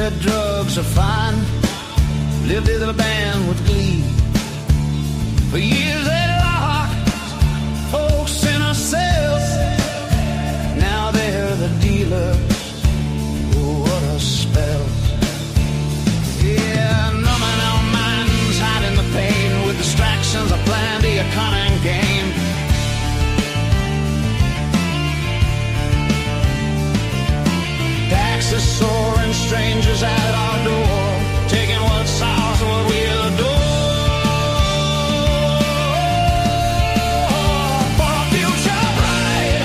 said drugs are fine, lived in the band with glee. For years they locked folks in a cell. Now they're the dealers. Oh, what a spell. Yeah, numbing our minds, hiding the pain with distractions. I planned a cunning game. Taxes soaring, strangers at our door, taking what's ours, what we adore. For a future bright,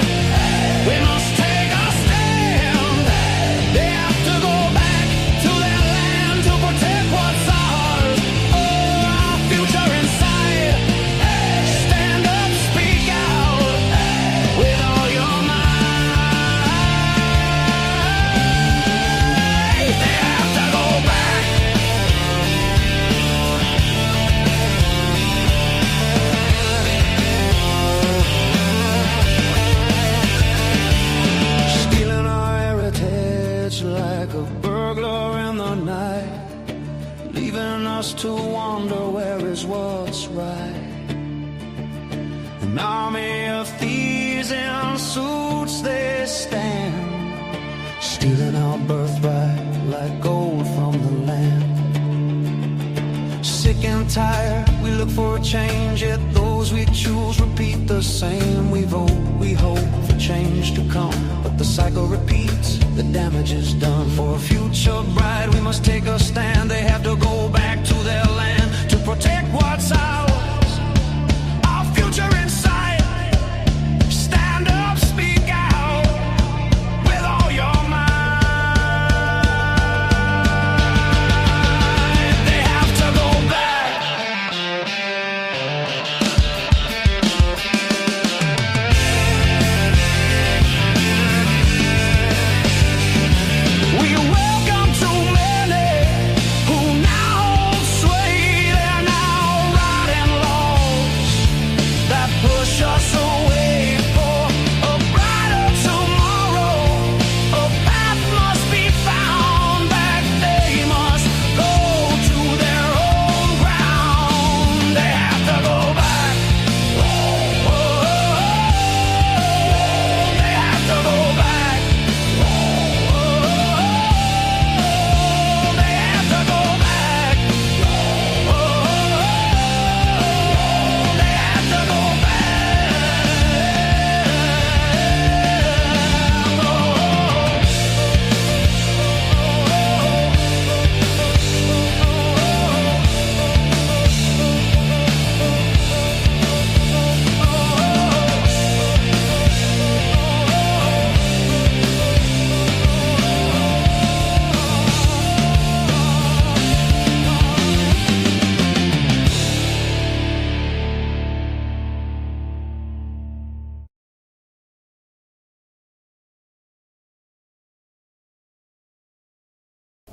we must take a stand. They have to go back to their land to protect what's ours. Oh, our future in sight. Stand up, speak out with all your might. They have to go back. Stealing our heritage like a burglar in the night, leaving us to wonder where is what's right. An army of thieves in suits they stand, stealing our birthright like gold from the land. Sick and tired, we look for a change, yet those we choose repeat the same. We vote, we hope for change to come, but the cycle repeats, the damage is done. For a future bright, we must take a stand. They have to go back to their land to protect what's ours. Our future in sight. Stand up, speak out with all your might. They have to go back. We welcome too many who now hold sway. They're now writing laws that push us away for a brighter tomorrow. A path must be found back. They must go to their own ground. They have to go back. Oh, they have to go back. Oh, they have to go back. Oh, they have to go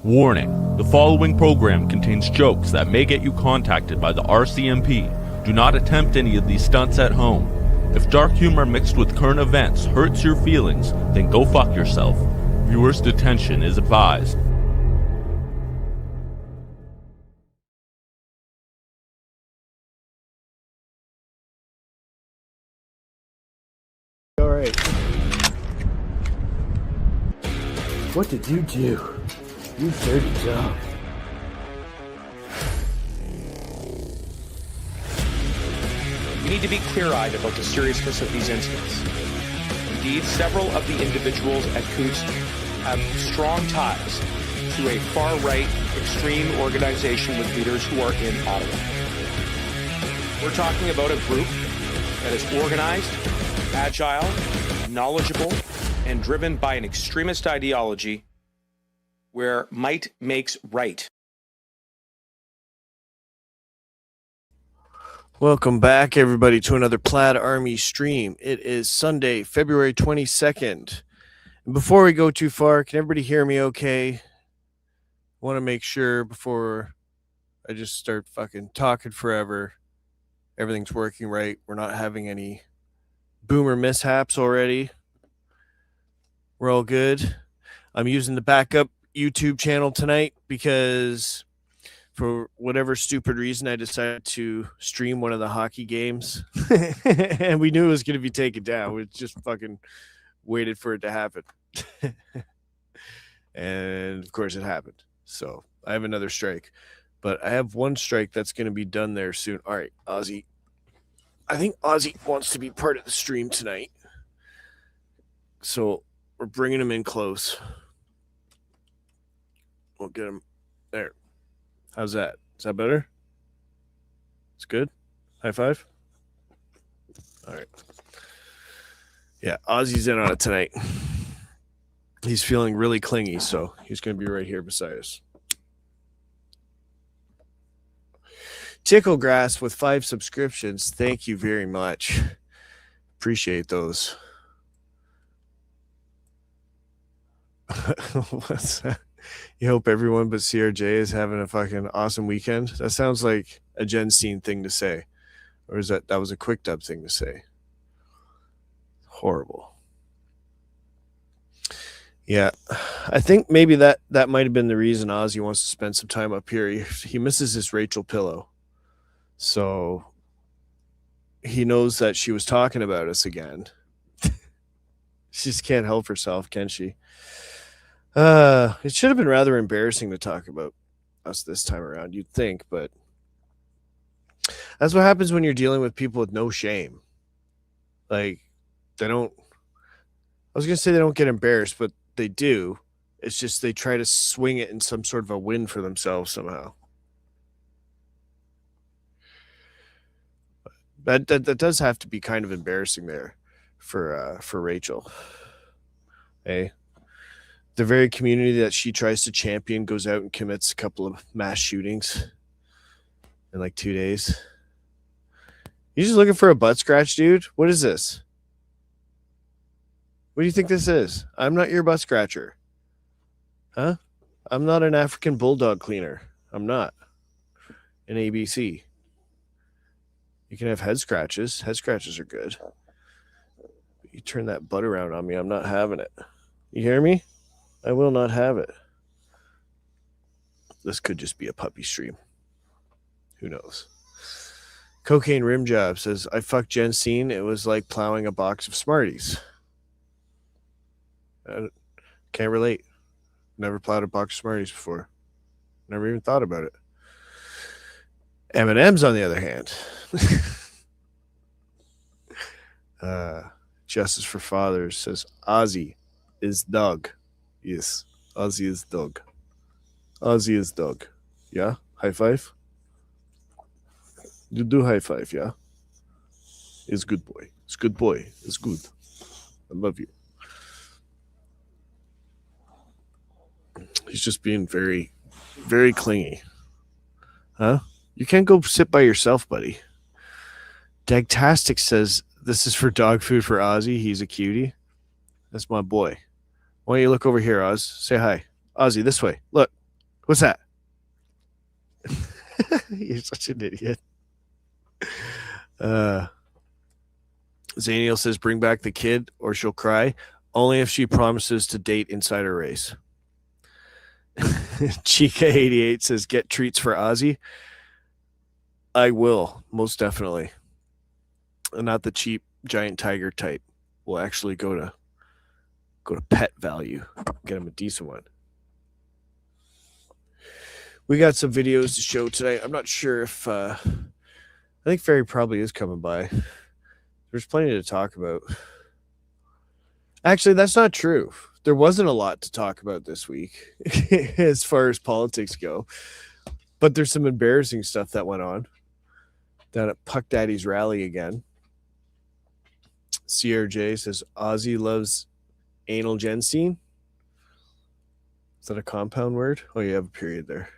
Warning: the following program contains jokes that may get you contacted by the RCMP. Do not attempt any of these stunts at home. If dark humor mixed with current events hurts your feelings, then go fuck yourself. Viewers' detention is advised. All right. What did you do? You dirty dog. We need to be clear-eyed about the seriousness of these incidents. Indeed, several of the individuals at Coots have strong ties to a far-right extreme organization with leaders who are in Ottawa. We're talking about a group that is organized, agile, knowledgeable, and driven by an extremist ideology where might makes right. Welcome back, everybody, to another Plaid Army stream. It is Sunday, February 22nd. And before we go too far, can everybody hear me okay? I want to make sure before I just start fucking talking forever, everything's working right. We're not having any boomer mishaps already. We're all good. I'm using the backup YouTube channel tonight because for whatever stupid reason, I decided to stream one of the hockey games, and we knew it was going to be taken down. We just fucking waited for it to happen. And of course it happened. So I have another strike, but I have one strike that's going to be done there soon. All right, Ozzy. I think Ozzy wants to be part of the stream tonight. So we're bringing him in close. We'll get him there. How's that? Is that better? It's good. High five. All right. Yeah, Ozzy's in on it tonight. He's feeling really clingy, so he's going to be right here beside us. Tickle Grass with 5 subscriptions. Thank you very much. Appreciate those. What's that? You hope everyone but CRJ is having a fucking awesome weekend. That sounds like a Gen Scene thing to say. Or is that was a Quick Dub thing to say? Horrible. Yeah. I think maybe that might have been the reason Ozzy wants to spend some time up here. He misses his Rachel pillow. So he knows that she was talking about us again. She just can't help herself, can she? It should have been rather embarrassing to talk about us this time around, you'd think, but that's what happens when you're dealing with people with no shame. Like, they don't, I was going to say they don't get embarrassed, but they do. It's just they try to swing it in some sort of a win for themselves somehow. That does have to be kind of embarrassing there for Rachel. Hey. The very community that she tries to champion goes out and commits a couple of mass shootings in like 2 days. You just looking for a butt scratch, dude? What is this? What do you think this is? I'm not your butt scratcher. Huh? I'm not an African bulldog cleaner. I'm not an ABC. You can have head scratches. Head scratches are good. You turn that butt around on me, I'm not having it. You hear me? I will not have it. This could just be a puppy stream. Who knows? Cocaine Rim Job says, I fucked Gen Scene. It was like plowing a box of Smarties. Can't relate. Never plowed a box of Smarties before. Never even thought about it. M&M's on the other hand. Justice for Fathers says, Ozzy is Doug. Yes, Ozzy is Doug. Ozzy is Doug. Yeah? High five? You do high five, yeah? It's good boy. It's good boy. It's good. I love you. He's just being very, very clingy. Huh? You can't go sit by yourself, buddy. Dagtastic says, this is for dog food for Ozzy. He's a cutie. That's my boy. Why don't you look over here, Oz? Say hi. Ozzy, this way. Look. What's that? You're such an idiot. Zaniel says, bring back the kid or she'll cry. Only if she promises to date inside a race. Chica88 says, get treats for Ozzy. I will, most definitely. And not the cheap giant tiger type. We'll actually go to Pet Value, get him a decent one. We got some videos to show today. I'm not sure if I think Ferry probably is coming by. There's plenty to talk about. Actually, that's not true. There wasn't a lot to talk about this week as far as politics go, but there's some embarrassing stuff that went on down at Puck Daddy's rally again. CRJ says Ozzy loves anal Gen Scene. Is that a compound word? Oh, you have a period there.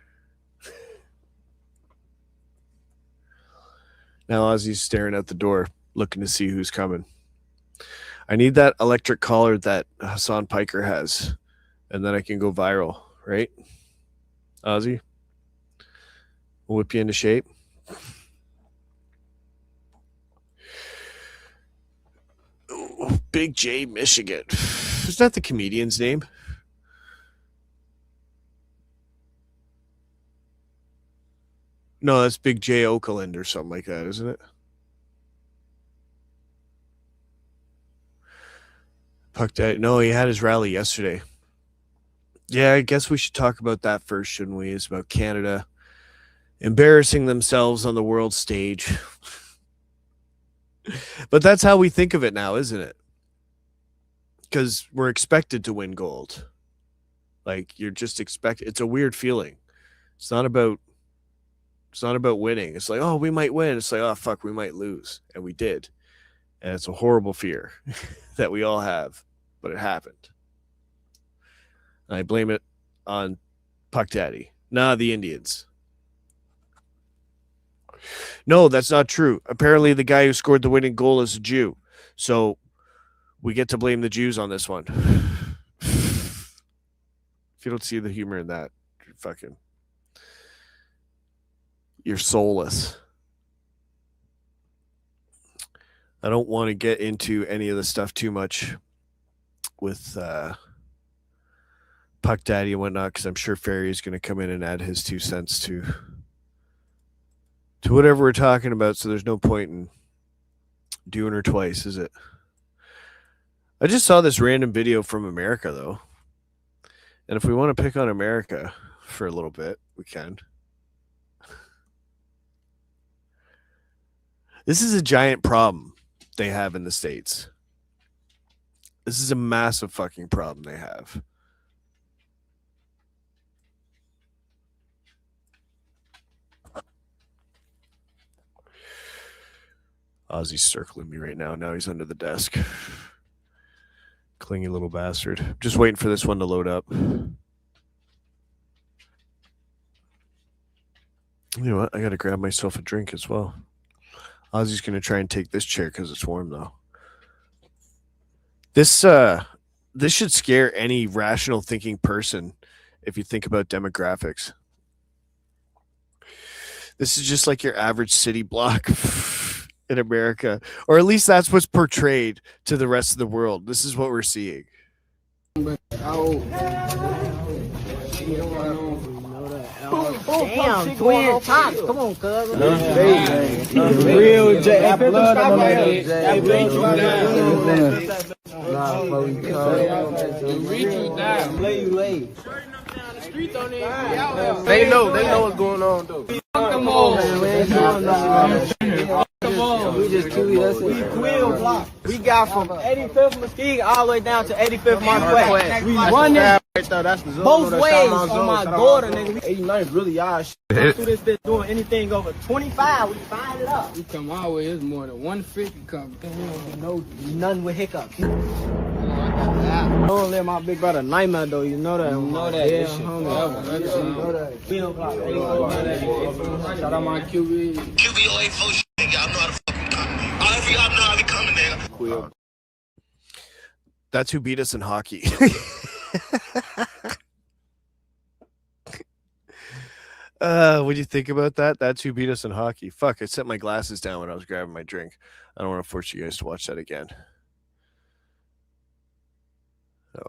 Now Ozzy's staring at the door, looking to see who's coming. I need that electric collar that Hassan Piker has, and then I can go viral, right? Ozzy? We'll whip you into shape. Ooh, Big J, Michigan. Is that the comedian's name? No, that's Big J Oakland or something like that, isn't it? Puck Daddy. No, he had his rally yesterday. Yeah, I guess we should talk about that first, shouldn't we? It's about Canada embarrassing themselves on the world stage. But that's how we think of it now, isn't it? Because we're expected to win gold. Like, you're just expected. It's a weird feeling. It's not about winning. It's like, oh, we might win. It's like, oh, fuck, we might lose. And we did. And it's a horrible fear that we all have. But it happened. And I blame it on Puck Daddy. Nah, the Indians. No, that's not true. Apparently the guy who scored the winning goal is a Jew. So we get to blame the Jews on this one. If you don't see the humor in that, you're soulless. I don't want to get into any of the stuff too much with Puck Daddy and whatnot, because I'm sure Ferry is going to come in and add his 2 cents to whatever we're talking about, so there's no point in doing her twice, is it? I just saw this random video from America, though. And if we want to pick on America for a little bit, we can. This is a giant problem they have in the States. This is a massive fucking problem they have. Ozzy's circling me right now. Now he's under the desk. Clingy little bastard. Just waiting for this one to load up. You know what? I got to grab myself a drink as well. Ozzy's going to try and take this chair because it's warm, though. This should scare any rational thinking person if you think about demographics. This is just like your average city block in America, or at least that's what's portrayed to the rest of the world. This is what we're seeing. Damn, twin tops. Come on, cuz. Real J. Blood on that. They know what's going on, though. Come on, we just Quill block. We got from 85th Mesquite all the way down to 85th Marquette. We running both ways on my daughter, nigga. 89 really y'all shit. Through this bitch doing anything over 25, we find it up. We come our way, it's more than 150 coming. No, none with hiccups. I don't let my big brother nightmare though, you know that. You know that. Yeah, homie. You know that. Shout out my QB. QB 84 shit, y'all know how to fucking come. All y'all know how to come in there. That's who beat us in hockey. What do you think about that? That's who beat us in hockey. Fuck, I set my glasses down when I was grabbing my drink. I don't want to force you guys to watch that again. No.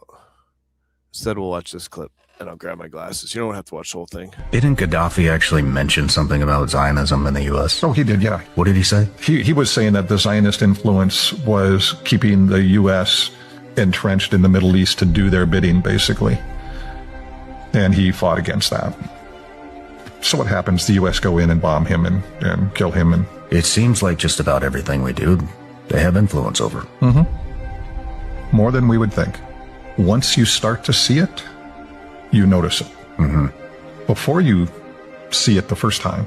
Instead, we'll watch this clip, and I'll grab my glasses. You don't have to watch the whole thing. Didn't Gaddafi actually mention something about Zionism in the U.S.? Oh, he did, yeah. What did he say? He was saying that the Zionist influence was keeping the U.S. entrenched in the Middle East to do their bidding, basically. And he fought against that. So what happens? The U.S. go in and bomb him and kill him. And it seems like just about everything we do, they have influence over. Mm-hmm. More than we would think. Once you start to see it, you notice it. Mm-hmm. Before you see it the first time,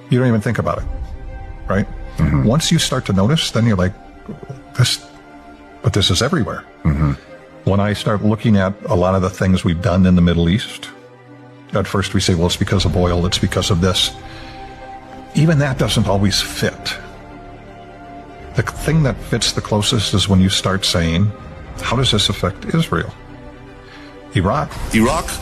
you don't even think about it, right? Mm-hmm. Once you start to notice, then you're like, this is everywhere. Mm-hmm. When I start looking at a lot of the things we've done in the Middle East, at first we say, well, it's because of oil, it's because of this. Even that doesn't always fit. The thing that fits the closest is when you start saying, how does this affect Israel? Iraq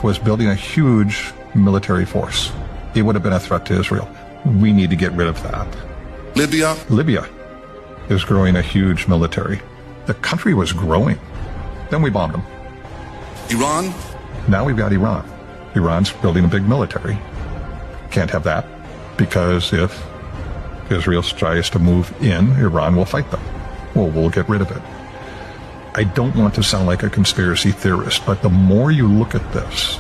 was building a huge military force. It would have been a threat to Israel. We need to get rid of that. Libya is growing a huge military. The country was growing. Then we bombed them. Iran? Now we've got Iran. Iran's building a big military. Can't have that, because if Israel tries to move in, Iran will fight them. Well, we'll get rid of it. I don't want to sound like a conspiracy theorist, but the more you look at this,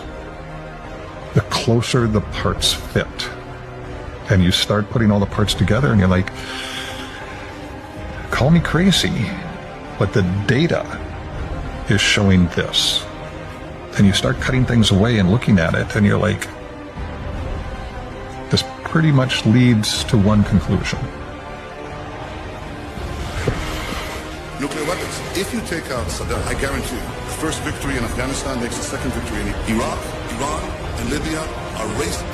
the closer the parts fit. And you start putting all the parts together and you're like, call me crazy, but the data is showing this. And you start cutting things away and looking at it and you're like, this pretty much leads to one conclusion. Nuclear weapons. If you take out Saddam, I guarantee you, the first victory in Afghanistan makes the second victory in Iraq, Iran, and Libya are racing.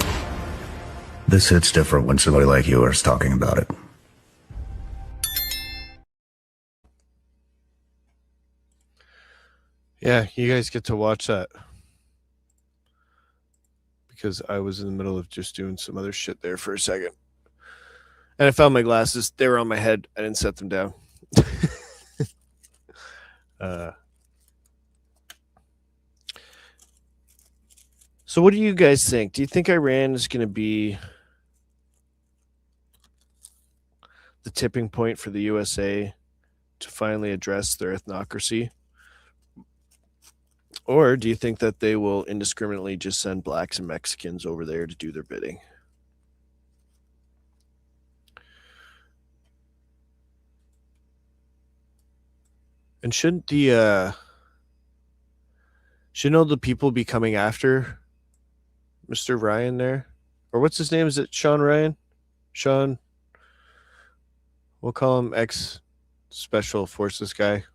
This hits different when somebody like you is talking about it. Yeah, you guys get to watch that. Because I was in the middle of just doing some other shit there for a second. And I found my glasses. They were on my head. I didn't set them down. So what do you guys think? Do you think Iran is going to be the tipping point for the USA to finally address their ethnocracy? Or do you think that they will indiscriminately just send blacks and Mexicans over there to do their bidding? And shouldn't the all the people be coming after Mr. Ryan there? Or what's his name? Is it Sean Ryan? Sean, we'll call him ex-special forces guy.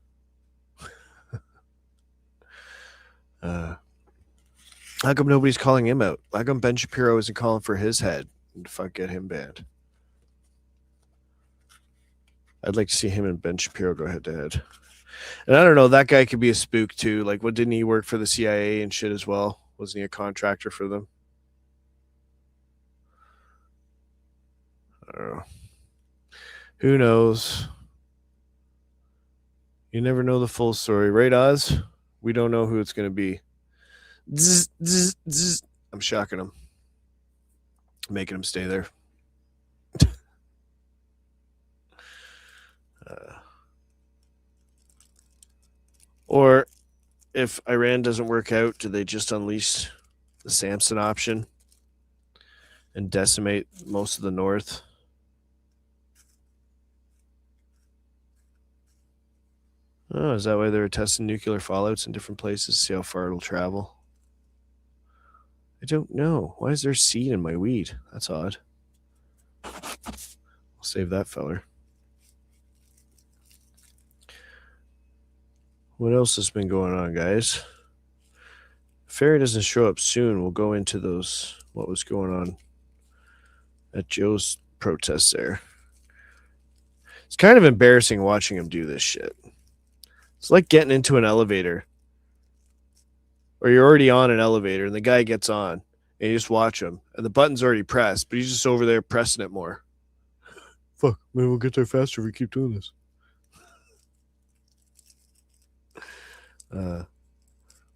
How come nobody's calling him out? How come Ben Shapiro isn't calling for his head and fuck get him banned? I'd like to see him and Ben Shapiro go head to head. And I don't know, that guy could be a spook too. Like, what, didn't he work for the CIA and shit as well? Wasn't he a contractor for them? I don't know. Who knows? You never know the full story, right, Oz? We don't know who it's going to be. Zzz, zzz, zzz. I'm shocking him. Making him stay there. Or if Iran doesn't work out, do they just unleash the Samson option and decimate most of the North? Oh, is that why they're testing nuclear fallouts in different places to see how far it'll travel? I don't know. Why is there seed in my weed? That's odd. I'll save that feller. What else has been going on, guys? If Ferry doesn't show up soon, we'll go into those, what was going on at Joe's protest there. It's kind of embarrassing watching him do this shit. It's like getting into an elevator, or you're already on an elevator and the guy gets on and you just watch him and the button's already pressed, but he's just over there pressing it more. Fuck, maybe we'll get there faster if we keep doing this.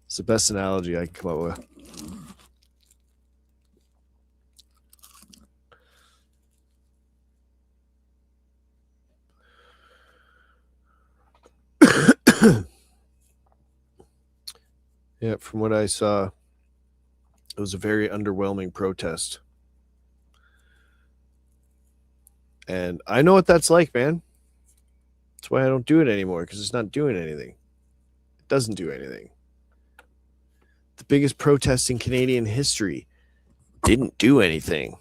It's the best analogy I can come up with. Yeah, from what I saw, it was a very underwhelming protest. And I know what that's like, man. That's why I don't do it anymore, because it's not doing anything. It doesn't do anything. The biggest protest in Canadian history didn't do anything.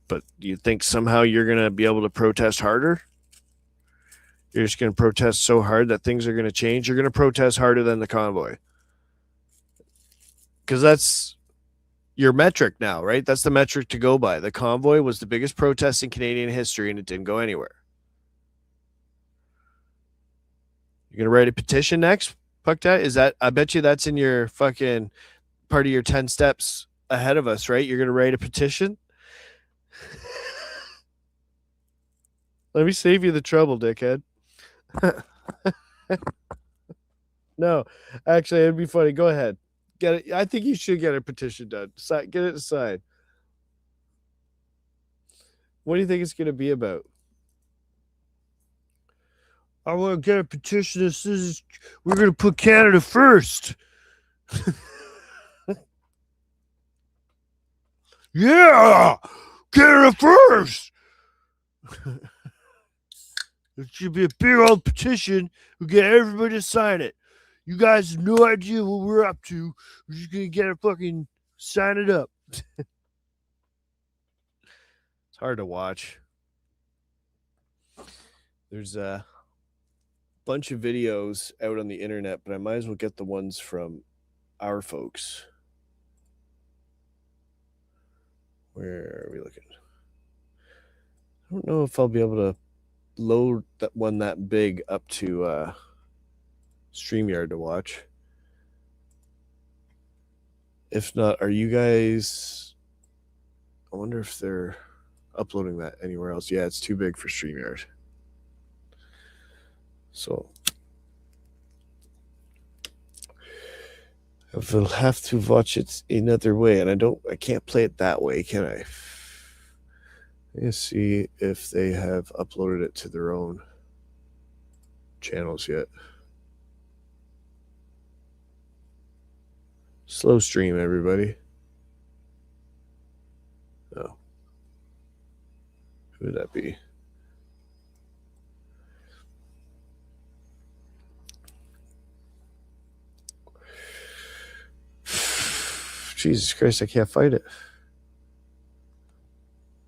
But you think somehow you're going to be able to protest harder? You're just going to protest so hard that things are going to change? You're going to protest harder than the convoy. Because that's your metric now, right? That's the metric to go by. The convoy was the biggest protest in Canadian history, and it didn't go anywhere. You're going to write a petition next, Pucktat? Is that, I bet you that's in your fucking part of your 10 steps ahead of us, right? You're going to write a petition? Let me save you the trouble, dickhead. No, actually, it'd be funny. Go ahead. Get it. I think you should get a petition done. Get it aside. What do you think it's going to be about? I want to get a petition that says we're going to put Canada first. Yeah, Canada first. It should be a big old petition. We'll get everybody to sign it. You guys have no idea what we're up to. We're just going to get a fucking sign it up. It's hard to watch. There's a bunch of videos out on the internet, but I might as well get the ones from our folks. Where are we looking? I don't know if I'll be able to load that one that big up to StreamYard to watch. If not, are you guys... I wonder if they're uploading that anywhere else. Yeah, it's too big for StreamYard. So I will have to watch it another way, and I can't play it that way, can I? Let's see if they have uploaded it to their own channels yet. Slow stream, everybody. Oh. Who would that be? Jesus Christ, I can't fight it.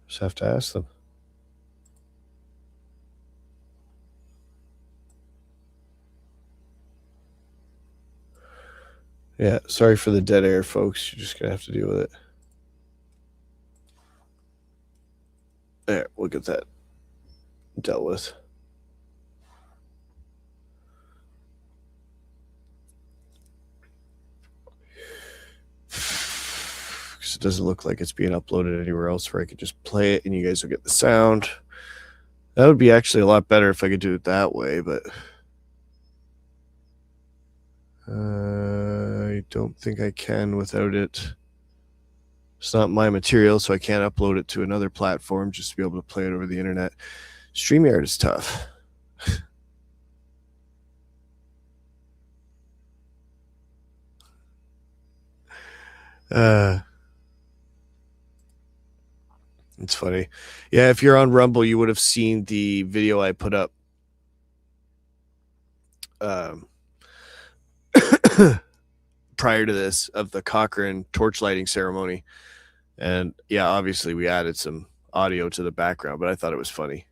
Just have to ask them. Yeah, sorry for the dead air, folks. You're just going to have to deal with it. There, we'll get that dealt with. Because it doesn't look like it's being uploaded anywhere else where I could just play it and you guys will get the sound. That would be actually a lot better if I could do it that way, but I don't think I can without it. It's not my material, so I can't upload it to another platform just to be able to play it over the internet. StreamYard is tough. It's funny. Yeah, if you're on Rumble, you would have seen the video I put up prior to this of the Cochrane torch lighting ceremony. And yeah, obviously we added some audio to the background, but I thought it was funny.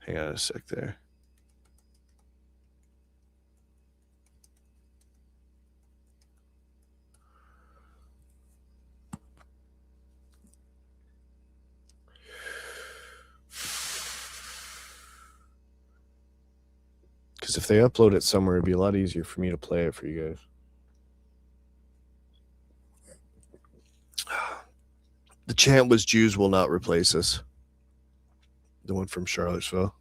Hang on a sec there. Because if they upload it somewhere, it'd be a lot easier for me to play it for you guys. The chant was Jews will not replace us. The one from Charlottesville.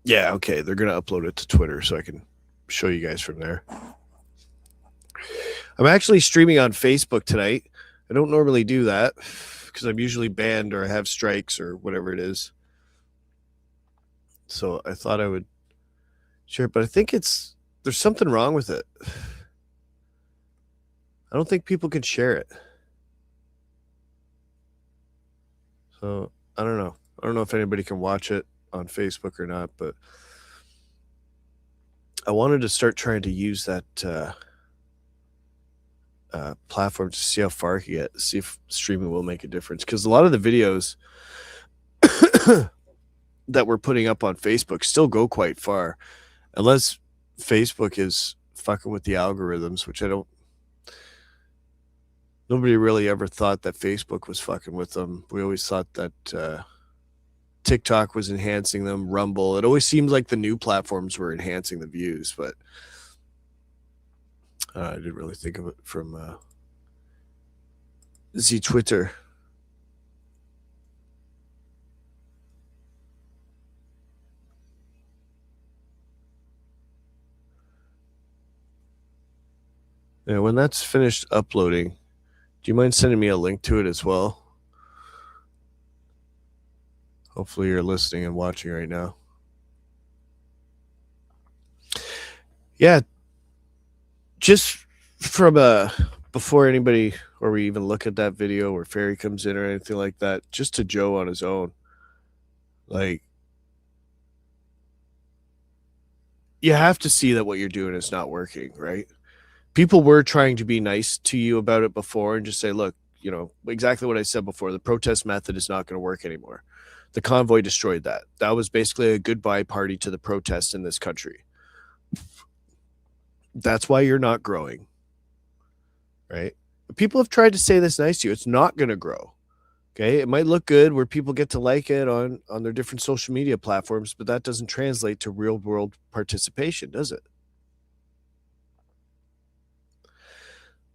Yeah, okay. They're going to upload it to Twitter so I can show you guys from there. I'm actually streaming on Facebook tonight. I don't normally do that because I'm usually banned or I have strikes or whatever it is. So I thought I would share it, but I think there's something wrong with it. I don't think people can share it. So I don't know. I don't know if anybody can watch it on Facebook or not, but I wanted to start trying to use that platform to see how far I can get, see if streaming will make a difference. Because a lot of the videos that we're putting up on Facebook still go quite far, unless Facebook is fucking with the algorithms, which I don't. Nobody really ever thought that Facebook was fucking with them. We always thought that TikTok was enhancing them, Rumble. It always seemed like the new platforms were enhancing the views, but I didn't really think of it from the Twitter. Yeah, when that's finished uploading, do you mind sending me a link to it as well? Hopefully you're listening and watching right now. Yeah, just from before anybody or we even look at that video where Ferry comes in or anything like that, just to Joe on his own, like, you have to see that what you're doing is not working, right? People were trying to be nice to you about it before and just say, look, you know, exactly what I said before, the protest method is not going to work anymore. The convoy destroyed that. That was basically a goodbye party to the protests in this country. That's why you're not growing, right? People have tried to say this nice to you. It's not going to grow. Okay. It might look good where people get to like it on their different social media platforms, but that doesn't translate to real world participation, does it?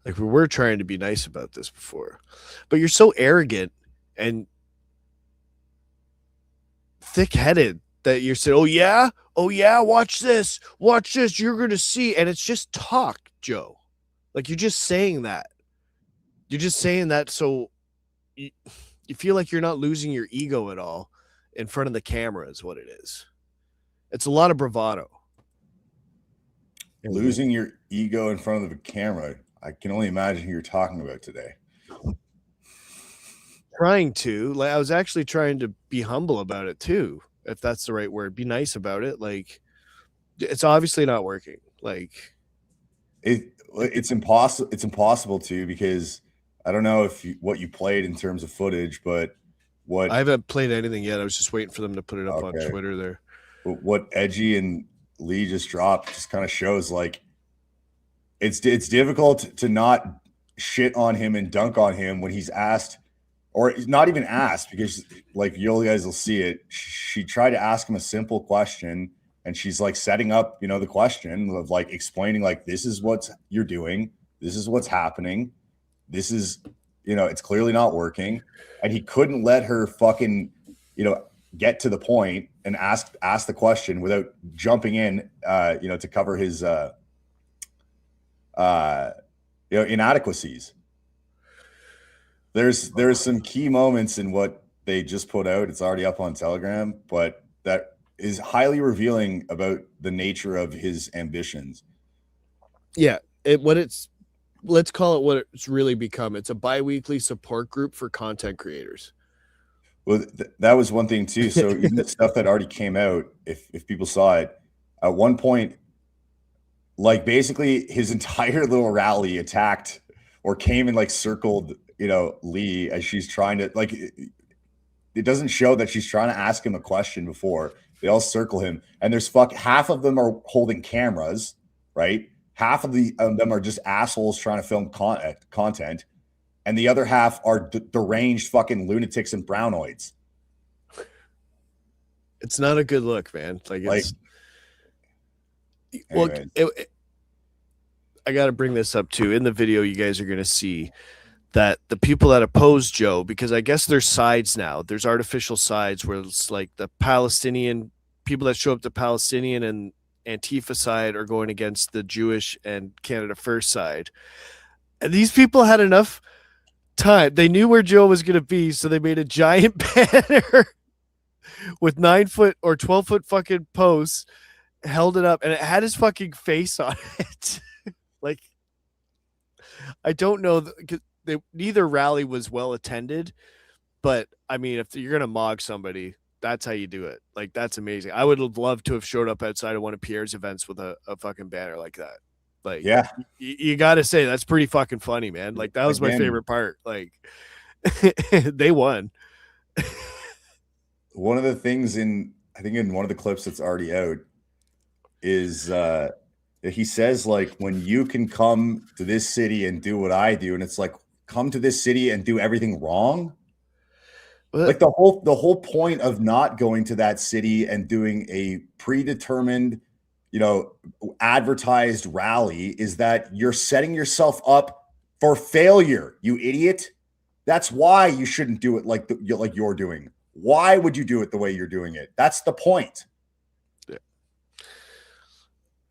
Like, we were trying to be nice about this before, but you're so arrogant and thick-headed that you're saying, oh yeah, watch this, you're going to see. And it's just talk, Joe. Like, you're just saying that. So you feel like you're not losing your ego at all in front of the camera is what it is. It's a lot of bravado. Losing your ego in front of the camera. I can only imagine who you're talking about today. Trying to, like, I was actually trying to be humble about it too, if that's the right word. Be nice about it. Like, it's obviously not working. Like, it's impossible. It's impossible to, because I don't know what you played in terms of footage, but what I haven't played anything yet. I was just waiting for them to put it up on Twitter there. But what Edgy and Lee just dropped just kind of shows, like, it's difficult to not shit on him and dunk on him when he's asked, or not even asked, because, like, you guys will see it. She tried to ask him a simple question, and she's like setting up, you know, the question of like explaining, like, this is what you're doing, this is what's happening, this is, you know, it's clearly not working, and he couldn't let her fucking, you know, get to the point and ask the question without jumping in, you know, to cover his, you know, inadequacies. There's some key moments in what they just put out. It's already up on Telegram, but that is highly revealing about the nature of his ambitions. Yeah, let's call it what it's really become. It's a bi-weekly support group for content creators. Well, that was one thing too. So even the stuff that already came out, if people saw it, at one point, like, basically his entire little rally attacked or came and like circled, you know, Lee as she's trying to, like, it doesn't show that she's trying to ask him a question before. They all circle him, and there's half of them are holding cameras, right? Half of them are just assholes trying to film content, and the other half are deranged fucking lunatics and brownoids. It's not a good look, man. Well, I got to bring this up too. In the video, you guys are going to see that the people that oppose Joe, because I guess there's sides now. There's artificial sides where it's like the Palestinian people that show up, the Palestinian and Antifa side are going against the Jewish and Canada First side. And these people had enough time. They knew where Joe was going to be, so they made a giant banner with 9-foot or 12-foot fucking posts, held it up, and it had his fucking face on it. Like, I don't know, because neither rally was well attended, but I mean, if you're gonna mog somebody, that's how you do it. Like, that's amazing. I would have loved to have showed up outside of one of Pierre's events with a fucking banner like that. Like, yeah, you got to say that's pretty fucking funny, man. Like, that was my favorite part. Like, they won. One of the things I think in one of the clips that's already out is he says, like, when you can come to this city and do what I do, and it's like, come to this city and do everything wrong. Like, the whole point of not going to that city and doing a predetermined, you know, advertised rally is that you're setting yourself up for failure, you idiot. That's why you shouldn't do it like you're doing. Why would you do it the way you're doing it? That's the point.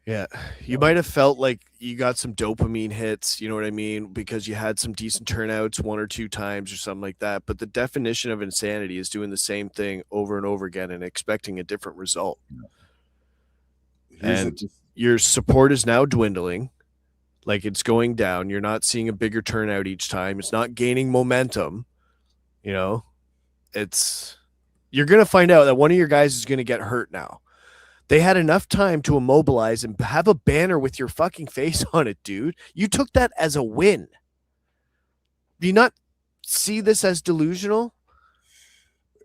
Yeah, you might have felt like you got some dopamine hits, you know what I mean, because you had some decent turnouts one or two times or something like that. But the definition of insanity is doing the same thing over and over again and expecting a different result. Here's And your support is now dwindling, like it's going down. You're not seeing a bigger turnout each time. It's not gaining momentum. You know, you're going to find out that one of your guys is going to get hurt now. They had enough time to immobilize and have a banner with your fucking face on it, dude. You took that as a win. Do you not see this as delusional?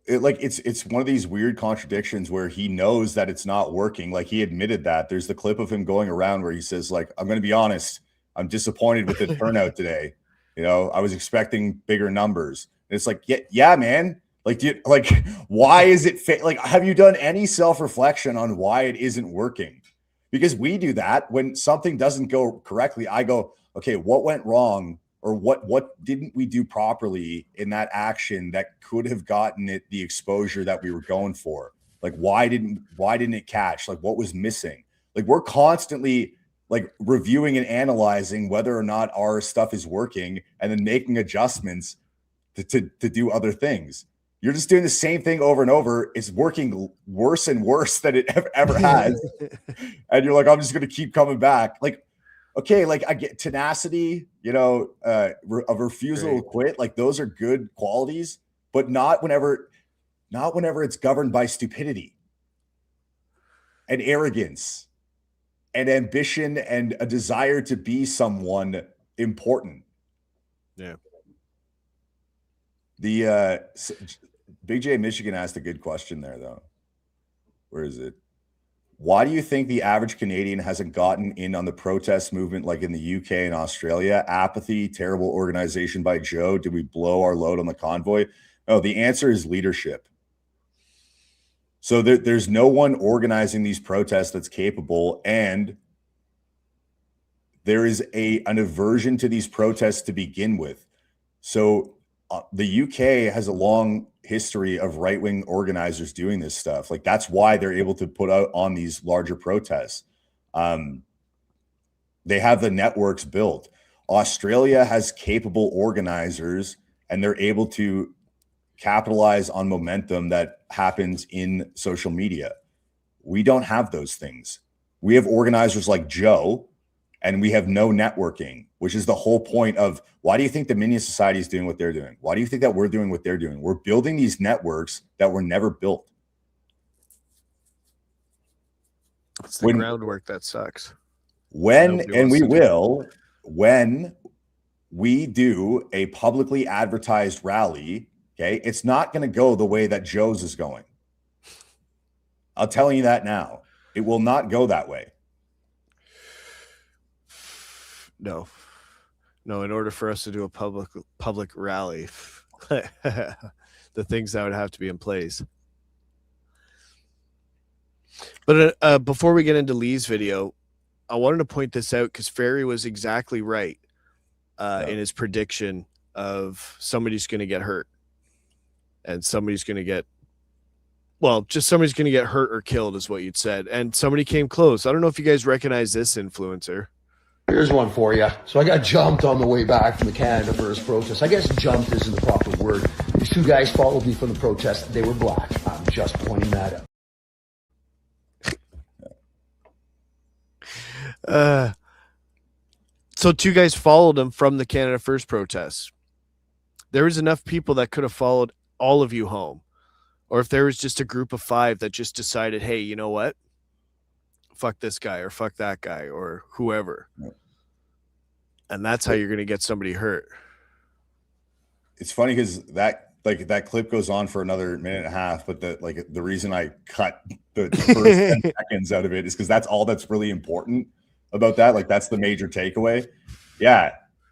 It's one of these weird contradictions where he knows that it's not working. Like, he admitted that. There's the clip of him going around where he says, like, I'm going to be honest, I'm disappointed with the turnout today. You know, I was expecting bigger numbers. And it's like, yeah, man. Like, why is it like, have you done any self-reflection on why it isn't working? Because we do that when something doesn't go correctly. I go, okay, what went wrong, or what didn't we do properly in that action that could have gotten it the exposure that we were going for? Like, why didn't it catch? Like, what was missing? Like, we're constantly like reviewing and analyzing whether or not our stuff is working, and then making adjustments to do other things. You're just doing the same thing over and over. It's working worse and worse than it ever has. And you're like, I'm just going to keep coming back. Like, okay, like, I get tenacity, you know, a refusal to quit. Like, those are good qualities, but not whenever it's governed by stupidity and arrogance and ambition and a desire to be someone important. Yeah. The Big J Michigan asked a good question there, though. Where is it? Why do you think the average Canadian hasn't gotten in on the protest movement like in the UK and Australia? Apathy, terrible organization by Joe. Did we blow our load on the convoy? No, the answer is leadership. So there's no one organizing these protests that's capable, and there is an aversion to these protests to begin with. So the UK has a long history of right-wing organizers doing this stuff. Like, that's why they're able to put out on these larger protests. They have the networks built. Australia has capable organizers, and they're able to capitalize on momentum that happens in social media. We don't have those things. We have organizers like Joe, and we have no networking, which is the whole point of why do you think the Minion Society is doing what they're doing? Why do you think that we're doing what they're doing? We're building these networks that were never built. It's the groundwork that sucks. When we do a publicly advertised rally, okay, it's not going to go the way that Joe's is going. I'll tell you that now. It will not go that way. No, in order for us to do a public rally, the things that would have to be in place. But before we get into Lee's video, I wanted to point this out because Ferry was exactly right in his prediction of somebody's going to get hurt, and somebody's going to get, well, just somebody's going to get hurt or killed is what you'd said, and somebody came close. I don't know if you guys recognize this influencer. Here's one for you. So I got jumped on the way back from the Canada First protest. I guess jumped isn't the proper word. These two guys followed me from the protest. They were black. I'm just pointing that out. So two guys followed him from the Canada First protest. There was enough people that could have followed all of you home. Or if there was just a group of 5 that just decided, hey, you know what? Fuck this guy or fuck that guy or whoever. And that's how you're going to get somebody hurt. It's funny because that clip goes on for another minute and a half, but the reason I cut the first 10 seconds out of it is because that's all that's really important about that. Like, that's the major takeaway. Yeah,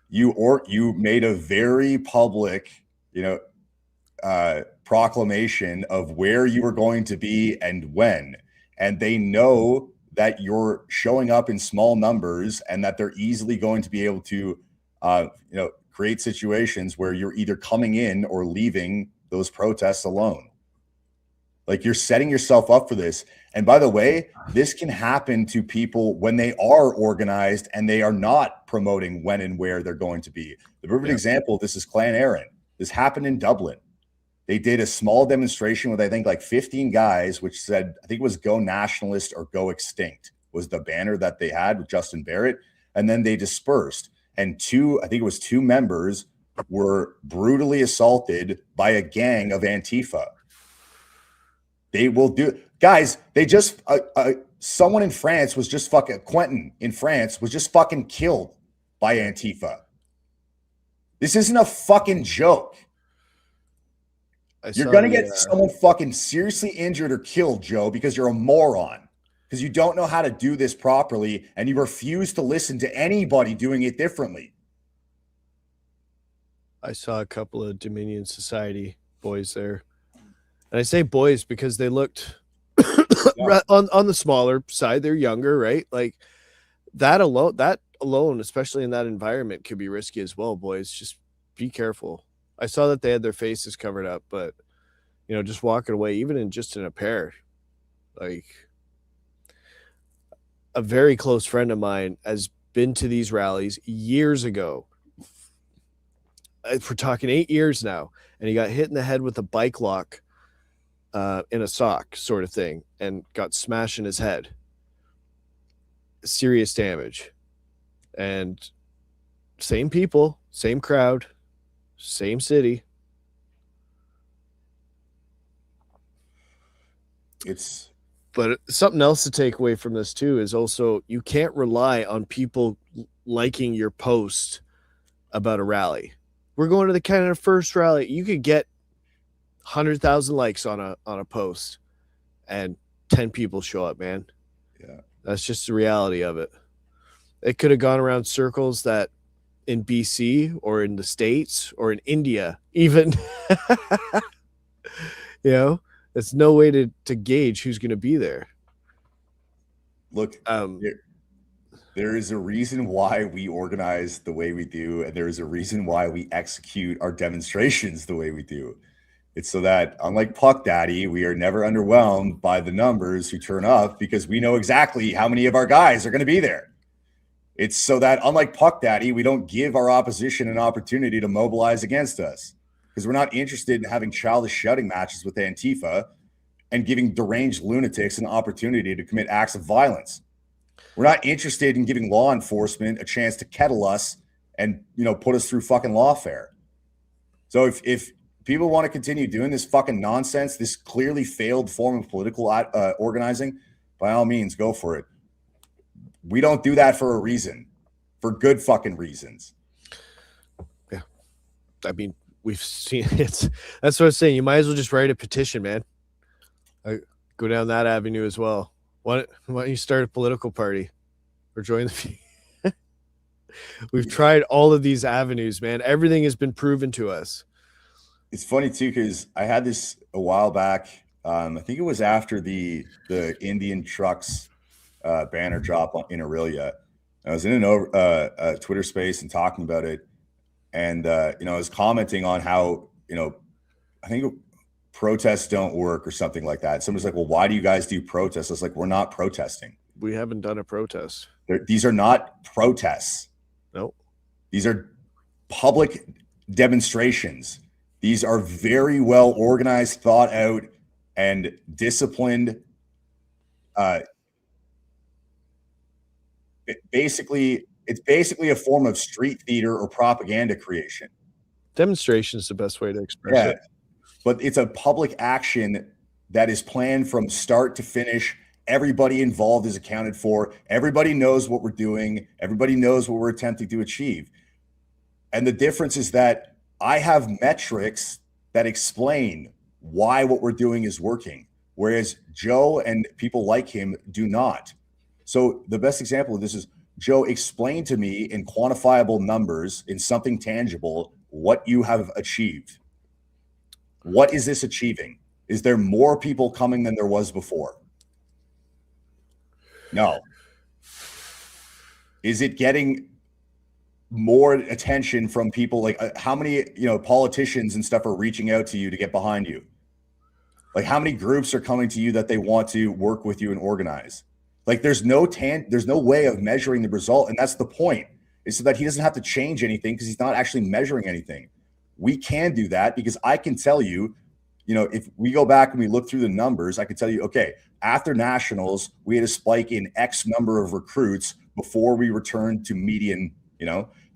you made a very public, proclamation of where you were going to be and when, and they know that you're showing up in small numbers and that they're easily going to be able to, create situations where you're either coming in or leaving those protests alone. Like, you're setting yourself up for this. And by the way, this can happen to people when they are organized and they are not promoting when and where they're going to be. The perfect example of this is Clan Aaron. This happened in Dublin. They did a small demonstration with, I think, like 15 guys, which said, I think it was Go Nationalist or Go Extinct was the banner that they had with Justin Barrett. And then they dispersed. And I think it was two members were brutally assaulted by a gang of Antifa. They will do, guys, they just, someone in France was just fucking, Quentin in France was just fucking killed by Antifa. This isn't a fucking joke. You're going to get someone fucking seriously injured or killed, Joe, because you're a moron, because you don't know how to do this properly and you refuse to listen to anybody doing it differently. I saw a couple of Dominion Society boys there. And I say boys because they looked on the smaller side. They're younger, right? Like that alone, especially in that environment, could be risky as well, boys. Just be careful. I saw that they had their faces covered up, but just walking away, even in a pair, like a very close friend of mine has been to these rallies years ago. We're talking 8 years now, and he got hit in the head with a bike lock in a sock sort of thing and got smashed in his head. Serious damage. And same people, same crowd, same city. But something else to take away from this too is also you can't rely on people liking your post about a rally. We're going to the Canada First rally. You could get 100,000 likes on a post and 10 people show up, man. Yeah. That's just the reality of it. It could have gone around circles that in BC or in the States or in India, even, it's no way to gauge who's going to be there. Look, there is a reason why we organize the way we do, and there is a reason why we execute our demonstrations the way we do. It's so that, unlike Puck Daddy, we are never underwhelmed by the numbers who turn up because we know exactly how many of our guys are going to be there. It's so that, unlike Puck Daddy, we don't give our opposition an opportunity to mobilize against us because we're not interested in having childish shouting matches with Antifa and giving deranged lunatics an opportunity to commit acts of violence. We're not interested in giving law enforcement a chance to kettle us and, put us through fucking lawfare. So if people want to continue doing this fucking nonsense, this clearly failed form of political organizing, by all means, go for it. We don't do that for a reason, for good fucking reasons. Yeah. I mean, we've seen it. That's what I was saying. You might as well just write a petition, man. Go down that avenue as well. Why don't you start a political party or join the We've tried all of these avenues, man. Everything has been proven to us. It's funny too, because I had this a while back. I think it was after the Indian trucks banner drop in Aurelia. I was in a Twitter space and talking about it, and I was commenting on how I think protests don't work or something like that. Somebody's like, "Well, why do you guys do protests?" I was like, "We're not protesting. We haven't done a protest. These are not protests. Nope. These are public demonstrations. These are very well organized, thought out, and disciplined. It's basically a form of street theater or propaganda creation. Demonstration is the best way to express it. But it's a public action that is planned from start to finish. Everybody involved is accounted for. Everybody knows what we're doing. Everybody knows what we're attempting to achieve. And the difference is that I have metrics that explain why what we're doing is working, whereas Joe and people like him do not. So the best example of this is, Joe, explain to me in quantifiable numbers, in something tangible, what you have achieved. What is this achieving? Is there more people coming than there was before? No. Is it getting more attention from people? Like how many, politicians and stuff are reaching out to you to get behind you? Like, how many groups are coming to you that they want to work with you and organize? Like, there's no way of measuring the result, and that's the point. Is so that he doesn't have to change anything because he's not actually measuring anything. We can do that because I can tell you, if we go back and we look through the numbers, I can tell you, okay, after nationals, we had a spike in X number of recruits before we returned to median.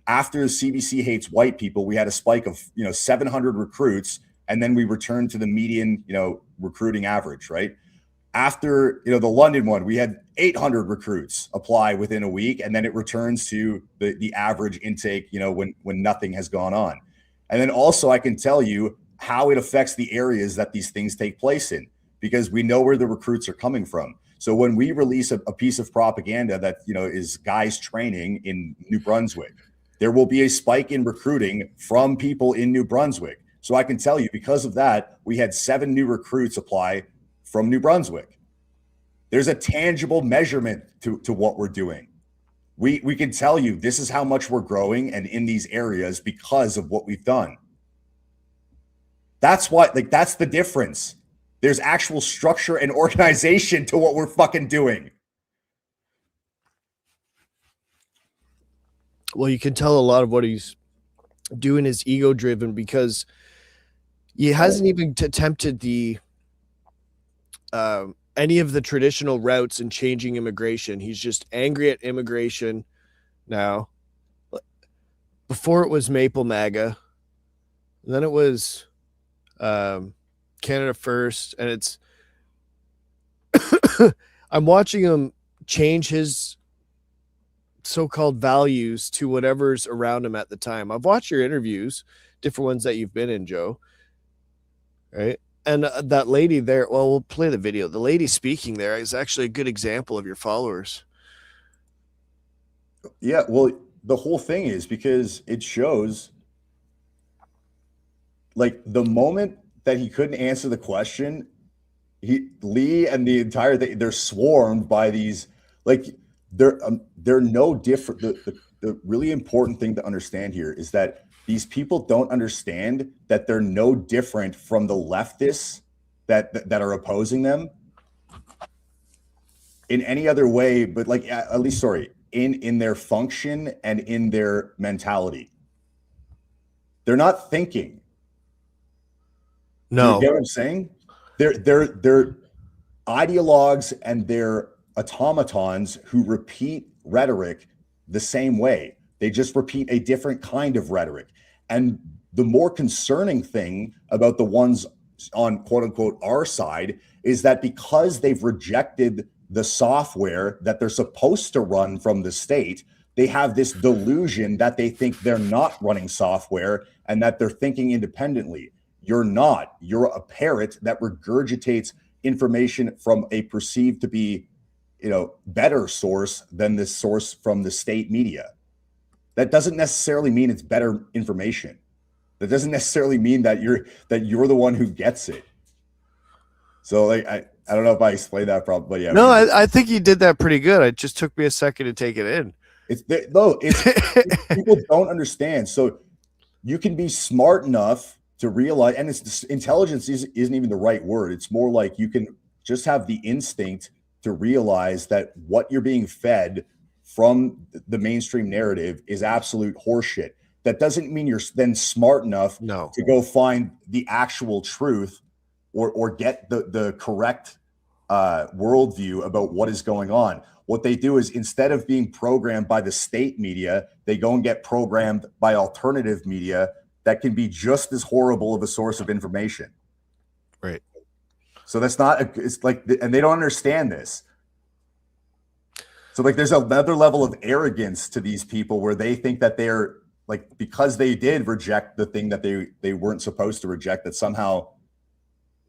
After the CBC hates white people, we had a spike of 700 recruits, and then we returned to the median recruiting average, right? After the London one, we had 800 recruits apply within a week, and then it returns to the average intake when nothing has gone on. And then also I can tell you how it affects the areas that these things take place in, because we know where the recruits are coming from. So when we release a piece of propaganda that is guys training in New Brunswick, there will be a spike in recruiting from people in New Brunswick. So I can tell you, because of that, we had 7 new recruits apply from New Brunswick. There's a tangible measurement to what we're doing. We can tell you this is how much we're growing and in these areas because of what we've done. That's that's the difference. There's actual structure and organization to what we're fucking doing. Well, you can tell a lot of what he's doing is ego driven, because he hasn't even attempted the any of the traditional routes in changing immigration. He's just angry at immigration now. Before it was Maple MAGA, then it was Canada First, and it's I'm watching him change his so-called values to whatever's around him at the time. I've watched your interviews, different ones that you've been in, Joe, right? And that lady there, well, we'll play the video. The lady speaking there is actually a good example of your followers. Yeah, well, the whole thing is because it shows, like, the moment that he couldn't answer the question, Lee and the entire thing, they're swarmed by these, like, they're no different. The really important thing to understand here is that these people don't understand that they're no different from the leftists that are opposing them in any other way, but in their function and in their mentality. They're not thinking. No. You get what I'm saying? They're ideologues and they're automatons who repeat rhetoric the same way. They just repeat a different kind of rhetoric. And the more concerning thing about the ones on quote unquote our side is that because they've rejected the software that they're supposed to run from the state, they have this delusion that they think they're not running software and that they're thinking independently. You're not. You're a parrot that regurgitates information from a perceived to be better source than this source from the state media. That doesn't necessarily mean it's better information. That doesn't necessarily mean that you're the one who gets it. So I don't know if I explained that properly, but yeah. No, I think you did that pretty good. It just took me a second to take it in. It's people don't understand. So you can be smart enough to realize, and intelligence isn't even the right word. It's more like you can just have the instinct to realize that what you're being fed from the mainstream narrative is absolute horseshit. That doesn't mean you're then smart enough to go find the actual truth or get the correct worldview about what is going on. What they do is, instead of being programmed by the state media, they go and get programmed by alternative media that can be just as horrible of a source of information. Right. So that's not, it's like, and they don't understand this. So like, there's another level of arrogance to these people where they think that they're like, because they did reject the thing that they weren't supposed to reject, that somehow,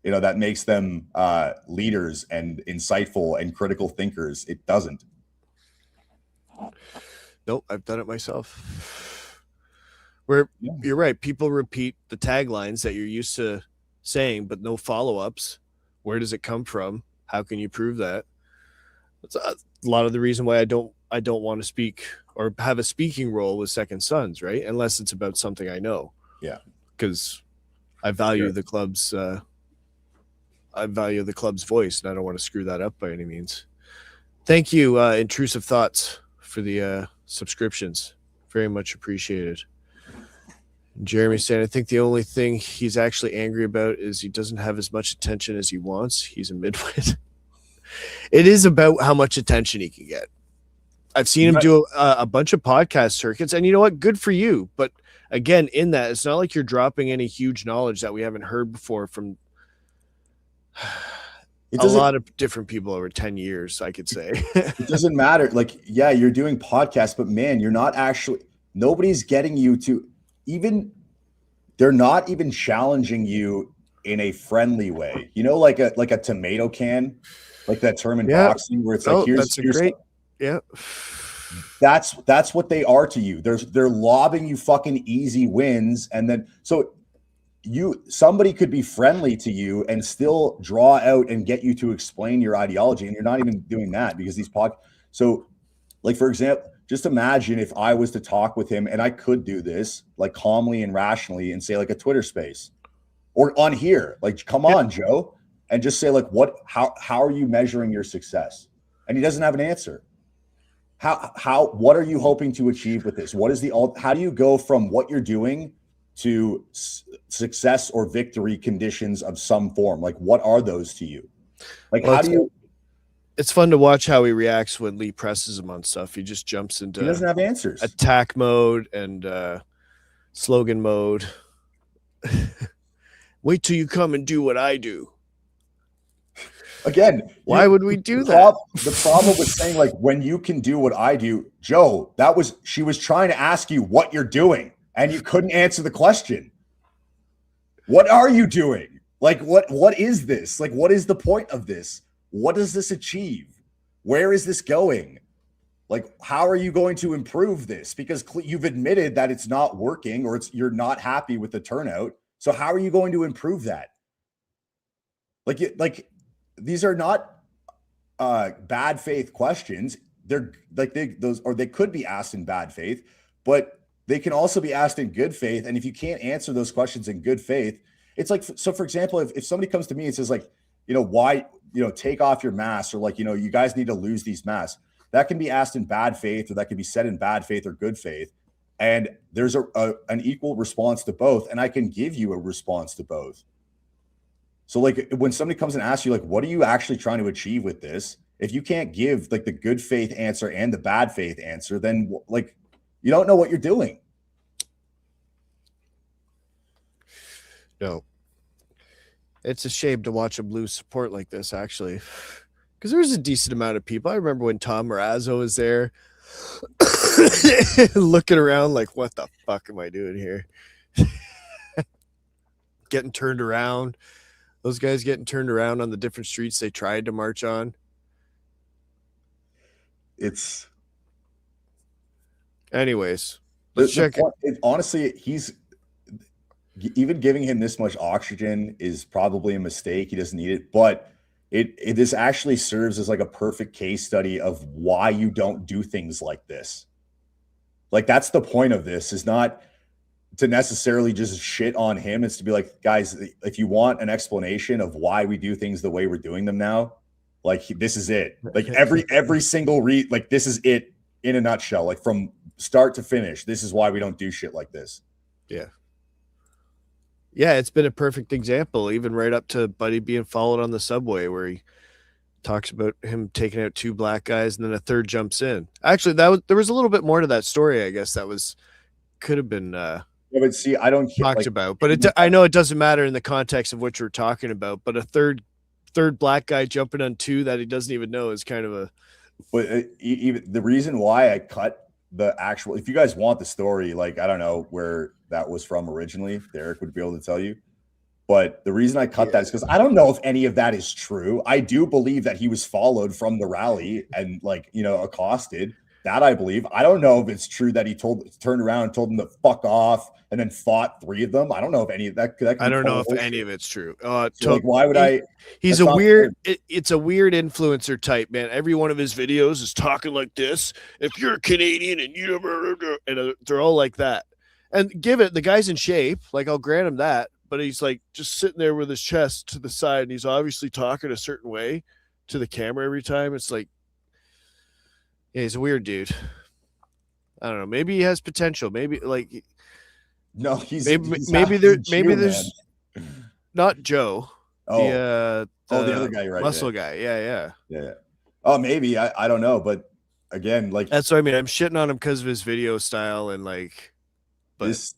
that makes them leaders and insightful and critical thinkers. It doesn't. Nope, I've done it myself. You're right. People repeat the taglines that you're used to saying, but no follow-ups. Where does it come from? How can you prove that? That's a lot of the reason why I don't want to speak or have a speaking role with Second Sons, right? Unless it's about something I know. Yeah. Because I value the club's I value the club's voice, and I don't want to screw that up by any means. Thank you, Intrusive Thoughts, for the subscriptions. Very much appreciated. Jeremy said, I think the only thing he's actually angry about is he doesn't have as much attention as he wants. He's a midwit. It is about how much attention he can get. I've seen him do a bunch of podcast circuits, and you know what? Good for you. But again, in that, it's not like you're dropping any huge knowledge that we haven't heard before from a lot of different people over 10 years, I could say. It doesn't matter. Like, yeah, you're doing podcasts, but man, you're not actually, nobody's getting you to even, they're not even challenging you in a friendly way. You know, like a tomato can, like that term in boxing where it's like, here's great. Yeah. That's what they are to you. They're lobbing you fucking easy wins. And then, so somebody could be friendly to you and still draw out and get you to explain your ideology. And you're not even doing that because these so like, for example, just imagine if I was to talk with him and I could do this like calmly and rationally and say like a Twitter space or on here, like, come on, Joe, and just say like, how are you measuring your success? And he doesn't have an answer. What are you hoping to achieve with this? How do you go from what you're doing to success or victory conditions of some form? Like, what are those to you? Like, it's fun to watch how he reacts when Lee presses him on stuff. He just jumps into, he doesn't have answers, attack mode and slogan mode. Wait till you come and do what I do. Again, why would we do that? The problem with saying like, when you can do what I do, Joe, she was trying to ask you what you're doing and you couldn't answer the question. What are you doing? Like, what is this? Like, what is the point of this? What does this achieve? Where is this going? Like, how are you going to improve this? Because you've admitted that it's not working or you're not happy with the turnout. So how are you going to improve that? These are not bad faith questions. They're like they could be asked in bad faith, but they can also be asked in good faith. And if you can't answer those questions in good faith, it's like, so for example, if somebody comes to me and says like, why, take off your mask, or like, you guys need to lose these masks, that can be asked in bad faith, or that can be said in bad faith or good faith. And there's an equal response to both. And I can give you a response to both. So like when somebody comes and asks you, like, what are you actually trying to achieve with this? If you can't give like the good faith answer and the bad faith answer, then like, you don't know what you're doing. No. It's a shame to watch them lose support like this, actually, because there was a decent amount of people. I remember when Tom Marazzo was there looking around like, what the fuck am I doing here? Getting turned around. Those guys getting turned around on the different streets they tried to march on. Anyways, let's check it. Honestly, even giving him this much oxygen is probably a mistake. He doesn't need it, but this actually serves as like a perfect case study of why you don't do things like this. Like, that's the point of this, is not to necessarily just shit on him. It's to be like, guys, if you want an explanation of why we do things the way we're doing them now, like, this is it. Like every single like, this is it in a nutshell. Like, from start to finish, this is why we don't do shit like this. Yeah. Yeah, it's been a perfect example, even right up to Buddy being followed on the subway, where he talks about him taking out 2 black guys and then a third jumps in. Actually, there was a little bit more to that story, I guess. Could have been yeah, but see, I don't talked about, but I know it doesn't matter in the context of what you're talking about. But a third black guy jumping on 2 that he doesn't even know is kind of a. But even the reason why I cut the actual, if you guys want the story, like, I don't know where that was from originally, Derek would be able to tell you. But the reason I cut that is because I don't know if any of that is true. I do believe that he was followed from the rally and like, accosted. That I believe. I don't know if it's true that he turned around and told them to fuck off and then fought 3 of them. I don't know if any of that. I don't know if any of it's true. So like, why would I? He's a weird. It's a weird influencer type, man. Every one of his videos is talking like this. If you're a Canadian and they're all like that. And the guy's in shape. Like, I'll grant him that. but he's like just sitting there with his chest to the side, and he's obviously talking a certain way to the camera every time. It's like, yeah, he's a weird dude. I don't know. Maybe he has potential. Maybe like no, he's maybe there's not Joe. Oh, the other guy, right? Muscle guy. Yeah. Oh, maybe I don't know, but again, like that's what I mean. I'm shitting on him because of his video style and like, but this,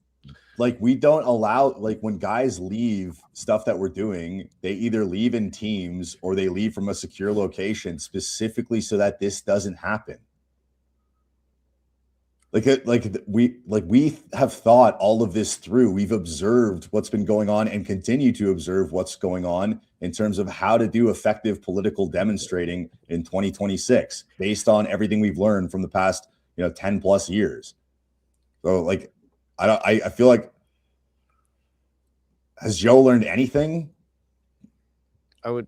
like we don't allow like when guys leave stuff that we're doing, they either leave in teams or they leave from a secure location specifically so that this doesn't happen. We have thought all of this through. We've observed what's been going on and continue to observe what's going on in terms of how to do effective political demonstrating in 2026 based on everything we've learned from the past, 10 plus years. So like, I feel like, has Joe learned anything? I would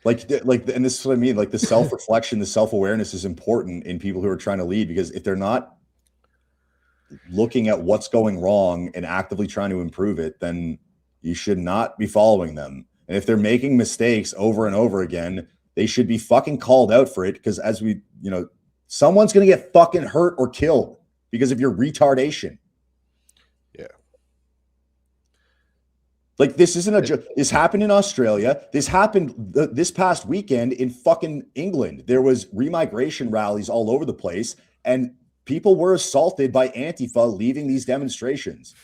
Like, and this is what I mean. Like the self-reflection, the self-awareness is important in people who are trying to lead, because if they're not looking at what's going wrong and actively trying to improve it, then you should not be following them. And if they're making mistakes over and over again, they should be fucking called out for it, because as we, someone's going to get fucking hurt or killed because of your retardation. Yeah. Like this isn't a joke. This happened in Australia. This happened this past weekend in fucking England. There was remigration rallies all over the place, and people were assaulted by Antifa leaving these demonstrations.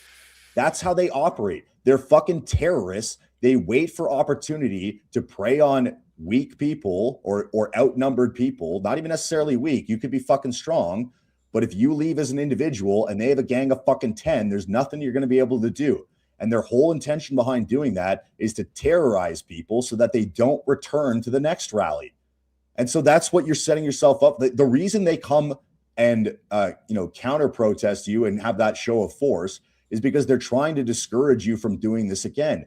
That's how they operate. They're fucking terrorists. They wait for opportunity to prey on weak people or outnumbered people. Not even necessarily weak. You could be fucking strong, but if you leave as an individual and they have a gang of fucking 10, there's nothing you're going to be able to do. And their whole intention behind doing that is to terrorize people so that they don't return to the next rally. And so that's what you're setting yourself up. The reason they come and counter protest you and have that show of force is because they're trying to discourage you from doing this again.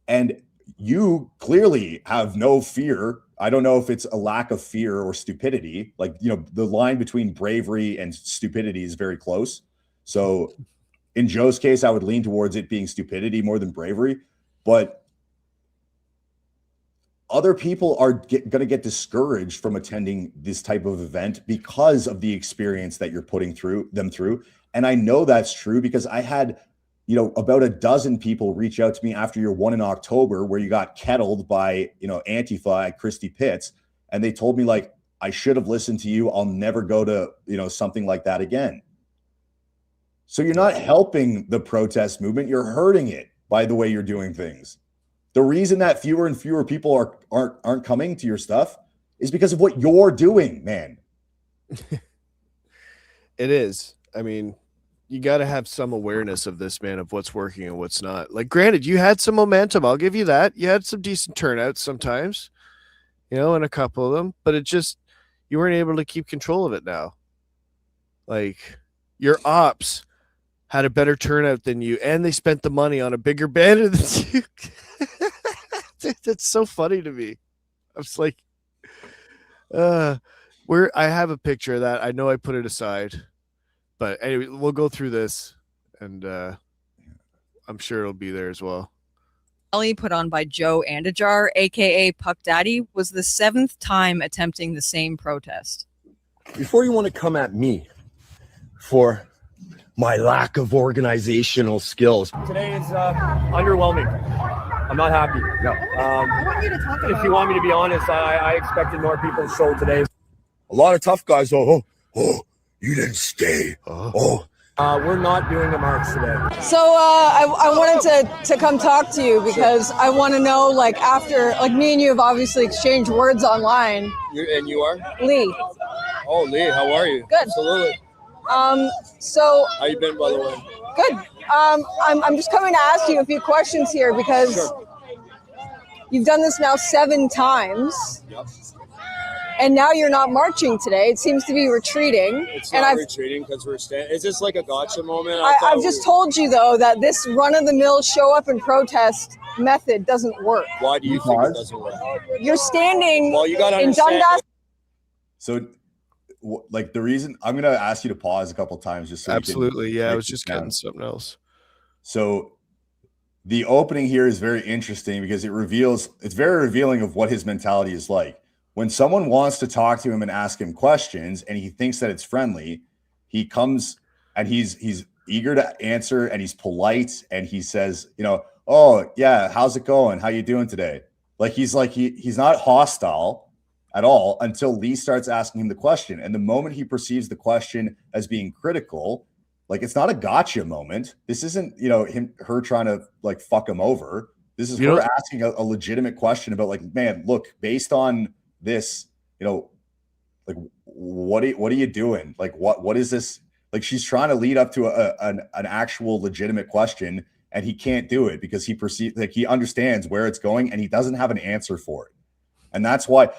And you clearly have no fear. I don't know if it's a lack of fear or stupidity. Like, the line between bravery and stupidity is very close. So in Joe's case, I would lean towards it being stupidity more than bravery, but other people are going to get discouraged from attending this type of event because of the experience that you're putting them through. And I know that's true because I had, about a dozen people reach out to me after your one in October where you got kettled by, Antifa at Christie Pitts. And they told me like, I should have listened to you. I'll never go to, something like that again. So you're not helping the protest movement. You're hurting it by the way you're doing things. The reason that fewer and fewer people aren't coming to your stuff is because of what you're doing, man. It is. I mean, you got to have some awareness of this, man, of what's working and what's not. Like, granted, you had some momentum. I'll give you that. You had some decent turnouts sometimes, and a couple of them, but you weren't able to keep control of it now. Like, your ops had a better turnout than you, and they spent the money on a bigger banner than you. That's so funny to me. I was like, I have a picture of that. I know I put it aside, but anyway, we'll go through this, and I'm sure it'll be there as well. Rally put on by Joe Andajar, aka Puck Daddy, was the 7th time attempting the same protest. Before you want to come at me for my lack of organizational skills. Today is underwhelming. I'm not happy. No. I want you to talk about if you want me to be honest, I expected more people to show today. A lot of tough guys. Oh, you didn't stay. We're not doing the march today. So I wanted to come talk to you because I want to know, like, after, like, me and you have obviously exchanged words online. And you are? Lee. Oh, Lee, how are you? Good. Absolutely. So how you been, by the way? Good. I'm just coming to ask you a few questions here because you've done this now 7 times. Yep. And now you're not marching today. It seems to be retreating. It's not retreating because we're standing. Is this like a gotcha moment? I've just told you, though, that this run-of-the-mill show-up-and-protest method doesn't work. Why do you think it doesn't work? You're standing you gotta in Dundas. So, like, the reason I'm going to ask you to pause a couple of times just so absolutely. You can I was just getting something else. So the opening here is very interesting because it's very revealing of what his mentality is like. When someone wants to talk to him and ask him questions and he thinks that it's friendly, he comes and he's eager to answer and he's polite and he says, oh yeah, how's it going? How you doing today? He's not hostile at all until Lee starts asking him the question. And the moment he perceives the question as being critical, it's not a gotcha moment. This isn't, her trying to fuck him over. This is her asking a legitimate question about man, look, based on this, what are you doing? What is this? She's trying to lead up to an actual legitimate question, and he can't do it because he understands where it's going and he doesn't have an answer for it. And that's why,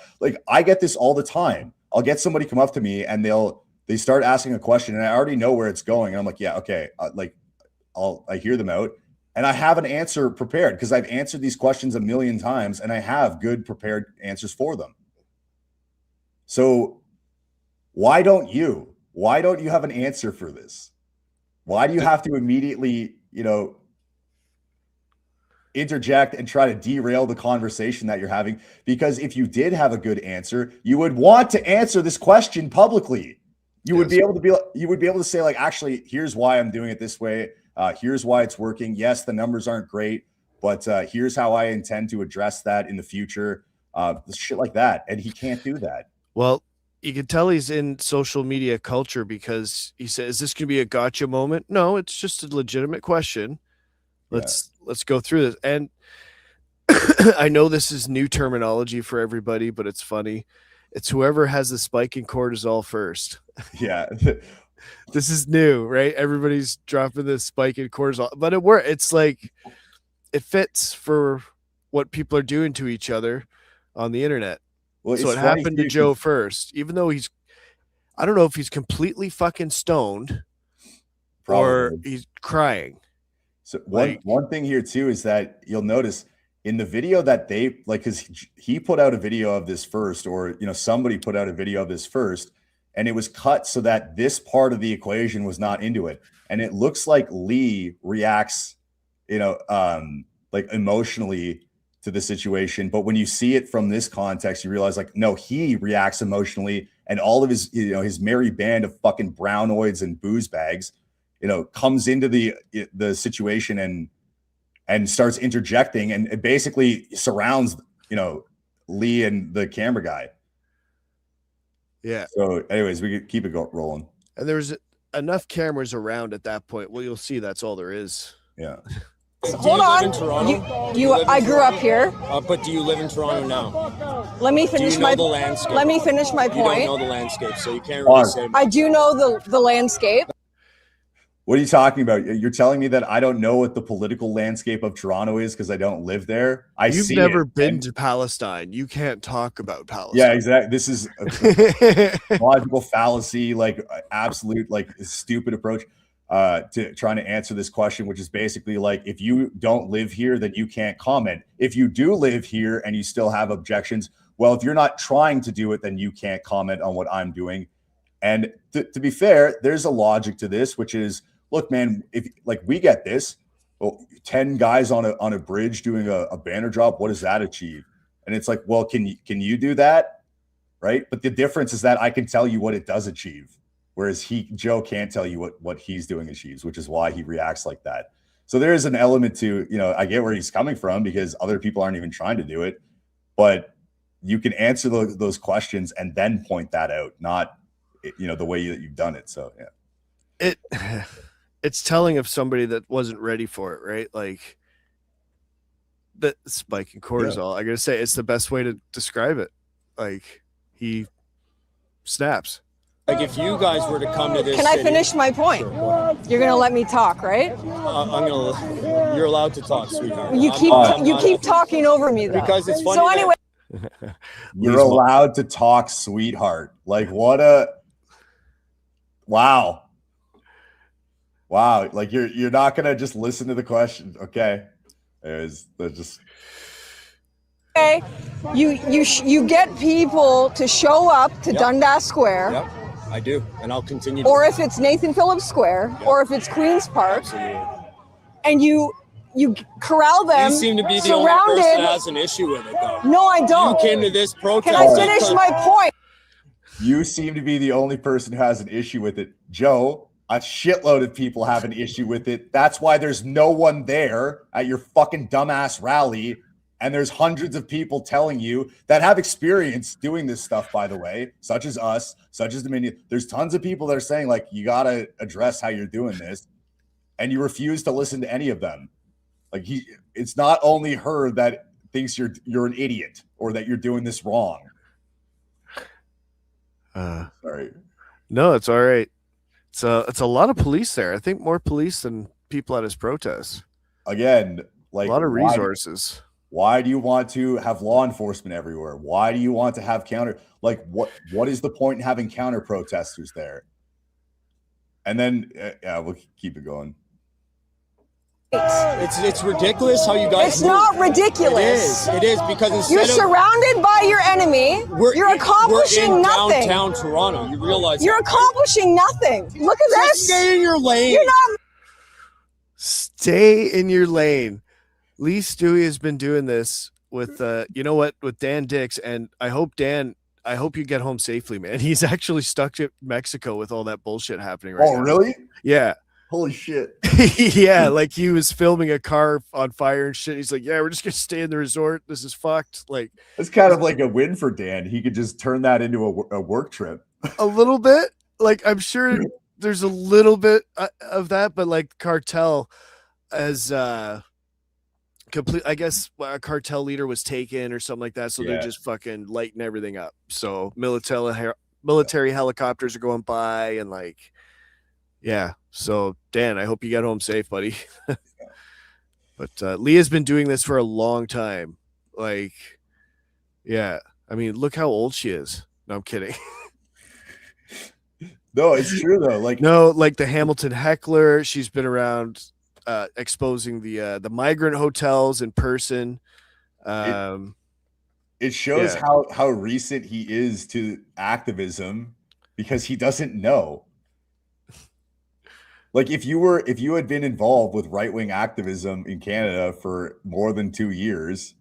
I get this all the time. I'll get somebody come up to me and they start asking a question and I already know where it's going. And I'm like, yeah, okay. I hear them out and I have an answer prepared because I've answered these questions a million times and I have good prepared answers for them. So why don't you have an answer for this? Why do you have to immediately, interject and try to derail the conversation that you're having? Because if you did have a good answer, you would want to answer this question publicly. You would be able to say actually, here's why I'm doing it this way. Here's why it's working. Yes, the numbers aren't great, but here's how I intend to address that in the future. Shit like that. And he can't do that. Well, you can tell he's in social media culture because he says, is this going to be a gotcha moment? No, it's just a legitimate question. Let's go through this. And I know this is new terminology for everybody, but it's funny. It's whoever has the spike in cortisol first. Yeah. This is new, right? Everybody's dropping the spike in cortisol, but it works. It's it fits for what people are doing to each other on the internet. Well, so it happened to Joe first, even though I don't know if he's completely fucking stoned or he's crying. So one thing here too is that you'll notice in the video that they because he put out a video of this first, or somebody put out a video of this first, and it was cut so that this part of the equation was not into it, and it looks like Lee reacts, emotionally to the situation, but when you see it from this context, you realize no, he reacts emotionally, and all of his his merry band of fucking brownoids and booze bags, comes into the situation and starts interjecting and it basically surrounds, Lee and the camera guy. Yeah. So anyways, we could keep it rolling. And there's enough cameras around at that point. Well, you'll see that's all there is. Yeah. Hold on. I grew up here. But do you live in Toronto now? Let me finish the landscape? Let me finish my point. You don't know the landscape, so you can't really say. I do know the landscape. What are you talking about? You're telling me that I don't know what the political landscape of Toronto is because I don't live there? You've never been to Palestine. You can't talk about Palestine. Yeah, exactly. This is a logical fallacy, absolute, stupid approach to trying to answer this question, which is basically if you don't live here, then you can't comment. If you do live here and you still have objections, well, if you're not trying to do it, then you can't comment on what I'm doing. And to be fair, there's a logic to this, which is, look, man, if we get this, 10 guys on a bridge doing a banner drop, what does that achieve? And it's well, can you do that? Right. But the difference is that I can tell you what it does achieve. Whereas Joe can't tell you what he's doing achieves, which is why he reacts like that. So there is an element to, I get where he's coming from because other people aren't even trying to do it, but you can answer those questions and then point that out, not, the way that you've done it. So, yeah. It's telling of somebody that wasn't ready for it, right? The spike in cortisol. I gotta say, it's the best way to describe it. He snaps. If you guys were to come to this, can I finish my point? Sure, you're gonna let me talk, right? You're allowed to talk, sweetheart. You keep talking over me, though. Because it's funny. So anyway, you're allowed to talk, sweetheart. What a wow. You're not gonna just listen to the question, okay? Okay, you get people to show up to Dundas Square. Yep, I do, and I'll continue. Or if it's Nathan Phillips Square, or if it's Queen's Park, absolutely. And you you corral them. You seem to be the only person surrounded. that has an issue with it, though. No, I don't. You came to this protest. Can I finish my point? You seem to be the only person who has an issue with it. Joe, a shitload of people have an issue with it. That's why there's no one there at your fucking dumbass rally. And there's hundreds of people telling you that have experience doing this stuff, by the way, such as us, such as Dominion. There's tons of people that are saying, like, you got to address how you're doing this. And you refuse to listen to any of them. Like, it's not only her that thinks you're an idiot or that you're doing this wrong. Sorry. No, it's all right. It's a lot of police there. I think more police than people at his protests. Again, like a lot of resources. Why do you want to have law enforcement everywhere? Why do you want to have what is the point in having counter protesters there? And then we'll keep it going. It's ridiculous how you guys. It's not ridiculous. It is because instead you're surrounded by your enemy. You're accomplishing we're in nothing. Downtown Toronto. You realize you're accomplishing nothing. Look at this. Stay in your lane. You're not. Stay in your lane. Lee Stewie has been doing this with with Dan Dix, and I hope you get home safely, man. He's actually stuck at Mexico with all that bullshit happening right now. Oh, really? Yeah. Holy shit. Yeah, like he was filming a car on fire and shit. He's like, yeah, we're just gonna stay in the resort. This is fucked. Like, it's kind of like a win for Dan. He could just turn that into a work trip. A little bit. Like, I'm sure there's a little bit of that, but like Cartel as complete, I guess a cartel leader was taken or something like that. So they're just fucking lighting everything up. So military helicopters are going by and like, yeah. So Dan, I hope you get home safe, buddy. But Leah's been doing this for a long time. Like, yeah. I mean, look how old she is. No, I'm kidding. No, it's true though. Like, no, like the Hamilton heckler. She's been around exposing the migrant hotels in person. It shows how recent he is to activism because he doesn't know. Like if you had been involved with right-wing activism in Canada for more than 2 years,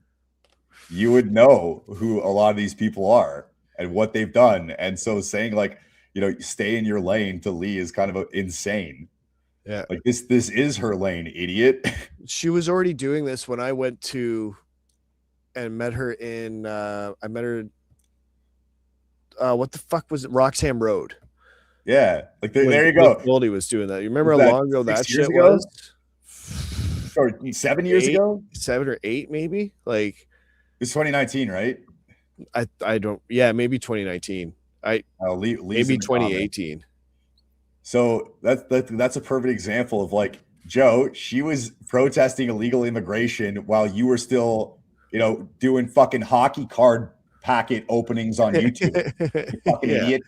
you would know who a lot of these people are and what they've done. And so saying like, stay in your lane to Lee is kind of insane. Yeah. Like this is her lane, idiot. She was already doing this when I went to and met her in what the fuck was it? Roxham Road. Yeah, like there you go. Goldie was doing that. You remember how long ago that shit was? Or 7 years ago? 7 or 8, maybe. Like it's 2019, right? I don't. Yeah, maybe 2019. Maybe 2018. So that's a perfect example of like Joe. She was protesting illegal immigration while you were still, doing fucking hockey card packet openings on YouTube. You fucking idiot.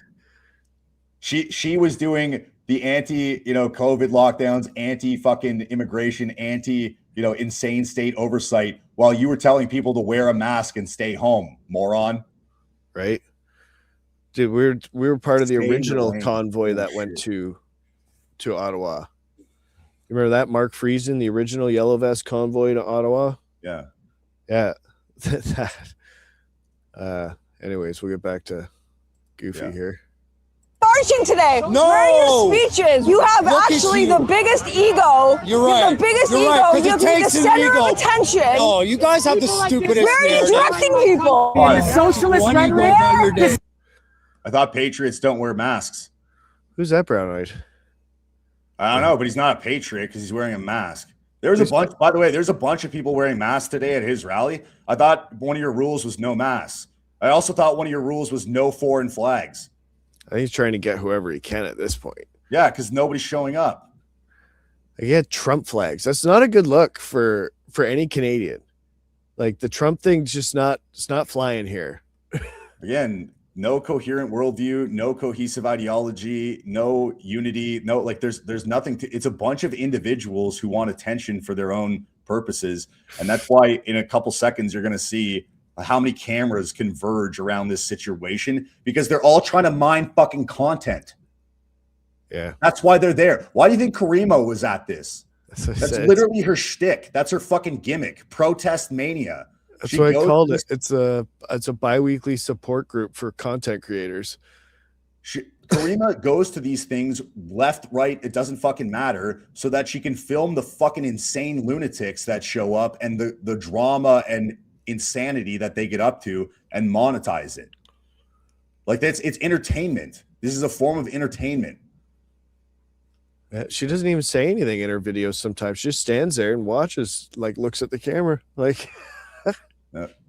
She was doing the anti-COVID lockdowns, anti-fucking immigration, insane state oversight while you were telling people to wear a mask and stay home, moron. Right? Dude, we were part of the original convoy that went to Ottawa. You remember that? Mark Friesen, the original Yellow Vest convoy to Ottawa? Yeah. Yeah. Anyways, we'll get back to Goofy here. Marching today. No. Where are your speeches? You have actually the biggest ego. You're right. You have the biggest ego. Right, you have to be the center of attention. Oh, you guys have the stupidest. Where are you directing people? Socialist rhetoric. I thought patriots don't wear masks. Who's that brown-eyed? I don't know, but he's not a patriot because he's wearing a mask. There's a bunch, by the way, there's a bunch of people wearing masks today at his rally. I thought one of your rules was no masks. I also thought one of your rules was no foreign flags. I think he's trying to get whoever he can at this point. Yeah, because nobody's showing up. He had Trump flags. That's not a good look for any Canadian. Like the Trump thing's just it's not flying here. Again, no coherent worldview, no cohesive ideology, no unity, there's nothing it's a bunch of individuals who want attention for their own purposes. And that's why in a couple seconds, you're going to see how many cameras converge around this situation because they're all trying to mine fucking content. Yeah. That's why they're there. Why do you think Karimo was at this? That's literally her shtick. That's her fucking gimmick. Protest mania. That's what I called it. It's a bi-weekly support group for content creators. Karima goes to these things left, right, it doesn't fucking matter, so that she can film the fucking insane lunatics that show up and the drama and insanity that they get up to and monetize it. Like it's entertainment. This is a form of entertainment. She doesn't even say anything in her videos sometimes. She just stands there and watches, like looks at the camera. Like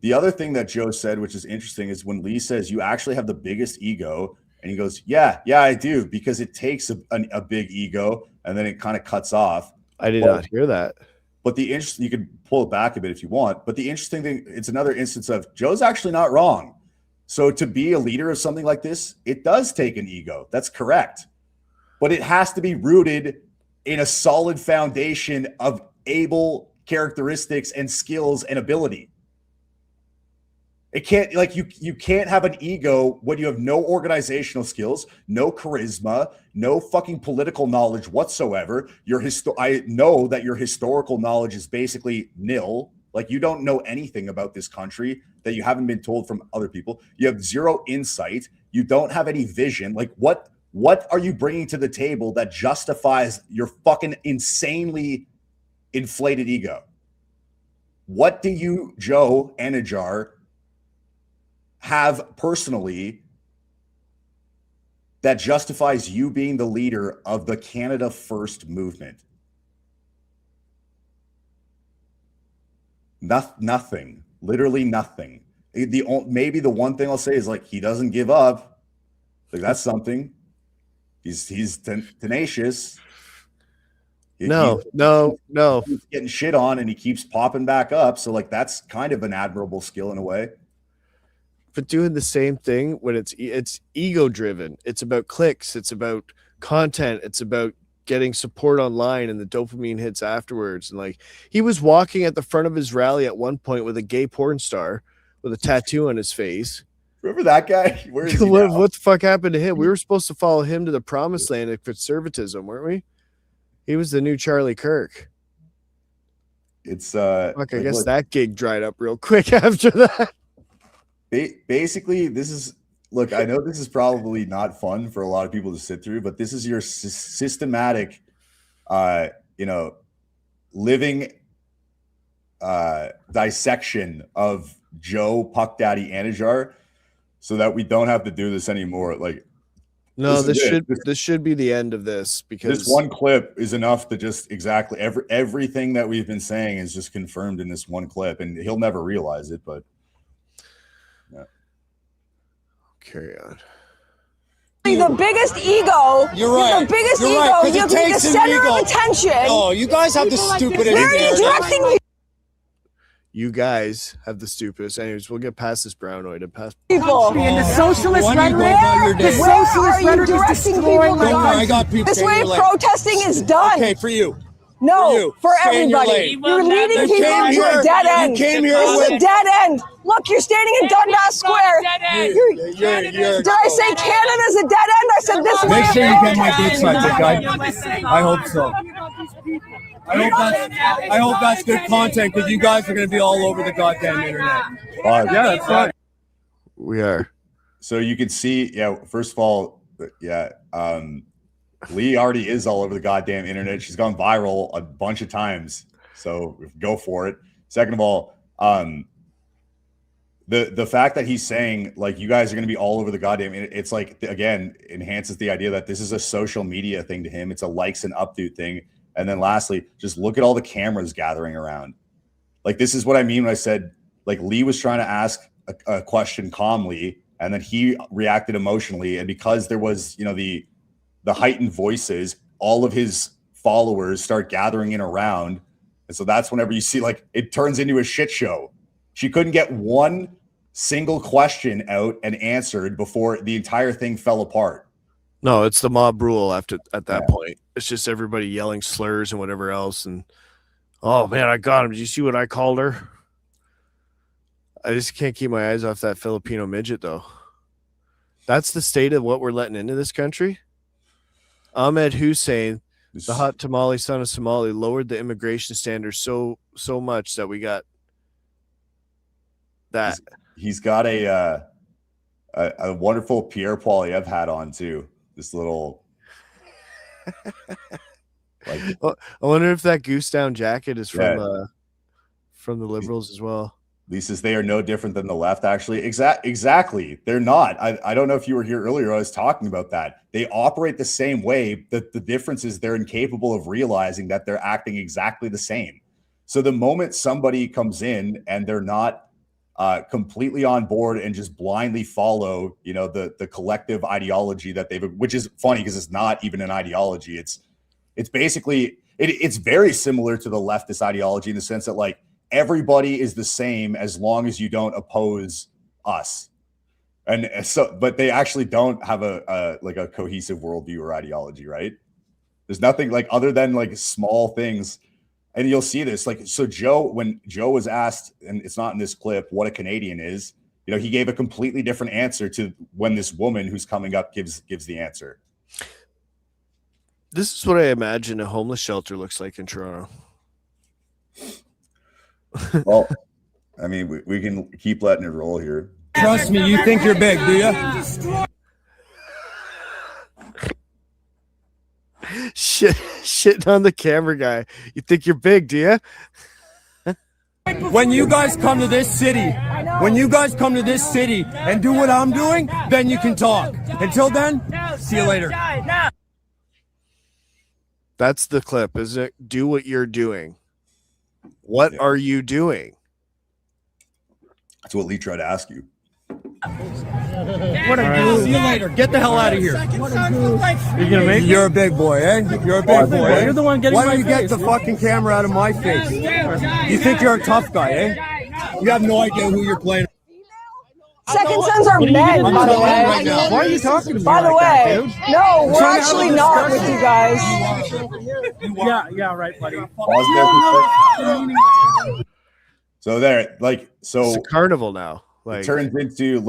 the other thing that Joe said, which is interesting, is when Lee says you actually have the biggest ego. And he goes, yeah, I do, because it takes a big ego, and then it kind of cuts off. I did not hear that. But the interesting, you could pull it back a bit if you want. But the interesting thing, it's another instance of Joe's actually not wrong. So to be a leader of something like this, it does take an ego. That's correct. But it has to be rooted in a solid foundation of able characteristics and skills and ability. It can't, like, you can't have an ego when you have no organizational skills, no charisma, no fucking political knowledge whatsoever. I know that your historical knowledge is basically nil. Like, you don't know anything about this country that you haven't been told from other people. You have zero insight. You don't have any vision. Like, what are you bringing to the table that justifies your fucking insanely inflated ego? What do you, Joe Anajar, have personally that justifies you being the leader of the Canada First movement? Nothing. Literally nothing. Maybe the one thing I'll say is, like, he doesn't give up. Like, that's something. He's tenacious. No. He's getting shit on and he keeps popping back up. So, like, that's kind of an admirable skill in a way. But doing the same thing when it's ego driven, it's about clicks, it's about content, it's about getting support online and the dopamine hits afterwards. And like, he was walking at the front of his rally at one point with a gay porn star with a tattoo on his face. Remember that guy? Where is he what the fuck happened to him? We were supposed to follow him to the promised land of conservatism, weren't we? He was the new Charlie Kirk. It's I guess that gig dried up real quick after that. Basically, this is, look, I know this is probably not fun for a lot of people to sit through, but this is your systematic, living dissection of Joe Puck Daddy Anajar, so that we don't have to do this anymore. Like, no, this should be the end of this, because this one clip is enough to just exactly everything that we've been saying is just confirmed in this one clip, and he'll never realize it, but. Carry on. The biggest ego. You're right. The biggest You're ego. right, You can be the center of attention. Oh, you guys have the stupidest. Where are you directing me? You guys have the stupidest. Anyways, we'll get past this brownoid and past people. And the socialist Why don't you rhetoric, go about your day? the Where are socialist you rhetoric is directing destroying people? my Don't worry, I country. got people. This Stay in way your of lane. protesting is done. Okay, for you. No, for Stay in your everybody. lane. You're leading You people came into here- a dead end. you came here This is a with- dead end. Look, you're standing in Dundas Square. You're Did I say Canada's a dead end? I said this way. Make of sure you get my protesting. good side, Dick. I hope so. I hope that's good content, because you guys are going to be all over the goddamn internet. Yeah, that's right. We are. So you can see, first of all, Lee already is all over the goddamn internet. She's gone viral a bunch of times, so go for it. Second of all, the fact that he's saying, like, you guys are going to be all over the goddamn internet, it's like, again, enhances the idea that this is a social media thing to him. It's a likes and updo thing. And then lastly, just look at all the cameras gathering around. Like, this is what I mean when I said, like, Lee was trying to ask a question calmly, and then he reacted emotionally. And because there was, the heightened voices, all of his followers start gathering in around. And so that's whenever you see, like, it turns into a shit show. She couldn't get one single question out and answered before the entire thing fell apart. No, it's the mob rule at that point. It's just everybody yelling slurs and whatever else. And, oh, man, I got him. Did you see what I called her? I just can't keep my eyes off that Filipino midget, though. That's the state of what we're letting into this country. Ahmed Hussein, The hot tamale son of Somali lowered the immigration standards so much that we got that. He's got a wonderful Pierre Poilievre hat on too. This little. I wonder if that goose down jacket is from the Liberals as well. Lee says they are no different than the left, actually. Exactly. They're not. I don't know if you were here earlier. I was talking about that. They operate the same way. The difference is they're incapable of realizing that they're acting exactly the same. So the moment somebody comes in and they're not completely on board and just blindly follow, the collective ideology that which is funny because it's not even an ideology. It's basically, it's very similar to the leftist ideology in the sense that like, everybody is the same as long as you don't oppose us. And so, but they actually don't have a cohesive worldview or ideology, right? There's nothing like other than like small things. And you'll see this, like, so when Joe was asked, and it's not in this clip, what a Canadian is, he gave a completely different answer to when this woman who's coming up gives the answer. This is what I imagine a homeless shelter looks like in Toronto. Well, I mean, we can keep letting it roll here. Trust me, you think you're big, do you? Shitting on the camera guy. You think you're big, do you? When you guys come to this city, and do what I'm doing, then you can talk. Until then, see you later. That's the clip, isn't it? Do what you're doing. What are you doing? That's what Lee tried to ask you. What a dude. See you later. Get the hell out of here. You're a big boy, eh? You're a big boy. Eh? You're the one getting Why don't you get the fucking camera out of my face? You think you're a tough guy, eh? You have no idea who you're playing. Second sons are men, by the way. Right now. Why are you talking to me? By the like way, that, no, we're actually not with you guys. Yeah, right, buddy. So there, so it's a carnival now. It turns into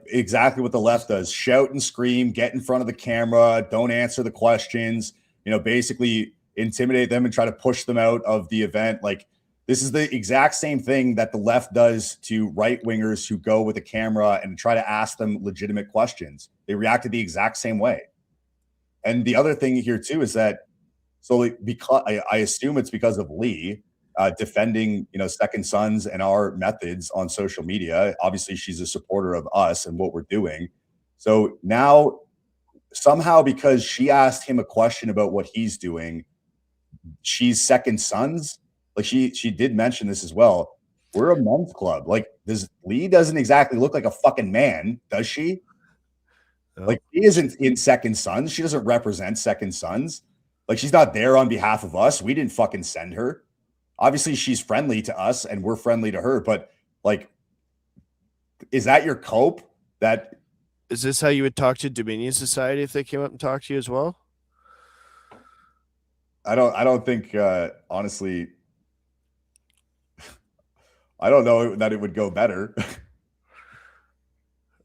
exactly what the left does: shout and scream, get in front of the camera, don't answer the questions. Basically intimidate them and try to push them out of the event. Like, this is the exact same thing that the left does to right-wingers who go with a camera and try to ask them legitimate questions. They reacted the exact same way. And the other thing here too is that, because I assume it's because of Lee defending, Second Sons and our methods on social media. Obviously, she's a supporter of us and what we're doing. So now, somehow, because she asked him a question about what he's doing, she's Second Sons. Like she did mention this as well. We're a men's club. Like, Lee doesn't exactly look like a fucking man, does she? No. Like, she isn't in Second Sons. She doesn't represent Second Sons. Like, she's not there on behalf of us. We didn't fucking send her. Obviously, she's friendly to us and we're friendly to her. But like, is that your cope? Is this how you would talk to Dominion Society if they came up and talked to you as well? I don't think honestly. I don't know that it would go better.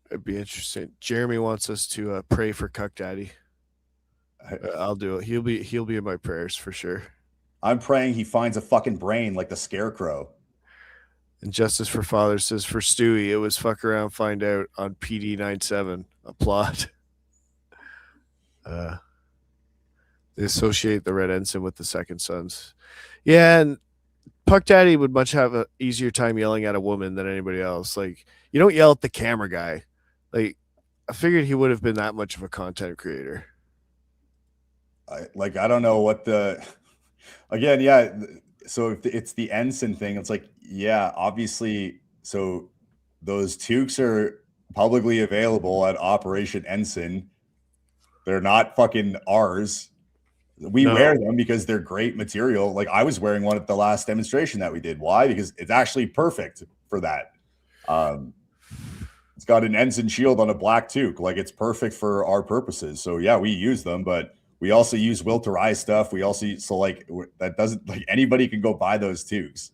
It'd be interesting. Jeremy wants us to pray for Cuck Daddy. I'll do it. He'll be in my prayers for sure. I'm praying he finds a fucking brain like the Scarecrow. And Justice for Father says for Stewie, it was fuck around, find out on PD 97. Applaud. They associate the Red Ensign with the Second Sons. Yeah, and Puck Daddy would much have an easier time yelling at a woman than anybody else. Like, you don't yell at the camera guy. Like, I figured he would have been that much of a content creator. I don't know what again, yeah. So if it's the ensign thing, it's like, yeah, obviously. So those toques are publicly available at Operation Ensign. They're not fucking ours. We wear them because they're great material. Like, I was wearing one at the last demonstration that we did. Why? Because it's actually perfect for that. It's got an ensign shield on a black toque. Like, it's perfect for our purposes. So yeah, we use them, but we also use Will to Rise stuff. We also, that doesn't, like, anybody can go buy those toques.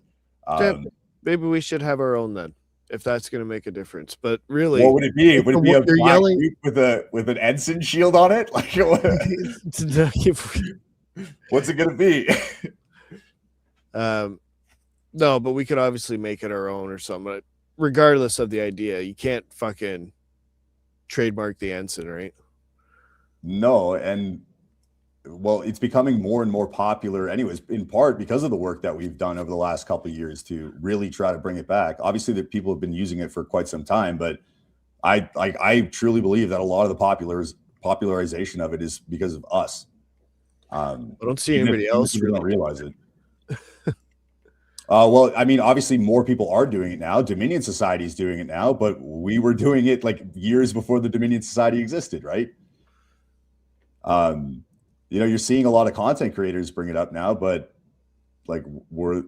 Maybe we should have our own then, if that's going to make a difference. But really, what would it be? Would it be a black toque with an ensign shield on it? Like, What's it gonna be? No, but we could obviously make it our own or something. But regardless of the idea, you can't fucking trademark the ensign, right? No, and well, it's becoming more and more popular anyways, in part because of the work that we've done over the last couple of years to really try to bring it back. Obviously, that people have been using it for quite some time, but I truly believe that a lot of the popularization of it is because of us. I don't see anybody else really don't realize it. Well, I mean, obviously more people are doing it now. Dominion Society is doing it now, but we were doing it like years before the Dominion Society existed, right? You know, you're seeing a lot of content creators bring it up now, but like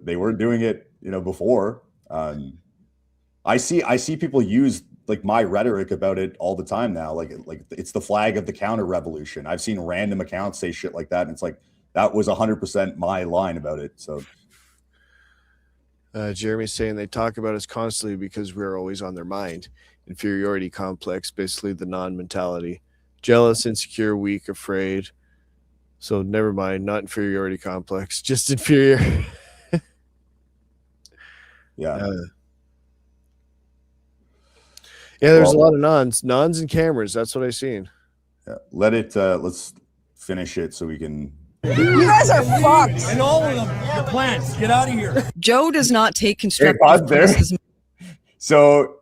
they weren't doing it, you know, before. I see people use like my rhetoric about it all the time now. Like it's the flag of the counter revolution. I've seen random accounts say shit like that, and it's like that was 100% my line about it. So. Jeremy's saying they talk about us constantly because we're always on their mind. Inferiority complex, basically the non-mentality. Jealous, insecure, weak, afraid. So never mind, not inferiority complex, just inferior. Yeah. Yeah, there's a lot of nons and cameras. That's what I seen. Yeah. Let's finish it so we can. You guys are fucked. And all of them, the plants, get out of here. Joe does not take constructive criticism. So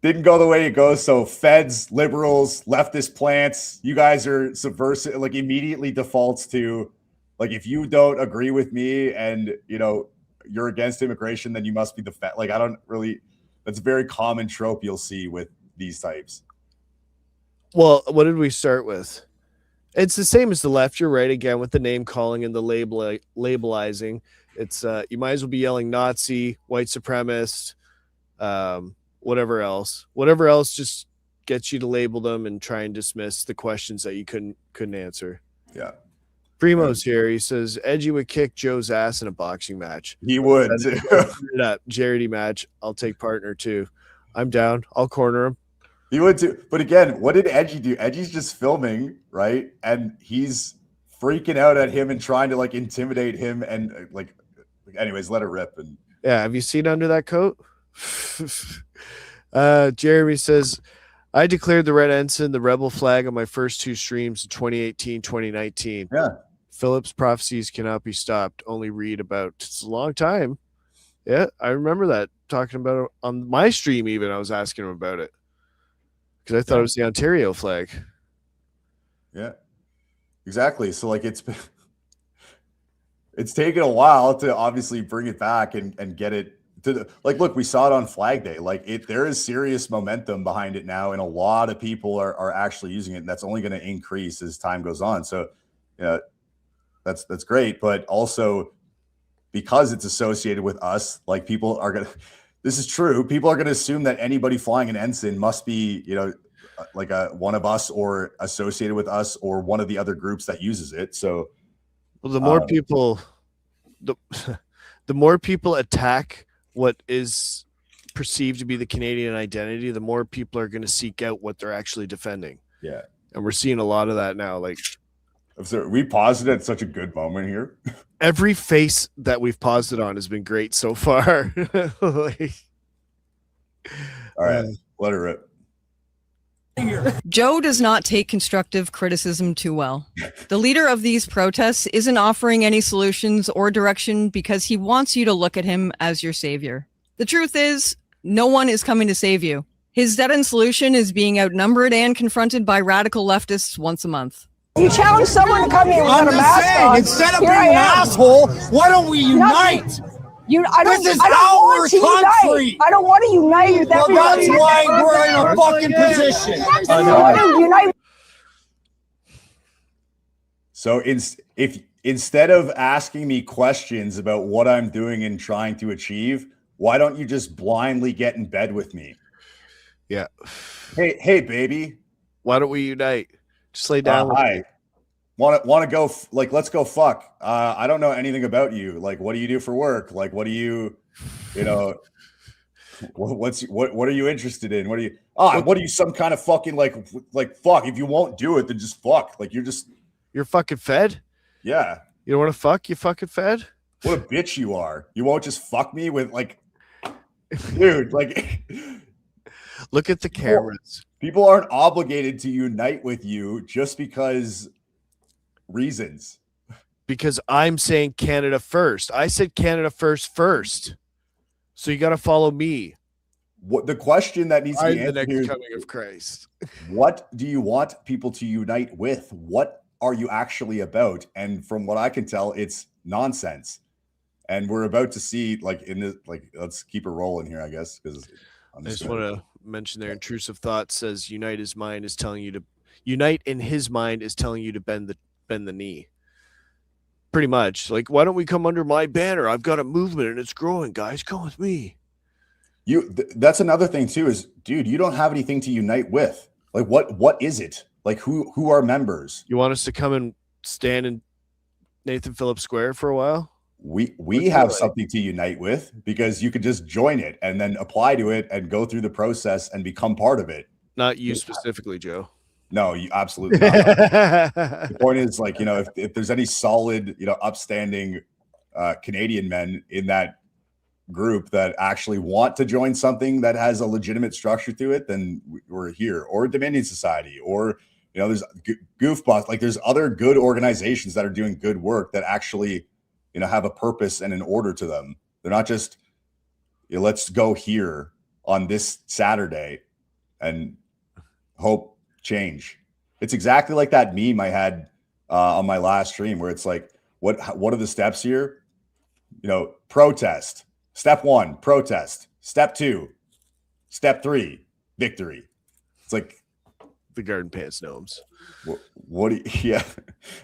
didn't go the way it goes. So feds, liberals, leftist plants, you guys are subversive, like immediately defaults to like, if you don't agree with me and, you know, you're against immigration, then you must be the Fed. Like, I don't really, that's a very common trope you'll see with these types. Well, what did we start with? It's the same as the left. You're right again with the name calling and the labelizing. It's you might as well be yelling Nazi, white supremacist, whatever else. Whatever else just gets you to label them and try and dismiss the questions that you couldn't answer. Yeah. Primo's here. He says Edgy would kick Joe's ass in a boxing match. He would. Charity match. I'll take partner too. I'm down. I'll corner him. He would too. But again, what did Edgy do? Edgy's just filming, right? And he's freaking out at him and trying to like intimidate him and like anyways, let it rip. And yeah, have you seen under that coat? Jeremy says, I declared the red ensign, the rebel flag on my first two streams in 2018, 2019. Yeah. Philip's prophecies cannot be stopped. Only read about. It's a long time. Yeah, I remember that. Talking about it on my stream even. I was asking him about it. Because I thought it was the Ontario flag. Yeah, exactly. So like it's taken a while to obviously bring it back and get it to the, like, look, we saw it on Flag Day. Like there is serious momentum behind it now, and a lot of people are actually using it, and that's only going to increase as time goes on. So yeah, that's great. But also because it's associated with us, like people are gonna. This is true. People are going to assume that anybody flying an ensign must be, you know, like one of us or associated with us or one of the other groups that uses it. So, well, the more people, the more people attack what is perceived to be the Canadian identity, the more people are going to seek out what they're actually defending. Yeah, and we're seeing a lot of that now. Like, we paused it at such a good moment here. Every face that we've paused it on has been great so far. Like, all right, let it rip. Joe does not take constructive criticism too well. The leader of these protests isn't offering any solutions or direction because he wants you to look at him as your savior. The truth is, no one is coming to save you. His dead-end solution is being outnumbered and confronted by radical leftists once a month. You challenge someone to come here without a mask on. Instead of being an asshole, why don't we unite? This is our country. I don't want to unite with everybody. Well, that's why we're in a fucking position. Unite. So if instead of asking me questions about what I'm doing and trying to achieve, why don't you just blindly get in bed with me? Yeah. Hey, baby. Why don't we unite? Just lay down. Hi. Want to go? Like, let's go fuck. I don't know anything about you. Like, what do you do for work? Like, what do you know? What are you interested in? What are you? What are you? Some kind of fucking like fuck. If you won't do it, then just fuck. Like you're fucking fed. Yeah. You don't want to fuck? You fucking fed? What a bitch you are. You won't just fuck me with like, dude, like. Look at the cameras. People aren't obligated to unite with you just because reasons. Because I'm saying Canada first. I said Canada first. So you got to follow me. What the question that needs to be I'm the answered next here is, coming of Christ. what do you want people to unite with? What are you actually about? And from what I can tell, it's nonsense. And we're about to see, like, in this, like, let's keep it rolling here, I guess, because I just want to mention their intrusive thought says unite in his mind is telling you to bend the knee. Pretty much. Like, why don't we come under my banner? I've got a movement and it's growing, guys. Come with me. That's another thing too, is, dude, you don't have anything to unite with. Like, what is it? Like, who are members? You want us to come and stand in Nathan Phillips Square for a while? We have something to unite with, because you could just join it and then apply to it and go through the process and become part of it. Not you specifically, Joe. No, you absolutely not. The point is, like, if there's any solid, upstanding Canadian men in that group that actually want to join something that has a legitimate structure to it, then we're here. Or Dominion Society, or there's goofballs. Like, there's other good organizations that are doing good work that actually have a purpose and an order to them. They're not just let's go here on this Saturday and hope change. It's exactly like that meme I had on my last stream, where it's like, what are the steps here? Protest. Step 1, protest. Step 2, step 3, victory. It's like the Garden Pants Gnomes. What do you, yeah.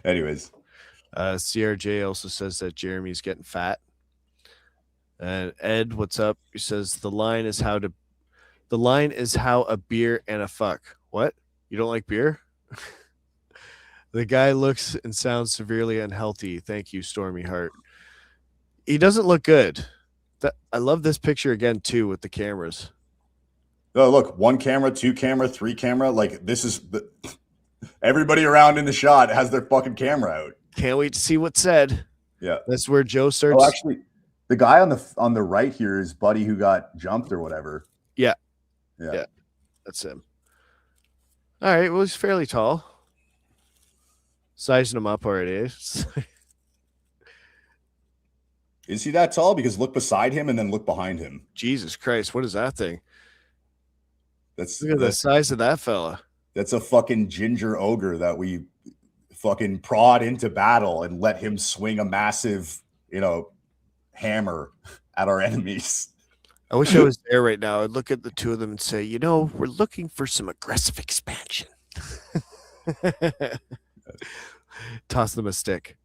Anyways. CRJ also says that Jeremy's getting fat. And Ed, what's up? He says the line is how a beer and a fuck. What? You don't like beer? The guy looks and sounds severely unhealthy. Thank you, Stormy Heart. He doesn't look good. I love this picture again too with the cameras. Oh, look, 1 camera, 2 camera, 3 camera. Like, this is everybody around in the shot has their fucking camera out. Can't wait to see what's said. Yeah, that's where Joe starts. Oh, actually, the guy on the right here is Buddy, who got jumped or whatever. Yeah, that's him. All right, well, he's fairly tall. Sizing him up already. Is he that tall? Because look beside him and then look behind him. Jesus Christ, what is that thing? Look at the the size of that fella. That's a fucking ginger ogre that we fucking prod into battle and let him swing a massive, hammer at our enemies. I wish I was there right now. I'd look at the two of them and say, we're looking for some aggressive expansion. Toss them a stick.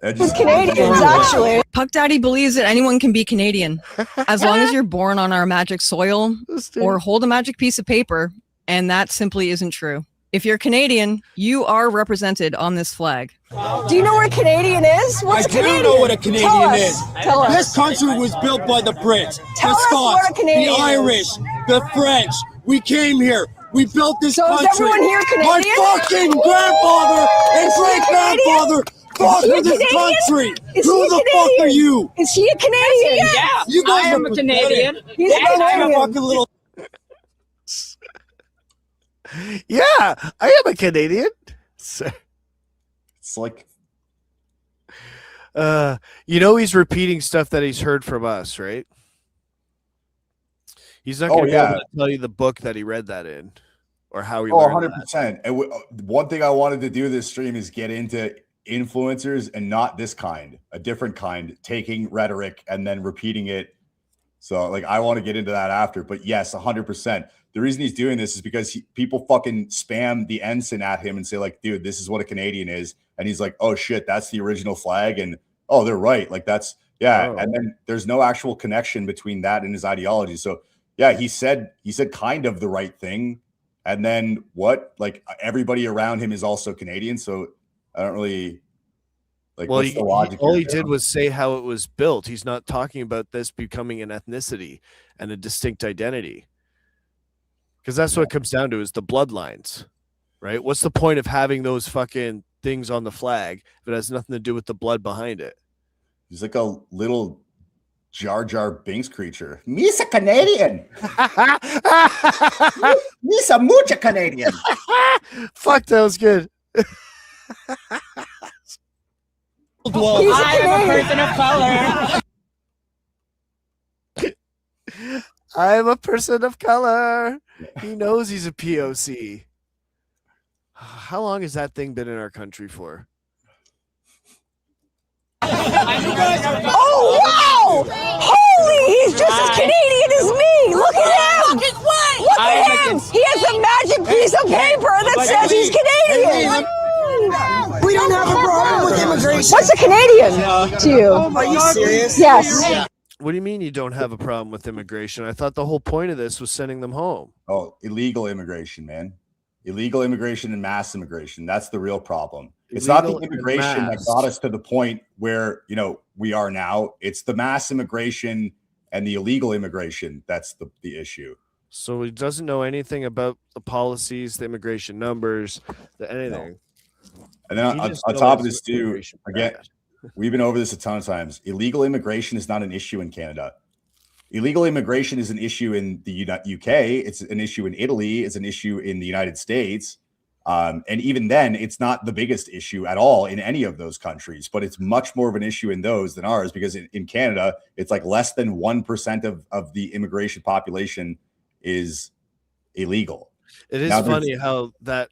Canadians, actually. Puck Daddy believes that anyone can be Canadian as long as you're born on our magic soil or hold a magic piece of paper, and that simply isn't true. If you're Canadian, you are represented on this flag. Do you know what a Canadian is? What's I do Canadian? know what a Canadian is. Tell us. This country was built by the Brits, Tell the us Scots, what a Canadian the Irish, the French. We came here. We built this So is country. everyone here My Canadian? fucking grandfather and Is he a great-grandfather fought Is he a for this Canadian? country. Is Who he a the Canadian? fuck are you? Is he a Canadian? Yeah, You guys I am are a Canadian. pathetic. He's a You guys are Canadian. fucking little. Yeah, I am a Canadian. So, it's like, he's repeating stuff that he's heard from us, right? He's not going to be able to tell you the book that he read that in or how he learned 100%. And one thing I wanted to do this stream is get into influencers and not this kind, a different kind, taking rhetoric and then repeating it. So, like, I want to get into that after. But yes, 100%. The reason he's doing this is because people fucking spam the ensign at him and say, like, dude, this is what a Canadian is. And he's like, oh, shit, that's the original flag. And, oh, they're right. Like, that's, yeah. Oh. And then there's no actual connection between that and his ideology. So, yeah, he said kind of the right thing. And then what? Like, everybody around him is also Canadian. So I don't really, like, well, what's the logic? All he did was say how it was built. He's not talking about this becoming an ethnicity and a distinct identity. Because that's what it comes down to, is the bloodlines, right? What's the point of having those fucking things on the flag if it has nothing to do with the blood behind it? He's like a little Jar Jar Binks creature. Me's a Canadian. Me's a mucha Canadian. Fuck, that was good. I'm a person of color. I'm a person of color. He knows he's a POC. How long has that thing been in our country for? Oh, wow! Holy, he's just as Canadian as me! Look at him! Look at him! He has a magic piece of paper that says he's Canadian! We don't have a problem with immigration. What's a Canadian to you? Are you serious? Yes. What do you mean you don't have a problem with immigration? I thought the whole point of this was sending them home. Oh, illegal immigration, man. Illegal immigration and mass immigration. That's the real problem. It's not the immigration that got us to the point where, you know, we are now. It's the mass immigration and the illegal immigration that's the issue. So he doesn't know anything about the policies, the immigration numbers, anything. No. And then on top of this too, again, we've been over this a ton of times. Illegal immigration is not an issue in Canada. Illegal immigration is an issue in the UK. It's an issue in Italy. It's an issue in the United States. And even then, it's not the biggest issue at all in any of those countries, but it's much more of an issue in those than ours, because in Canada, it's like less than 1% of the immigration population is illegal. It is funny how that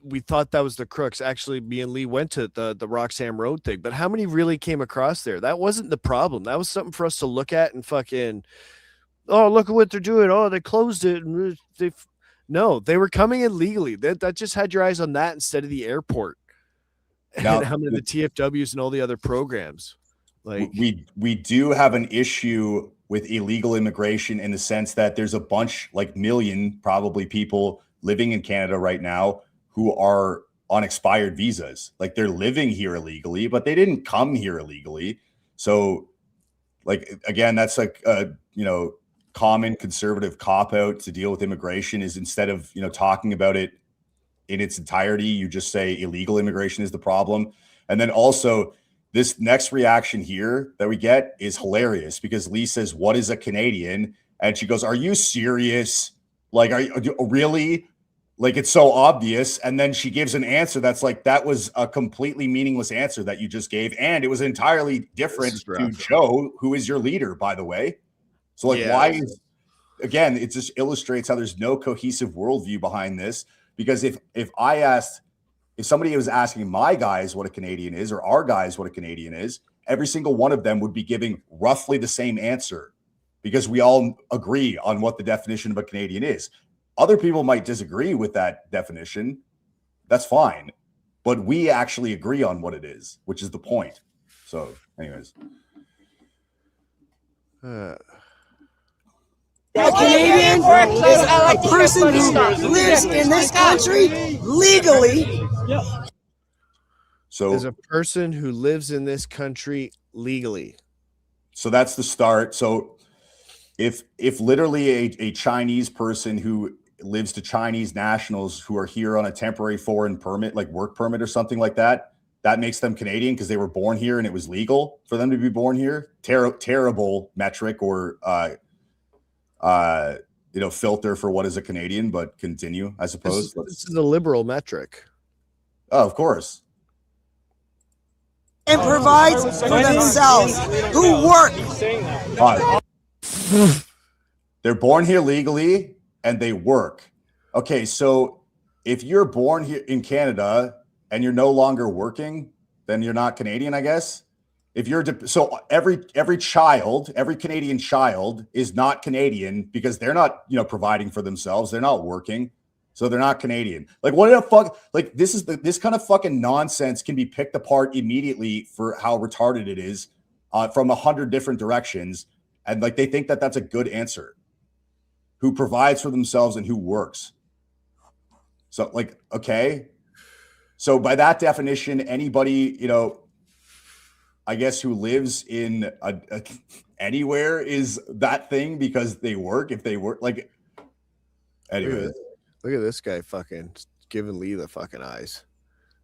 we thought that was the crux. Actually, me and Lee went to the Roxham Road thing, but how many really came across there? That wasn't the problem. That was something for us to look at and fucking, oh, look at what they're doing. Oh, they closed it. And no, they were coming in legally. That just had your eyes on that instead of the airport. Now, and how many of the TFWs and all the other programs. Like we do have an issue with illegal immigration in the sense that there's a bunch, like million probably, people living in Canada right now who are on expired visas. Like, they're living here illegally, but they didn't come here illegally. So, like, again, that's like a, you know, common conservative cop-out to deal with immigration, is instead of, you know, talking about it in its entirety, you just say illegal immigration is the problem. And then also, this next reaction here that we get is hilarious, because Lee says, "What is a Canadian?" And she goes, "Are you serious? Like, are you really? Like, it's so obvious." And then she gives an answer that's like, that was a completely meaningless answer that you just gave. And it was entirely different to Joe, who is your leader, by the way. So, like, why is, again, it just illustrates how there's no cohesive worldview behind this. Because if somebody was asking my guys what a Canadian is, or our guys what a Canadian is, every single one of them would be giving roughly the same answer, because we all agree on what the definition of a Canadian is. Other people might disagree with that definition. That's fine. But we actually agree on what it is, which is the point. So, anyways. A Canadian is a person who lives in this country legally. So, as a person who lives in this country legally. So that's the start. So if literally a Chinese person who lives to Chinese nationals who are here on a temporary foreign permit, like work permit or something like that, that makes them Canadian because they were born here and it was legal for them to be born here. Terrible metric or filter for what is a Canadian, but continue, I suppose. This is a liberal metric. Oh, of course. And provides for themselves, who work. They're born here legally and they work. Okay, so if you're born here in Canada and you're no longer working, then you're not Canadian, I guess. If you're so every child, every Canadian child is not Canadian because they're not, providing for themselves. They're not working. So they're not Canadian. Like, what the fuck? Like, this kind of fucking nonsense can be picked apart immediately for how retarded it is from 100 different directions. And like, they think that that's a good answer. Who provides for themselves and who works. So like, okay. So by that definition, anybody, I guess who lives in anywhere is that thing because they work. If they work, like, anyway. Look at this guy fucking giving Lee the fucking eyes.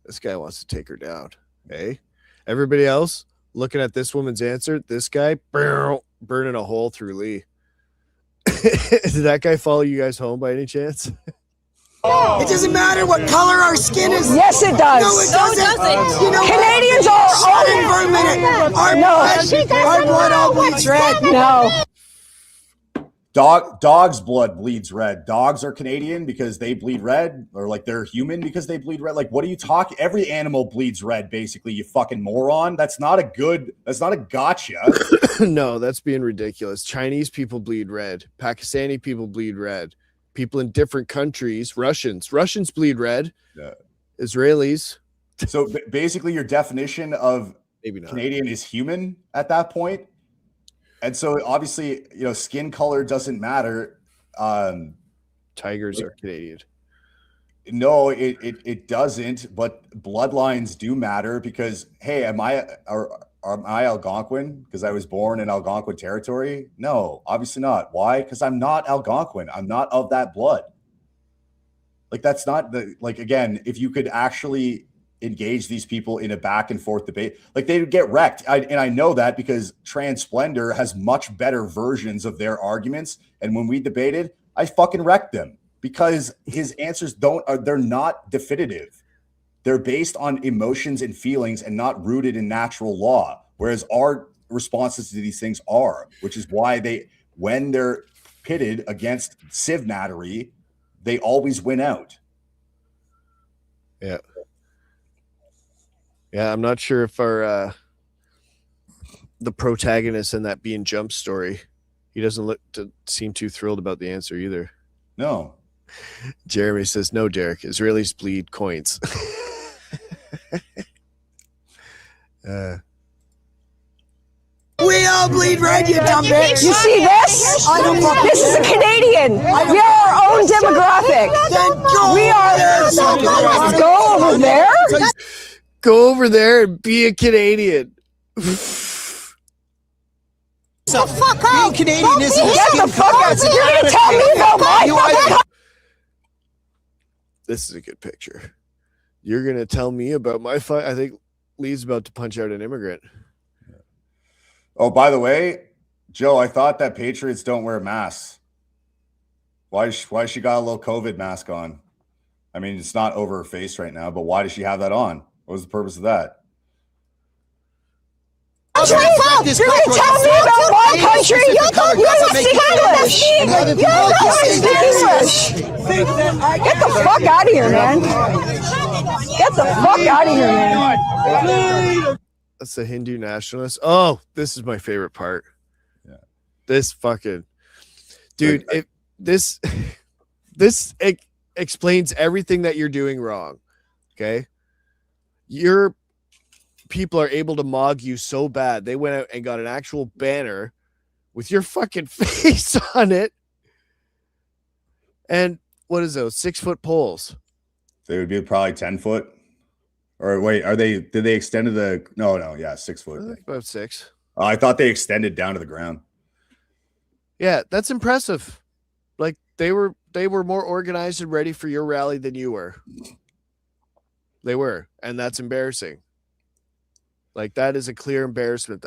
This guy wants to take her down. Hey, everybody else looking at this woman's answer. This guy burning a hole through Lee. Did that guy follow you guys home by any chance? It doesn't matter what color our skin is. Yes, it does. No, it doesn't. You know Canadians what? are Shut in for a minute. Our blood all bleeds red. No. Dog's blood bleeds red. Dogs are Canadian because they bleed red, or like they're human because they bleed red. Like, what are you talking? Every animal bleeds red, basically, you fucking moron. That's not a gotcha. No, that's being ridiculous. Chinese people bleed red. Pakistani people bleed red. People in different countries, Russians bleed red. Yeah. Israelis. So basically, your definition of Canadian is human at that point. And so obviously, skin color doesn't matter. Tigers are Canadian. No, it doesn't. But bloodlines do matter because, hey, am I Algonquin because I was born in Algonquin territory? No, obviously not. Why? Because I'm not Algonquin. I'm not of that blood. Like, that's not again, if you could actually engage these people in a back and forth debate, like, they would get wrecked. And I know that because Transplender has much better versions of their arguments. And when we debated, I fucking wrecked them because his answers they're not definitive. They're based on emotions and feelings and not rooted in natural law. Whereas our responses to these things are, which is why when they're pitted against civ nattery, they always win out. Yeah. Yeah, I'm not sure if our the protagonist in that being Jump story, he doesn't look to seem too thrilled about the answer either. No. Jeremy says, no, Derek, Israelis bleed coins. We all bleed red, you dumb bitch. You see this? This is a Canadian. We are our own demographic. We are. Go over there. Go over there and be a Canadian. So fuck out. Being Canadian is get the fuck out. You're gonna tell me about my. This is a good picture. You're gonna tell me about my fight. I think Lee's about to punch out an immigrant. Oh, by the way, Joe, I thought that Patriots don't wear masks. Why she got a little COVID mask on? I mean, it's not over her face right now, but why does she have that on? What was the purpose of that? You're going to tell me about my country? You don't speak English. You don't speak English. Get the fuck out of here, man. Get the fuck out of here, man. That's the Hindu nationalist. Oh, this is my favorite part. Yeah. This fucking dude. This explains everything that you're doing wrong. Okay. Your people are able to mog you so bad. They went out and got an actual banner with your fucking face on it. And what is those 6-foot poles? They would be probably 10 foot. Or wait, did they extend to the, no, yeah, 6 foot. About 6. I thought they extended down to the ground. Yeah, that's impressive. Like they were more organized and ready for your rally than you were. They were, and that's embarrassing. Like, that is a clear embarrassment.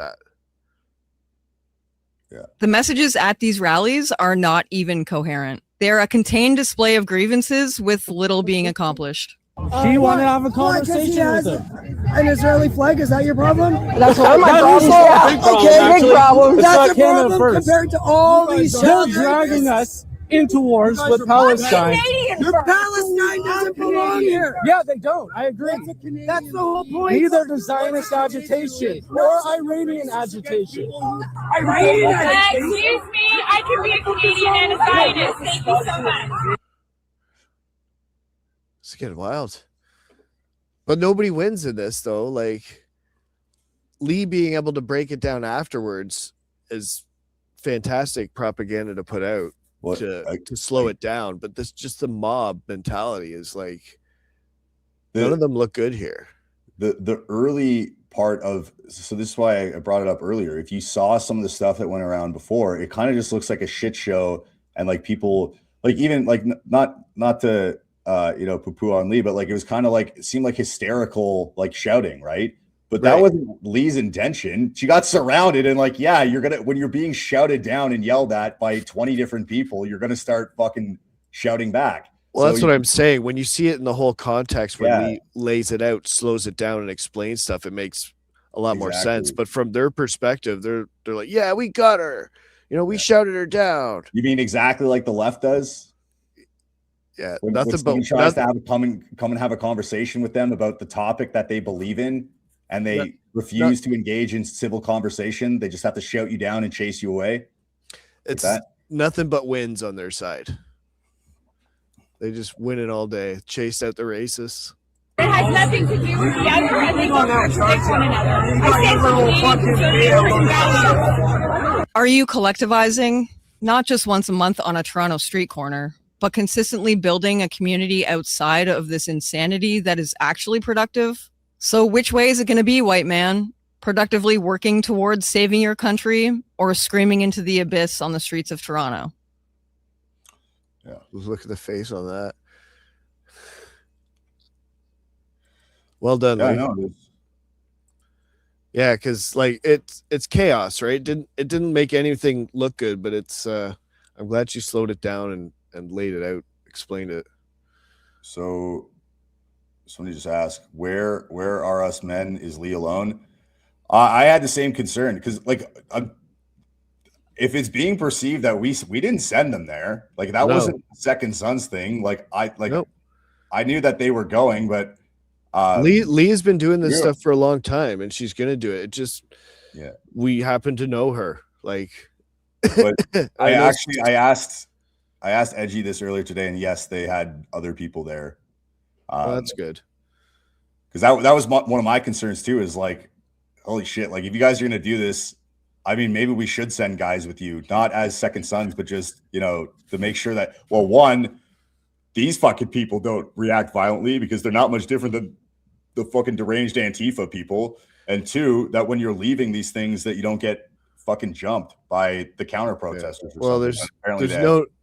Yeah. The messages at these rallies are not even coherent. They're a contained display of grievances with little being accomplished. She wanted to have a conversation with him. An Israeli flag, is that your problem? That's one of my problems. Yeah. Big problem. That's a problem compared to all these. They're dragging us into wars with Palestine. Palestine doesn't belong here. Yeah, they don't. I agree. That's the whole point. Neither does Zionist agitation or Iranian agitation. Iranian agitation? Excuse me, I can be a Canadian and a Zionist. Thank you so much. It's getting wild. But nobody wins in this, though. Like, Lee being able to break it down afterwards is fantastic propaganda to put out. To slow it down, but this just the mob mentality is like none of them look good here. The early part of, so this is why I brought it up earlier. If you saw some of the stuff that went around before, it kind of just looks like a shit show, and like people, like even like not to poo-poo on Lee, but like it was kind of like it seemed like hysterical, like shouting, right? But that wasn't Lee's intention. She got surrounded, and like, yeah, when you're being shouted down and yelled at by 20 different people, you're gonna start fucking shouting back. Well, that's what I'm saying. When you see it in the whole context, when Yeah. Lee lays it out, slows it down, and explains stuff, it makes a lot more sense. But from their perspective, they're like, "Yeah, we got her. We shouted her down." You mean exactly like the left does? Yeah, when someone tries to come and have a conversation with them about the topic that they believe in, and they refuse to engage in civil conversation. They just have to shout you down and chase you away. It's nothing but wins on their side. They just win it all day. Chase out the racists. It has nothing to do with the other, and they don't contradict one another. Are you collectivizing? Not just once a month on a Toronto street corner, but consistently building a community outside of this insanity that is actually productive? So which way is it going to be, white man? Productively working towards saving your country or screaming into the abyss on the streets of Toronto? Yeah. Look at the face on that. Well done, Lee. Yeah, because like it's chaos, right? It didn't make anything look good, but it's I'm glad she slowed it down and laid it out, explained it. So somebody just asked, where are us men? Is Lee alone? I had the same concern because like if it's being perceived that we didn't send them there, like that wasn't Second Sons thing. Like I knew that they were going, but Lee has been doing this stuff for a long time, and she's gonna do it. It just we happen to know her. Like, but I asked Edgy this earlier today, and yes, they had other people there. Well, that's good. Because that was one of my concerns too. Is like, holy shit! Like, if you guys are gonna do this, I mean, maybe we should send guys with you, not as Second Sons, but just to make sure that one, these fucking people don't react violently because they're not much different than the fucking deranged Antifa people, and two, that when you're leaving these things, that you don't get fucking jumped by the counter protesters. Yeah. Well, there's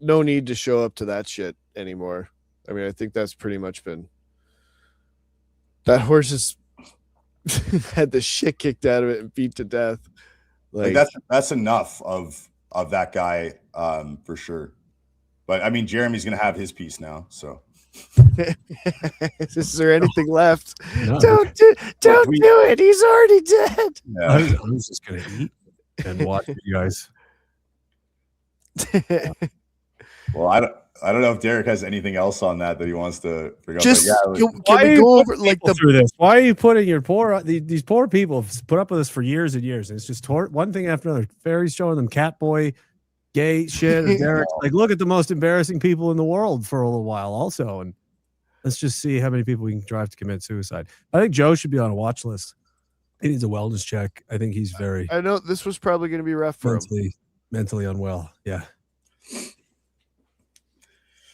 no need to show up to that shit anymore. I mean, I think that's pretty much been. That horse has had the shit kicked out of it and beat to death. Like that's enough of that guy for sure. But I mean, Jeremy's gonna have his piece now. So, is there anything left? No. Don't do it. He's already dead. Yeah. I was just gonna eat and watch you guys. Well, I don't know if Derek has anything else on that he wants to bring up. Just can we go over like through this? Why are you putting your these poor people have put up with this for years and years? And it's just one thing after another. Ferry's showing them Catboy gay shit, and Derek's like, look at the most embarrassing people in the world for a little while also, and let's just see how many people we can drive to commit suicide. I think Joe should be on a watch list. He needs a wellness check. I think he's very. I know this was probably going to be rough for him. Mentally unwell. Yeah.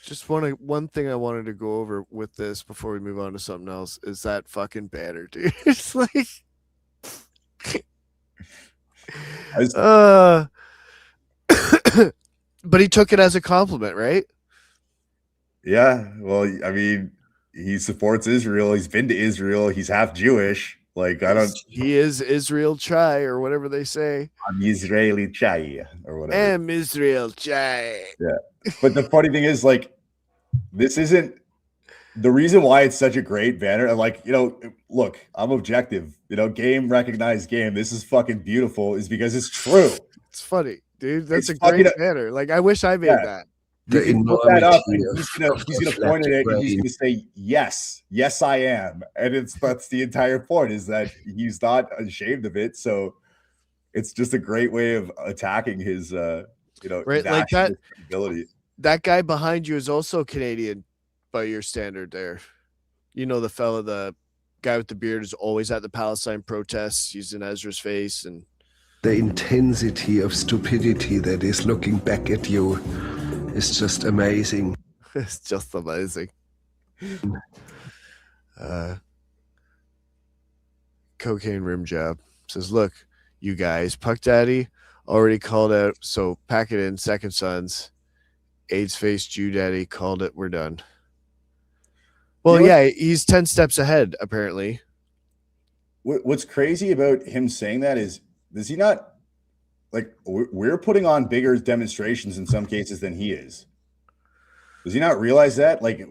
Just one thing I wanted to go over with this before we move on to something else is that fucking banner, dude. It's like, but he took it as a compliment, right? Yeah. Well, I mean, he supports Israel. He's been to Israel. He's half Jewish. Like, he is Israel Chai or whatever they say. I'm Israeli Chai or whatever. I'm Israel Chai. Yeah. But the funny thing is, like, this isn't the reason why it's such a great banner. And like, look, I'm objective, game recognized game. This is fucking beautiful is because it's true. It's funny, dude. That's a great banner. Like, I wish I made that. You can put that up and he's gonna point at it and he's gonna say, yes, I am. And that's the entire point, is that he's not ashamed of it. So it's just a great way of attacking his right, like that ability. That guy behind you is also Canadian by your standard there. The guy with the beard is always at the Palestine protests using Ezra's face, and the intensity of stupidity that is looking back at you is just amazing. It's just amazing. Cocaine rim job says, look, you guys, Puck Daddy already called out, so pack it in. Second Sons, AIDS face Jew Daddy called it. We're done. Well, yeah, he's 10 steps ahead, apparently. What's crazy about him saying that is, does he not, like, we're putting on bigger demonstrations in some cases than he is. Does he not realize that? Like,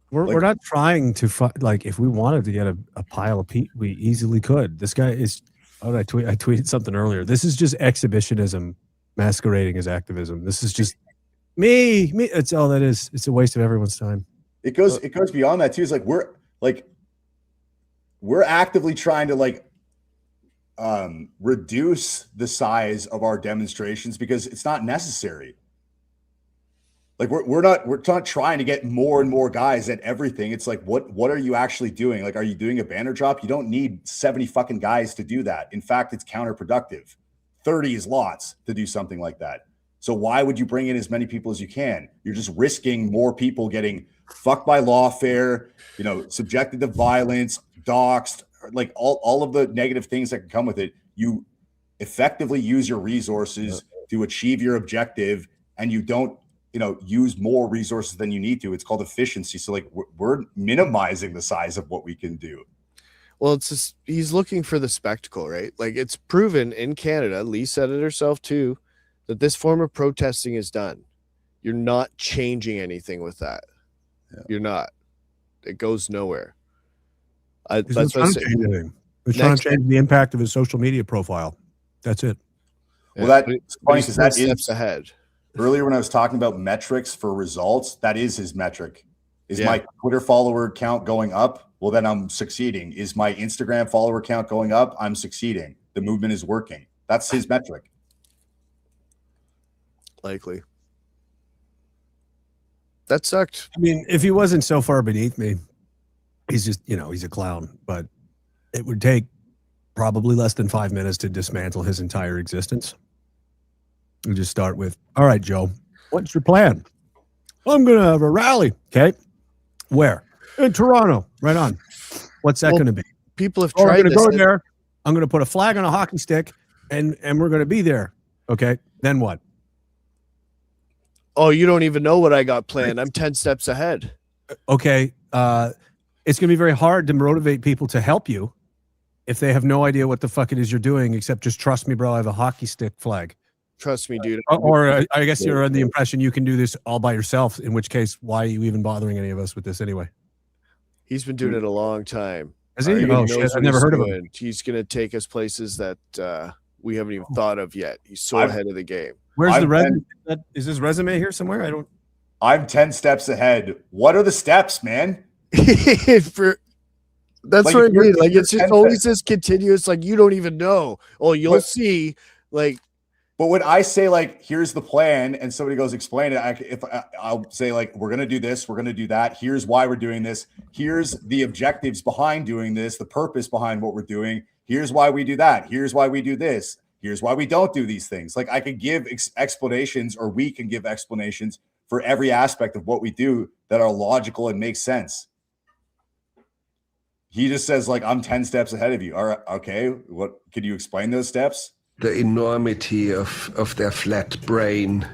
we're not trying to like, if we wanted to get a pile of peat, we easily could. This guy is, I tweeted something earlier. This is just exhibitionism masquerading as activism. This is just me. It's all that is. It's a waste of everyone's time. It goes beyond that too. It's like we're actively trying to reduce the size of our demonstrations because it's not necessary. Like we're not trying to get more and more guys at everything. It's like, what are you actually doing? Like, are you doing a banner drop? You don't need 70 fucking guys to do that. In fact, it's counterproductive. 30 is lots to do something like that. So why would you bring in as many people as you can? You're just risking more people getting fucked by lawfare, subjected to violence, doxxed, like all of the negative things that can come with it. You effectively use your resources to achieve your objective, and you don't use more resources than you need to. It's called efficiency. So like we're minimizing the size of what we can do. Well, it's just, he's looking for the spectacle, right? Like, it's proven in Canada, Lee said it herself too, that this form of protesting is done. You're not changing anything with that. Yeah. You're not. It goes nowhere. That's what I'm saying. We're trying to change the impact of his social media profile. That's it. Well, that's funny because that steps ahead. Earlier when I was talking about metrics for results, that is his metric. Is my Twitter follower count going up? Well, then I'm succeeding. Is my Instagram follower count going up? I'm succeeding. The movement is working. That's his metric. Likely. That sucked. I mean, if he wasn't so far beneath me, he's just, he's a clown. But it would take probably less than 5 minutes to dismantle his entire existence. We just start with, all right, Joe, what's your plan? I'm going to have a rally. Okay. Where? In Toronto. Right on. What's that going to be? People have tried I'm going to this. go there. I'm going to put a flag on a hockey stick and we're going to be there. Okay. Then what? Oh, you don't even know what I got planned. I'm 10 steps ahead. Okay. It's going to be very hard to motivate people to help you if they have no idea what the fuck it is you're doing, except just trust me, bro. I have a hockey stick flag. Trust me, dude. Or I guess you're under the impression you can do this all by yourself, in which case, why are you even bothering any of us with this anyway? He's been doing it a long time. Has he? Oh, shit. I've never heard of him. He's going to take us places that we haven't even thought of yet. He's so ahead of the game. Where's the resume? Is his resume here somewhere? I'm 10 steps ahead. What are the steps, man? That's what I mean. Like, it's just always this continuous, like, you don't even know. Oh, you'll see. Like, but when I say, like, here's the plan, and somebody goes, explain it, I'll say, like, we're going to do this, we're going to do that. Here's why we're doing this. Here's the objectives behind doing this, the purpose behind what we're doing. Here's why we do that. Here's why we do this. Here's why we don't do these things. Like, I could give explanations, or we can give explanations for every aspect of what we do that are logical and make sense. He just says, like, I'm 10 steps ahead of you. All right, okay. What could you explain those steps? The enormity of their flat brain,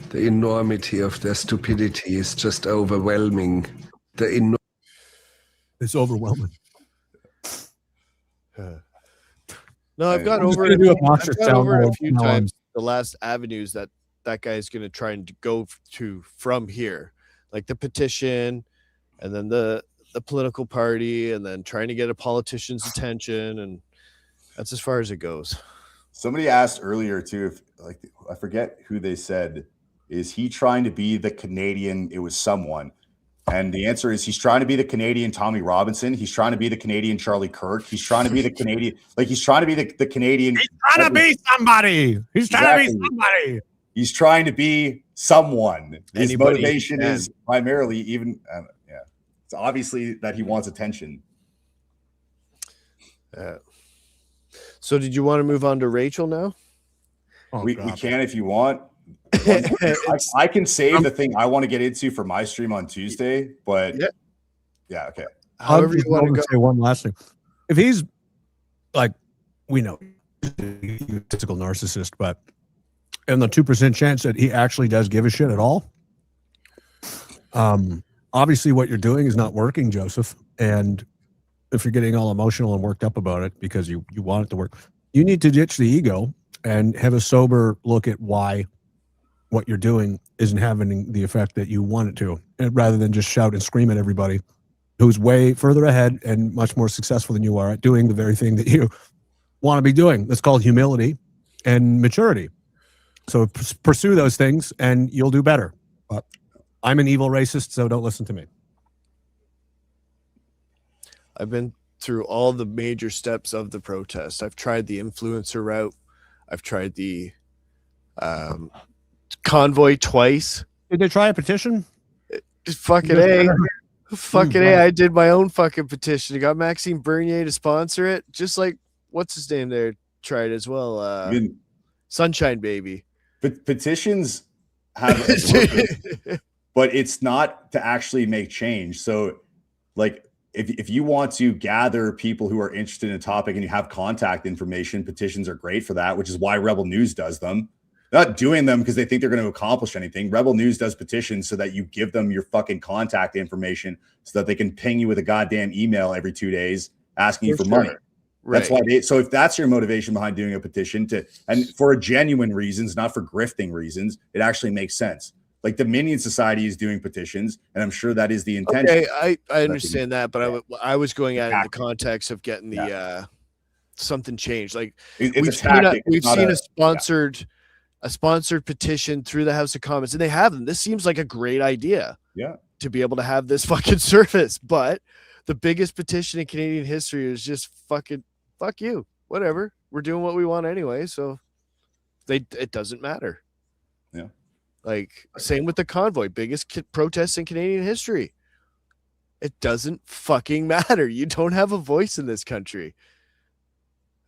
the enormity of their stupidity is just overwhelming. It's overwhelming. No, I've gone over it. I've gone over it a few times. The last avenues that guy is going to try and go to from here, like the petition, and then the political party, and then trying to get a politician's attention, and that's as far as it goes. Somebody asked earlier too, if, like, I forget who they said, is he trying to be the Canadian? It was someone. And the answer is, he's trying to be the Canadian Tommy Robinson. He's trying to be the Canadian Charlie Kirk. He's trying to be the Canadian, like, he's trying to be the Canadian. He's trying to be somebody. He's trying to be somebody. He's trying to be someone. His motivation is primarily it's obviously that he wants attention. So did you want to move on to Rachel now? We can if you want. I can save the thing I want to get into for my stream on Tuesday, but yeah, okay. However you want to go. Say one last thing. If he's, like, we know he's a typical narcissist, but in the 2% chance that he actually does give a shit at all, I'll obviously what you're doing is not working, Joseph. And if you're getting all emotional and worked up about it because you want it to work, you need to ditch the ego and have a sober look at why what you're doing isn't having the effect that you want it to, and rather than just shout and scream at everybody who's way further ahead and much more successful than you are at doing the very thing that you want to be doing. That's called humility and maturity. So pursue those things and you'll do better. But I'm an evil racist, so don't listen to me. I've been through all the major steps of the protest. I've tried the influencer route. I've tried the convoy twice. Did they try a petition? Fucking A. Fucking A. I did my own fucking petition. I got Maxime Bernier to sponsor it. Just like, what's his name there? Tried as well. Sunshine Baby. Petitions have a purpose, but it's not to actually make change. So, like, if you want to gather people who are interested in a topic and you have contact information, petitions are great for that, which is why Rebel News does them. They're not doing them because they think they're going to accomplish anything. Rebel News does petitions so that you give them your fucking contact information so that they can ping you with a goddamn email every 2 days asking you for money. Right. That's why so if that's your motivation behind doing a petition and for genuine reasons, not for grifting reasons, it actually makes sense. Like Dominion Society is doing petitions, and I'm sure that is the intention. Okay, I understand that, but I was going at it in the context of getting the something changed. Like we've seen a sponsored petition through the House of Commons, and they have them. This seems like a great idea. Yeah, to be able to have this fucking service, but the biggest petition in Canadian history is just fucking fuck you. Whatever, we're doing what we want anyway, so it doesn't matter. Yeah. Like, same with the convoy, biggest protest in Canadian history. It doesn't fucking matter. You don't have a voice in this country.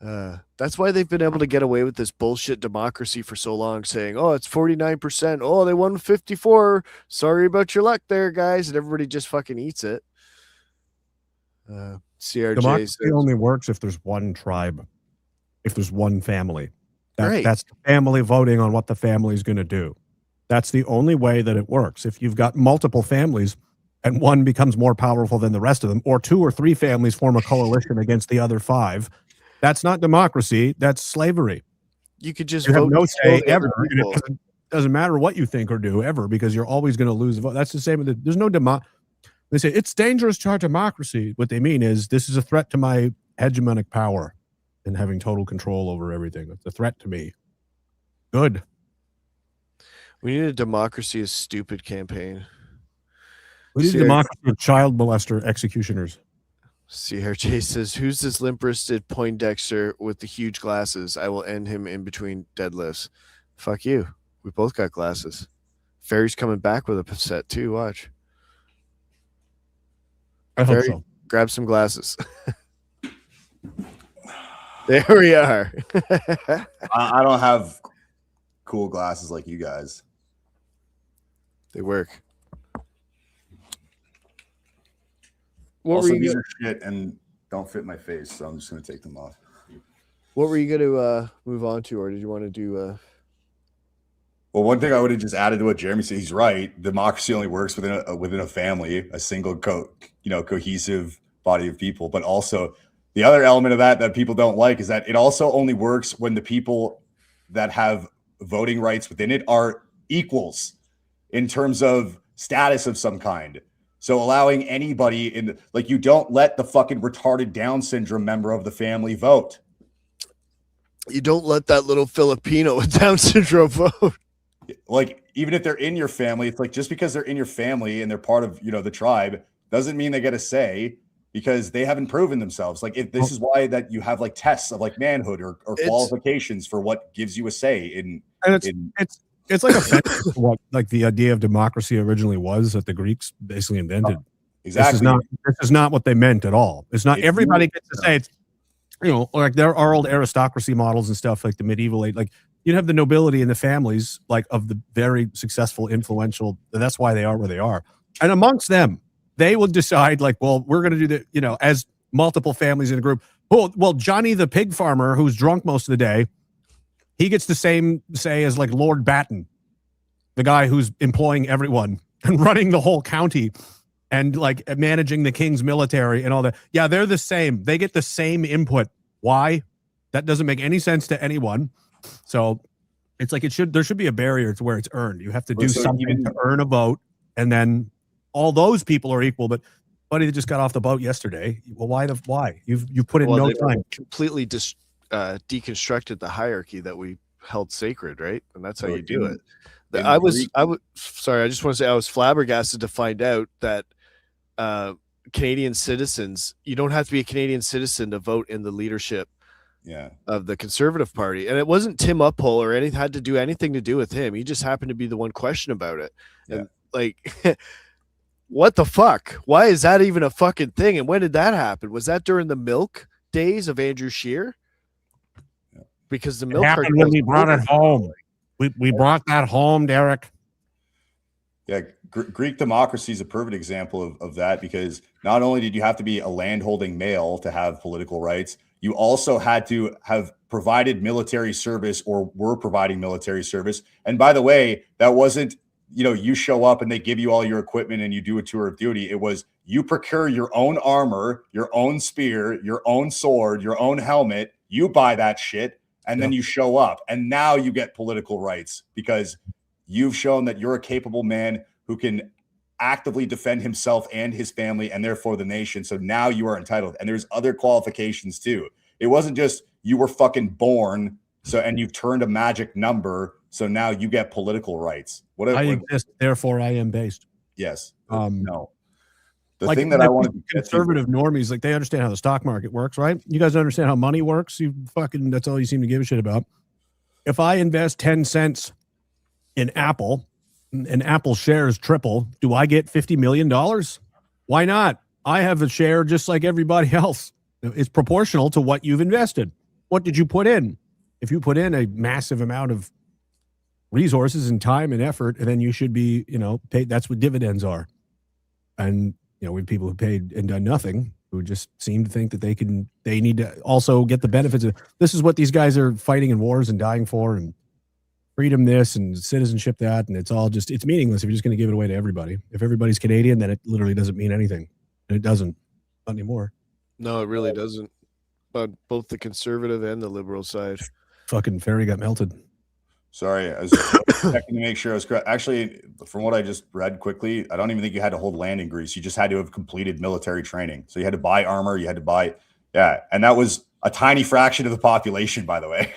That's why they've been able to get away with this bullshit democracy for so long, saying, oh, it's 49%. Oh, they won 54. Sorry about your luck there, guys. And everybody just fucking eats it. CRJ Democracy only works if there's one tribe, if there's one family. Right. That's the family voting on what the family is going to do. That's the only way that it works. If you've got multiple families and one becomes more powerful than the rest of them, or 2 or 3 families form a coalition against the other 5, that's not democracy. That's slavery. You could just have no say ever. It doesn't matter what you think or do ever, because you're always going to lose a vote. That's the same with there's no They say it's dangerous to our democracy. What they mean is this is a threat to my hegemonic power and having total control over everything. It's a threat to me. Good. We need a democracy is stupid campaign. We need a democracy of child molester executioners. CRJ says, who's this limp-wristed Poindexter with the huge glasses? I will end him in between deadlifts. Fuck you. We both got glasses. Ferry's coming back with a set too. Watch. I hope so. Grab some glasses. There we are. I don't have cool glasses like you guys. They work. These are shit and don't fit my face, so I'm just going to take them off. What were you going to move on to, or did you want to do? Well, one thing I would have just added to what Jeremy said. He's right. Democracy only works within a family, a single cohesive body of people. But also, the other element of that people don't like is that it also only works when the people that have voting rights within it are equals in terms of status of some kind. So allowing anybody you don't let the fucking retarded Down syndrome member of the family vote. You don't let that little Filipino with Down syndrome vote. Like, even if they're in your family, it's like, just because they're in your family and they're part of, the tribe doesn't mean they get a say, because they haven't proven themselves. Like, this is why that you have like tests of like manhood or qualifications for what gives you a say in. And it's like offensive to what like the idea of democracy originally was that the Greeks basically invented. Exactly. This is not what they meant at all. It's not everybody gets to say it's, like there are old aristocracy models and stuff like the medieval age. Like you'd have the nobility and the families like of the very successful, influential. That's why they are where they are. And amongst them, they will decide like, well, we're going to do the, as multiple families in a group. Well, Johnny the pig farmer who's drunk most of the day, he gets the same say as like Lord Batten, the guy who's employing everyone and running the whole county. and like managing the king's military and all that. Yeah, they're the same. They get the same input. Why? That doesn't make any sense to anyone. So it's like there should be a barrier to where it's earned. You have to do something to earn a vote, and then all those people are equal. But buddy that just got off the boat yesterday, well, why? You've put in no time. Completely deconstructed the hierarchy that we held sacred, right? And that's how you do it. I was sorry, I just want to say I was flabbergasted to find out that Canadian citizens, you don't have to be a Canadian citizen to vote in the leadership of the Conservative Party. And it wasn't Tim Uphull or anything had to do anything to do with him. He just happened to be the one question about it. And like what the fuck? Why is that even a fucking thing? And when did that happen? Was that during the milk days of Andrew Scheer? Because the milk happened when we brought it home. We brought that home, Derek. Yeah, Greek democracy is a perfect example of that, because not only did you have to be a landholding male to have political rights, you also had to have provided military service or were providing military service. And by the way, that wasn't, you show up and they give you all your equipment and you do a tour of duty. It was you procure your own armor, your own spear, your own sword, your own helmet. You buy that shit and then you show up. And now you get political rights because you've shown that you're a capable man who can actively defend himself and his family and therefore the nation. So now you are entitled. And there's other qualifications too. It wasn't just you were fucking born, and you've turned a magic number, so now you get political rights. I exist, therefore I am based. Yes. No. The like thing that I want to conservative normies, like they understand how the stock market works, right? You guys understand how money works. That's all you seem to give a shit about. If I invest 10 cents in Apple and Apple shares triple, do I get $50 million? Why not? I have a share just like everybody else. It's proportional to what you've invested. What did you put in? If you put in a massive amount of resources and time and effort, and then you should be, paid. That's what dividends are. And, we have people who paid and done nothing, who just seem to think that they need to also get the benefits of this is what these guys are fighting in wars and dying for, and freedom this and citizenship that, and it's meaningless if you're just going to give it away to everybody. If everybody's Canadian, then it literally doesn't mean anything. And it doesn't. Not anymore. No, it really doesn't. But both the conservative and the liberal side. Fucking ferry got melted. Sorry, I was checking to make sure I was correct. Actually, from what I just read quickly, I don't even think you had to hold land in Greece. You just had to have completed military training. So you had to buy armor. You had to buy, and that was a tiny fraction of the population, by the way.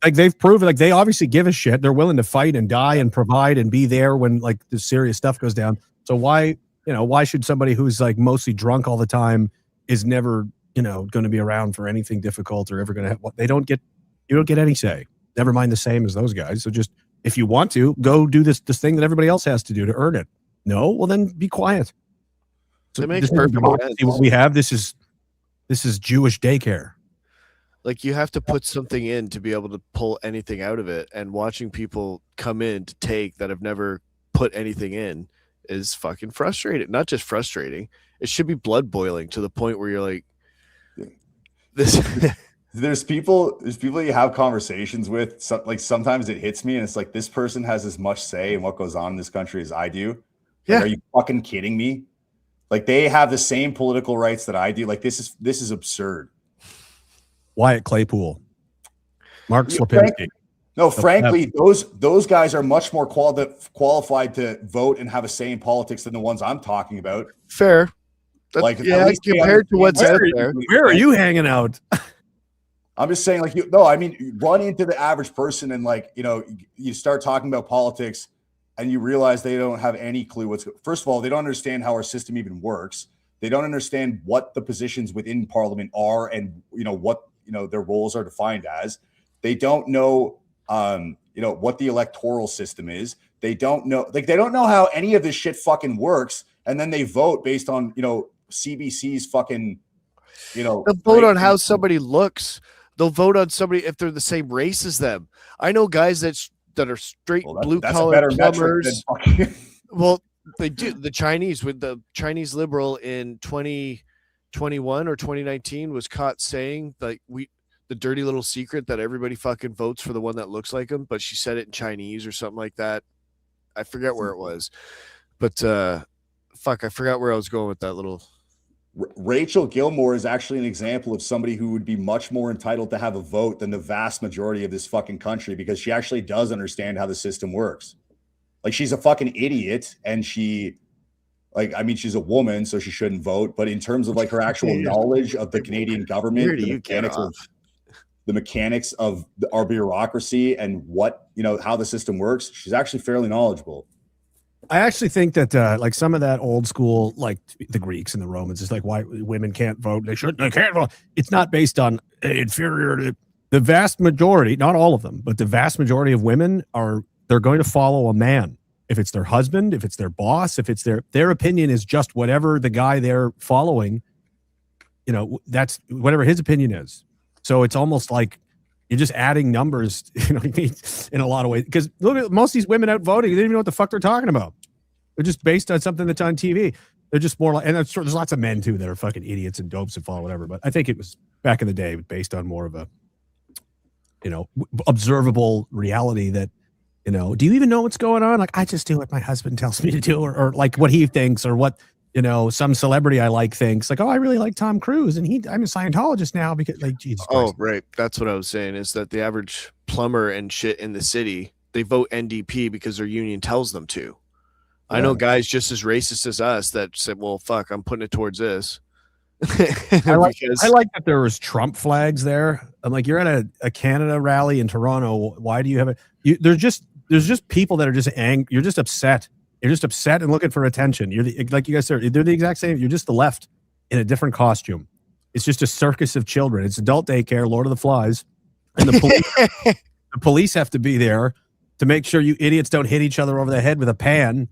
Like they've proven, like they obviously give a shit. They're willing to fight and die and provide and be there when like the serious stuff goes down. So why should somebody who's like mostly drunk all the time is never, going to be around for anything difficult or ever going to have, you don't get any say. Never mind the same as those guys. So just, if you want to, go do this thing that everybody else has to do to earn it. No, well then be quiet. So it makes perfect sense. What we have, this is Jewish daycare. Like you have to put something in to be able to pull anything out of it. And watching people come in to take that have never put anything in is fucking frustrating. Not just frustrating. It should be blood boiling to the point where you're like, this. There's people you have conversations with. Sometimes it hits me and it's like, this person has as much say in what goes on in this country as I do. Like, are you fucking kidding me? Like they have the same political rights that I do. Like this is absurd. Wyatt Claypool, Mark Slapinski. No, frankly, those guys are much more qualified to vote and have a say in politics than the ones I'm talking about. Fair. Compared to what's out there. Where are you hanging out? I'm just saying, you run into the average person and you start talking about politics and you realize they don't have any clue first of all, they don't understand how our system even works. They don't understand what the positions within Parliament are and, what, their roles are defined as. They don't know, what the electoral system is. They don't know, they don't know how any of this shit fucking works. And then they vote based on, CBC's fucking, they'll vote on how somebody looks. They'll vote on somebody if they're the same race as them. I know guys that are straight blue collar plumbers. Well, they do. The Chinese liberal in 2021 or 2019 was caught saying like the dirty little secret that everybody fucking votes for the one that looks like them, but she said it in Chinese or something like that. I forget where it was. But fuck, I forgot where I was going with that little. Rachel Gilmore is actually an example of somebody who would be much more entitled to have a vote than the vast majority of this fucking country, because she actually does understand how the system works. Like, she's a fucking idiot, and she's a woman, so she shouldn't vote. But in terms of like her actual knowledge of the Canadian government, the mechanics of our bureaucracy and what, how the system works, she's actually fairly knowledgeable. I actually think that like some of that old school, like the Greeks and the Romans, is like why women can't vote. They can't vote. It's not based on inferior. The vast majority, not all of them, but the vast majority of women they're going to follow a man. If it's their husband, if it's their boss, if it's their opinion is just whatever the guy they're following, that's whatever his opinion is. So it's almost like you're just adding numbers, in a lot of ways. Because look at most of these women out voting, they don't even know what the fuck they're talking about. They're just based on something that's on TV. They're just more like, and there's lots of men too that are fucking idiots and dopes and follow whatever. But I think it was back in the day based on more of a, observable reality that, do you even know what's going on? Like, I just do what my husband tells me to do, or like what he thinks, or what, some celebrity I like thinks. Like, oh, I really like Tom Cruise, and I'm a Scientologist now because, like, Jesus Christ. Oh, right. That's what I was saying, is that the average plumber and shit in the city, they vote NDP because their union tells them to. Yeah. I know guys just as racist as us that said, well, fuck, I'm putting it towards this. I like that there was Trump flags there. I'm like, you're at a Canada rally in Toronto. Why do you have it? There's just people that are just angry. You're just upset. You're just upset and looking for attention. Like you guys said, they're the exact same. You're just the left in a different costume. It's just a circus of children. It's adult daycare, Lord of the Flies, and the police have to be there to make sure you idiots don't hit each other over the head with a pan,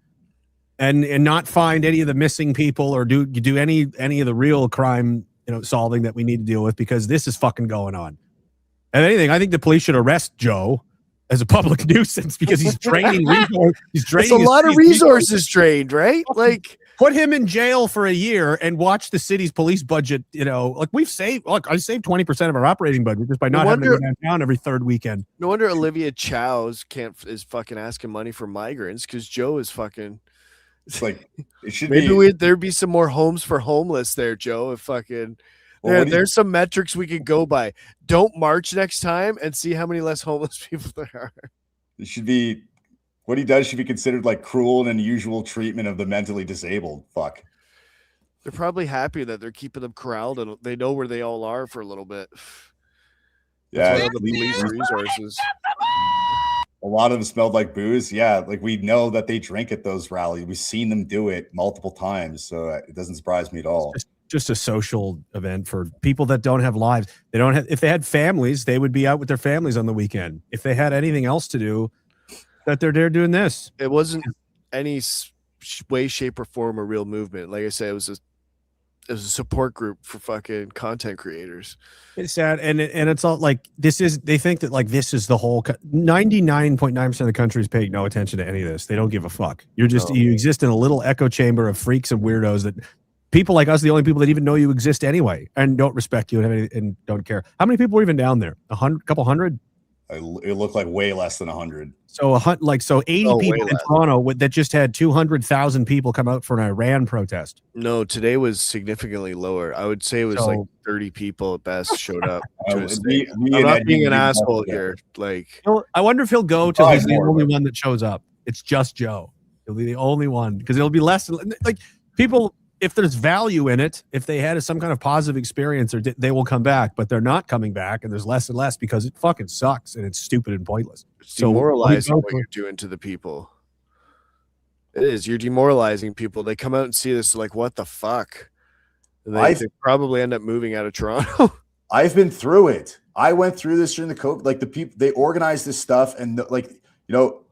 and not find any of the missing people or do any of the real crime solving that we need to deal with, because this is fucking going on. And anything, I think the police should arrest Joe as a public nuisance because he's draining resources. It's a lot of resources drained, right? Like, put him in jail for a year and watch the city's police budget. Like I saved 20% of our operating budget just by not having to go downtown every third weekend. No wonder Olivia Chow is fucking asking money for migrants, because Joe is fucking. It's like, it should maybe there'd be some more homes for homeless there, Joe. If fucking there's some metrics we could go by. Don't march next time and see how many less homeless people there are. It should be, what he does should be considered like cruel and unusual treatment of the mentally disabled. Fuck. They're probably happy that they're keeping them corralled and they know where they all are for a little bit. Yeah, the police resources. A lot of them smelled like booze. Yeah, like we know that they drink at those rallies. We've seen them do it multiple times, so it doesn't surprise me at all. Just a social event for people that don't have lives. They don't have. If they had families, they would be out with their families on the weekend. If they had anything else to do, that they're there doing this. It wasn't any way, shape, or form a real movement. Like I said, it was a support group for fucking content creators. It's sad, and it's all like this is. They think that like this is the whole. 99.9% of the country is paying no attention to any of this. They don't give a fuck. You exist in a little echo chamber of freaks and weirdos that people like us are the only people that even know you exist anyway, and don't respect you and don't care. How many people were even down there? 100, couple hundred. It looked like way less than 100. So 80 people in Toronto that just had 200,000 people come out for an Iran protest. No, today was significantly lower. I would say it was like 30 people at best showed up. I'm not being an asshole here. Like, I wonder if he'll go till he's the only one that shows up. It's just Joe. He'll be the only one, because it'll be less like people. If there's value in it, if they had some kind of positive experience, or they will come back, but they're not coming back, and there's less and less because it fucking sucks and it's stupid and pointless. It's demoralizing what you're doing to the people. It is. You're demoralizing people. They come out and see this, like, what the fuck? And they probably end up moving out of Toronto. I've been through it. I went through this during the COVID. Like, the people, they organize this stuff, and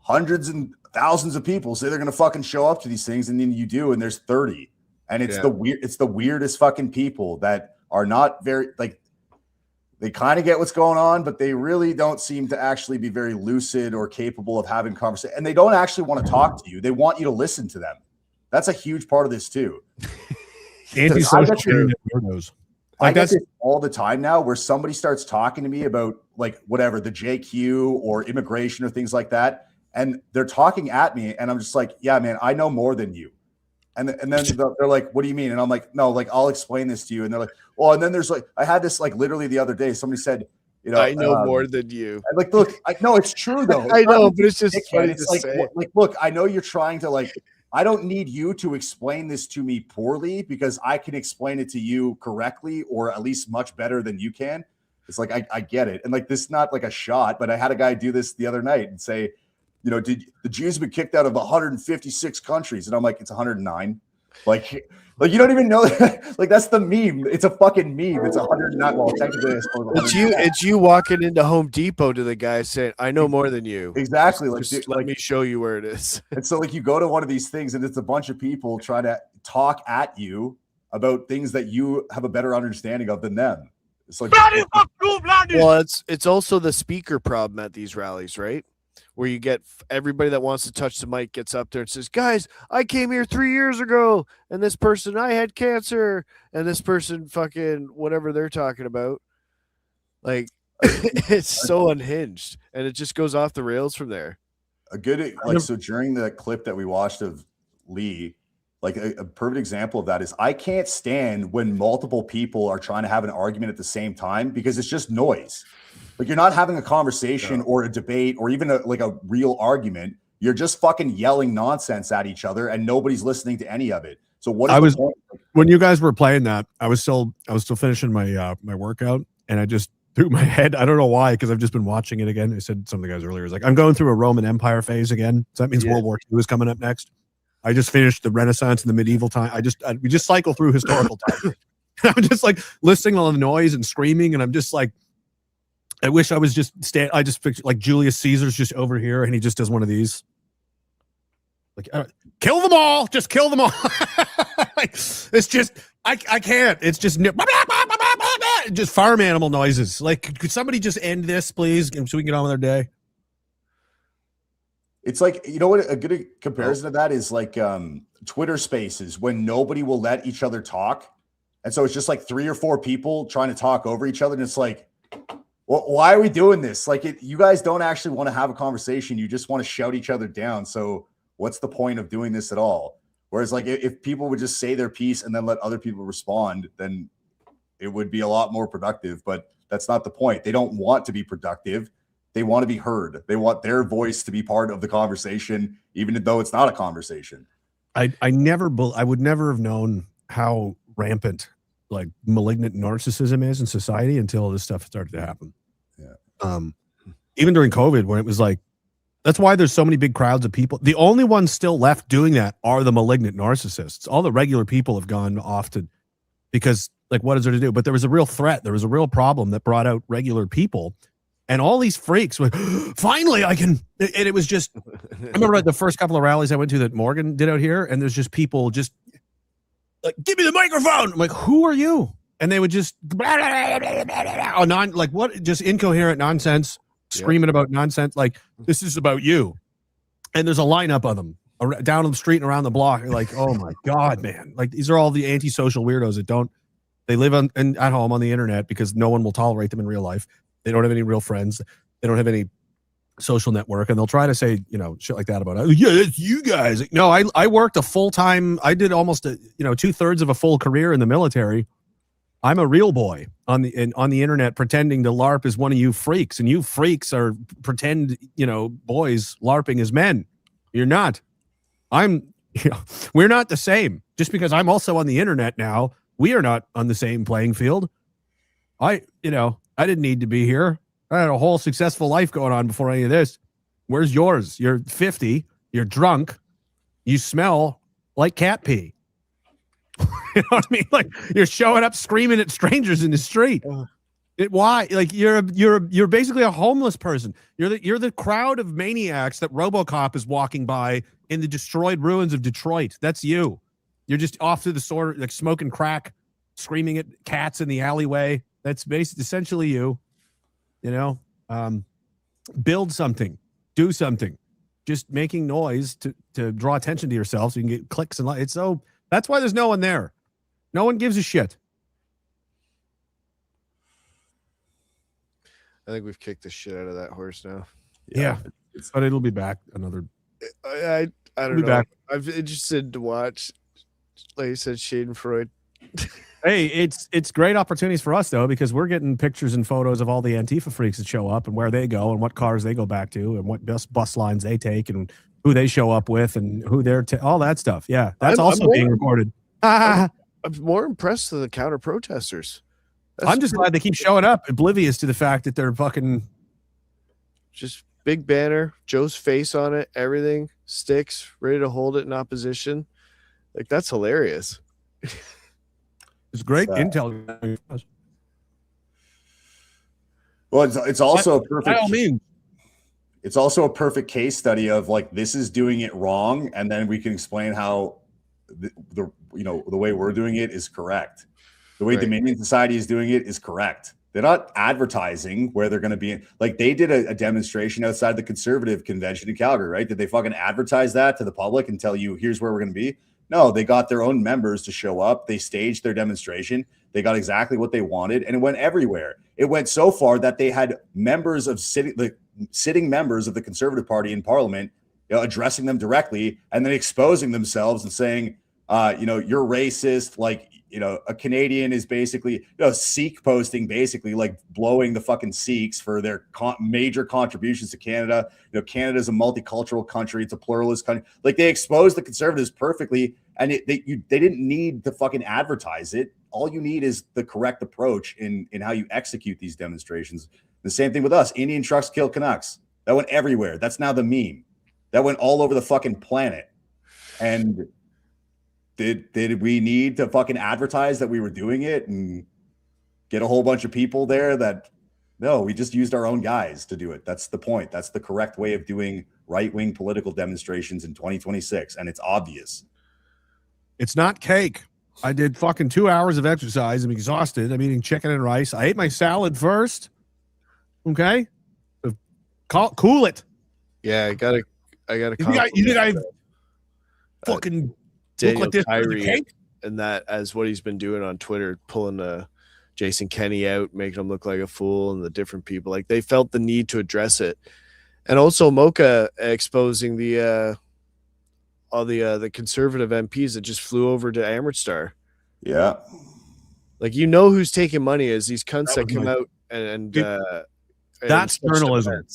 hundreds and thousands of people say they're going to fucking show up to these things, and then you do, and there's 30. And it's the weirdest fucking people that are not very, like, they kind of get what's going on, but they really don't seem to actually be very lucid or capable of having conversation. And they don't actually want to talk to you. They want you to listen to them. That's a huge part of this too. Antisocial weirdos. I get this all the time now, where somebody starts talking to me about, like, whatever, the JQ or immigration or things like that. and they're talking at me, and I'm just like, yeah, man, I know more than you. And then they're like, what do you mean? And I'm like, no, like, I'll explain this to you. And they're like, well, and then there's like, I had this like literally the other day, somebody said, you know, I know more than you. Like, look, no, it's true though. I know, but it's just funny it's to like, say. like, look, I know you're trying to like, I don't need you to explain this to me poorly because I can explain it to you correctly or at least much better than you can. It's like, I get it. And like, this is not like a shot, but I had a guy do this the other night and say, you know, did the Jews have been kicked out of 156 countries? And I'm like, it's 109. Like you don't even know. Like, that's the meme. It's a fucking meme. It's 109. Well, technically, it's you walking into Home Depot to the guy saying, "I know more than you." Exactly. Just let me show you where it is. And so, like, you go to one of these things, and it's a bunch of people trying to talk at you about things that you have a better understanding of than them. It's like, well, it's also the speaker problem at these rallies, right? Where you get everybody that wants to touch the mic gets up there and says, guys, I came here 3 years ago, and this person, I had cancer, and this person fucking whatever they're talking about. Like, it's so unhinged, and it just goes off the rails from there. A good, like, so during the clip that we watched of Lee, like a perfect example of that is I can't stand when multiple people are trying to have an argument at the same time because it's just noise. Like, you're not having a conversation or a debate or even like a real argument. You're just fucking yelling nonsense at each other and nobody's listening to any of it. So what is when you guys were playing that, I was still finishing my my workout, and I just threw my head. I don't know why, because I've just been watching it again. I said some of the guys earlier, like, I'm going through a Roman Empire phase again. So that means World War II is coming up next. I just finished the Renaissance and the medieval time. We just cycle through historical time. I'm just like listening to all the noise and screaming, and I'm just like, I wish I was just I just picture like Julius Caesar's just over here, and he just does one of these. Like, kill them all, just kill them all. Like, it's just, I can't. It's just farm animal noises. Like, could somebody just end this, please, so we can get on with our day? It's like, you know what, a good comparison to that is like Twitter Spaces, when nobody will let each other talk. And so it's just like 3 or 4 people trying to talk over each other. And it's like, well, why are we doing this? Like, you guys don't actually want to have a conversation. You just want to shout each other down. So what's the point of doing this at all? Whereas, like, if people would just say their piece and then let other people respond, then it would be a lot more productive. But that's not the point. They don't want to be productive. They want to be heard. They want their voice to be part of the conversation, even though it's not a conversation. I would never have known how rampant like malignant narcissism is in society until this stuff started to happen. Yeah. Even during COVID, when it was like, that's why there's so many big crowds of people. The only ones still left doing that are the malignant narcissists. All the regular people have gone off to, because like, what is there to do? But there was a real threat. There was a real problem that brought out regular people. And all these freaks were, finally I can, and it was just, I remember the first couple of rallies I went to that Morgan did out here, and there's just people just like, give me the microphone. I'm like, who are you? And they would just, like, what, just incoherent nonsense, screaming about nonsense. Like, this is about you. And there's a lineup of them down the street and around the block. You're like, oh my God, man. Like, these are all the antisocial weirdos that they live at home on the internet because no one will tolerate them in real life. They don't have any real friends. They don't have any social network, and they'll try to say, shit like that about, yeah, it's you guys. No, I worked a full-time, I did almost 2/3 of a full career in the military. I'm a real boy on the internet pretending to LARP as one of you freaks, and you freaks are pretend, boys LARPing as men. You're not. We're not the same. Just because I'm also on the internet now, we are not on the same playing field. I didn't need to be here. I had a whole successful life going on before any of this. Where's yours? You're 50. You're drunk. You smell like cat pee. You know what I mean? Like, you're showing up screaming at strangers in the street. Why? Like, you're basically a homeless person. You're the crowd of maniacs that RoboCop is walking by in the destroyed ruins of Detroit. That's you. You're just off to the sort, like, smoking crack, screaming at cats in the alleyway. That's essentially you. Build something, do something, just making noise to draw attention to yourself so you can get clicks and likes. So that's why there's no one there. No one gives a shit. I think we've kicked the shit out of that horse now. Yeah. but it'll be back another. I don't know. Back. I'm interested to watch, like you said, Schadenfreude. Hey, it's great opportunities for us though, because we're getting pictures and photos of all the Antifa freaks that show up and where they go and what cars they go back to and what bus lines they take and who they show up with and who they're all that stuff. Yeah, that's also being recorded. I'm more impressed with the counter protesters. I'm just glad they keep showing up, oblivious to the fact that they're fucking just big banner, Joe's face on it, everything, sticks, ready to hold it in opposition. Like, that's hilarious. It's great intel. Well, it's also a perfect. By all means. It's also a perfect case study of like, this is doing it wrong, and then we can explain how the way we're doing it is correct. The way Dominion Society is doing it is correct. They're not advertising where they're going to be. Like, they did a demonstration outside the Conservative convention in Calgary, right? Did they fucking advertise that to the public and tell you, here's where we're going to be? No, they got their own members to show up. They staged their demonstration. They got exactly what they wanted, and it went everywhere. It went so far that they had members of sitting members of the Conservative Party in Parliament, addressing them directly and then exposing themselves and saying, you're racist. Like, a Canadian is basically, Sikh posting, basically like blowing the fucking Sikhs for their major contributions to Canada. Canada's a multicultural country. It's a pluralist country. Like, they exposed the Conservatives perfectly, and they didn't need to fucking advertise it. All you need is the correct approach in how you execute these demonstrations. The same thing with us. Indian trucks kill Canucks. That went everywhere. That's now the meme. That went all over the fucking planet. And did we need to fucking advertise that we were doing it and get a whole bunch of people there? No, we just used our own guys to do it. That's the point. That's the correct way of doing right-wing political demonstrations in 2026. And it's obvious. It's not cake. I did fucking 2 hours of exercise. I'm exhausted. I'm eating chicken and rice. I ate my salad first. Okay. Cool it. Yeah, I gotta. You think I fucking Daniel look like Tyree and that as what he's been doing on Twitter, pulling Jason Kenney out, making him look like a fool, and the different people, like, they felt the need to address it. And also Mocha exposing all the Conservative MPs that just flew over to Amhertstar. Yeah, like, who's taking money is these cunts that come out and that's journalism.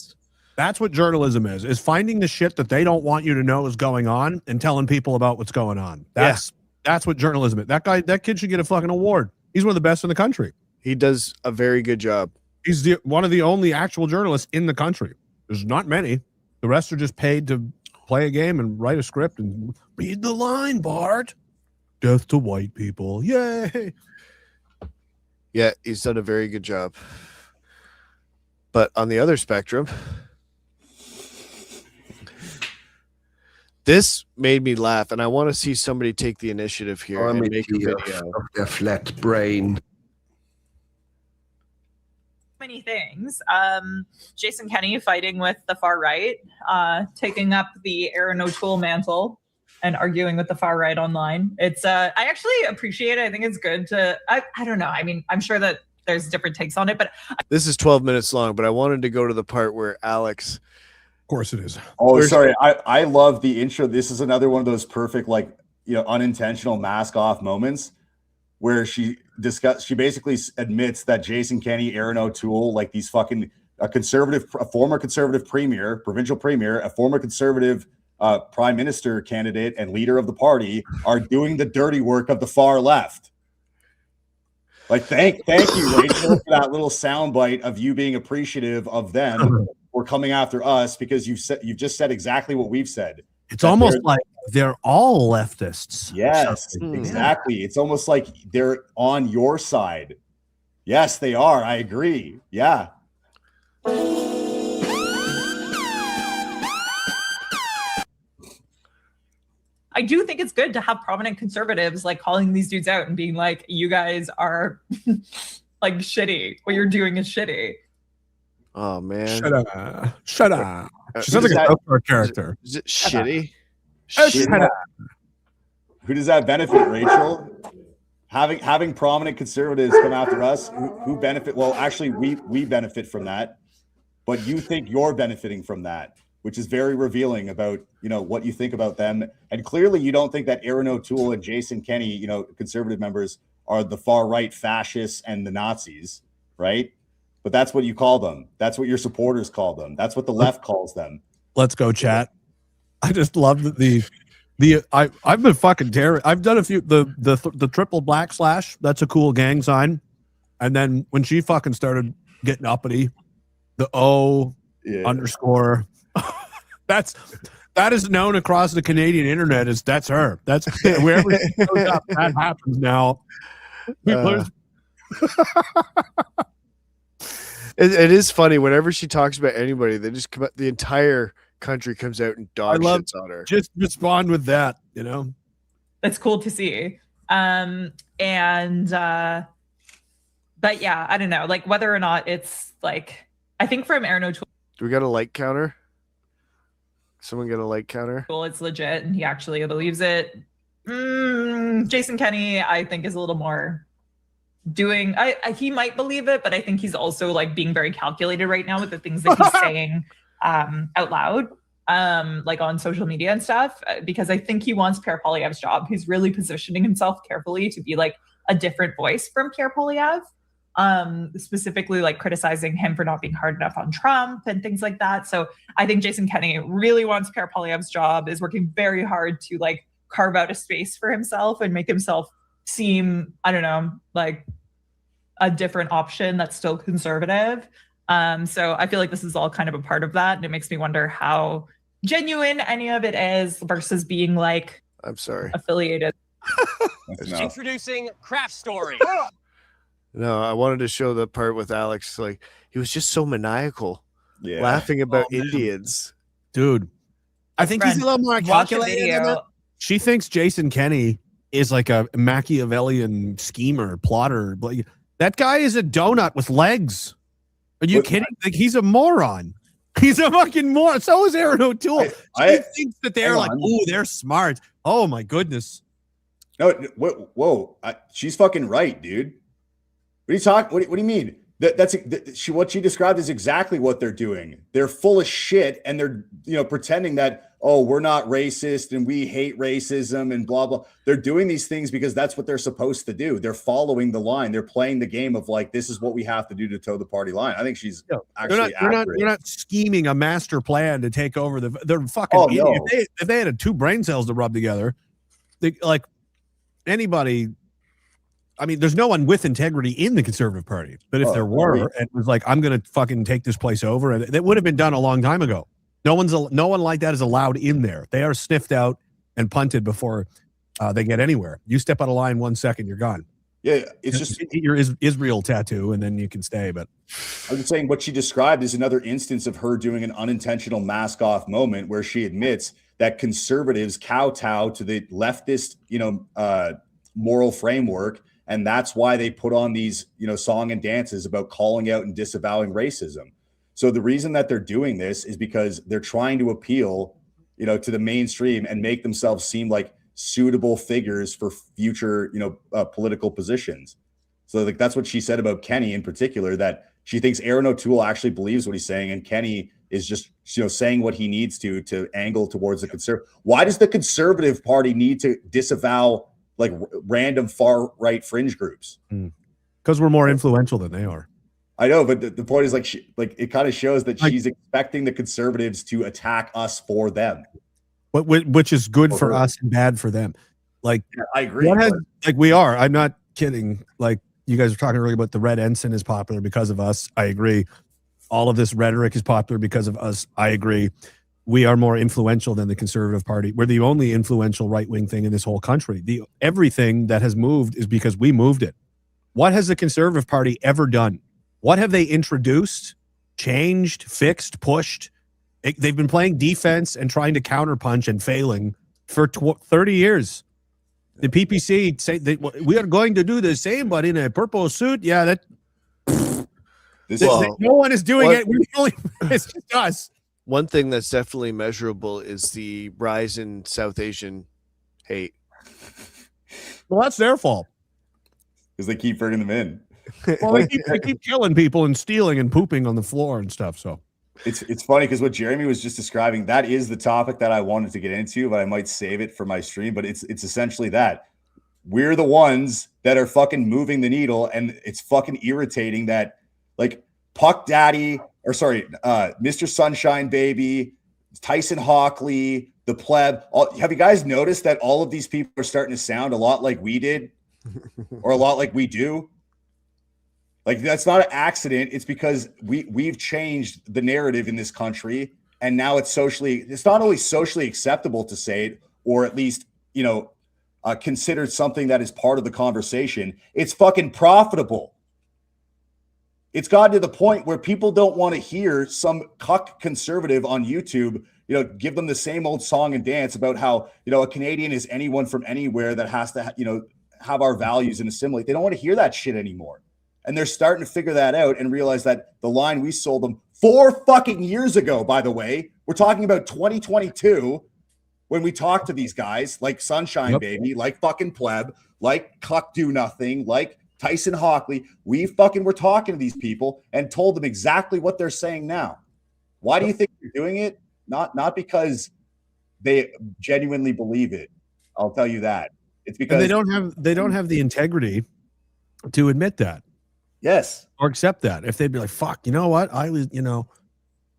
That's what journalism is finding the shit that they don't want you to know is going on and telling people about what's going on. That's what journalism is. That kid should get a fucking award. He's one of the best in the country. He does a very good job. He's one of the only actual journalists in the country. There's not many. The rest are just paid to play a game and write a script and read the line, Bart. Death to white people. Yay. Yeah, he's done a very good job. But on the other spectrum, this made me laugh, and I want to see somebody take the initiative here and make a video of their flat brain. Many things. Jason Kenney fighting with the far right, taking up the Aaron O'Toole mantle and arguing with the far right online. It's I actually appreciate it. I think it's good to I don't know. I mean, I'm sure that there's different takes on it, but this is 12 minutes long, but I wanted to go to the part where Alex, of course it is. Oh, sorry. I love the intro. This is another one of those perfect, like, unintentional mask off moments where she basically admits that Jason Kenney, Aaron O'Toole, like these fucking a former conservative premier, provincial premier, a former conservative prime minister candidate and leader of the party are doing the dirty work of the far left. Like, thank you, Rachel, for that little soundbite of you being appreciative of them for coming after us, because you've just said exactly what we've said. It's almost like they're all leftists. Yes, exactly. It's almost like they're on your side. Yes, they are. I agree. Yeah. I do think it's good to have prominent conservatives like calling these dudes out and being like, you guys are like shitty. What you're doing is shitty. Oh man. Shut up. She sounds like a South Park character. Is it shitty? Who does that benefit, Rachel? Having prominent conservatives come after us, who benefit? Well, actually, we benefit from that. But you think you're benefiting from that. which is very revealing about, what you think about them. And clearly you don't think that Aaron O'Toole and Jason Kenney, conservative members, are the far right fascists and the Nazis, right? But that's what you call them. That's what your supporters call them. That's what the left calls them. Let's go, chat. I just love I've been fucking terror. I've done a few the triple black slash. That's a cool gang sign. And then when she fucking started getting uppity, the O underscore. That is known across the Canadian internet as that's her. That's wherever she shows up, that happens now. It is funny whenever she talks about anybody, they just come out, the entire country comes out and dog shits on her. Just respond with that, It's cool to see. But yeah, I don't know, like whether or not it's like, I think from Aaron O'Toole. Do we got a like counter? Someone get a like counter? Well, it's legit and he actually believes it. Jason Kenney, I think, is a little more doing, he might believe it, but I think he's also like being very calculated right now with the things that he's saying out loud, like on social media and stuff, because I think he wants Pierre Poilievre's job. He's really positioning himself carefully to be like a different voice from Pierre Poilievre, specifically like criticizing him for not being hard enough on Trump and things like that. So I think Jason Kenney really wants Pierre Poilievre's job, is working very hard to like carve out a space for himself and make himself seem, I don't know, like a different option that's still conservative. So I feel like this is all kind of a part of that. And it makes me wonder how genuine any of it is versus being like, I'm sorry, affiliated. Introducing Craft Story. No, I wanted to show the part with Alex. Like, he was just so maniacal, laughing about Indians. Dude, I think he's a little more calculated. She thinks Jason Kenney is like a Machiavellian schemer, plotter. That guy is a donut with legs. Are you kidding? Like, he's a moron. He's a fucking moron. So is Aaron O'Toole. She thinks that they're like, oh, they're smart. Oh my goodness. No, whoa. She's fucking right, dude. What are you talking? What do you mean? What she described is exactly what they're doing. They're full of shit, and they're pretending that, oh, we're not racist and we hate racism and blah blah. They're doing these things because that's what they're supposed to do. They're following the line. They're playing the game of like, this is what we have to do to toe the party line. I think she's actually accurate. They're not scheming a master plan to take over they're fucking. No. If they had two brain cells to rub together, like anybody. I mean, there's no one with integrity in the Conservative Party, but if there were, and it was like, I'm going to fucking take this place over, and that would have been done a long time ago. No one like that is allowed in there. They are sniffed out and punted before they get anywhere. You step out of line 1 second, you're gone. Yeah, it's just your Israel tattoo, and then you can stay. But I'm just saying, what she described is another instance of her doing an unintentional mask-off moment where she admits that conservatives kowtow to the leftist, moral framework. And that's why they put on these, song and dances about calling out and disavowing racism. So the reason that they're doing this is because they're trying to appeal, to the mainstream and make themselves seem like suitable figures for future, political positions. So like that's what she said about Kenney in particular, that she thinks Aaron O'Toole actually believes what he's saying, and Kenney is just, saying what he needs to angle towards the conservative. Why does the Conservative Party need to disavow like random far right fringe groups? Because we're more influential than they are. I know, but the point is like it kind of shows that she's expecting the conservatives to attack us for them, which is good for us and bad for them. Like, yeah, I agree. We are. I'm not kidding. Like, you guys were talking earlier about the red ensign is popular because of us. I agree. All of this rhetoric is popular because of us. I agree. We are more influential than the Conservative Party. We're the only influential right-wing thing in this whole country. Everything that has moved is because we moved it. What has the Conservative Party ever done? What have they introduced, changed, fixed, pushed? They've been playing defense and trying to counterpunch and failing for 30 years. The PPC say we are going to do the same, but in a purple suit. Yeah, no one is doing it. It's just us. One thing that's definitely measurable is the rise in South Asian hate. Well, that's their fault. Because they keep bringing them in. Well, they keep killing people and stealing and pooping on the floor and stuff. So It's funny because what Jeremy was just describing, that is the topic that I wanted to get into, but I might save it for my stream. But it's essentially that we're the ones that are fucking moving the needle, and it's fucking irritating that like Puck Daddy, or sorry, Mr. Sunshine Baby, Tyson Hockley, the pleb. Have you guys noticed that all of these people are starting to sound a lot like we did, or a lot like we do? Like, that's not an accident. It's because we've changed the narrative in this country, and now it's not only socially acceptable to say it, or at least, considered something that is part of the conversation. It's fucking profitable. It's gotten to the point where people don't want to hear some cuck conservative on YouTube, give them the same old song and dance about how, a Canadian is anyone from anywhere that has to, have our values and assimilate. They don't want to hear that shit anymore. And they're starting to figure that out and realize that the line we sold them 4 fucking years ago, by the way, we're talking about 2022 when we talk to these guys like Sunshine Baby, like fucking Pleb, like Cuck Do Nothing, like Tyson Hockley. We fucking were talking to these people and told them exactly what they're saying now. Why do you think they're doing it? Not because they genuinely believe it. I'll tell you that. It's because they don't have the integrity to admit that. Yes. Or accept that. If they'd be like, fuck, you know what?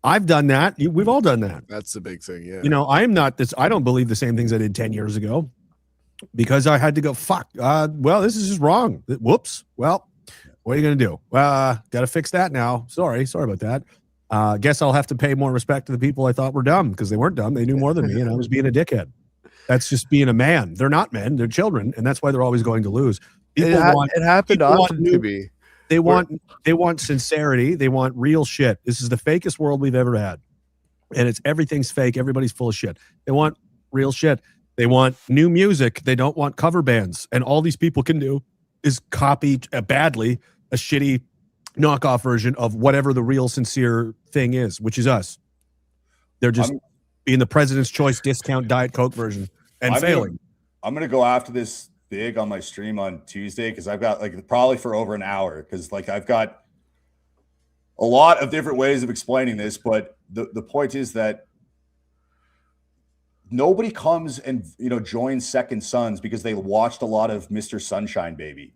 I've done that. We've all done that. That's the big thing. Yeah. I am not this. I don't believe the same things I did 10 years ago because I had to go, fuck. Well, this is just wrong. Whoops. Well, what are you going to do? Got to fix that now. Sorry about that. Guess I'll have to pay more respect to the people I thought were dumb because they weren't dumb. They knew more than me and I was being a dickhead. That's just being a man. They're not men. They're children. And that's why they're always going to lose. It happened often to me. They want sincerity. They want real shit. This is the fakest world we've ever had. And everything's fake. Everybody's full of shit. They want real shit. They want new music. They don't want cover bands. And all these people can do is copy badly a shitty knockoff version of whatever the real sincere thing is, which is us. They're just being the President's Choice discount Diet Coke version and failing. I'm going to go after this big on my stream on Tuesday because I've got probably for over an hour because I've got a lot of different ways of explaining this, but the point is that nobody comes and joins Second Sons because they watched a lot of Mr. Sunshine Baby.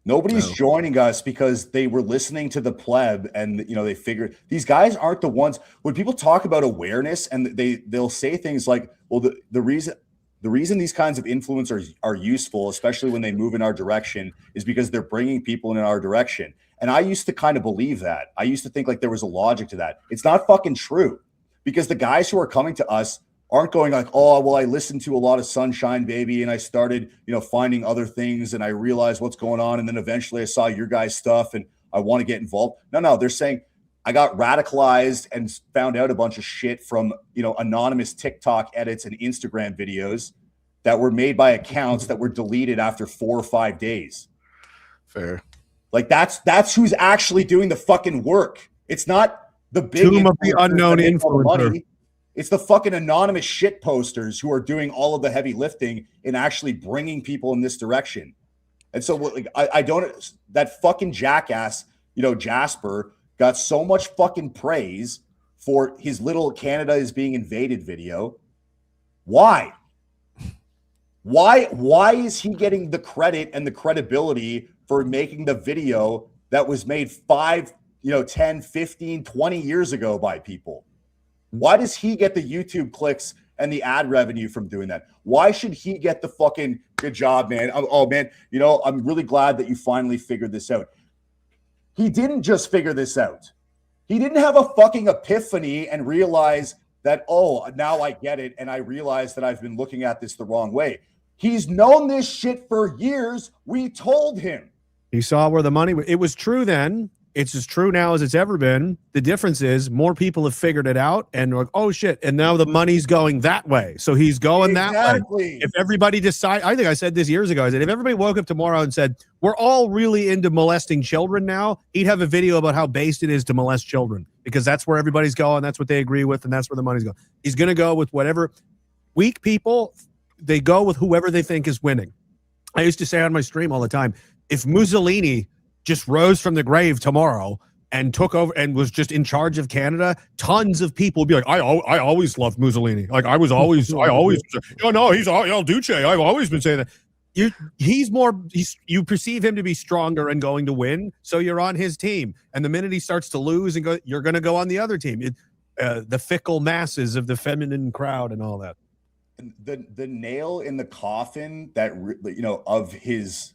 Nobody's joining us because they were listening to the Pleb and they figured these guys aren't the ones. When people talk about awareness and they'll say things like, well, the reason these kinds of influencers are useful, especially when they move in our direction, is because they're bringing people in our direction. And I used to kind of believe that. I used to think like there was a logic to that. It's not fucking true because the guys who are coming to us aren't going like, oh, well, I listened to a lot of Sunshine Baby and I started, finding other things and I realized what's going on. And then eventually I saw your guys' stuff and I want to get involved. No, they're saying I got radicalized and found out a bunch of shit from, anonymous TikTok edits and Instagram videos that were made by accounts that were deleted after 4 or 5 days. Fair. Like that's who's actually doing the fucking work. It's not the big Tomb of the unknown influencer. It's the fucking anonymous shit posters who are doing all of the heavy lifting and actually bringing people in this direction. And so I don't, that fucking jackass, Jasper got so much fucking praise for his little Canada is being invaded video. Why? Why is he getting the credit and the credibility for making the video that was made 5, 10, 15, 20 years ago by people? Why does he get the YouTube clicks and the ad revenue from doing that? Why should he get the fucking good job, man? Oh, man, I'm really glad that you finally figured this out. He didn't just figure this out. He didn't have a fucking epiphany and realize that, oh, now I get it. And I realize that I've been looking at this the wrong way. He's known this shit for years. We told him. He saw where the money was. It was true then. It's as true now as it's ever been. The difference is more people have figured it out and like, oh shit. And now the money's going that way. So he's going that way. If everybody decide, I think I said this years ago, I said, if everybody woke up tomorrow and said, we're all really into molesting children now, he'd have a video about how based it is to molest children because that's where everybody's going. That's what they agree with. And that's where the money's going. He's going to go with whatever. Weak people, they go with whoever they think is winning. I used to say on my stream all the time, if Mussolini just rose from the grave tomorrow, and took over and was just in charge of Canada, tons of people would be like, I always loved Mussolini. Like I always, oh no, he's El Duce. I've always been saying that. You perceive him to be stronger and going to win, so you're on his team. And the minute he starts to lose, you're going to go on the other team. The fickle masses of the feminine crowd and all that. The nail in the coffin that of his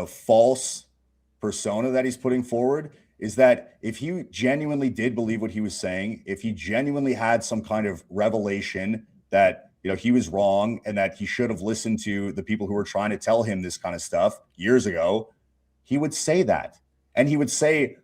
false persona that he's putting forward is that if he genuinely did believe what he was saying, if he genuinely had some kind of revelation that he was wrong and that he should have listened to the people who were trying to tell him this kind of stuff years ago, he would say that. And he would say,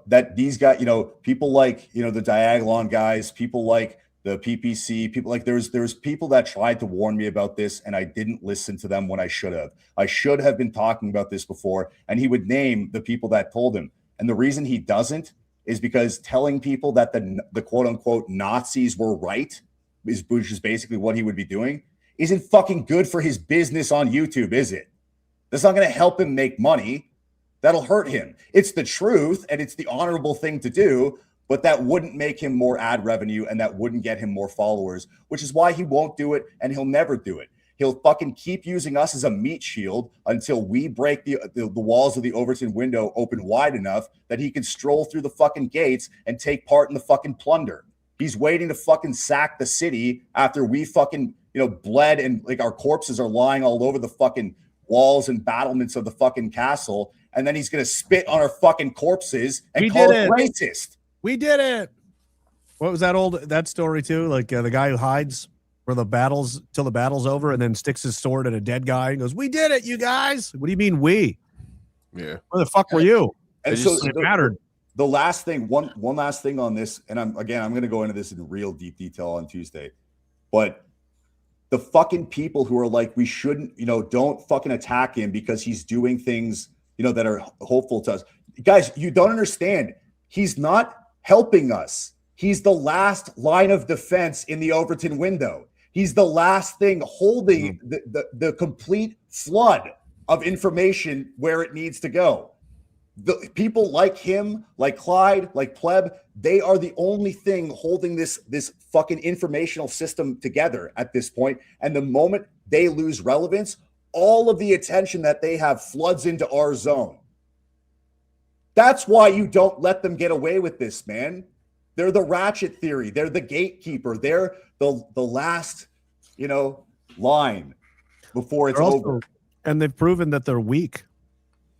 that these guys, people like, the Diagolon guys, people like the PPC, people like there's people that tried to warn me about this and I didn't listen to them when I should have. I should have been talking about this before. And he would name the people that told him. And the reason he doesn't is because telling people that the quote unquote Nazis were right, which is basically what he would be doing, isn't fucking good for his business on YouTube, is it? That's not going to help him make money. That'll hurt him. It's the truth and it's the honorable thing to do, but that wouldn't make him more ad revenue and that wouldn't get him more followers, which is why he won't do it and he'll never do it. He'll fucking keep using us as a meat shield until we break the walls of the Overton window open wide enough that he can stroll through the fucking gates and take part in the fucking plunder. He's waiting to fucking sack the city after we fucking, bled and like our corpses are lying all over the fucking walls and battlements of the fucking castle. And then he's going to spit on our fucking corpses and call us racist. We did it. What was that story too? Like the guy who hides for the battles till the battle's over and then sticks his sword at a dead guy and goes, "We did it, you guys." What do you mean we? Yeah. Where the fuck were you? And so it mattered. The last thing, one last thing on this, and I'm going to go into this in real deep detail on Tuesday, but the fucking people who are like, we shouldn't, don't fucking attack him because he's doing things, that are hopeful to us. Guys, you don't understand. He's not helping us. He's the last line of defense in the Overton window. He's the last thing holding the complete flood of information where it needs to go. The people like him, like Clyde, like Pleb, they are the only thing holding this fucking informational system together at this point. And the moment they lose relevance, all of the attention that they have floods into our zone. That's why you don't let them get away with this, man. They're the ratchet theory. They're the gatekeeper. They're the last, line before it's over. And they've proven that they're weak.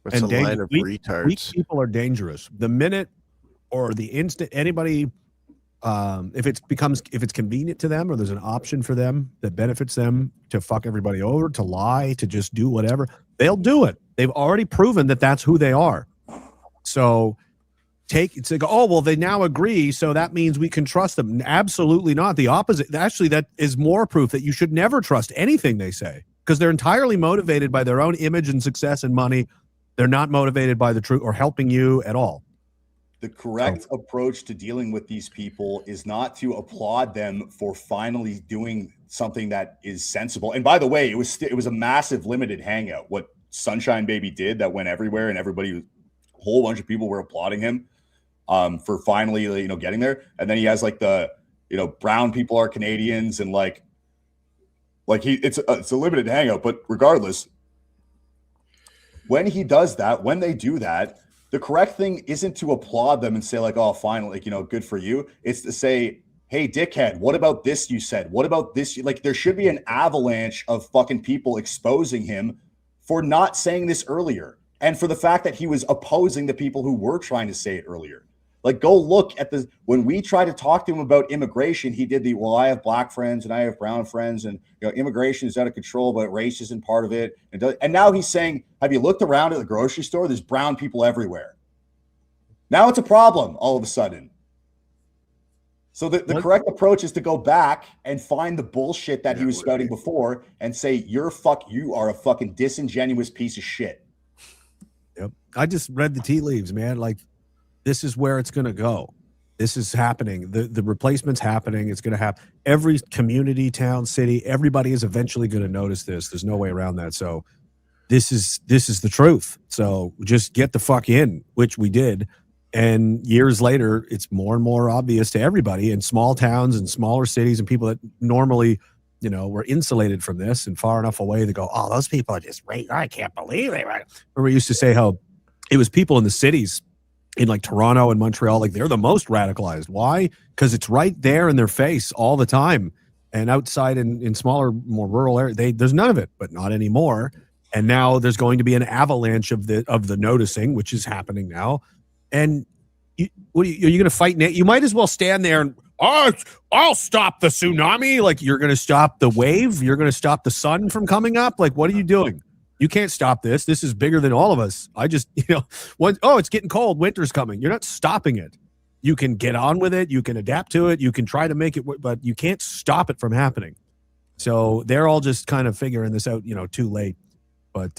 It's a line of retards. Weak people are dangerous. The minute or the instant anybody, if it's convenient to them or there's an option for them that benefits them to fuck everybody over, to lie, to just do whatever, they'll do it. They've already proven that that's who they are. So they now agree, so that means we can trust them. Absolutely not. The opposite. Actually, that is more proof that you should never trust anything they say because they're entirely motivated by their own image and success and money. They're not motivated by the truth or helping you at all. The correct approach to dealing with these people is not to applaud them for finally doing something that is sensible. And by the way, it was a massive limited hangout. What Sunshine Baby did that went everywhere and a whole bunch of people were applauding him for finally, getting there. And then he has like the, brown people are Canadians and it's a limited hangout, but regardless, when he does that, when they do that, the correct thing isn't to applaud them and say like, oh, finally, good for you. It's to say, hey, dickhead, what about this you said? What about this? Like there should be an avalanche of fucking people exposing him for not saying this earlier and for the fact that he was opposing the people who were trying to say it earlier. Like go look at when we tried to talk to him about immigration, he did I have black friends and I have brown friends and immigration is out of control, but race isn't part of it. And now he's saying, have you looked around at the grocery store? There's brown people everywhere. Now it's a problem all of a sudden. So the correct approach is to go back and find the bullshit that he was spouting before and say, you are a fucking disingenuous piece of shit. Yep. I just read the tea leaves, man. Like, this is where it's going to go. This is happening. The replacement's happening. It's going to happen. Every community, town, city, everybody is eventually going to notice this. There's no way around that. So this is the truth. So just get the fuck in, which we did. And years later, it's more and more obvious to everybody in small towns and smaller cities and people that normally, were insulated from this and far enough away to go, oh, those people are just I can't believe they. Remember we used to say how it was people in the cities in like Toronto and Montreal, like they're the most radicalized. Why? Because it's right there in their face all the time. And outside in smaller, more rural areas, there's none of it, but not anymore. And now there's going to be an avalanche of the noticing, which is happening now. And are you going to fight? You might as well stand there and I'll stop the tsunami. Like you're going to stop the wave. You're going to stop the sun from coming up. Like what are you doing? You can't stop this. This is bigger than all of us. I just it's getting cold. Winter's coming. You're not stopping it. You can get on with it. You can adapt to it. You can try to make it work, but you can't stop it from happening. So they're all just kind of figuring this out, too late. But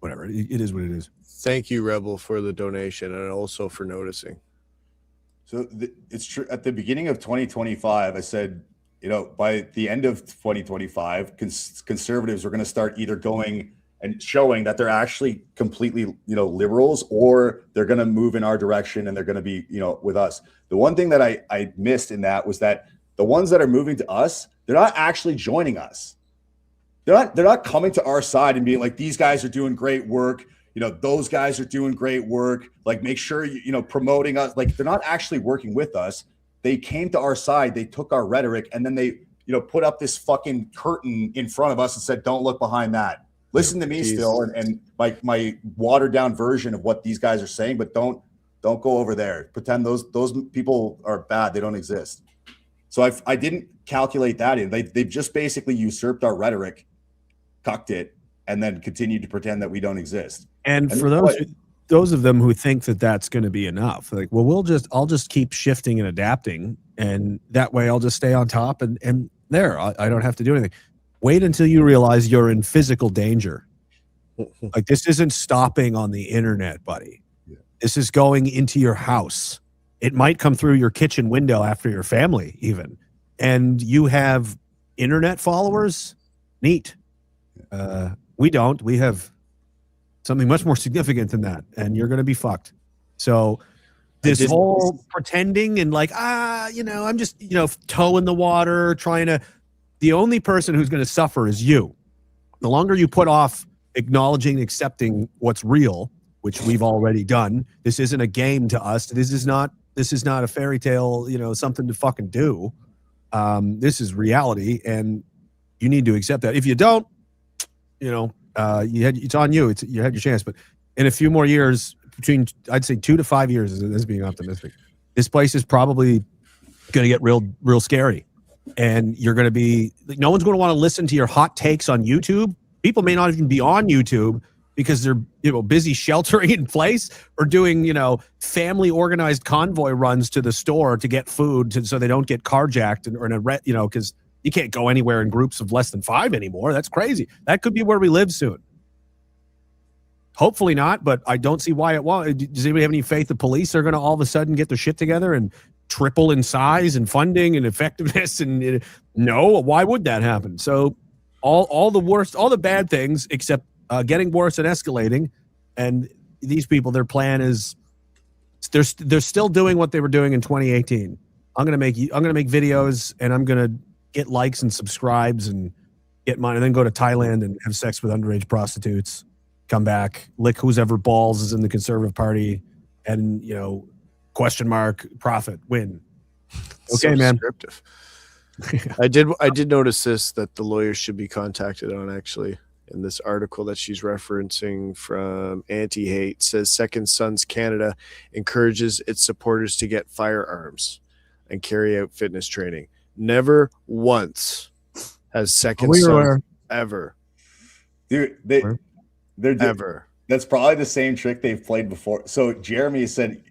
whatever. It is what it is. Thank you, Rebel, for the donation and also for noticing. So it's true. At the beginning of 2025, I said, by the end of 2025, conservatives are going to start either going and showing that they're actually completely, liberals, or they're going to move in our direction and they're going to be, with us. The one thing that I missed in that was that the ones that are moving to us, they're not actually joining us. They're not coming to our side and being like, these guys are doing great work. Those guys are doing great work. Like, make sure, promoting us. Like, they're not actually working with us. They came to our side. They took our rhetoric and then they, put up this fucking curtain in front of us and said, don't look behind that. Listen to me still, and my watered down version of what these guys are saying, but don't go over there. Pretend those people are bad. They don't exist. So I didn't calculate that in. They've just basically usurped our rhetoric, cucked it, and then continued to pretend that we don't exist. And for those of them who think that that's going to be enough, like, well, I'll just keep shifting and adapting, and that way I'll just stay on top, and there I don't have to do anything. Wait until you realize you're in physical danger. Like, this isn't stopping on the internet, buddy. Yeah. This is going into your house. It might come through your kitchen window after your family even. And you have internet followers? Neat. We don't. We have something much more significant than that. And you're going to be fucked. So this whole pretending and like, I'm just, toe in the water, trying to... The only person who's going to suffer is you. The longer you put off acknowledging, accepting what's real, which we've already done. This isn't a game to us. This is not a fairy tale, something to fucking do. This is reality, and you need to accept that. If you don't, it's on you. You had your chance, but in a few more years, I'd say 2 to 5 years, is being optimistic, this place is probably going to get real scary. And you're going to be, no one's going to want to listen to your hot takes on YouTube. People may not even be on YouTube because they're, busy sheltering in place or doing, family organized convoy runs to the store to get food so they don't get carjacked because you can't go anywhere in groups of less than 5 anymore. That's crazy. That could be where we live soon. Hopefully not, but I don't see why it won't. Does anybody have any faith the police are going to all of a sudden get their shit together and triple in size and funding and effectiveness? And no, why would that happen? So all the worst, all the bad things, except getting worse and escalating. And these people, their plan is they're still doing what they were doing in 2018. I'm gonna make videos and I'm gonna get likes and subscribes and get money, and then go to Thailand and have sex with underage prostitutes, come back, lick whose ever balls is in the Conservative Party, and profit, win. Okay, so man. Descriptive. I did notice this, that the lawyers should be contacted on, actually, in this article that she's referencing from Anti-Hate. Says Second Sons Canada encourages its supporters to get firearms and carry out fitness training. Never once has Second Sons ever. Dude, they're ever. That's probably the same trick they've played before. So Jeremy said,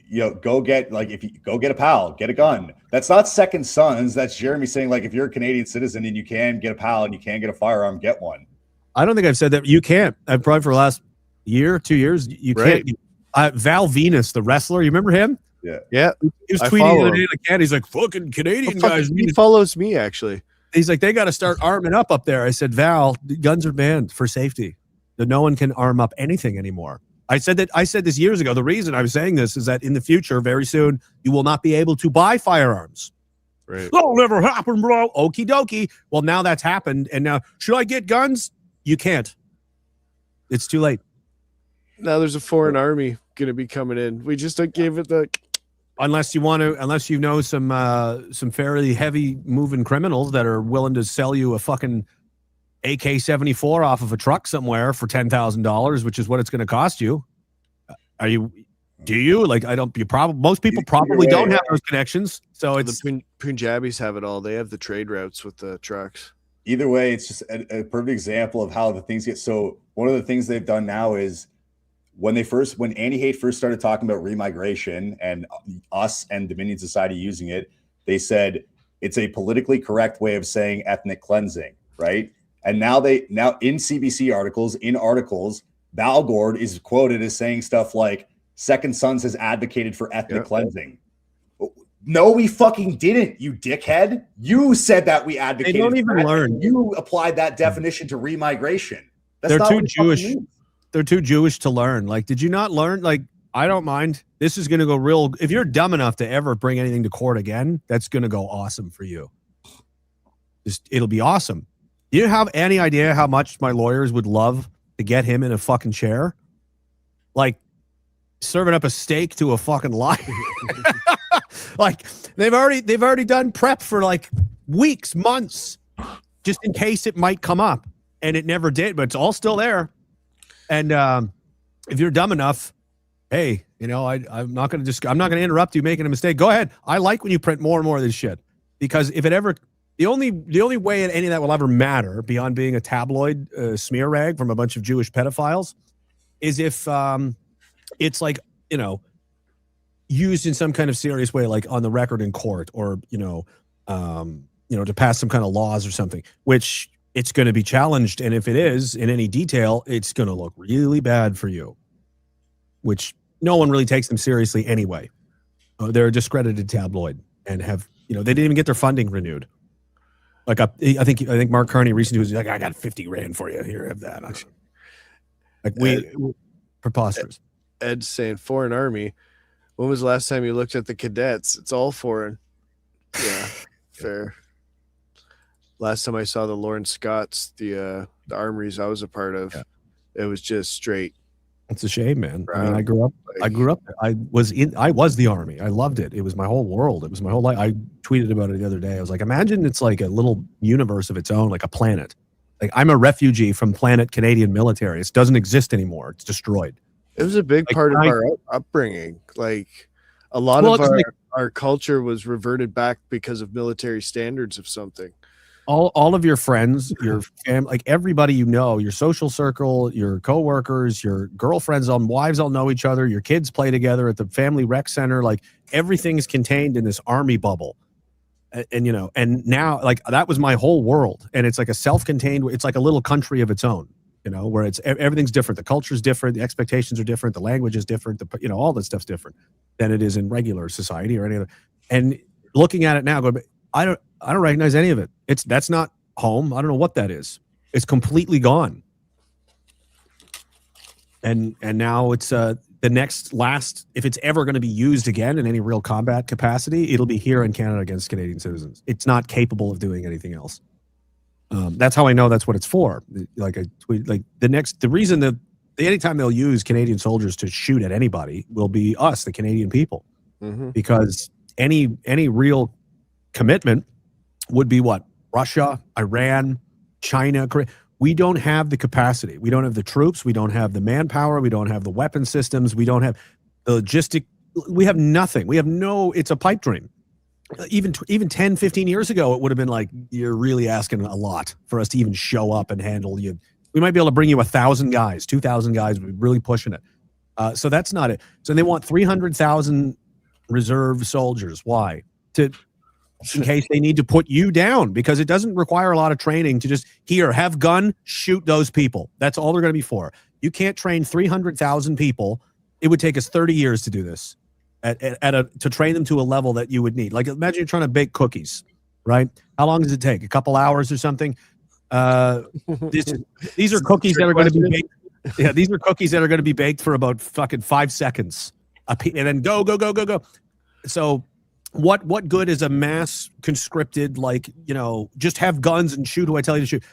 go get a pal, get a gun. That's not Second Sons. That's Jeremy saying, like, if you're a Canadian citizen and you can get a pal and you can get a firearm, get one. I don't think I've said that. You can't. I've probably for the last year, 2 years, you can't. Val Venus, the wrestler, you remember him? Yeah. He was tweeting the other day, like, he's like, fucking Canadian guys. He follows me, actually. He's like, they got to start arming up there. I said, Val, guns are banned for safety. that no one can arm up anything anymore. I said this years ago. The reason I was saying this is that in the future, very soon, you will not be able to buy firearms. Right. That'll never happen, bro. Okie dokie. Well, now that's happened. And now, should I get guns? You can't. It's too late. Now there's a foreign army going to be coming in. We just gave it the... Unless you know some fairly heavy moving criminals that are willing to sell you a fucking AK-74 off of a truck somewhere for $10,000, which is what it's going to cost you. Do you? Like, I don't. Most people probably don't have those connections. So it's the Punjabis have it all. They have the trade routes with the trucks. Either way, it's just a perfect example of how the things get. So one of the things they've done now is when anti-hate first started talking about remigration and us and Dominion Society using it, they said it's a politically correct way of saying ethnic cleansing, right? And now in CBC articles, Balgord is quoted as saying stuff like Second Sons has advocated for ethnic cleansing. No, we fucking didn't, you dickhead. You said that we advocated. They don't even learn. You applied that definition to remigration. They're too Jewish. They're too Jewish to learn. Like, did you not learn? Like, I don't mind. This is going to go real. If you're dumb enough to ever bring anything to court again, that's going to go awesome for you. It'll be awesome. Do you have any idea how much my lawyers would love to get him in a fucking chair? Like, serving up a steak to a fucking liar. Like, they've already done prep for like weeks, months, just in case it might come up, and it never did. But it's all still there. And if you're dumb enough, hey, I'm not going to interrupt you making a mistake. Go ahead. I like when you print more and more of this shit, because if it ever, the only way any of that will ever matter beyond being a tabloid smear rag from a bunch of Jewish pedophiles is if it's like, used in some kind of serious way, like on the record in court, or to pass some kind of laws or something, which it's going to be challenged. And if it is in any detail, it's going to look really bad for you, which no one really takes them seriously anyway. They're a discredited tabloid and have, they didn't even get their funding renewed. Like, I think Mark Carney recently was like, I got 50 grand for you. Here, have that. Like, preposterous. Ed's saying foreign army. When was the last time you looked at the cadets? It's all foreign. Yeah, fair. Last time I saw the Lawrence Scotts, the armories I was a part of, it was just straight. It's a shame, man. I mean, I grew up. I was the army. I loved it. It was my whole world. It was my whole life. I tweeted about it the other day. I was like, imagine it's like a little universe of its own, like a planet. Like, I'm a refugee from planet Canadian military. It doesn't exist anymore. It's destroyed. It was a big part of our upbringing. Like, a lot of our culture was reverted back because of military standards of something. All of your friends, your family, like everybody your social circle, your coworkers, your girlfriends, wives all know each other. Your kids play together at the family rec center. Like, everything's contained in this army bubble. And now, like, that was my whole world. And it's like a self-contained, it's like a little country of its own. Where it's everything's different. The culture's different. The expectations are different. The language is different. All this stuff's different than it is in regular society or any other. And looking at it now, I don't recognize any of it. That's not home. I don't know what that is. It's completely gone. And now it's the last, if it's ever going to be used again in any real combat capacity, it'll be here in Canada against Canadian citizens. It's not capable of doing anything else. That's how I know that's what it's for. Like, I tweet, like, the reason that anytime they'll use Canadian soldiers to shoot at anybody will be us, the Canadian people, because any real commitment would be what? Russia, Iran, China, Korea. We don't have the capacity. We don't have the troops. We don't have the manpower. We don't have the weapon systems. We don't have the logistic. We have nothing. It's a pipe dream. Even 10, 15 years ago, it would have been like, you're really asking a lot for us to even show up and handle you. We might be able to bring you 1,000 guys, 2,000 guys. We're really pushing it. So that's not it. So they want 300,000 reserve soldiers. Why? In case they need to put you down, because it doesn't require a lot of training to just, have gun, shoot those people. That's all they're going to be for. You can't train 300,000 people. It would take us 30 years to do this. To train them to a level that you would need. Like, imagine you're trying to bake cookies, right? How long does it take? A couple hours or something? These are cookies that are going to be baked. Yeah, these are cookies that are going to be baked for about fucking 5 seconds, and then go. So, what good is a mass conscripted, like, just have guns and shoot who I tell you to shoot?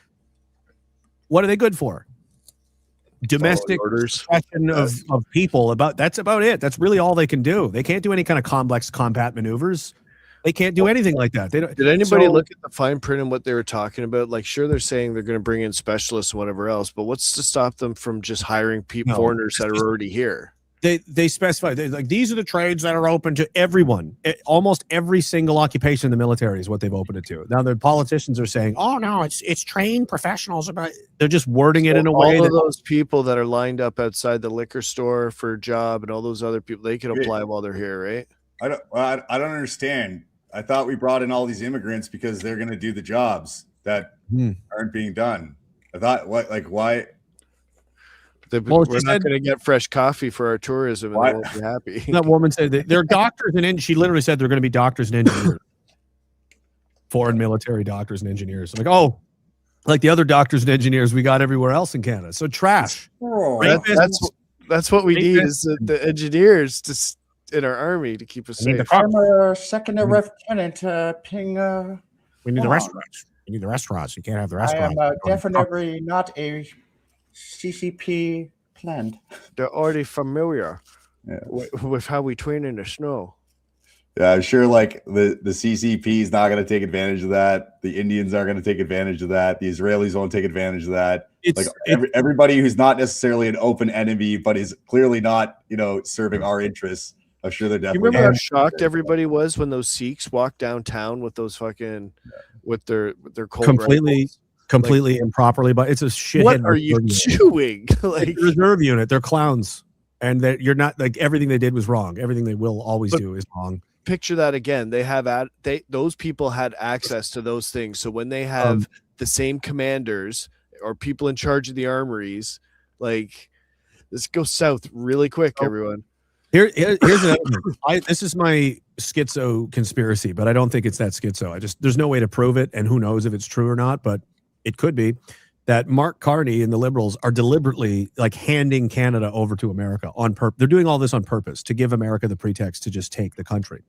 What are they good for? Domestic suppression of people. That's about it. That's really all they can do. They can't do any kind of complex combat maneuvers. They can't do anything like that. They don't. Did anybody look at the fine print and what they were talking about? Like, sure, they're saying they're going to bring in specialists and whatever else, but what's to stop them from just hiring foreigners that are already here? They specify, like, these are the trades that are open to everyone. Almost every single occupation in the military is what they've opened it to. Now the politicians are saying, "Oh no, it's trained professionals." They're just wording it in a way all that of those people that are lined up outside the liquor store for a job and all those other people, they can apply while they're here, right? I don't understand. I thought we brought in all these immigrants because they're going to do the jobs that aren't being done. I thought, why? We're not going to get fresh coffee for our tourism, and they won't be happy. That woman said they're doctors and she literally said they're going to be doctors and engineers, foreign military doctors and engineers. I'm like, oh, like the other doctors and engineers we got everywhere else in Canada. So trash. Oh, that's what we need is the engineers in our army to keep us safe. I'm a second lieutenant. We need the restaurants. We need the restaurants. You can't have the restaurants. I am definitely not a CCP planned. They're already familiar with how we train in the snow. Yeah, I'm sure like the CCP is not going to take advantage of that. The Indians aren't going to take advantage of that. The Israelis won't take advantage of that. Everybody who's not necessarily an open enemy, but is clearly not, serving our interests. I'm sure they're definitely. You remember how shocked everybody was when those Sikhs walked downtown with those fucking with their cold completely improperly, but it's a shit. What are you doing? Like reserve unit, they're clowns, and that you're not like everything they did was wrong. Everything they will always do is wrong. Picture that again. Those people had access to those things. So when they have the same commanders or people in charge of the armories, like this goes south really quick. Everyone. Here's another thing. This is my schizo conspiracy, but I don't think it's that schizo. There's no way to prove it, and who knows if it's true or not, but it could be that Mark Carney and the Liberals are deliberately like handing Canada over to America on purpose. They're doing all this on purpose to give America the pretext to just take the country.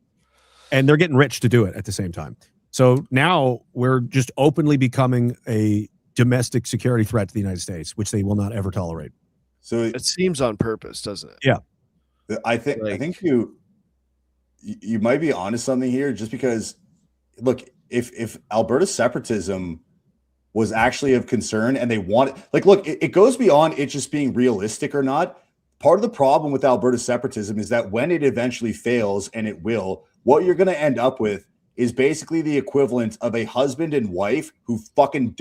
And they're getting rich to do it at the same time. So now we're just openly becoming a domestic security threat to the United States, which they will not ever tolerate. So it seems on purpose, doesn't it? Yeah. I think you might be onto something here, just because look, if Alberta separatism was actually of concern and they want it, look, it goes beyond it just being realistic or not. Part of the problem with Alberta separatism is that when it eventually fails, and it will, what you're going to end up with is basically the equivalent of a husband and wife who fucking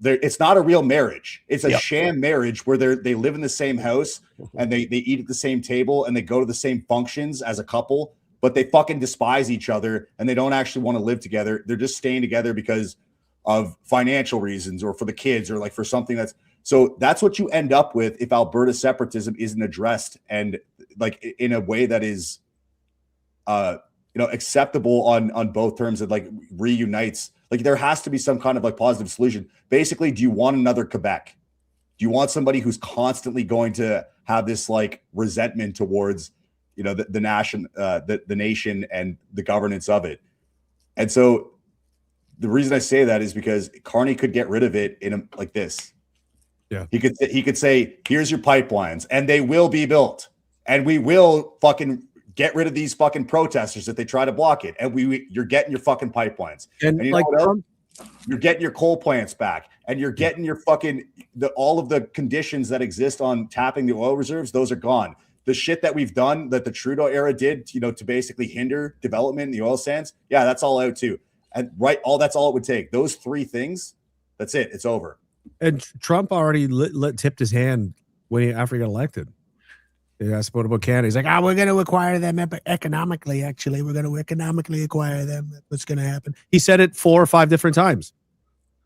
it's not a real marriage. It's a sham marriage where they live in the same house and they eat at the same table and they go to the same functions as a couple, but they fucking despise each other and they don't actually want to live together. They're just staying together because of financial reasons or for the kids or like for something that's what you end up with if Alberta separatism isn't addressed and like in a way that is acceptable on both terms, that like reunites. Like there has to be some kind of like positive solution. Basically, do you want another Quebec? Do you want somebody who's constantly going to have this like resentment towards the nation and the governance of it? And so the reason I say that is because Carney could get rid of it like this. Yeah, he could say, "Here's your pipelines, and they will be built, and we will fucking get rid of these fucking protesters if they try to block it, and you're getting your fucking pipelines, and you like you're getting your coal plants back, and you're getting your fucking all of the conditions that exist on tapping the oil reserves. Those are gone. The shit that we've done, that the Trudeau era did, to basically hinder development in the oil sands, yeah, that's all out too. And that's all it would take. Those three things, that's it. It's over." And Trump already tipped his hand after he got elected. I spoke about Canada. He's like, we're going to acquire them economically. Actually, we're going to economically acquire them. What's going to happen? He said it 4 or 5 different times.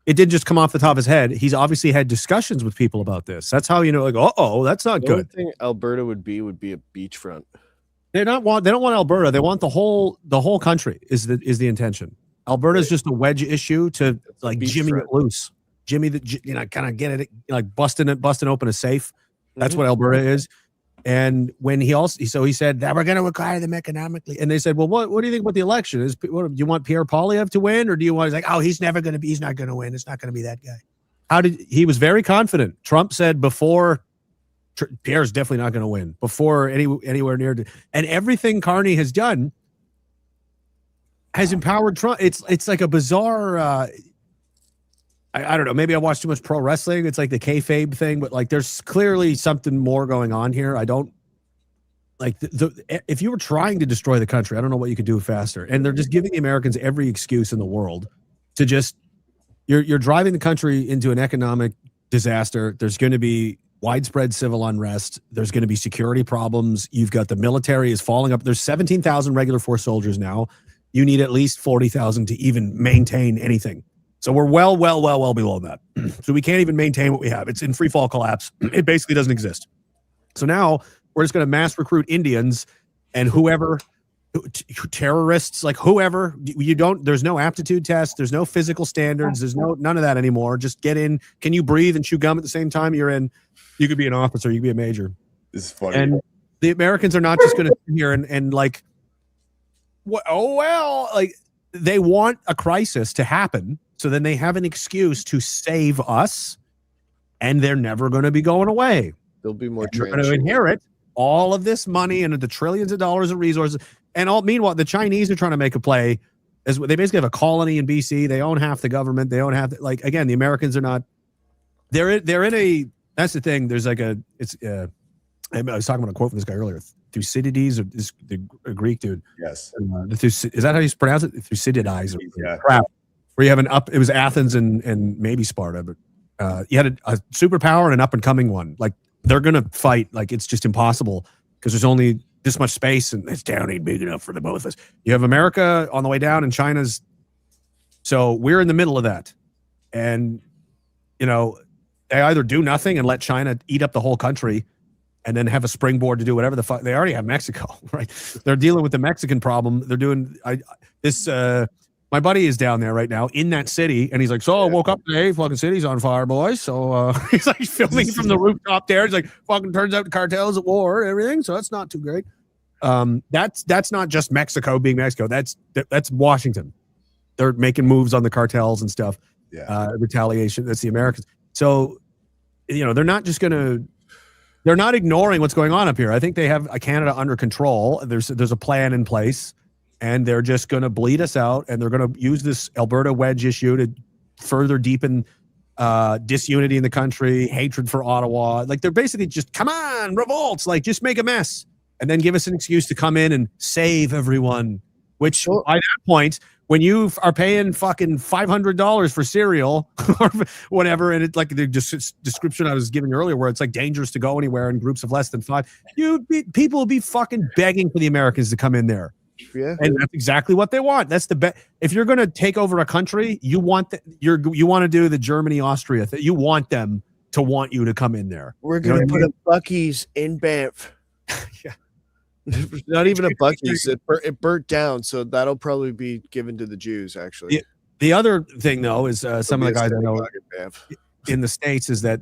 It didn't just come off the top of his head. He's obviously had discussions with people about this. That's how that's not good. The only thing Alberta would be a beachfront. They don't want Alberta. They want the whole country is the intention. Alberta is just a wedge issue to like Jimmy it loose. Jimmy, kind of get it, like busting open a safe That's what Alberta is. And when he said that we're going to require them economically, and they said, well, what do you think about the election? Do you want Pierre Poilievre to win, or do you want? He's like, oh, he's not going to win. It's not going to be that guy. He was very confident. Trump said before, Pierre's definitely not going to win before anywhere near, and everything Carney has done has empowered Trump. It's like a bizarre. I don't know. Maybe I watched too much pro wrestling. It's like the kayfabe thing, but like there's clearly something more going on here. I don't like if you were trying to destroy the country, I don't know what you could do faster. And they're just giving the Americans every excuse in the world to just you're driving the country into an economic disaster. There's going to be widespread civil unrest. There's going to be security problems. You've got the military is falling up. There's 17,000 regular force soldiers now. You need at least 40,000 to even maintain anything. So we're well below that. So we can't even maintain what we have. It's in free fall collapse. It basically doesn't exist. So now we're just going to mass recruit Indians and whoever, terrorists, like whoever. There's no aptitude test. There's no physical standards. There's none of that anymore. Just get in. Can you breathe and chew gum at the same time? You're in. You could be an officer. You could be a major. This is funny. And the Americans are not just going to sit here and like, like they want a crisis to happen. So then they have an excuse to save us, and they're never going to be going away. There'll be more. They're going to inherit all of this money and the trillions of dollars of resources. And meanwhile, the Chinese are trying to make a play. As they basically have a colony in BC. They own half the government. They own half. Again, the Americans are not. They're in a. That's the thing. There's like a. It's. I was talking about a quote from this guy earlier. Thucydides, or this the Greek dude. Yes. Is that how you pronounce it? Thucydides. Yeah. Crap. Where you have it was Athens and maybe Sparta, but you had a superpower and an up and coming one. Like they're gonna fight. Like it's just impossible because there's only this much space and this town ain't big enough for the both of us. You have America on the way down and China's. So we're in the middle of that, and they either do nothing and let China eat up the whole country, and then have a springboard to do whatever the fuck. They already have Mexico, right? They're dealing with the Mexican problem. They're doing this. My buddy is down there right now in that city, and he's like, "So I woke up today, fucking city's on fire, boys." So he's like filming from the rooftop there. He's like, "Fucking turns out the cartel's at war and everything, so that's not too great." That's not just Mexico being Mexico. That's Washington. They're making moves on the cartels and stuff. Yeah, retaliation. That's the Americans. So they're not just gonna. They're not ignoring what's going on up here. I think they have Canada under control. There's a plan in place. And they're just going to bleed us out, and they're going to use this Alberta wedge issue to further deepen disunity in the country, hatred for Ottawa. Like they're basically just, come on, revolts, like just make a mess, and then give us an excuse to come in and save everyone. Which by that point, when you are paying fucking $500 for cereal or whatever, and it's like the description I was giving earlier, where it's like dangerous to go anywhere in groups of less than 5, people will be fucking begging for the Americans to come in there. Yeah, and that's exactly what they want. That's the best. If you're going to take over a country, you want you want to do the Germany, Austria thing. You want them to want you to come in there. We're going to put a Buc-ee's in Banff. Yeah, not even a Buc-ee's. It burnt down, so that'll probably be given to the Jews. Actually, the other thing though is some of the guys I know in the States is that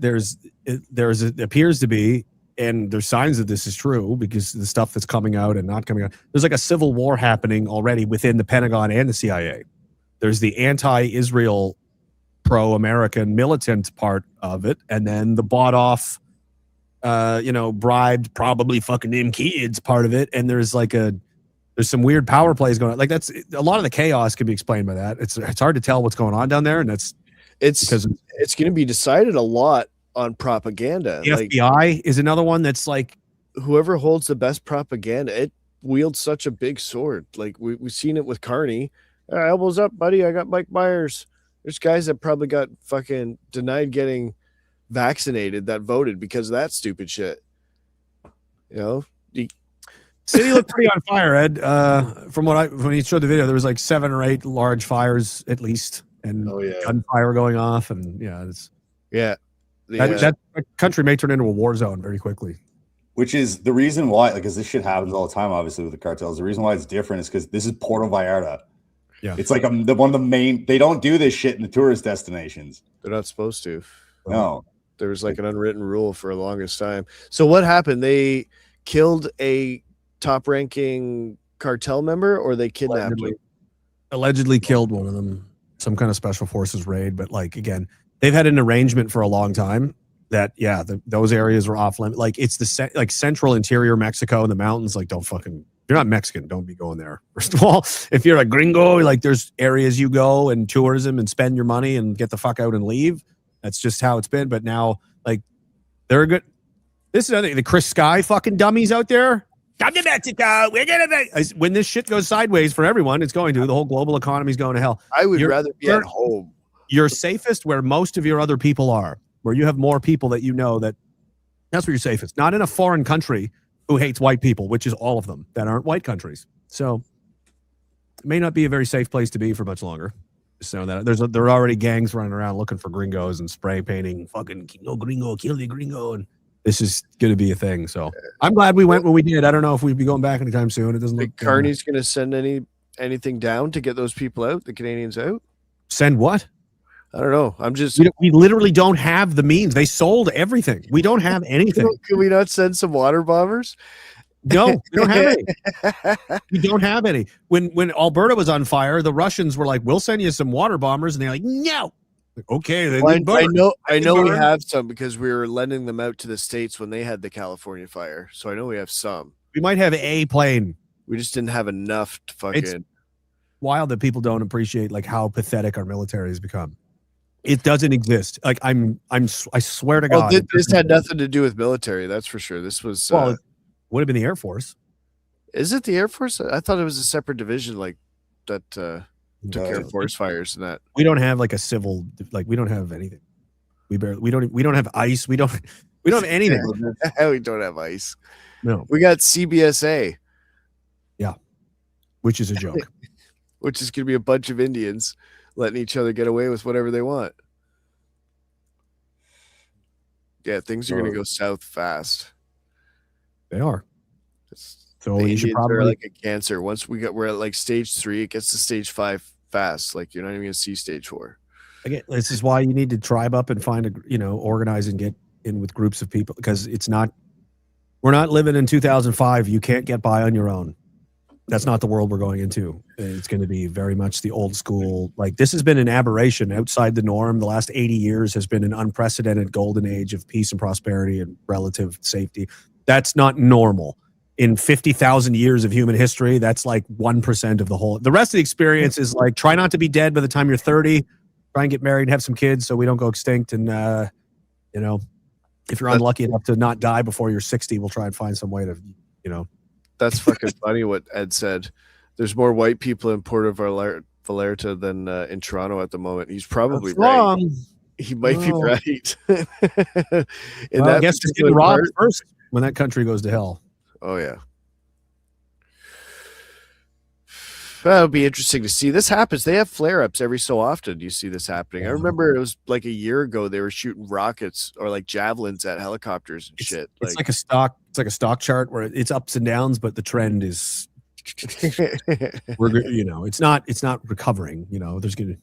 it appears to be. And there's signs that this is true because the stuff that's coming out and not coming out. There's like a civil war happening already within the Pentagon and the CIA. There's the anti-Israel, pro-American militant part of it, and then the bought-off, bribed, probably fucking them kids part of it. And there's some weird power plays going on. Like that's a lot of the chaos can be explained by that. It's hard to tell what's going on down there, and it's because it's going to be decided a lot on propaganda. The FBI is another one that's like whoever holds the best propaganda, it wields such a big sword. Like we've seen it with Carney. Elbows up, buddy. I got Mike Myers. There's guys that probably got fucking denied getting vaccinated that voted because of that stupid shit. City looked pretty on fire, Ed. From when he showed the video, there was like 7 or 8 large fires at least, and gunfire going off, and that country may turn into a war zone very quickly. Which is the reason why, because this shit happens all the time, obviously, with the cartels. The reason why it's different is because this is Puerto Vallarta. Yeah. It's like one of the main, they don't do this shit in the tourist destinations. They're not supposed to. No. There was like an unwritten rule for the longest time. So what happened? They killed a top-ranking cartel member, or they kidnapped him? Allegedly killed one of them. Some kind of special forces raid, but like again, they've had an arrangement for a long time that those areas were off limit. Like it's the like central interior Mexico and the mountains. Like don't fucking. You're not Mexican. Don't be going there. First of all, if you're a gringo, like there's areas you go and tourism and spend your money and get the fuck out and leave. That's just how it's been. But now, like, they're good. This is another, the Chris Sky fucking dummies out there. Come to Mexico. We're gonna be. When this shit goes sideways for everyone, it's going to. The whole global economy is going to hell. I would rather be at home. You're safest where most of your other people are, where you have more people that you know that. That's where you're safest. Not in a foreign country who hates white people, which is all of them that aren't white countries. So it may not be a very safe place to be for much longer. So that there are already gangs running around looking for gringos and spray painting fucking no gringo, kill the gringo, and this is going to be a thing. So I'm glad we went when we did. I don't know if we'd be going back anytime soon. It doesn't look. Carney's going to send anything down to get those people out, the Canadians out. Send what? I don't know. I'm just. We literally don't have the means. They sold everything. We don't have anything. Can we not send some water bombers? No, we don't have any. We don't have any. When Alberta was on fire, the Russians were like, "We'll send you some water bombers," and they're like, "No." Like, okay, then. Well, I know we have some because we were lending them out to the States when they had the California fire. So I know we have some. We might have a plane. We just didn't have enough to fucking. It's wild that people don't appreciate like how pathetic our military has become. It doesn't exist. Like I swear to God. This had nothing to do with military. That's for sure. This was. Well, it would have been the Air Force. Is it the Air Force? I thought it was a separate division like that took care of forest fires and that. We don't have like a civil. Like we don't have anything. We don't have ice. We don't have anything. We don't have ice. No. We got CBSA. Yeah. Which is a joke. Which is going to be a bunch of Indians letting each other get away with whatever they want. Yeah, things are going to go south fast. They are. So the you should Indians probably are like a cancer. Once we're at like stage 3, it gets to stage 5 fast. Like you're not even going to see stage 4. Again, this is why you need to tribe up and find organize and get in with groups of people, because we're not living in 2005. You can't get by on your own. That's not the world we're going into. It's going to be very much the old school. Like this has been an aberration outside the norm. The last 80 years has been an unprecedented golden age of peace and prosperity and relative safety. That's not normal. In 50,000 years of human history, that's like 1% of the whole. The rest of the experience is like try not to be dead by the time you're 30. Try and get married and have some kids so we don't go extinct. And if you're unlucky enough to not die before you're 60, we'll try and find some way to, That's fucking funny what Ed said. There's more white people in Puerto Vallarta than in Toronto at the moment. He's probably right. He might be right. I guess just getting robbed first when that country goes to hell. Oh, yeah. That'll be interesting to see. This happens. They have flare-ups every so often. You see this happening. I remember it was like a year ago they were shooting rockets or like javelins at helicopters and shit. It's like a stock chart where it's ups and downs, but the trend is it's not recovering. There's gonna.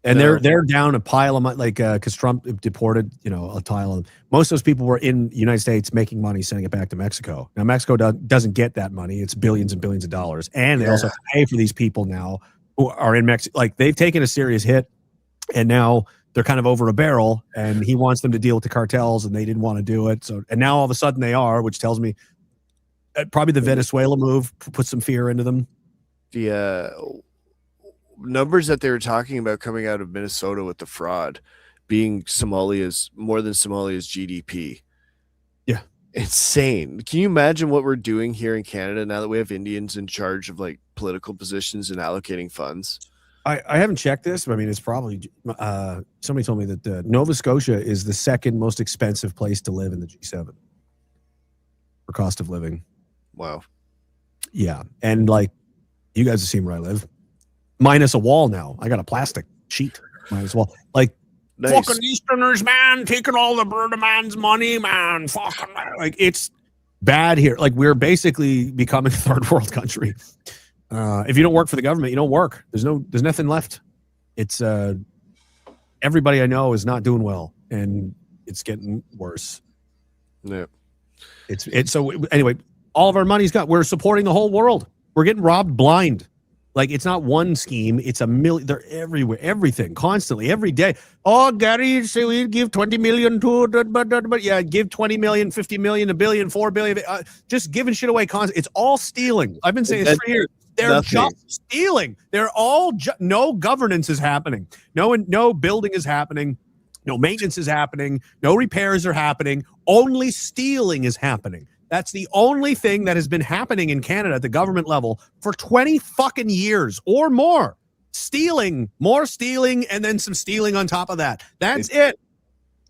And they're down a pile of like because Trump deported a pile of most of those people were in the United States making money sending it back to Mexico. Now Mexico doesn't get that money. It's billions and billions of dollars, and they also have to pay for these people now who are in Mexico. Like they've taken a serious hit, and now they're kind of over a barrel. And he wants them to deal with the cartels, and they didn't want to do it. So and now all of a sudden they are, which tells me probably the Venezuela move put some fear into them. The numbers that they were talking about coming out of Minnesota with the fraud being more than Somalia's GDP. Yeah. Insane. Can you imagine what we're doing here in Canada now that we have Indians in charge of like political positions and allocating funds? I haven't checked this, but I mean, it's probably somebody told me that Nova Scotia is the second most expensive place to live in the G7 for cost of living. Wow. Yeah. And like, you guys have seen where I live. Minus a wall now. I got a plastic sheet. Minus a wall. Like, nice. Fucking Easterners, man, taking all the Berta man's money, man. Fucking, like, it's bad here. Like, we're basically becoming a third world country. If you don't work for the government, you don't work. There's nothing left. It's everybody I know is not doing well. and it's getting worse. Yeah. It's so anyway, all of our money's got. We're supporting the whole world. We're getting robbed blind. Like, it's not one scheme, it's a million. They're everywhere, everything, constantly, every day. Oh, Gary, say we give 20 million to, but yeah, give 20 million, 50 million, a billion, 4 billion. Just giving shit away constantly. It's all stealing. I've been saying this for years. They're just stealing. They're all no governance is happening. No building is happening. No maintenance is happening. No repairs are happening. Only stealing is happening. That's the only thing that has been happening in Canada at the government level for 20 fucking years or more. Stealing, more stealing, and then some stealing on top of that. That's it.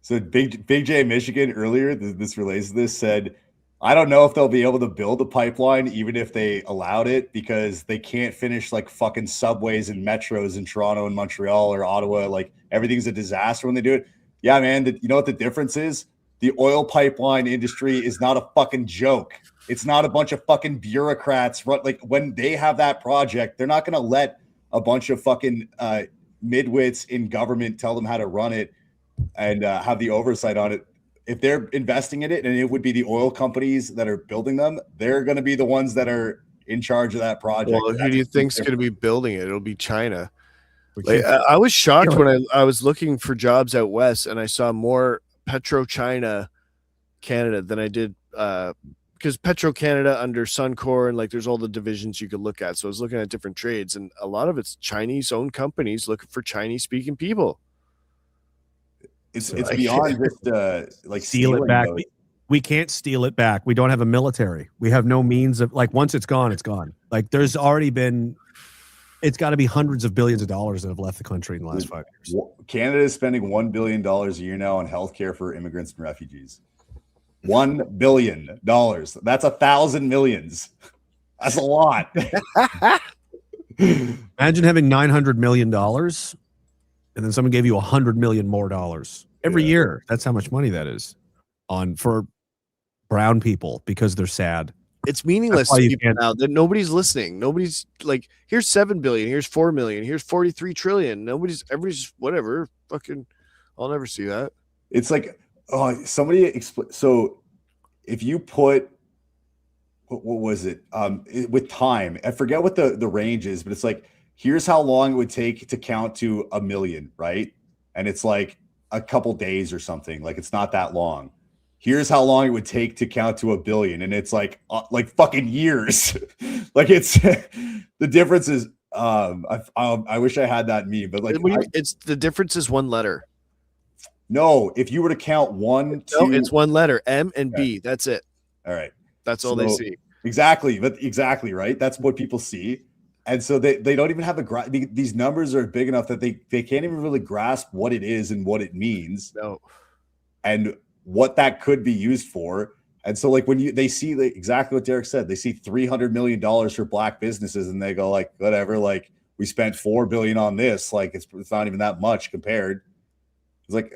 So Big J Michigan earlier, this relates to this, said, I don't know if they'll be able to build a pipeline even if they allowed it, because they can't finish like fucking subways and metros in Toronto and Montreal or Ottawa. Like, everything's a disaster when they do it. Yeah, man. You know what the difference is? The oil pipeline industry is not a fucking joke. It's not a bunch of fucking bureaucrats. Like, when they have that project, they're not going to let a bunch of fucking midwits in government tell them how to run it and have the oversight on it. If they're investing in it, and it would be the oil companies that are building them, they're going to be the ones that are in charge of that project. Well, who do you think's going to be building it? It'll be China. Like, I was shocked when I was looking for jobs out west, and I saw more PetroChina Canada than I did because Petro Canada under Suncor, and like there's all the divisions you could look at. So I was looking at different trades, and a lot of it's Chinese owned companies looking for Chinese speaking people. It's beyond just like steal it back. We can't steal it back. We don't have a military. We have no means of, like, once it's gone, it's gone. Like, there's already been, it's got to be hundreds of billions of dollars that have left the country in the last 5 years. Canada is spending $1 billion a year now on healthcare for immigrants and refugees. $1 billion. That's 1,000 millions. That's a lot. Imagine having $900 million, and then someone gave you $100 million more dollars every year. That's how much money that is for brown people, because they're sad. It's meaningless to people now that nobody's listening. Nobody's like, here's 7 billion, here's 4 million, here's 43 trillion. Everybody's whatever. Fucking, I'll never see that. It's like, somebody explain. So if you put, what was it? With time, I forget what the range is, but it's like, here's how long it would take to count to 1 million, right? And it's like a couple days or something. Like, it's not that long. Here's how long it would take to count to 1 billion, and it's like fucking years. Like, it's the difference is. I wish I had that meme, but like, it's the difference is one letter. No, if you were to count 1, 2, it's one letter, M and B. That's it. All right, that's all they see. Exactly, but exactly right. That's what people see. And so they don't even have these numbers are big enough that they can't even really grasp what it is and what it means. No. And what that could be used for. And so like when they see exactly what Derek said, they see $300 million for black businesses, and they go like, whatever, like, we spent $4 billion on this. Like, it's not even that much compared. It's like,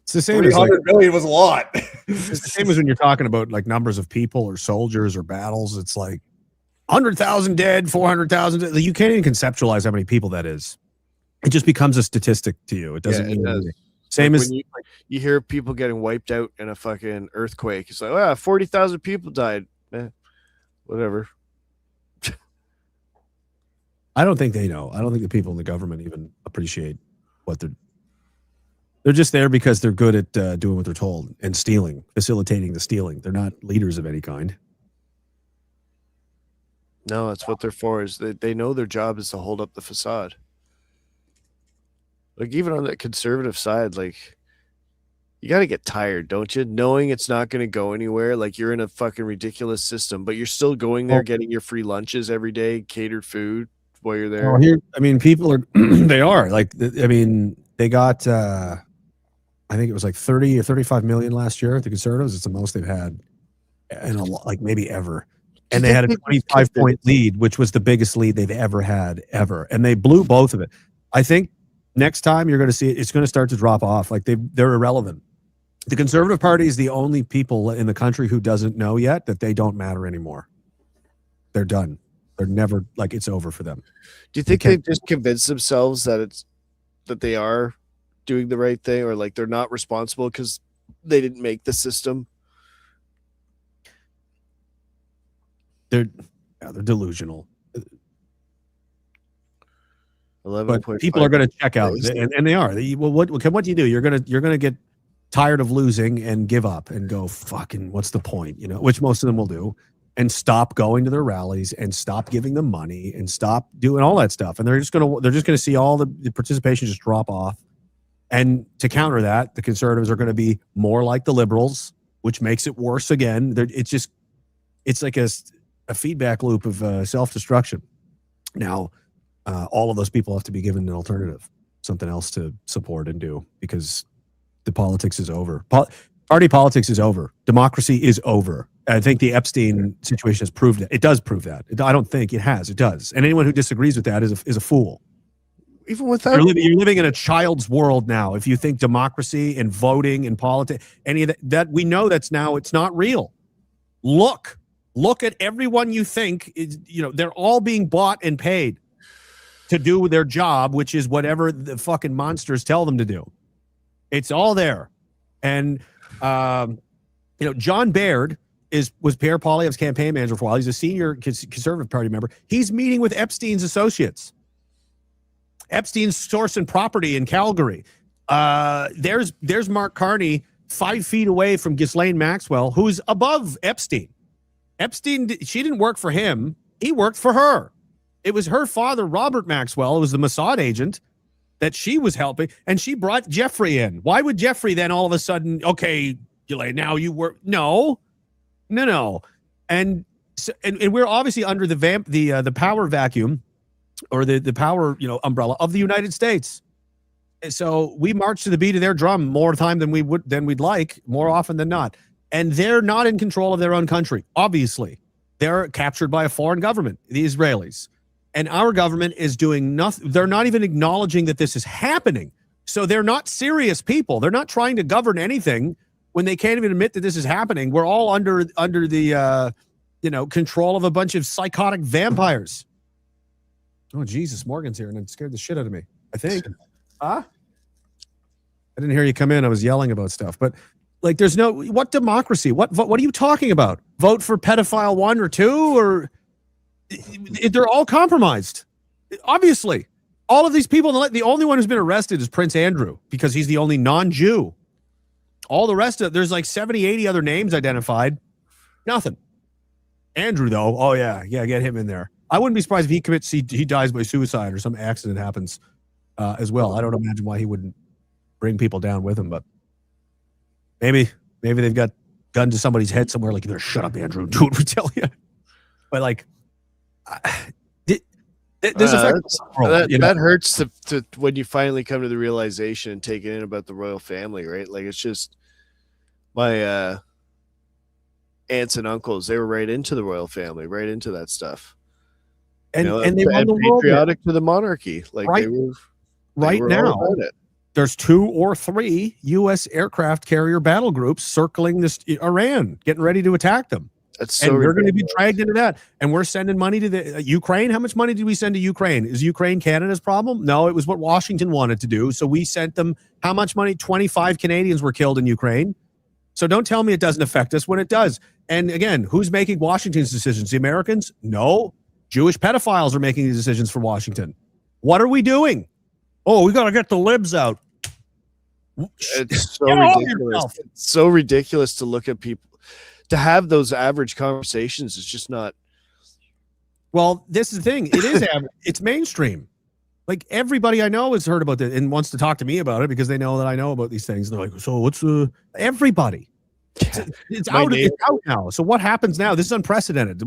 it's the same. 300 million was a lot. It's the same as when you're talking about like numbers of people or soldiers or battles. It's like 100,000 dead, 400,000. You can't even conceptualize how many people that is. It just becomes a statistic to you. It doesn't mean anything. Same as you hear people getting wiped out in a fucking earthquake. It's like, 40,000 people died. Whatever. I don't think they know. I don't think the people in the government even appreciate what they're just there because they're good at doing what they're told and stealing, facilitating the stealing. They're not leaders of any kind. No, that's what they're for. Is they know their job is to hold up the facade. Like, even on the conservative side, like, you got to get tired, don't you? Knowing it's not going to go anywhere. Like, you're in a fucking ridiculous system, but you're still going there, getting your free lunches every day, catered food while you're there. I mean, people are, they are like, I mean, they got, I think it was like 30 or 35 million last year. The Conservatives, it's the most they've had in a lot, like maybe ever. And they had a 25-point lead, which was the biggest lead they've ever had, ever. And they blew both of it. I think next time you're going to see it, it's going to start to drop off. Like, they're irrelevant. The Conservative Party is the only people in the country who doesn't know yet that they don't matter anymore. They're done. They're never, like, it's over for them. Do you think they've just convinced themselves that they are doing the right thing, or like they're not responsible because they didn't make the system. They're delusional. 11. But people are going to check out, and they are. Well, what do you do? You're gonna get tired of losing and give up and go, fucking, what's the point? You know, which most of them will do, and stop going to their rallies and stop giving them money and stop doing all that stuff. And they're just gonna see all the participation just drop off. And to counter that, the conservatives are going to be more like the liberals, which makes it worse again. It's like a feedback loop of self-destruction. Now, all of those people have to be given an alternative, something else to support and do, because the politics is over. Party politics is over. Democracy is over. I think the Epstein situation has proved it. It does prove that. I don't think it has. It does. And anyone who disagrees with that is a fool. Even without you're living in a child's world now. If you think democracy and voting and politics, any of that we know it's not real. Look at everyone you think is, they're all being bought and paid to do their job, which is whatever the fucking monsters tell them to do. It's all there. And, John Baird was Pierre Poilievre's campaign manager for a while. He's a senior Conservative Party member. He's meeting with Epstein's associates. Epstein's sourcing property in Calgary. There's Mark Carney 5 feet away from Ghislaine Maxwell, who's above Epstein. She didn't work for him. He worked for her. It was her father, Robert Maxwell, who was the Mossad agent that she was helping, and she brought Jeffrey in. Why would Jeffrey then all of a sudden, okay, Ghislaine, now you work? No. And we're obviously under the power vacuum, or the power umbrella of the United States. And so we march to the beat of their drum more time than we'd like, more often than not. And they're not in control of their own country. Obviously, they're captured by a foreign government, the Israelis. And our government is doing nothing. They're not even acknowledging that this is happening. So they're not serious people. They're not trying to govern anything when they can't even admit that this is happening. We're all under the control of a bunch of psychotic vampires. Oh, Jesus, Morgan's here, and it scared the shit out of me, I think. Huh? I didn't hear you come in. I was yelling about stuff. But, there's what democracy? What are you talking about? Vote for pedophile 1 or 2? Or they're all compromised. Obviously. All of these people, the only one who's been arrested is Prince Andrew, because he's the only non-Jew. All the rest there's 70, 80 other names identified. Nothing. Andrew, though, oh, yeah, get him in there. I wouldn't be surprised if he dies by suicide or some accident happens as well. I don't imagine why he wouldn't bring people down with him, but maybe they've got gun to somebody's head somewhere. You better shut up, Andrew. Do what we tell you. But this affects that hurts to when you finally come to the realization and take it in about the royal family, right? It's just my aunts and uncles. They were right into the royal family, right into that stuff. And they run the world patriotic to the monarchy. Right, they were right now, there's 2 or 3 U.S. aircraft carrier battle groups circling this Iran, getting ready to attack them. And we're going to be dragged into that. And we're sending money to the Ukraine. How much money did we send to Ukraine? Is Ukraine Canada's problem? No, it was what Washington wanted to do. So we sent them how much money? 25 Canadians were killed in Ukraine. So don't tell me it doesn't affect us when it does. And again, who's making Washington's decisions? The Americans? No. Jewish pedophiles are making the decisions for Washington. What are we doing? Oh, we got to get the libs out. It's so ridiculous. It's so ridiculous to look at people, to have those average conversations. It's just not. Well, this is the thing. It is average. It's mainstream. Everybody I know has heard about it and wants to talk to me about it because they know that I know about these things. And they're like, so what's everybody? It's out now. So what happens now? This is unprecedented.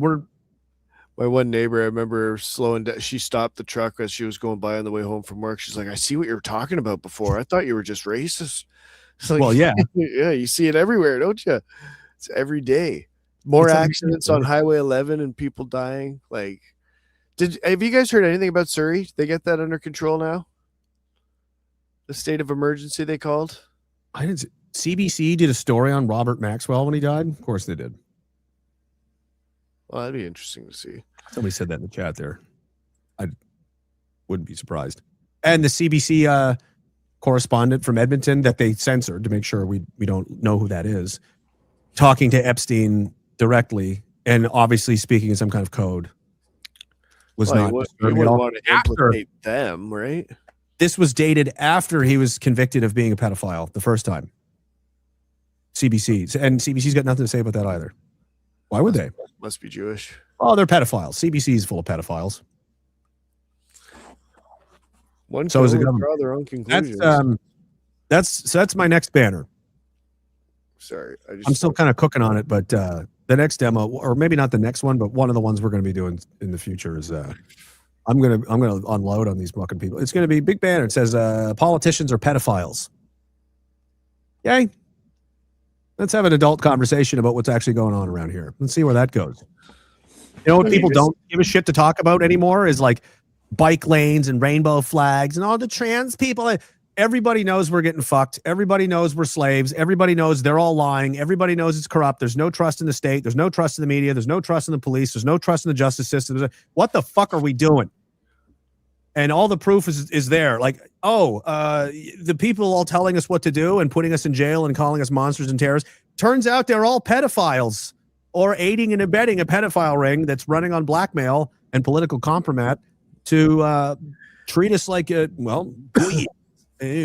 My one neighbor, I remember slowing down. She stopped the truck as she was going by on the way home from work. She's like, I see what you were talking about before. I thought you were just racist. Well, yeah. Yeah, you see it everywhere, don't you? It's every day. More accidents on Highway 11 and people dying. Have you guys heard anything about Surrey? Did they get that under control now? The state of emergency they called? I didn't. CBC did a story on Robert Maxwell when he died. Of course they did. Well, that'd be interesting to see. Somebody said that in the chat there. I wouldn't be surprised. And the CBC correspondent from Edmonton that they censored to make sure we don't know who that is, talking to Epstein directly and obviously speaking in some kind of code. Was Well, not you disturbing at wouldn't all. want to implicate them, right? This was dated after he was convicted of being a pedophile the first time. CBC's got nothing to say about that either. Why would they? Must be Jewish. Oh, they're pedophiles. CBC is full of pedophiles. One So is the can only government. draw their own conclusions. That's my next banner. Sorry, I'm still kind of cooking on it, but the next demo, or maybe not the next one, but one of the ones we're going to be doing in the future is I'm gonna unload on these fucking people. It's going to be a big banner. It says politicians are pedophiles. Yay! Let's have an adult conversation about what's actually going on around here. Let's see where that goes. You know what people don't give a shit to talk about anymore is like bike lanes and rainbow flags and all the trans people. Everybody knows we're getting fucked. Everybody knows we're slaves. Everybody knows they're all lying. Everybody knows it's corrupt. There's no trust in the state. There's no trust in the media. There's no trust in the police. There's no trust in the justice system. What the fuck are we doing? And all the proof is there. Like, the people all telling us what to do and putting us in jail and calling us monsters and terrorists. Turns out they're all pedophiles or aiding and abetting a pedophile ring that's running on blackmail and political compromise to treat us like you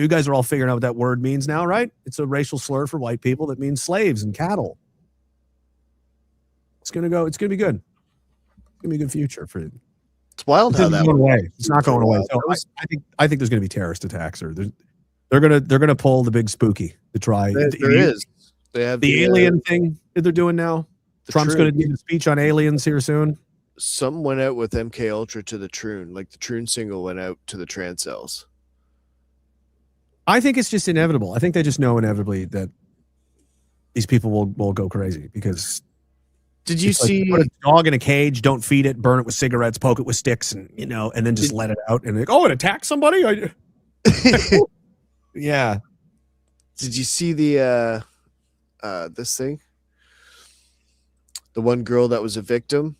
guys are all figuring out what that word means now, right? It's a racial slur for white people that means slaves and cattle. It's gonna be good. It's gonna be a good future for you. It's wild how that going away. It's not going away. So I think there's going to be terrorist attacks, or they're gonna pull the big spooky to try. There is. They have the alien thing that they're doing now. Trump's going to give a speech on aliens here soon. Some went out with MK Ultra to the Troon, like the Troon single went out to the trans cells. I think it's just inevitable. I think they just know inevitably that these people will go crazy because. Did you see put a dog in a cage? Don't feed it. Burn it with cigarettes. Poke it with sticks, and and then just let it out. And it attacks somebody. Yeah. Did you see the this thing? The one girl that was a victim.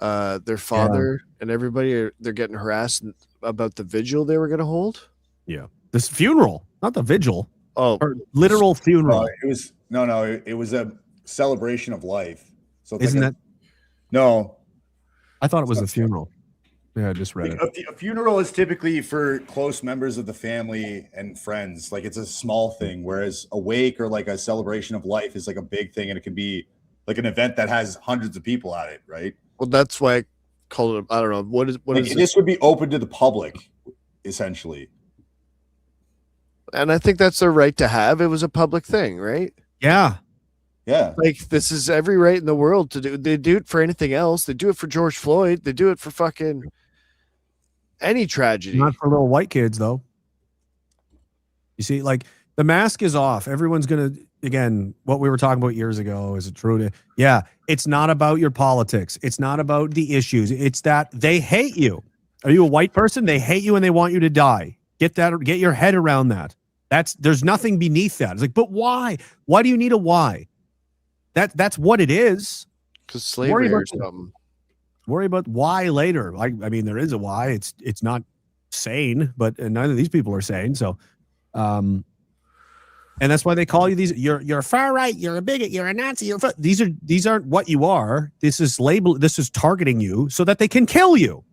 Their father and everybody they're getting harassed about the vigil they were going to hold. Yeah, this funeral, not the vigil. Oh, or literal funeral. It was it was a celebration of life. So it's Isn't like that? No, I thought it was a funeral. Yeah, I just read it. A funeral is typically for close members of the family and friends. Like it's a small thing, whereas a wake or like a celebration of life is like a big thing, and it can be like an event that has hundreds of people at it, right? Well, that's why I called it. I don't know what is this would be open to the public, essentially. And I think that's their right to have. It was a public thing, right? Yeah. Yeah. Like this is every right in the world to do. They do it for anything else. They do it for George Floyd. They do it for fucking any tragedy. Not for little white kids, though. You see, like the mask is off. Everyone's going to, again, what we were talking about years ago, is it true? Yeah. It's not about your politics. It's not about the issues. It's that they hate you. Are you a white person? They hate you and they want you to die. Get your head around that. There's nothing beneath that. It's like, but why? Why do you need a why? That's what it is. Because slavery or something. Worry about why later. I mean, there is a why. It's not sane, but none of these people are sane. So, and that's why they call you these. You're far right. You're a bigot. You're a Nazi. These aren't what you are. This is targeting you so that they can kill you.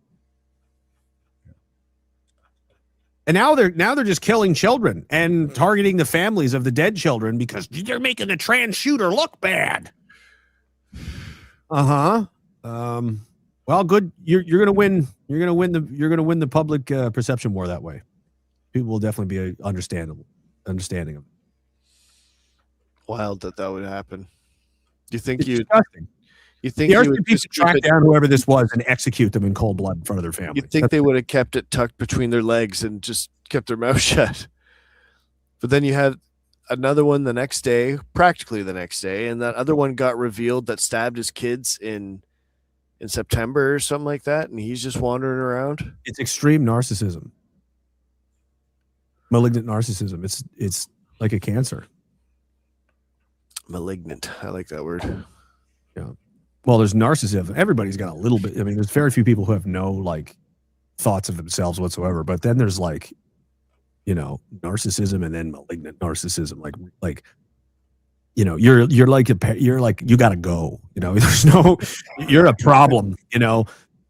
And now they're just killing children and targeting the families of the dead children because they're making the trans shooter look bad. Well, good. You're gonna win. You're gonna win the public perception war that way. People will definitely be understanding of it. Wild that would happen. You think You think the RCMP should track down whoever this was and execute them in cold blood in front of their family? You think they would have kept it tucked between their legs and just kept their mouth shut? But then you had another one practically the next day, and that other one got revealed that stabbed his kids in September or something like that, and he's just wandering around. It's extreme narcissism, malignant narcissism. It's like a cancer. Malignant. I like that word. Yeah. Well, there's narcissism. Everybody's got a little bit. I mean, there's very few people who have no like thoughts of themselves whatsoever. But then there's like narcissism and then malignant narcissism. Like you're like you got to go. There's no, you're a problem.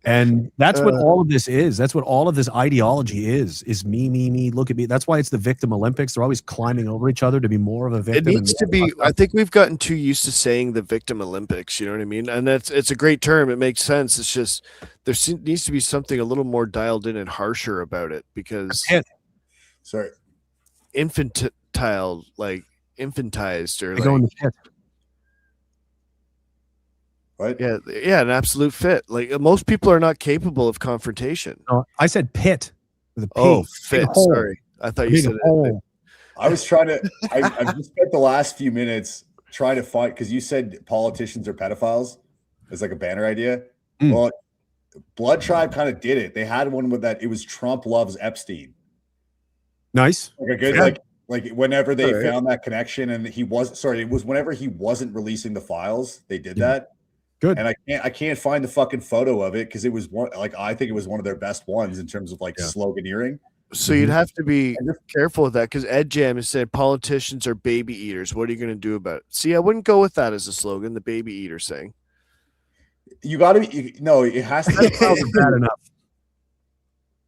And that's what all of this is. That's what all of this ideology is me. Look at me. That's why it's the victim Olympics. They're always climbing over each other to be more of a victim. It needs to be. I think we've gotten too used to saying the victim Olympics. You know what I mean? And it's a great term. It makes sense. It's just there needs to be something a little more dialed in and harsher about it because infantile, like infantized or like. Right? Yeah, an absolute fit. Like most people are not capable of confrontation. No, I said pit with a P. Oh, fit. Sorry, I thought you said it. I was trying to. I've just spent the last few minutes trying to find because you said politicians are pedophiles as like a banner idea. Well, Blood Tribe kind of did it. They had one with that. It was Trump loves Epstein. Nice. Like a good like whenever they found that connection and he was sorry, it was whenever he wasn't releasing the files. They did that. Good. And I can't find the fucking photo of it because it was one like I think it was one of their best ones in terms of like sloganeering. So you'd have to be careful with that because Ed Jam has said politicians are baby eaters. What are you going to do about it? See, I wouldn't go with that as a slogan, the baby eater saying. You got to be no, it has to be bad enough.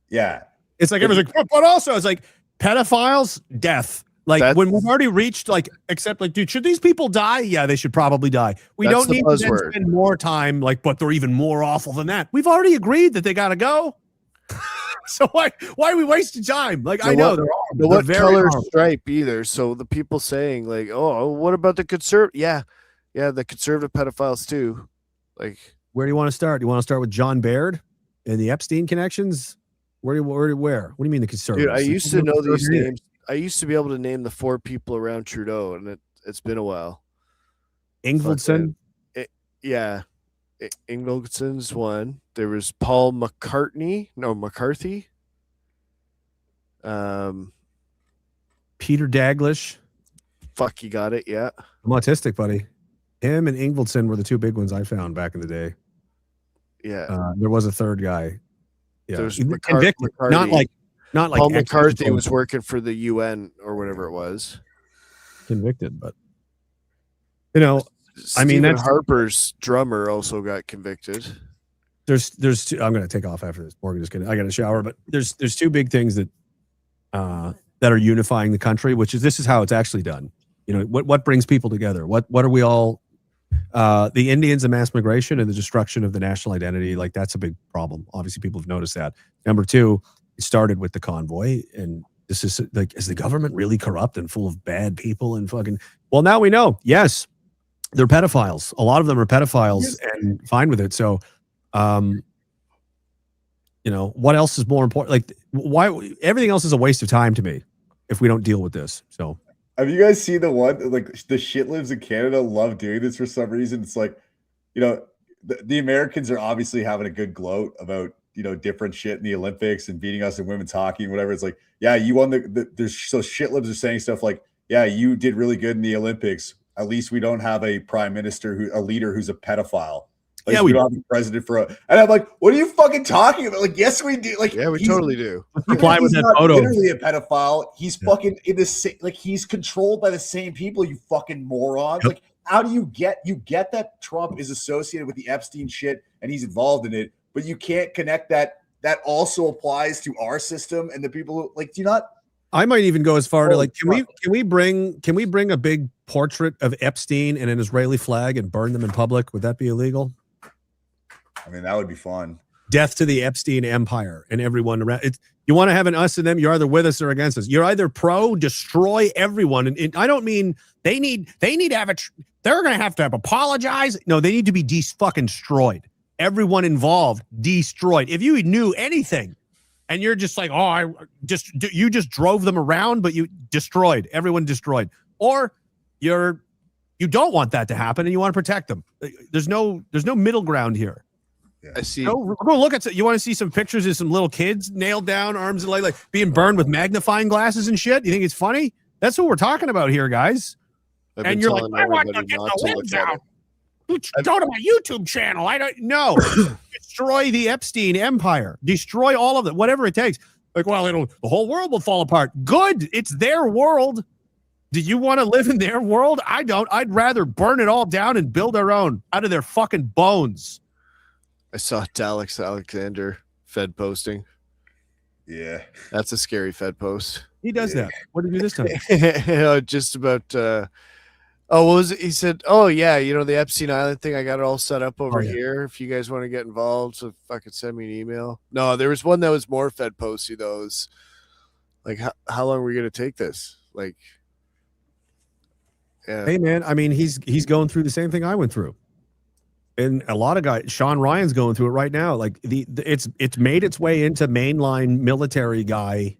Yeah. It's like everyone's like, but also it's like pedophiles, death. Like when we've already reached except dude, should these people die? Yeah, they should probably die. We don't need to then spend more time but they're even more awful than that. We've already agreed that they got to go. So why are we wasting time? Like I know they're horrible. What color stripe either? So the people saying like, oh, what about the conservative? Yeah, the conservative pedophiles too. Like, where do you want to start? Do you want to start with John Baird and the Epstein connections? Where? What do you mean the conservatives? Dude, I used to know these names. I used to be able to name the 4 people around Trudeau, and it's been a while. Ingvildson? Ingvildson's one. There was Paul McCarthy. Peter Daglish. Fuck, you got it, yeah. I'm autistic, buddy. Him and Ingvildson were the 2 big ones I found back in the day. Yeah. There was a third guy. Yeah. There's convicted. Not like Paul McCarthy was working for the UN or whatever it was. Convicted, but Stephen Harper's drummer also got convicted. There's two, I'm going to take off after this. Morgan, I got a shower, but there's 2 big things that are unifying the country, which is this is how it's actually done. What brings people together? What are we all? The Indians, the mass migration, and the destruction of the national identity. Like that's a big problem. Obviously, people have noticed that. Number 2. It started with the convoy, and this is like, is the government really corrupt and full of bad people and fucking? Well, now we know. Yes, they're pedophiles. A lot of them are pedophiles and fine with it. So, what else is more important? Like, why everything else is a waste of time to me if we don't deal with this. So, have you guys seen the one like the shit lives in Canada love doing this for some reason? It's like, the Americans are obviously having a good gloat about. Different shit in the Olympics and beating us in women's hockey and whatever. It's like, yeah, you won there's so shitlibs are saying stuff like, yeah, you did really good in the Olympics. At least we don't have a prime minister a leader who's a pedophile. Like, yeah, we don't have a president and I'm like, what are you fucking talking about? Like, yes, we do. Like, yeah, we totally do. Reply with that photo. Literally a pedophile. He's fucking in the same, like he's controlled by the same people, you fucking morons. Yep. Like, how do you get that Trump is associated with the Epstein shit and he's involved in it? But you can't connect that also applies to our system and the people who do you not? I might even go as far to can we bring a big portrait of Epstein and an Israeli flag and burn them in public? Would that be illegal? I mean, that would be fun. Death to the Epstein empire and everyone around it. You want to have an us and them, you're either with us or against us. You're either pro destroy everyone. And I don't mean they need to have they're going to have apologize. No, they need to be fucking destroyed. Everyone involved destroyed. If you knew anything and you're just like, you just drove them around, but you destroyed everyone or you don't want that to happen and you want to protect them. There's no middle ground here. Yeah. I see. Go look at you want to see some pictures of some little kids nailed down, arms and like being burned with magnifying glasses and shit. You think it's funny? That's what we're talking about here, guys. And you're like, I want to get the limbs out. Go to my YouTube channel. I don't know. Destroy the Epstein empire. Destroy all of it, whatever it takes. Like, well, the whole world will fall apart. Good. It's their world. Do you want to live in their world? I don't. I'd rather burn it all down and build our own out of their fucking bones. I saw Alex Alexander Fed posting. Yeah. That's a scary Fed post. He does that. What did he do this time? Just about what was it? He said, oh yeah, the Epstein Island thing, I got it all set up over here. If you guys want to get involved, so fucking send me an email. No, there was one that was more Fed posty though. It was like, how long are we gonna take this? Like, yeah. Hey man, I mean, he's going through the same thing I went through. And a lot of guys, Sean Ryan's going through it right now. Like it's made its way into mainline military guy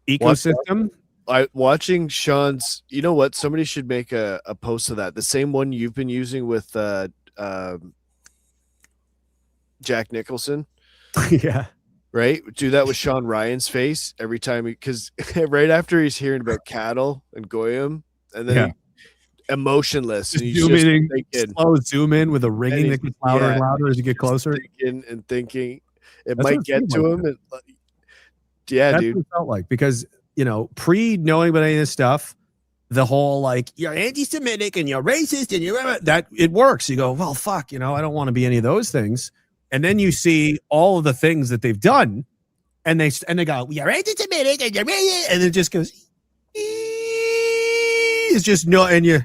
ecosystem. Watching Sean's, you know what? Somebody should make a post of that. The same one you've been using with Jack Nicholson. Yeah. Right? Do that with Sean Ryan's face every time, because right after he's hearing about cattle and Goyim, and then emotionless. Just and zoom in, slow zoom in with a ringing that gets louder and louder as you get closer. Thinking it That's might what it get feels to like. him. And, yeah, That's dude. what it felt like, because pre knowing about any of this stuff, the whole like you're anti-Semitic and you're racist and you're that it works. You go, well, fuck, I don't want to be any of those things. And then you see all of the things that they've done, and they go, you're anti-Semitic and you're racist, and it just goes. It's just no, and you.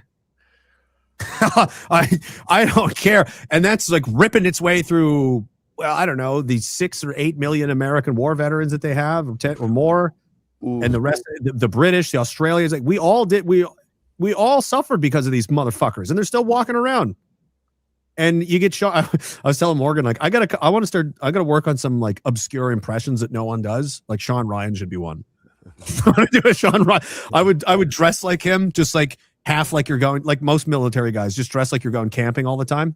I don't care, and that's like ripping its way through. Well, I don't know, the 6 or 8 million American war veterans that they have, or 10 or more. And the rest, the British, the Australians, like we all did, we all suffered because of these motherfuckers, and they're still walking around. And you get shot. I was telling Morgan, like, I gotta work on some like obscure impressions that no one does. Like Sean Ryan should be one. I want to do a Sean Ryan. I would dress like him, just like half like you're going, like most military guys, just dress like you're going camping all the time,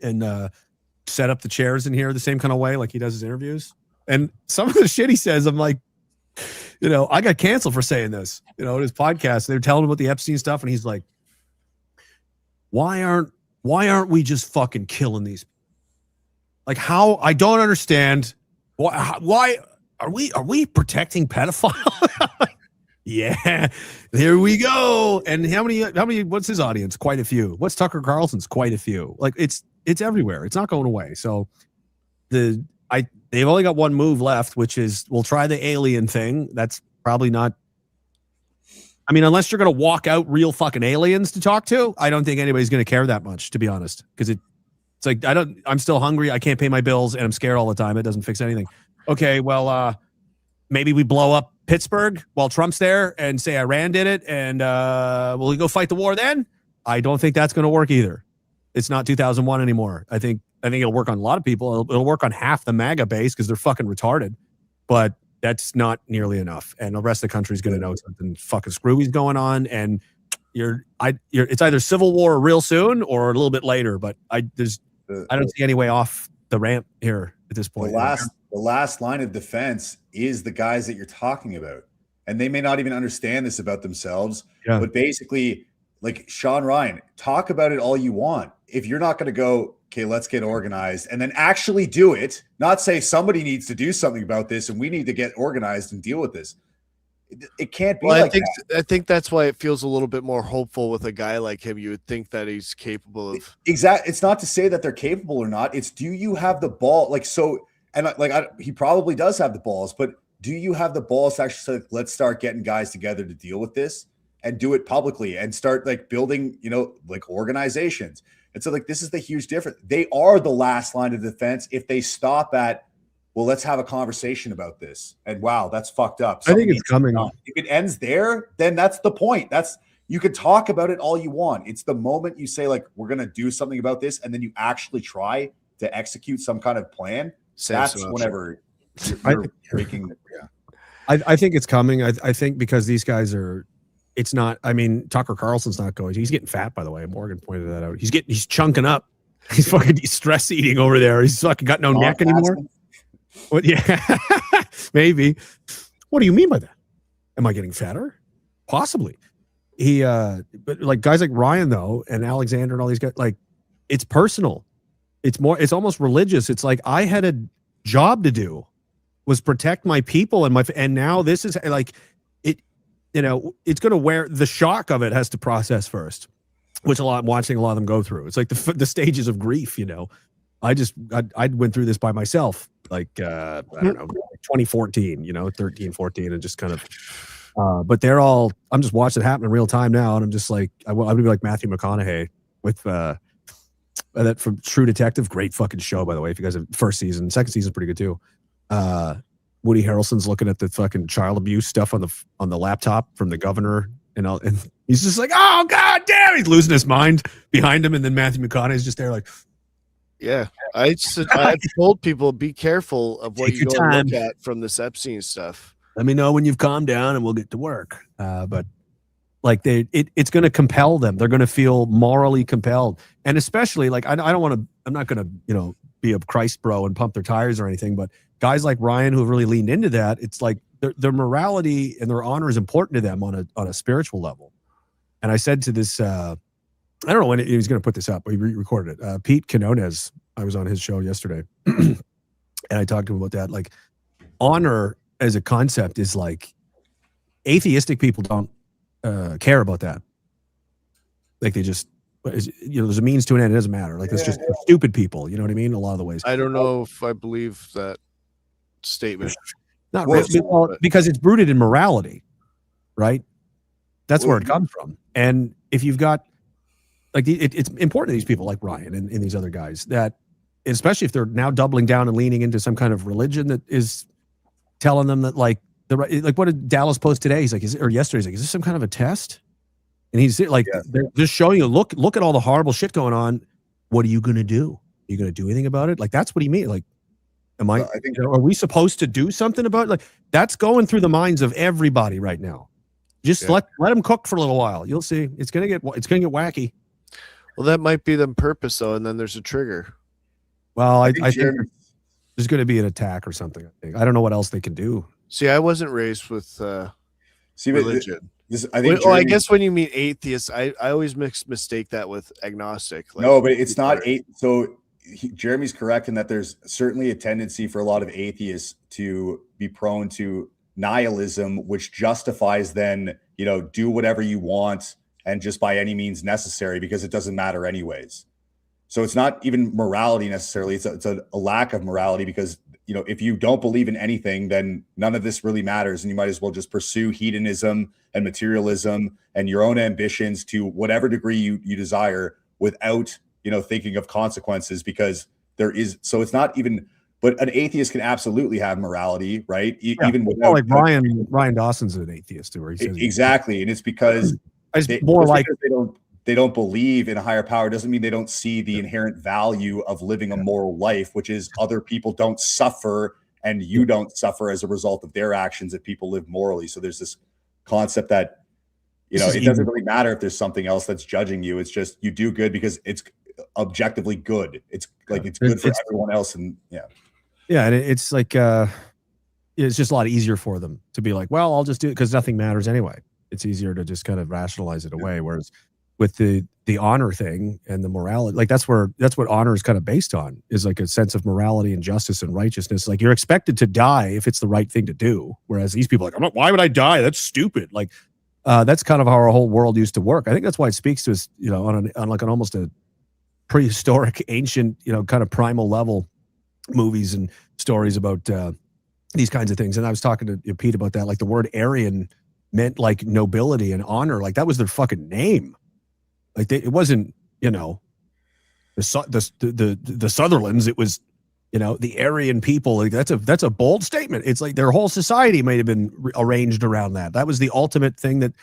and set up the chairs in here the same kind of way, like he does his interviews. And some of the shit he says, I'm like, I got canceled for saying this, in his podcast. They're telling him about the Epstein stuff, and he's like, why aren't we just fucking killing these? Like, how? I don't understand. Why are we protecting pedophiles? Yeah, there we go. And how many, what's his audience? Quite a few. What's Tucker Carlson's? Quite a few. Like, it's everywhere. It's not going away. So they've only got one move left, which is we'll try the alien thing. That's probably not. I mean, unless you're going to walk out real fucking aliens to talk to, I don't think anybody's going to care that much, to be honest. Because it's like I'm still hungry. I can't pay my bills, and I'm scared all the time. It doesn't fix anything. Okay, well, maybe we blow up Pittsburgh while Trump's there and say Iran did it, and will we go fight the war then? I don't think that's going to work either. It's not 2001 anymore. I think it'll work on a lot of people. It'll work on half the MAGA base because they're fucking retarded, but that's not nearly enough. And the rest of the country is going to know something fucking screwy's going on. And it's either civil war real soon or a little bit later. But I don't see any way off the ramp here at this point. The last line of defense is the guys that you're talking about, and they may not even understand this about themselves. Yeah. But basically, like Sean Ryan, talk about it all you want. If you're not going to go, okay, let's get organized and then actually do it, not say somebody needs to do something about this and we need to get organized and deal with this. It can't be like that. I think that's why it feels a little bit more hopeful with a guy like him. You would think that he's capable of. Exactly. It's not to say that they're capable or not. It's, do you have the ball? Like, so, and he probably does have the balls, but do you have the balls to actually say, let's start getting guys together to deal with this and do it publicly and start like building, like organizations. And so like, this is the huge difference. They are the last line of defense. If they stop at, well, let's have a conversation about this. And wow, that's fucked up. I think it's coming. If it ends there, then that's the point. You can talk about it all you want. It's the moment you say like, we're going to do something about this. And then you actually try to execute some kind of plan. That's whenever you're breaking. Yeah. I think it's coming. I think because these guys are, it's not, I mean, Tucker Carlson's not going. He's getting fat, by the way. Morgan pointed that out. He's chunking up. He's fucking stress eating over there. He's fucking got no neck anymore. What? Yeah, maybe. What do you mean by that? Am I getting fatter? Possibly. But like guys like Ryan though, and Alexander and all these guys, like it's personal. It's almost religious. It's like I had a job to do. was protect my people and now this is like it, it's going to wear the shock of it has to process first, which I'm watching a lot of them go through. It's like the stages of grief, I went through this by myself, like, I don't know, 2014, 13, 14, and just kind of, but I'm just watching it happen in real time now. And I'm just like, I'm going to be like Matthew McConaughey with, that from True Detective, great fucking show, by the way. If you guys have first season, second season's pretty good too. Woody Harrelson's looking at the fucking child abuse stuff on the laptop from the governor, and he's just like, oh god damn, he's losing his mind behind him, and then Matthew McConaughey's just there like, yeah. I told people be careful of what Take you your go and time. look at from this Epstein stuff. let me know when you've calmed down and we'll get to work. But like it's going to compel them. They're going to feel morally compelled. And especially like, I'm not going to, be a Christ bro and pump their tires or anything, but guys like Ryan who have really leaned into that, it's like their morality and their honor is important to them on a spiritual level. And I said to this, I don't know when he was going to put this up, but he recorded it. Pete Quinones, I was on his show yesterday and I talked to him about that. Like honor as a concept is like atheistic people don't care about that. Like they just, there's a means to an end. It doesn't matter. Like it's just stupid people. You know what I mean? A lot of the ways. I don't know if I believe that statement. Not really, because it's rooted in morality, right? That's where it comes from. And if you've got like it's important to these people like Ryan and these other guys that, especially if they're now doubling down and leaning into some kind of religion that is telling them that like what did Dallas post today? He's like, or yesterday, he's like, is this some kind of a test? And he's like, they're just showing you, look at all the horrible shit going on. What are you going to do? Are you going to do anything about it? Like, that's what he means. Like, I think, are we supposed to do something about it? Like, that's going through the minds of everybody right now. Just let them cook for a little while. You'll see. It's going to get wacky. Well, that might be the purpose though. And then there's a trigger. Well, I think there's going to be an attack or something. I don't know what else they can do. See, I wasn't raised with religion. I guess when you mean atheist, I always mistake that with agnostic. Like, no, but it's not so Jeremy's correct in that there's certainly a tendency for a lot of atheists to be prone to nihilism, which justifies then, do whatever you want and just by any means necessary because it doesn't matter anyways. So it's not even morality necessarily. It's a lack of morality because, if you don't believe in anything, then none of this really matters. And you might as well just pursue hedonism and materialism and your own ambitions to whatever degree you desire without, thinking of consequences because so it's not even, but an atheist can absolutely have morality, right? Even without like Ryan Dawson's an atheist too, where he says exactly. And it's because they don't believe in a higher power doesn't mean they don't see the inherent value of living a moral life, which is other people don't suffer and you don't suffer as a result of their actions if people live morally. So there's this concept that, it doesn't really matter if there's something else that's judging you. It's just you do good because it's objectively good. It's like it's good for everyone else. And and it's like it's just a lot easier for them to be like, well, I'll just do it because nothing matters anyway. It's easier to just kind of rationalize it away. Whereas with the honor thing and the morality, like that's what honor is kind of based on, is like a sense of morality and justice and righteousness. Like you're expected to die if it's the right thing to do. Whereas these people are like, why would I die? That's stupid. Like that's kind of how our whole world used to work. I think that's why it speaks to us, on like an almost a prehistoric, ancient, kind of primal level movies and stories about these kinds of things. And I was talking to Pete about that. Like the word Aryan meant like nobility and honor. Like that was their fucking name. Like it wasn't, the Sutherlands. It was, the Aryan people. Like that's a bold statement. It's like their whole society might have been arranged around that. That was the ultimate thing that,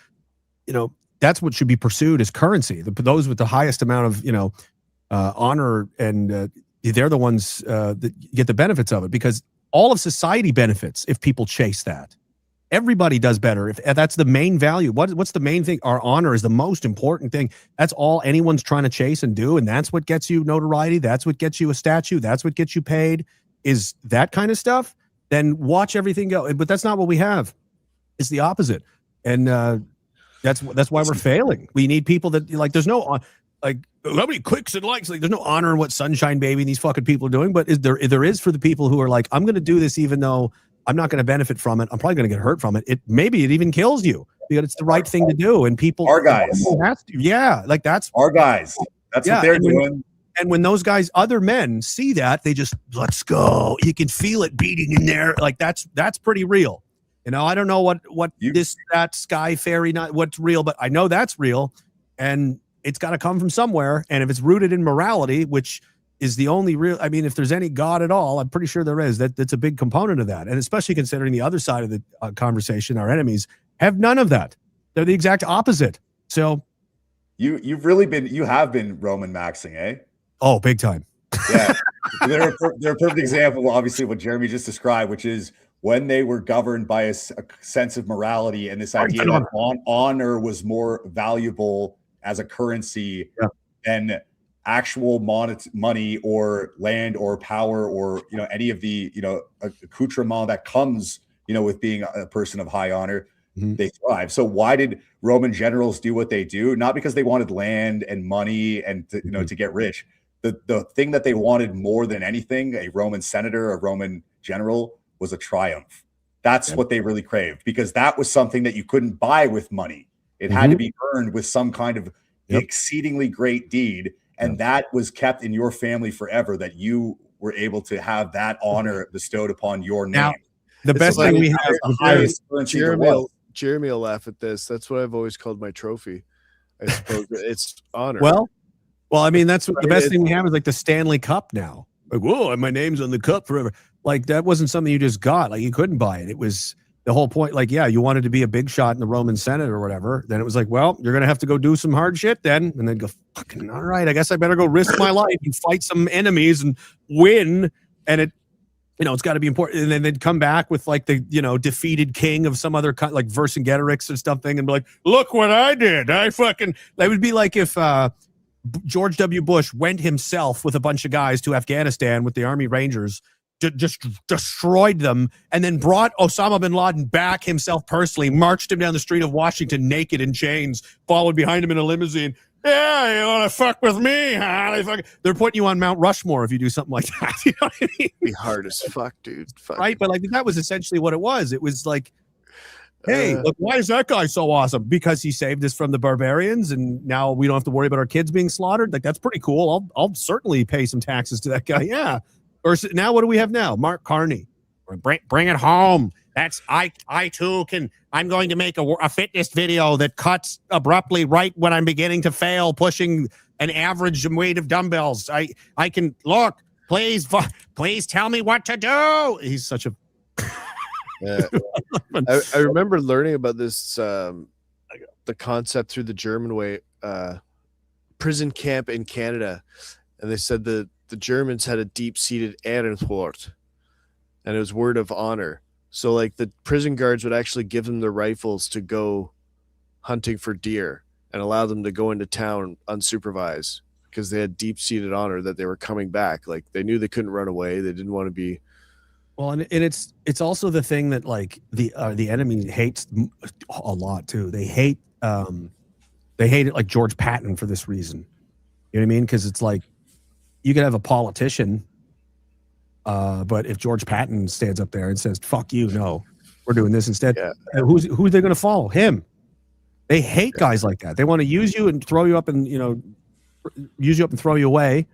that's what should be pursued as currency. Those with the highest amount of, honor and they're the ones that get the benefits of it because all of society benefits if people chase that. Everybody does better if that's the main value. What's the main thing? Our honor is the most important thing. That's all anyone's trying to chase and do, and that's what gets you notoriety. That's what gets you a statue. That's what gets you paid. Is that kind of stuff? Then watch everything go. But that's not what we have. It's the opposite, and that's why we're failing. We need people that like. There's no like how many clicks and likes. Like there's no honor in what Sunshine Baby and these fucking people are doing. But there is for the people who are like, I'm going to do this even though I'm not going to benefit from it. I'm probably going to get hurt from it. Maybe it even kills you because it's the right thing to do. And people our guys, yeah, like that's our guys. That's what they're doing. And when those guys, other men see that, they just, let's go. You can feel it beating in there. Like that's pretty real. You know, I don't know what that sky fairy, not what's real, but I know that's real, and it's got to come from somewhere. And if it's rooted in morality, which is the only real, I mean, if there's any God at all, I'm pretty sure there is. That's a big component of that. And especially considering the other side of the conversation, our enemies have none of that. They're the exact opposite. So you have been Roman maxing, eh? Oh, big time. Yeah. They're a perfect example, obviously, of what Jeremy just described, which is when they were governed by a sense of morality and this idea that honor was more valuable as a currency than actual money or land or power or, you know, any of the, you know, accoutrement that comes, you know, with being a person of high honor. They thrive. So why did Roman generals do what they do? Not because they wanted land and money and to, you know, to get rich. The thing that they wanted more than anything, a Roman senator, a Roman general, was a triumph. That's what they really craved, because that was something that you couldn't buy with money. It had to be earned with some kind of exceedingly great deed. And that was kept in your family forever, that you were able to have that honor bestowed upon your name. Now, the best thing we have, the highest currency there was. Jeremy will laugh at this. That's what I've always called my trophy. I suppose it's honor. Well, I mean, that's the best thing we have is like the Stanley Cup now. Like, whoa, my name's on the cup forever. Like, that wasn't something you just got. Like, you couldn't buy it. It was the whole point. Like, yeah, you wanted to be a big shot in the Roman Senate or whatever. Then it was like, well, you're going to have to go do some hard shit then. And then go, fucking, all right, I guess I better go risk my life and fight some enemies and win. And it, you know, it's got to be important. And then they'd come back with like the, you know, defeated king of some other like Vercingetorix or something and be like, look what I did. That would be like if George W. Bush went himself with a bunch of guys to Afghanistan with the Army Rangers, just destroyed them, and then brought Osama bin Laden back himself personally, marched him down the street of Washington naked in chains, followed behind him in a limousine. Yeah, you want to fuck with me, huh? They're putting you on Mount Rushmore if you do something like that. You know what I mean? Be hard as fuck, dude. Fuck. Right? But like that was essentially what it was. It was like, hey, look, why is that guy so awesome? Because he saved us from the barbarians, and now we don't have to worry about our kids being slaughtered. Like, that's pretty cool. I'll certainly pay some taxes to that guy. Yeah. Or now, what do we have now? Mark Carney. Bring it home. That's I too can. I'm going to make a fitness video that cuts abruptly right when I'm beginning to fail, pushing an average weight of dumbbells. I can look. Please tell me what to do. He's such a. Yeah. I remember learning about this, the concept through the German way, prison camp in Canada, and they said that the Germans had a deep-seated Ehrenwort, and it was word of honor. So like the prison guards would actually give them their rifles to go hunting for deer and allow them to go into town unsupervised because they had deep-seated honor that they were coming back. Like they knew they couldn't run away. They didn't want to be. Well, and it's also the thing that like the enemy hates a lot too. They hate it like George Patton for this reason. You know what I mean? Because it's like you could have a politician, but if George Patton stands up there and says "fuck you," no, we're doing this instead. Yeah. Who's they going to follow? Him. They hate guys like that. They want to use you and throw you up and use you up and throw you away.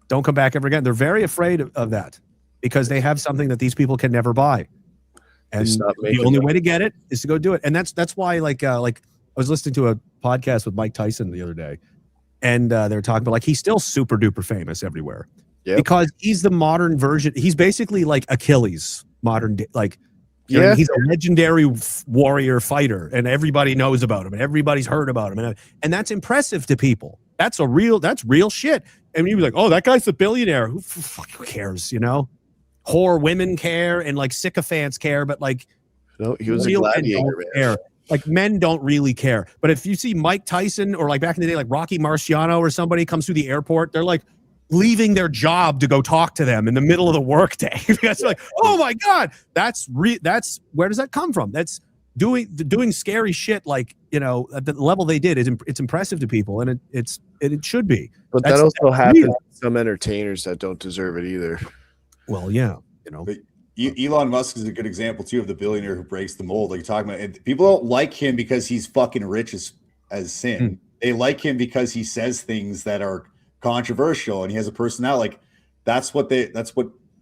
Don't come back ever again. They're very afraid of that. Because they have something that these people can never buy, and the only way to get it is to go do it. And that's why, like I was listening to a podcast with Mike Tyson the other day, and they were talking about like he's still super duper famous everywhere because he's the modern version. He's basically like Achilles, modern day. Like, he's a legendary warrior fighter, and everybody knows about him, and everybody's heard about him, and that's impressive to people. That's real shit. And you'd be like, oh, that guy's a billionaire. Who cares? You know. Whore women care and like sycophants care, but like no, he was a gladiator, man. Like men don't really care. But if you see Mike Tyson or like back in the day, like Rocky Marciano or somebody comes through the airport, they're like leaving their job to go talk to them in the middle of the workday. That's like, oh my God, that's where does that come from? That's doing scary shit like, you know, at the level they did. It's impressive to people, and it should be. But that also happens to some entertainers that don't deserve it either. Well, yeah, you know. But Elon Musk is a good example too of the billionaire who breaks the mold. Like you're talking about, and people don't like him because he's fucking rich as sin. They like him because he says things that are controversial and he has a personality. Like that's what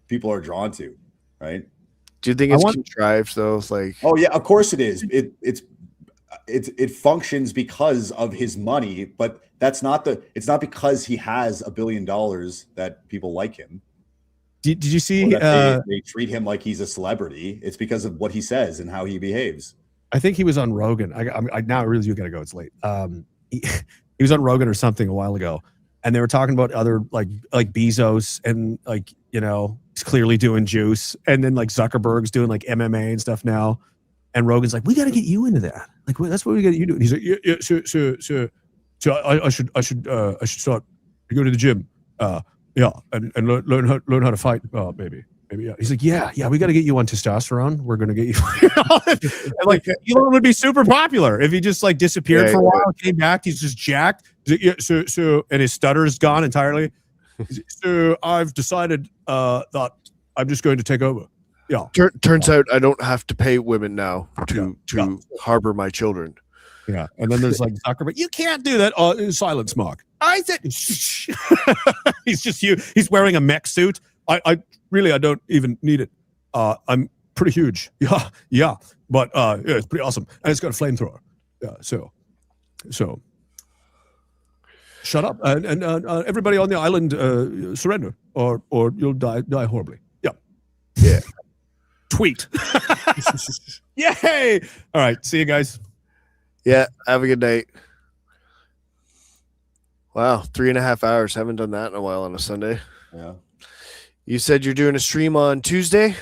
people are drawn to, right? Do you think it's contrived though? Like, oh yeah, of course it is. It functions because of his money, but it's not because he has $1 billion that people like him. Did you see they treat him like he's a celebrity? It's because of what he says and how he behaves. I think he was on Rogan. I now realize you got to go. It's late. He was on Rogan or something a while ago, and they were talking about other like Bezos and like, you know, he's clearly doing juice, and then like Zuckerberg's doing like MMA and stuff now, and Rogan's like, we got to get you into that. Like, that's what we got you doing. He's like, yeah, so I should start go to the gym. Yeah, and learn how to fight, maybe. Yeah. He's like, yeah, we got to get you on testosterone. We're gonna get you. And like, Elon would be super popular if he just like disappeared for a while, came back. He's just jacked. So, and his stutter's gone entirely. So I've decided that I'm just going to take over. Yeah. Turns out I don't have to pay women now to harbor my children. Yeah, and then there's like Zuckerberg. You can't do that. Silence, Mark. I said, shh. He's just you. He's wearing a mech suit. I don't even need it. I'm pretty huge. Yeah. But yeah, it's pretty awesome, and it's got a flamethrower. Yeah. So, shut up, and everybody on the island surrender, or you'll die horribly. Yeah. Tweet. Yay! All right. See you guys. Yeah, have a good night. Wow, 3.5 hours. Haven't done that in a while on a Sunday. Yeah. You said you're doing a stream on Tuesday?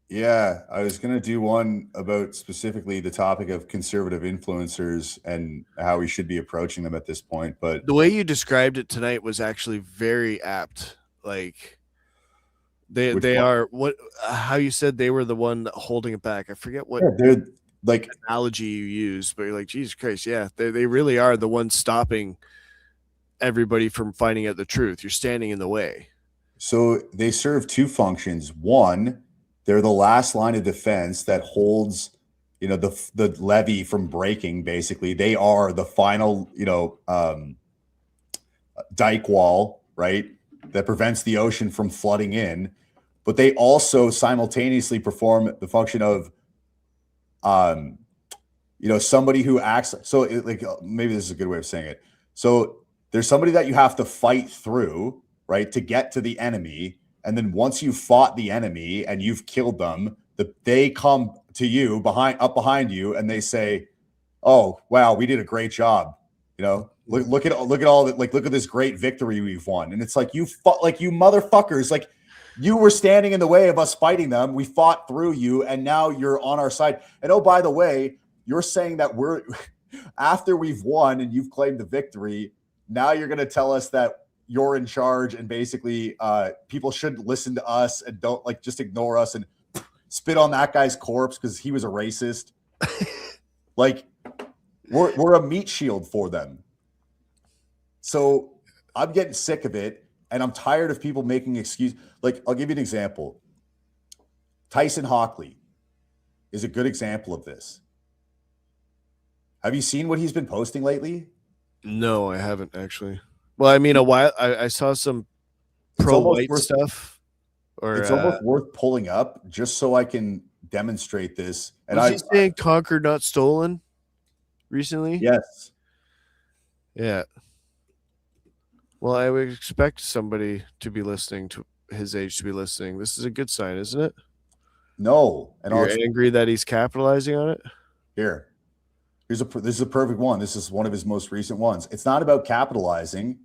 Yeah, I was going to do one about specifically the topic of conservative influencers and how we should be approaching them at this point. But the way you described it tonight was actually very apt. Like they are how you said they were the one holding it back. I forget what they're like analogy you use, but you're like, Jesus Christ, yeah, they really are the ones stopping everybody from finding out the truth. You're standing in the way. So they serve two functions. One, they're the last line of defense that holds, you know, the levee from breaking. Basically, they are the final, you know, dike wall, right, that prevents the ocean from flooding in. But they also simultaneously perform the function of you know, somebody who acts so like maybe this is a good way of saying it. So there's somebody that you have to fight through, right, to get to the enemy, and then once you've fought the enemy and you've killed them, they come to you behind you, and they say, "Oh, wow, we did a great job." You know, look at all that, like look at this great victory we've won, and it's like you motherfuckers, like. You were standing in the way of us fighting them. We fought through you, and now you're on our side. And oh, by the way, you're saying that we're after we've won and you've claimed the victory. Now you're going to tell us that you're in charge, and basically people shouldn't listen to us and don't like just ignore us and spit on that guy's corpse because he was a racist. Like we're a meat shield for them. So I'm getting sick of it. And I'm tired of people making excuses. Like, I'll give you an example. Tyson Hockley is a good example of this. Have you seen what he's been posting lately? No, I haven't actually. Well, I mean, a while I saw some pro-white stuff. It's almost worth pulling up just so I can demonstrate this. And was he saying conquered, not stolen recently? Yes. Yeah. Well, I would expect somebody to be listening, to his age to be listening. This is a good sign, isn't it? No. And you're angry that he's capitalizing on it? This is a perfect one. This is one of his most recent ones. It's not about capitalizing,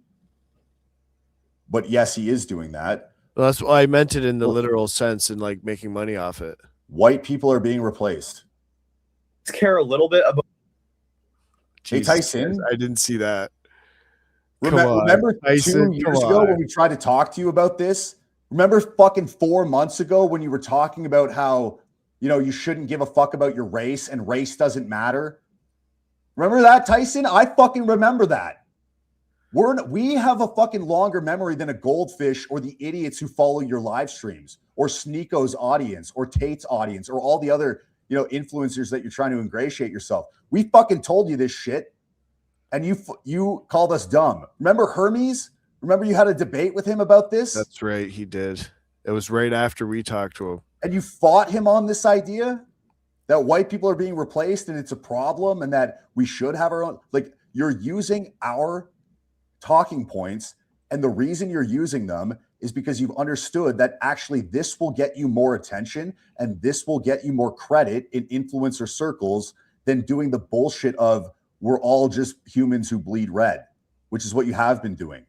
but yes, he is doing that. Well, that's why I meant it in the literal sense, and like making money off it. White people are being replaced. Care a little bit about. Hey, Tyson. I didn't see that. Remember Tyson, 2 years ago when we tried to talk to you about this? Remember fucking 4 months ago when you were talking about how, you know, you shouldn't give a fuck about your race and race doesn't matter? Remember that, Tyson? I fucking remember that. We have a fucking longer memory than a goldfish or the idiots who follow your live streams or Sneeko's audience or Tate's audience or all the other, influencers that you're trying to ingratiate yourself. We fucking told you this shit and you called us dumb. Remember Hermes? Remember you had a debate with him about this? That's right. He did. It was right after we talked to him. And you fought him on this idea that white people are being replaced and it's a problem and that we should have our own, you're using our talking points. And the reason you're using them is because you've understood that actually this will get you more attention and this will get you more credit in influencer circles than doing the bullshit of we're all just humans who bleed red, which is what you have been doing.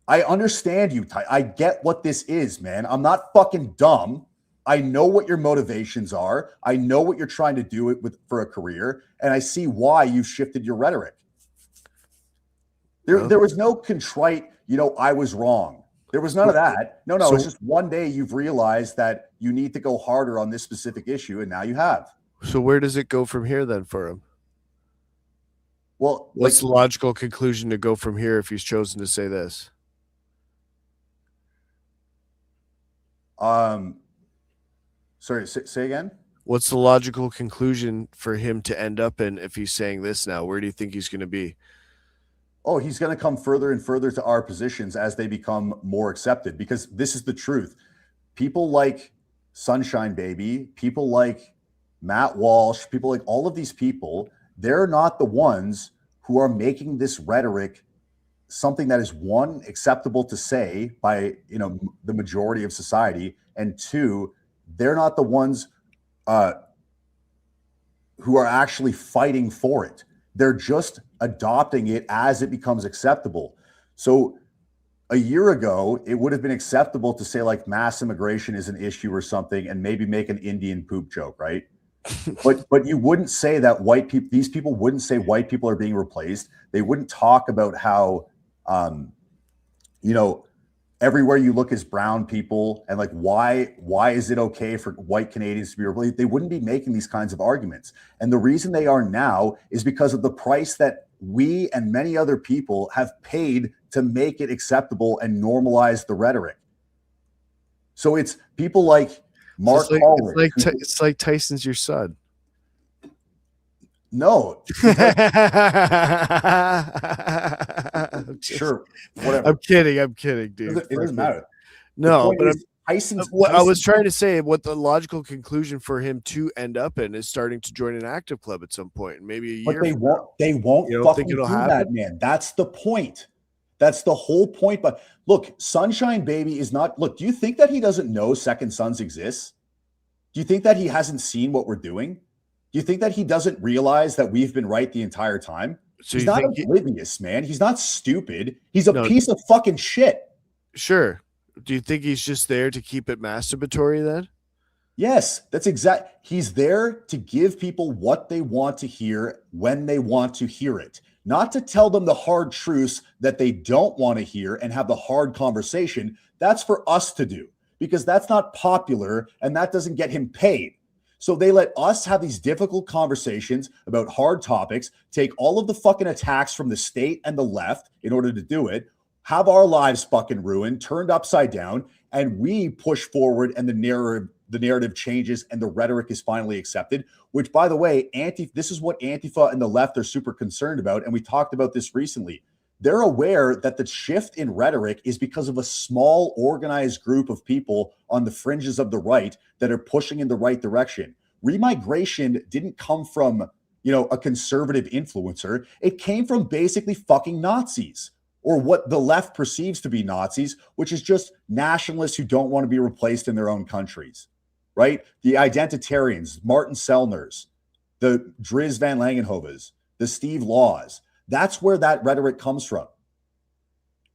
I understand you, Ty. I get what this is, man. I'm not fucking dumb. I know what your motivations are. I know what you're trying to do for a career, and I see why you've shifted your rhetoric. There was no contrite, I was wrong. There was none of that. No, So- it's just one day you've realized that you need to go harder on this specific issue, and now you have. So where does it go from here then for him? Well, what's the logical conclusion to go from here if he's chosen to say this? Sorry, say again? What's the logical conclusion for him to end up in if he's saying this now? Where do you think he's going to be? Oh, he's going to come further and further to our positions as they become more accepted, because this is the truth. People like Sunshine Baby, people like Matt Walsh, people like all of these people, they're not the ones who are making this rhetoric something that is, one, acceptable to say by, the majority of society, and two, they're not the ones who are actually fighting for it. They're just adopting it as it becomes acceptable. So a year ago, it would have been acceptable to say like mass immigration is an issue or something and maybe make an Indian poop joke, right? but you wouldn't say that these people wouldn't say white people are being replaced. They wouldn't talk about how, everywhere you look is brown people and like why is it okay for white Canadians to be replaced? They wouldn't be making these kinds of arguments. And the reason they are now is because of the price that we and many other people have paid to make it acceptable and normalize the rhetoric. So it's people like Mark Hallward. It's like Tyson's your son. No. Sure. Whatever. I'm kidding, dude. It doesn't matter. No, but Tyson's I was trying to say what the logical conclusion for him to end up in is starting to join an active club at some point, and maybe a year. But they won't fucking do that, man. That's the point. That's the whole point. But look, Sunshine Baby is not. Look, do you think that he doesn't know Second Sons exists? Do you think that he hasn't seen what we're doing? Do you think that he doesn't realize that we've been right the entire time? So he's not oblivious, man. He's not stupid. He's a piece of fucking shit. Sure. Do you think he's just there to keep it masturbatory then? Yes, that's exact. He's there to give people what they want to hear when they want to hear it, not to tell them the hard truths that they don't want to hear and have the hard conversation. That's for us to do because that's not popular and that doesn't get him paid. So they let us have these difficult conversations about hard topics, take all of the fucking attacks from the state and the left in order to do it, have our lives fucking ruined, turned upside down, and we push forward and the narrative changes and the rhetoric is finally accepted, which, by the way, this is what Antifa and the left are super concerned about, and we talked about this recently. They're aware that the shift in rhetoric is because of a small organized group of people on the fringes of the right that are pushing in the right direction. Remigration didn't come from, a conservative influencer. It came from basically fucking Nazis, or what the left perceives to be Nazis, which is just nationalists who don't want to be replaced in their own countries, right? The identitarians, Martin Sellners, the Dries Van Langenhoves, the Steve Laws. That's where that rhetoric comes from.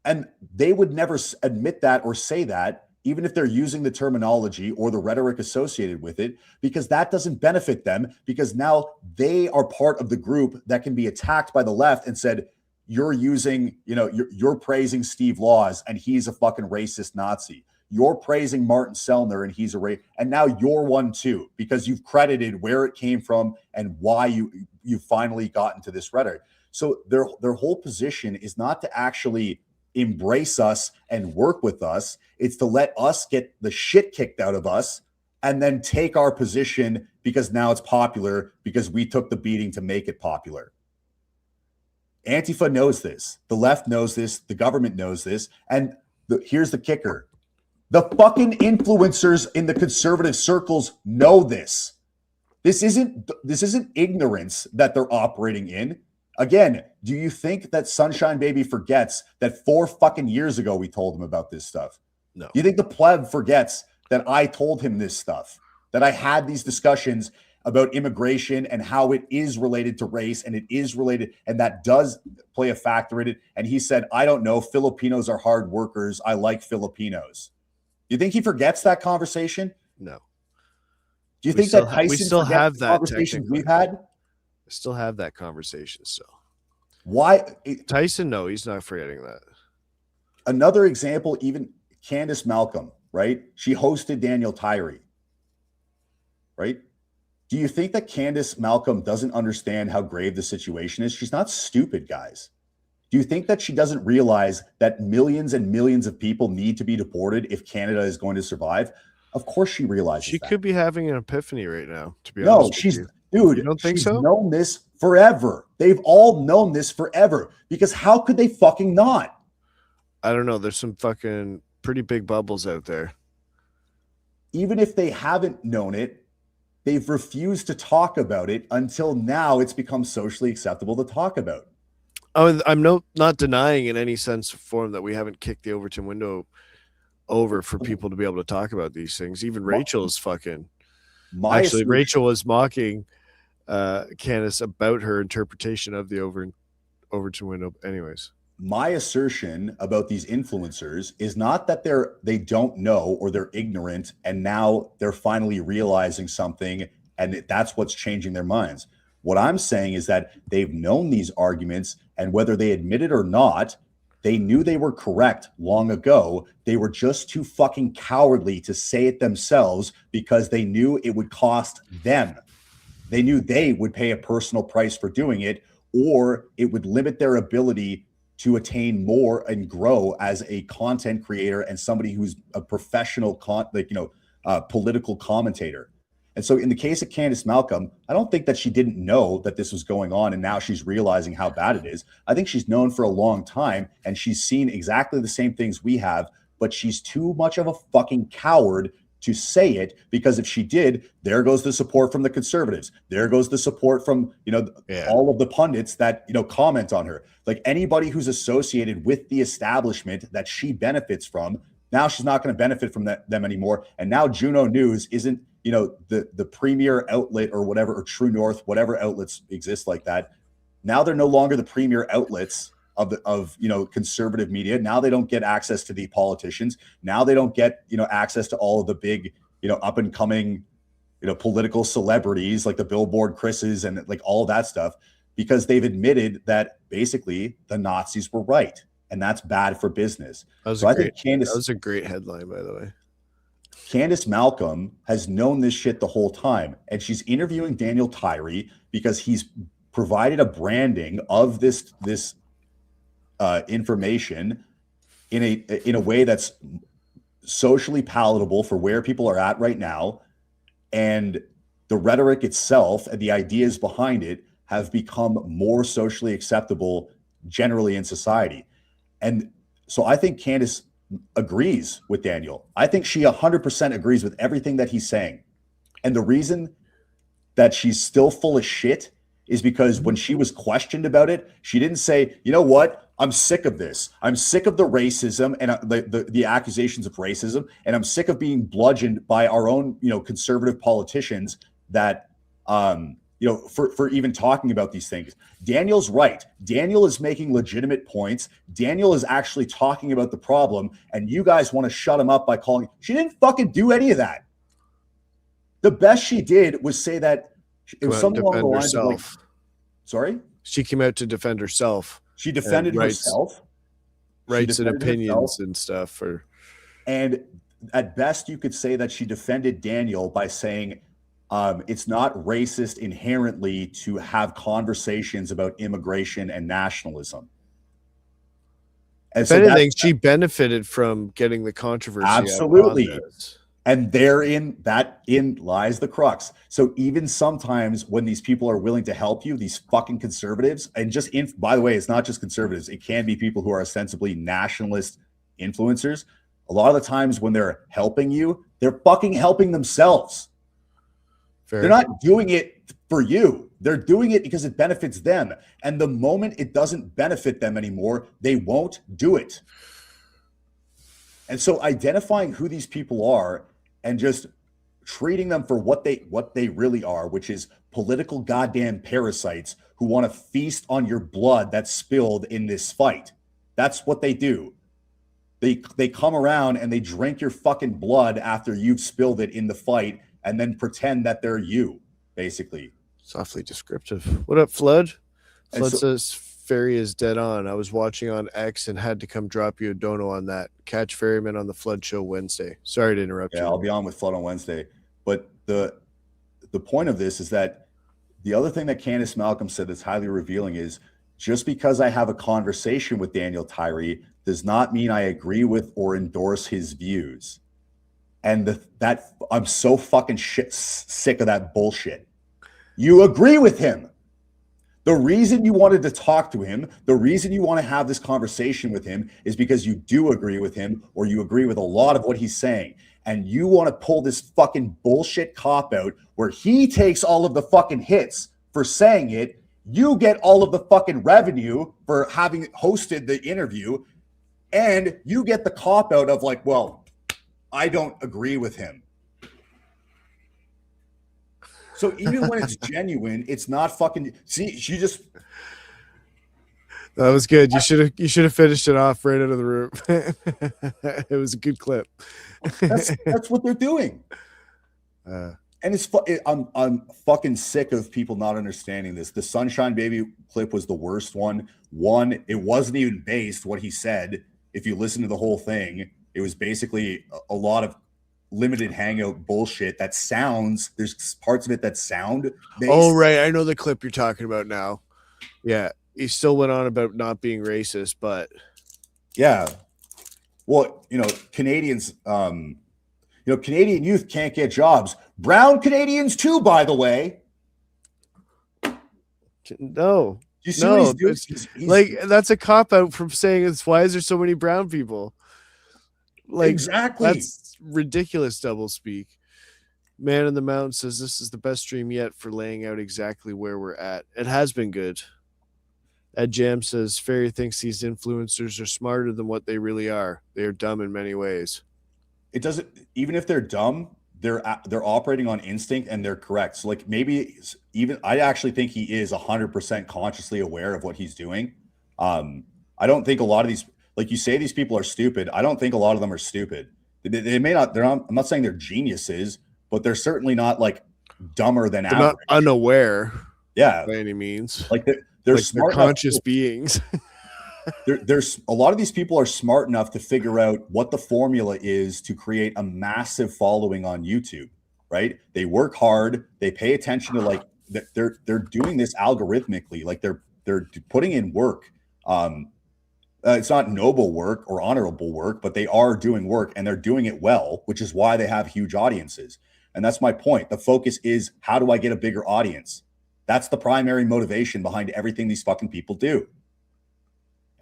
And they would never admit that or say that, even if they're using the terminology or the rhetoric associated with it, because that doesn't benefit them, because now they are part of the group that can be attacked by the left and said, you're using, you're praising Steve Laws and he's a fucking racist Nazi. You're praising Martin Sellner and he's a racist. And now you're one too, because you've credited where it came from and why you finally got into this rhetoric. So their whole position is not to actually embrace us and work with us. It's to let us get the shit kicked out of us and then take our position because now it's popular because we took the beating to make it popular. Antifa knows this. The left knows this. The government knows this. And here's the kicker. The fucking influencers in the conservative circles know this. This isn't ignorance that they're operating in. Again, do you think that Sunshine Baby forgets that 4 fucking years ago we told him about this stuff? No. Do you think the pleb forgets that I told him this stuff? That I had these discussions about immigration and how it is related to race and it is related, and that does play a factor in it. And he said, I don't know, Filipinos are hard workers. I like Filipinos. You think he forgets that conversation? No. Do you think that Tyson we still forgets have the that conversations we've had? We still have that conversation. So why Tyson? No, he's not forgetting that. Another example, even Candace Malcolm, right? She hosted Daniel Tyree, right? Do you think that Candace Malcolm doesn't understand how grave the situation is? She's not stupid, guys. Do you think that she doesn't realize that millions and millions of people need to be deported if Canada is going to survive? Of course she realizes She that. could be having an epiphany right now, to be honest. No, she's with dude, you don't think she's so? known this forever. They've all known this forever because how could they fucking not? I don't know. There's some fucking pretty big bubbles out there. Even if they haven't known it, they've refused to talk about it until now it's become socially acceptable to talk about. Oh, I'm not denying in any sense or form that we haven't kicked the Overton window over for people to be able to talk about these things. Even Rachel is fucking. Actually, Rachel was mocking Candace about her interpretation of the Overton window. Anyways, my assertion about these influencers is not that they don't know or they're ignorant and now they're finally realizing something and that's what's changing their minds. What I'm saying is that they've known these arguments, and whether they admit it or not, they knew they were correct long ago. They were just too fucking cowardly to say it themselves because they knew it would cost them. They knew they would pay a personal price for doing it, or it would limit their ability to attain more and grow as a content creator and somebody who's a professional political commentator. And so in the case of Candace Malcolm, I don't think that she didn't know that this was going on and now she's realizing how bad it is. I think she's known for a long time and she's seen exactly the same things we have, but she's too much of a fucking coward to say it, because if she did, there goes the support from the conservatives. There goes the support from, all of the pundits that, comment on her. Like anybody who's associated with the establishment that she benefits from, now she's not going to benefit from them anymore. And now Juno News isn't, the premier outlet or whatever, or True North, whatever outlets exist like that. Now they're no longer the premier outlets of conservative media. Now they don't get access to the politicians. Now they don't get, access to all of the big, up and coming, political celebrities like the Billboard Chris's and like all of that stuff, because they've admitted that basically the Nazis were right. And that's bad for business. That was a great headline, by the way. Candace Malcolm has known this shit the whole time, and she's interviewing Daniel Tyree because he's provided a branding of this information in a way that's socially palatable for where people are at right now, and the rhetoric itself and the ideas behind it have become more socially acceptable generally in society. And so I think Candace agrees with Daniel. I think she 100% agrees with everything that he's saying. And the reason that she's still full of shit is because when she was questioned about it, she didn't say, you know what? I'm sick of this. I'm sick of the racism and the accusations of racism. And I'm sick of being bludgeoned by our own, conservative politicians that, for even talking about these things. Daniel's right. Daniel is making legitimate points. Daniel is actually talking about the problem, and you guys want to shut him up by calling. She didn't fucking do any of that. The best she did was say that it was something along the lines of like, sorry? She came out to defend herself. She defended herself. Rights and opinions and stuff. And at best, you could say that she defended Daniel by saying, It's not racist inherently to have conversations about immigration and nationalism. And If anything, she benefited from getting the controversy. Absolutely. Out on this. And in lies the crux. So even sometimes when these people are willing to help you, these fucking conservatives, and by the way, it's not just conservatives, it can be people who are ostensibly nationalist influencers. A lot of the times when they're helping you, they're fucking helping themselves. Fair. They're not doing it for you. They're doing it because it benefits them. And the moment it doesn't benefit them anymore, they won't do it. And so identifying who these people are and just treating them for what they really are, which is political goddamn parasites who want to feast on your blood that's spilled in this fight. That's what they do. They come around and they drink your fucking blood after you've spilled it in the fight and then pretend that they're you, basically. Softly descriptive. What up, Flood? And Flood so- says Ferry is dead on. I was watching on X and had to come drop you a dono on that. Catch Ferryman on the Flood Show Wednesday. Sorry to interrupt you. Yeah, I'll be on with Flood on Wednesday. But the point of this is that the other thing that Candace Malcolm said that's highly revealing is just because I have a conversation with Daniel Tyree does not mean I agree with or endorse his views. And that I'm so fucking sick of that bullshit. You agree with him. The reason you wanted to talk to him, the reason you want to have this conversation with him is because you do agree with him or you agree with a lot of what he's saying. And you want to pull this fucking bullshit cop out where he takes all of the fucking hits for saying it. You get all of the fucking revenue for having hosted the interview. And you get the cop out of like, well, I don't agree with him. So even when it's genuine, it's not fucking. See, she just. That was good. You should have finished it off right out of the room. It was a good clip. That's what they're doing. And I'm fucking sick of people not understanding this. The Sunshine Baby clip was the worst one. It wasn't even based what he said. If you listen to the whole thing, it was basically a lot of limited hangout bullshit that sounds, there's parts of it that sound based. Oh, right. I know the clip you're talking about now. Yeah. He still went on about not being racist, but yeah. Well, Canadians, Canadian youth can't get jobs. Brown Canadians too, by the way. No. You see what he's doing? Like, that's a cop out from saying it's why is there so many brown people? Like, exactly. That's ridiculous double speak. Man in the Mountain says this is the best stream yet for laying out exactly where we're at. It has been good. Ed Jam says Ferry thinks these influencers are smarter than what they really are. They are dumb in many ways. It doesn't, even if they're dumb, they're operating on instinct and they're correct. So like maybe even I actually think he is 100% consciously aware of what he's doing. I don't think a lot of these, like you say, these people are stupid. I don't think a lot of them are stupid. They may not. I'm not saying they're geniuses, but they're certainly not like dumber than average. Not unaware. Yeah, by any means. Like they're like smart they're conscious beings. There's a lot of these people are smart enough to figure out what the formula is to create a massive following on YouTube, right? They work hard, they pay attention to like they're doing this algorithmically, like they're putting in work. It's not noble work or honorable work, but they are doing work and they're doing it well, which is why they have huge audiences. And that's my point. The focus is how do I get a bigger audience? That's the primary motivation behind everything these fucking people do.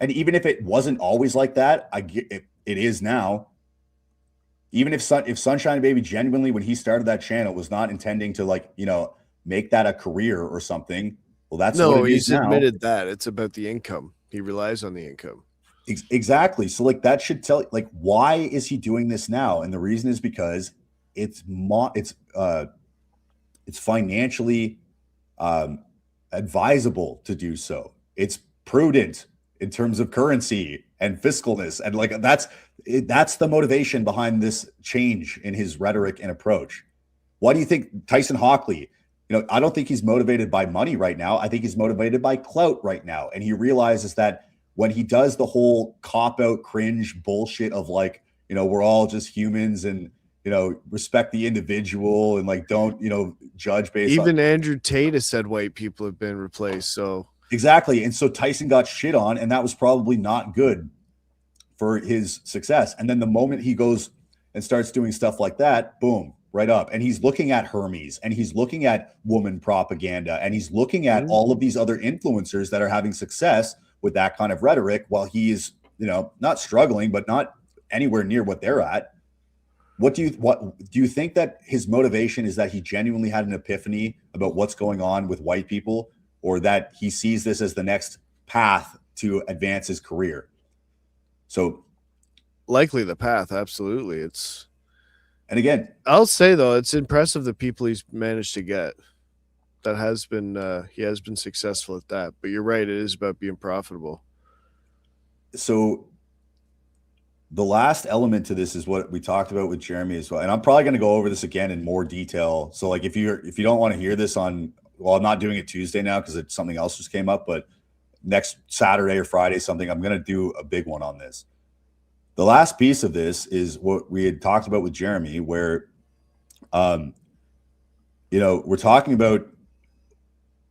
And even if it wasn't always like that, I get it is now. Even if Sunshine Baby genuinely, when he started that channel, was not intending to make that a career or something. Well, that's no, what it he's is now. admitted that it's about the income. He relies on the income. Exactly. So like that should tell like why is he doing this now? And the reason is because it's financially advisable to do so. It's prudent in terms of currency and fiscalness, and like that's the motivation behind this change in his rhetoric and approach. Why do you think Tyson Hockley? I don't think he's motivated by money right now. I think he's motivated by clout right now, and he realizes that when he does the whole cop-out cringe bullshit of like, we're all just humans and respect the individual and like don't, judge based Even Andrew Tate has said white people have been replaced. So exactly. And so Tyson got shit on, and that was probably not good for his success. And then the moment he goes and starts doing stuff like that, boom, right up. And he's looking at Hermes, and he's looking at woman propaganda, and he's looking at all of these other influencers that are having success with that kind of rhetoric, while he is, not struggling, but not anywhere near what they're at. What do you think that his motivation is, that he genuinely had an epiphany about what's going on with white people, or that he sees this as the next path to advance his career? So likely the path. Absolutely. And again, I'll say though, it's impressive the people he's managed to get. That has been, he has been successful at that, but you're right. It is about being profitable. So the last element to this is what we talked about with Jeremy as well. And I'm probably going to go over this again in more detail. So like, if you don't want to hear this I'm not doing it Tuesday now because it's something else just came up, but next Saturday or Friday, I'm going to do a big one on this. The last piece of this is what we had talked about with Jeremy, where, we're talking about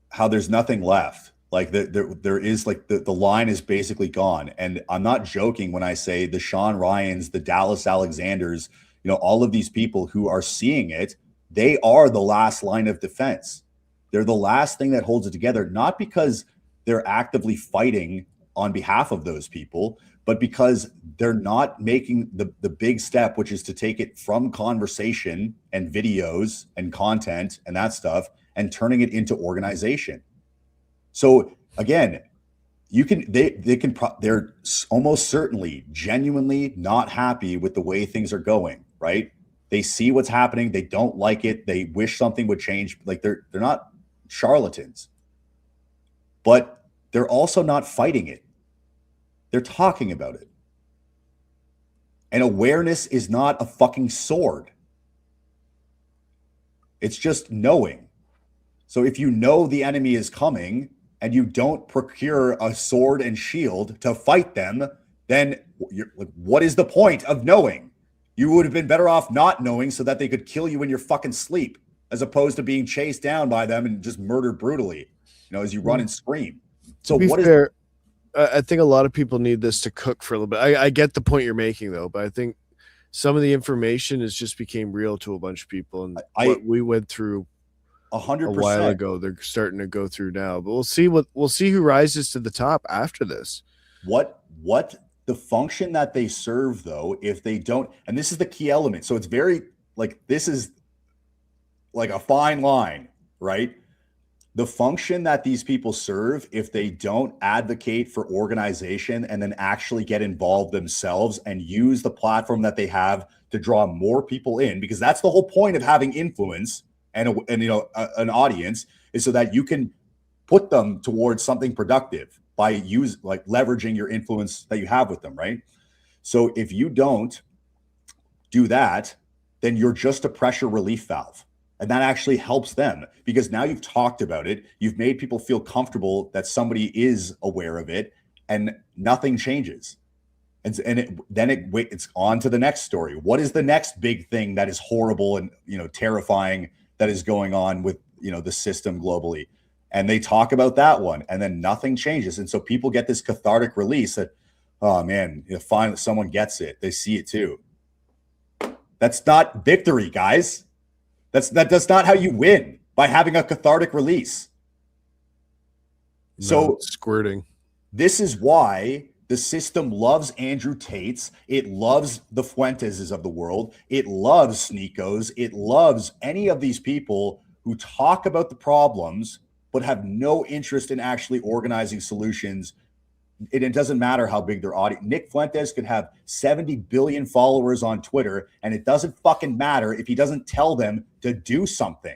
how there's nothing left. Like there is like the line is basically gone. And I'm not joking when I say the Sean Ryans, the Dallas Alexanders, all of these people who are seeing it, they are the last line of defense. They're the last thing that holds it together, not because they're actively fighting on behalf of those people, but because they're not making the big step, which is to take it from conversation and videos and content and that stuff and turning it into organization. So again, they're almost certainly genuinely not happy with the way things are going, right? They see what's happening. They don't like it. They wish something would change. Like they're not charlatans, but they're also not fighting it. They're talking about it. And awareness is not a fucking sword. It's just knowing. So if you know the enemy is coming and you don't procure a sword and shield to fight them, then what is the point of knowing? You would have been better off not knowing so that they could kill you in your fucking sleep, as opposed to being chased down by them and just murdered brutally, as you run and scream. So what is I think a lot of people need this to cook for a little bit. I get the point you're making though, but I think some of the information has just became real to a bunch of people, and what we went through 100% a while ago, they're starting to go through now. But we'll see who rises to the top after this. What the function that they serve though, if they don't, and this is the key element. So it's very this is like a fine line, right? The function that these people serve, if they don't advocate for organization and then actually get involved themselves and use the platform that they have to draw more people in, because that's the whole point of having influence and an audience, is so that you can put them towards something productive by leveraging your influence that you have with them, right? So if you don't do that, then you're just a pressure relief valve. And that actually helps them, because now you've talked about it. You've made people feel comfortable that somebody is aware of it, and nothing changes. It's on to the next story. What is the next big thing that is horrible and terrifying that is going on with the system globally? And they talk about that one, and then nothing changes. And so people get this cathartic release that, oh man, finally someone gets it. They see it too. That's not victory, guys. That's not how you win, by having a cathartic release. So squirting. This is why the system loves Andrew Tates. It loves the Fuenteses of the world. It loves Sneakos. It loves any of these people who talk about the problems but have no interest in actually organizing solutions. It doesn't matter how big their audience. Nick Fuentes could have 70 billion followers on Twitter, and it doesn't fucking matter if he doesn't tell them to do something.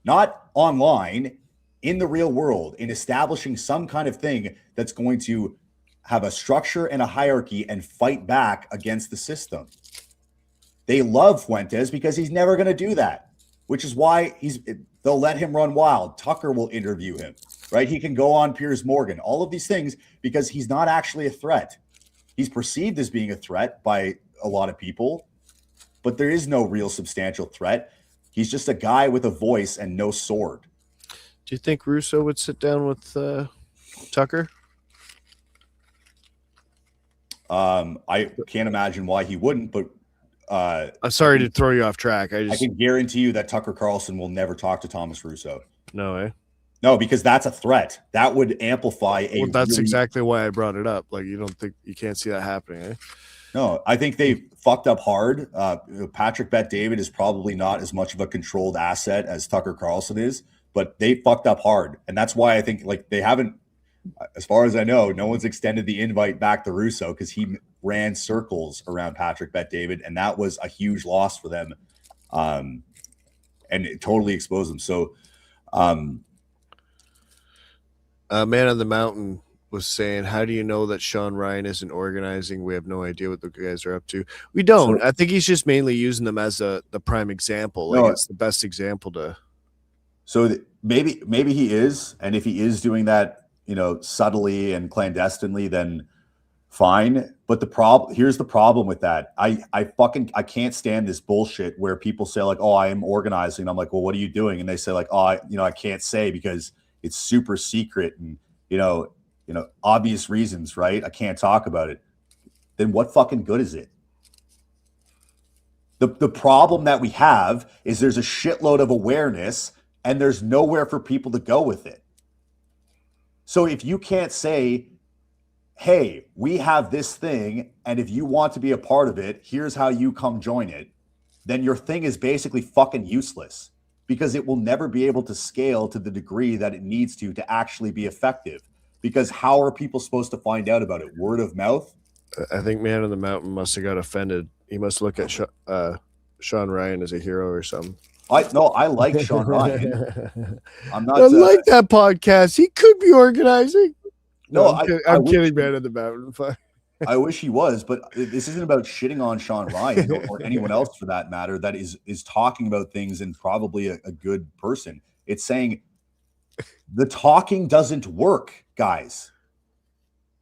Not online, in the real world, in establishing some kind of thing that's going to have a structure and a hierarchy and fight back against the system. They love Fuentes because he's never going to do that, which is why they'll let him run wild. Tucker will interview him. Right? He can go on Piers Morgan, all of these things, because he's not actually a threat. He's perceived as being a threat by a lot of people, but there is no real substantial threat. He's just a guy with a voice and no sword. Do you think Russo would sit down with Tucker? I can't imagine why he wouldn't, but I'm sorry to throw you off track. I can guarantee you that Tucker Carlson will never talk to Thomas Russo. No way. No, because that's a threat. That would amplify a. Well, that's exactly why I brought it up. Like, you can't see that happening, eh? No, I think they fucked up hard. Patrick Bet-David is probably not as much of a controlled asset as Tucker Carlson is, but they fucked up hard. And that's why I think they haven't, as far as I know, no one's extended the invite back to Russo because he ran circles around Patrick Bet-David, and that was a huge loss for them. And it totally exposed them. So Man on the Mountain was saying, how do you know that Sean Ryan isn't organizing? We have no idea what the guys are up to. We don't. I think he's just mainly using them as the prime example. Like, it's the best example to. So maybe he is, and if he is doing that, subtly and clandestinely, then fine. But here's the problem with that. I can't stand this bullshit where people say like, oh, I am organizing. And I'm like, well, what are you doing? And they say like, oh, I can't say because it's super secret and obvious reasons, right? I can't talk about it. Then what fucking good is it? The problem that we have is there's a shitload of awareness and there's nowhere for people to go with it. So if you can't say, hey, we have this thing, and if you want to be a part of it, here's how you come join it, then your thing is basically fucking useless because it will never be able to scale to the degree that it needs to actually be effective. Because how are people supposed to find out about it? Word of mouth? I think Man on the Mountain must have got offended. He must look at Sean Ryan as a hero or something. I like Sean Ryan. I'm not. I like that podcast. He could be organizing. No, I'm kidding, Man on the Mountain. I wish he was, but this isn't about shitting on Sean Ryan or anyone else for that matter that is talking about things and probably a good person. It's saying the talking doesn't work, guys.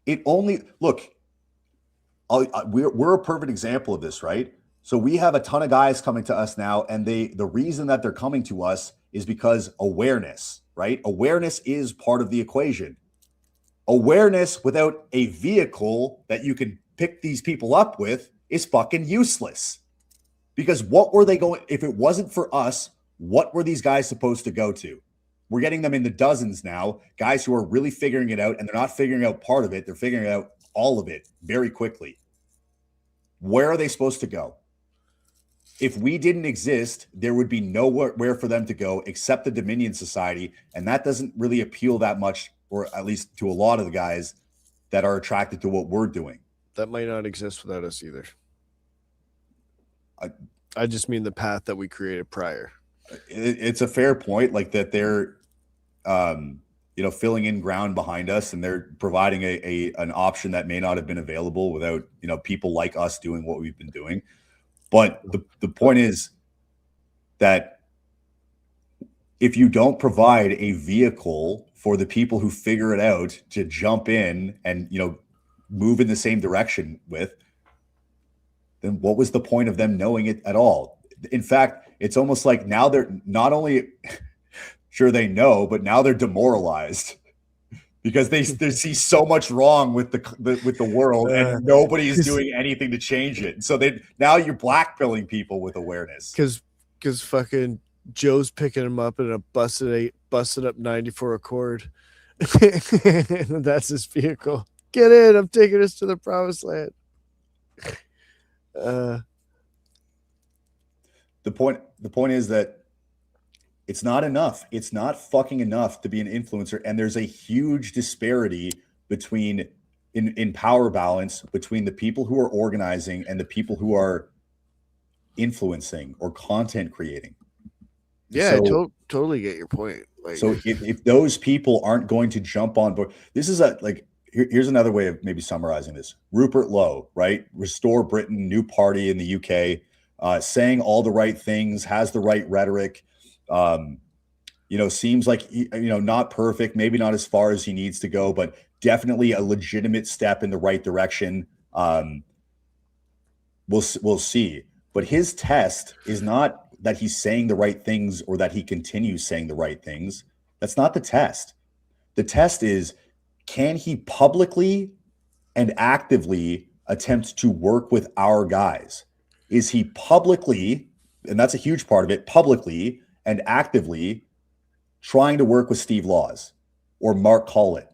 It only we're a perfect example of this, right? So we have a ton of guys coming to us now, and the reason that they're coming to us is because awareness, right? Awareness is part of the equation. Awareness without a vehicle that you can pick these people up with is fucking useless. Because what were they going, if it wasn't for us, what were these guys supposed to go to? We're getting them in the dozens now, guys who are really figuring it out, and they're not figuring out part of it, they're figuring out all of it very quickly. Where are they supposed to go? If we didn't exist, there would be nowhere for them to go except the Dominion Society, and that doesn't really appeal that much, or at least to a lot of the guys that are attracted to what we're doing. That might not exist without us either. I just mean the path that we created prior. It's a fair point, like that they're, filling in ground behind us, and they're providing an option that may not have been available without, people like us doing what we've been doing. But the point is that if you don't provide a vehicle for the people who figure it out to jump in and, move in the same direction with, then what was the point of them knowing it at all? In fact, it's almost like now they're not only sure they know, but now they're demoralized because they see so much wrong with the world and nobody's doing anything to change it. So now you're blackpilling people with awareness. Because fucking Joe's picking him up in a busted up 94 Accord. That's his vehicle. Get in, I'm taking us to the promised land. The point is that it's not enough. It's not fucking enough to be an influencer. And there's a huge disparity in power balance between the people who are organizing and the people who are influencing or content creating. Yeah, I totally get your point. Like, so if those people aren't going to jump on board, this is here's another way of maybe summarizing this. Rupert Lowe, right? Restore Britain, new party in the UK, saying all the right things, has the right rhetoric, seems like, not perfect, maybe not as far as he needs to go, but definitely a legitimate step in the right direction. We'll see. But his test is not that he's saying the right things or that he continues saying the right things. That's not the test. The test is, can he publicly and actively attempt to work with our guys? Is he publicly, and that's a huge part of it, publicly and actively trying to work with Steve Laws or Mark Collett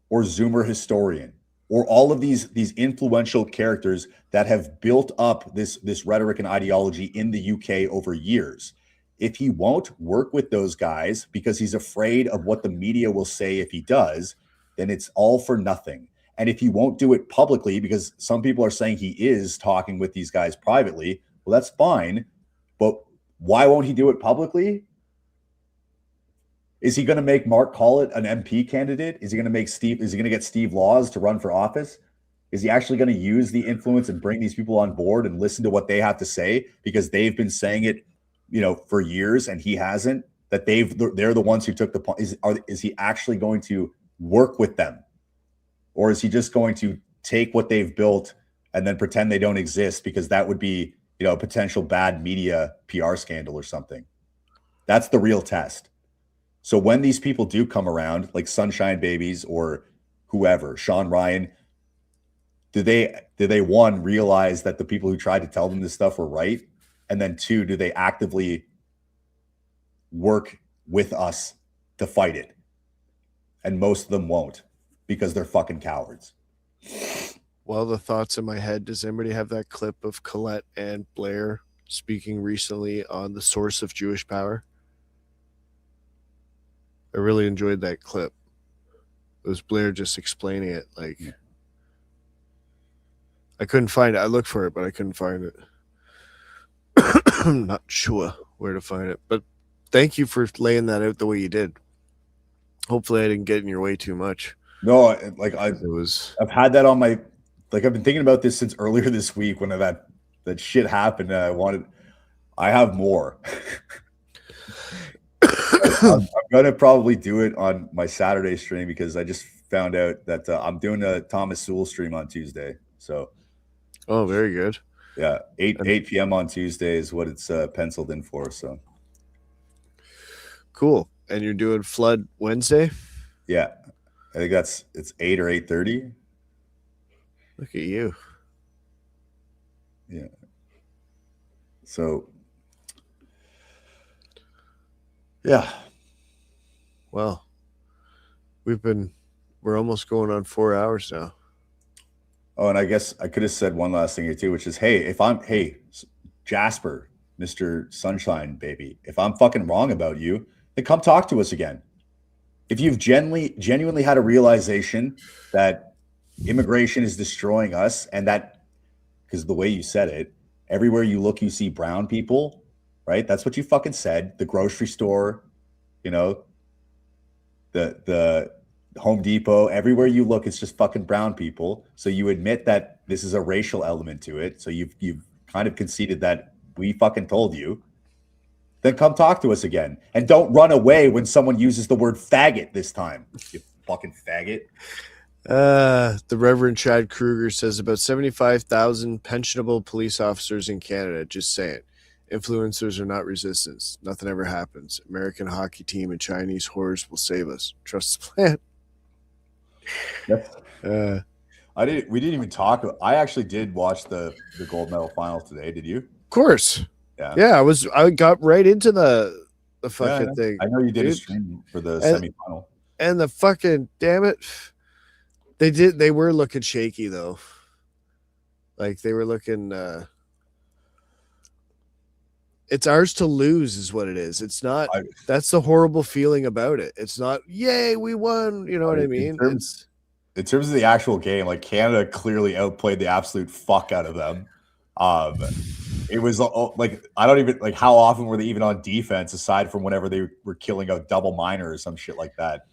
or Zoomer Historian or all of these influential characters that have built up this rhetoric and ideology in the UK over years? If he won't work with those guys because he's afraid of what the media will say if he does, then it's all for nothing. And if he won't do it publicly, because some people are saying he is talking with these guys privately, well, that's fine. But why won't he do it publicly? Is he going to make Mark Collett an MP candidate? Is he going to get Steve Laws to run for office? Is he actually going to use the influence and bring these people on board and listen to what they have to say because they've been saying it, for years and he hasn't? That they're the ones who took the point. Is he actually going to work with them? Or is he just going to take what they've built and then pretend they don't exist because that would be, a potential bad media PR scandal or something? That's the real test. So when these people do come around, like Sunshine Babies or whoever, Sean Ryan, do they one, realize that the people who tried to tell them this stuff were right? And then two, do they actively work with us to fight it? And most of them won't, because they're fucking cowards. Well, the thoughts in my head, does anybody have that clip of Colette and Blair speaking recently on the source of Jewish power? I really enjoyed that clip. It was Blair just explaining it. I couldn't find it. I looked for it, but I couldn't find it. I'm not sure where to find it, but thank you for laying that out the way you did. Hopefully I didn't get in your way too much. No, I've had that on my, I've been thinking about this since earlier this week when that shit happened. And I have more. I'm going to probably do it on my Saturday stream because I just found out that I'm doing a Thomas Sewell stream on Tuesday. So, oh, very good. Yeah, 8 p.m. on Tuesday is what it's penciled in for. So cool. And you're doing Flood Wednesday? Yeah, I think it's 8 or 8:30. Look at you. Yeah. So, yeah. Well, we're almost going on 4 hours now. Oh, and I guess I could have said one last thing here too, which is, hey, Jasper, Mr. Sunshine Baby, if I'm fucking wrong about you, then come talk to us again. If you've genuinely had a realization that immigration is destroying us, and that, because the way you said it, everywhere you look, you see brown people, right? That's what you fucking said. The grocery store, the Home Depot, everywhere you look, it's just fucking brown people. So you admit that this is a racial element to it. So you've kind of conceded that we fucking told you. Then come talk to us again. And don't run away when someone uses the word faggot this time. You fucking faggot. The Reverend Chad Kruger says about 75,000 pensionable police officers in Canada. Just saying. Influencers are not resistance. Nothing ever happens. American hockey team and Chinese horrors will save us. Trust the plan. We didn't even talk. I actually did watch the gold medal final today. Did you? Of course. Yeah. I got right into the fucking thing. I know you did a stream for the semifinal. And the fucking, damn it, they were looking shaky though. They were looking it's ours to lose is what it is. It's not, that's the horrible feeling about it. It's not, yay, we won. You know what I mean? In terms of the actual game, Canada clearly outplayed the absolute fuck out of them. It was I don't even, how often were they even on defense aside from whenever they were killing a double minor or some shit like that.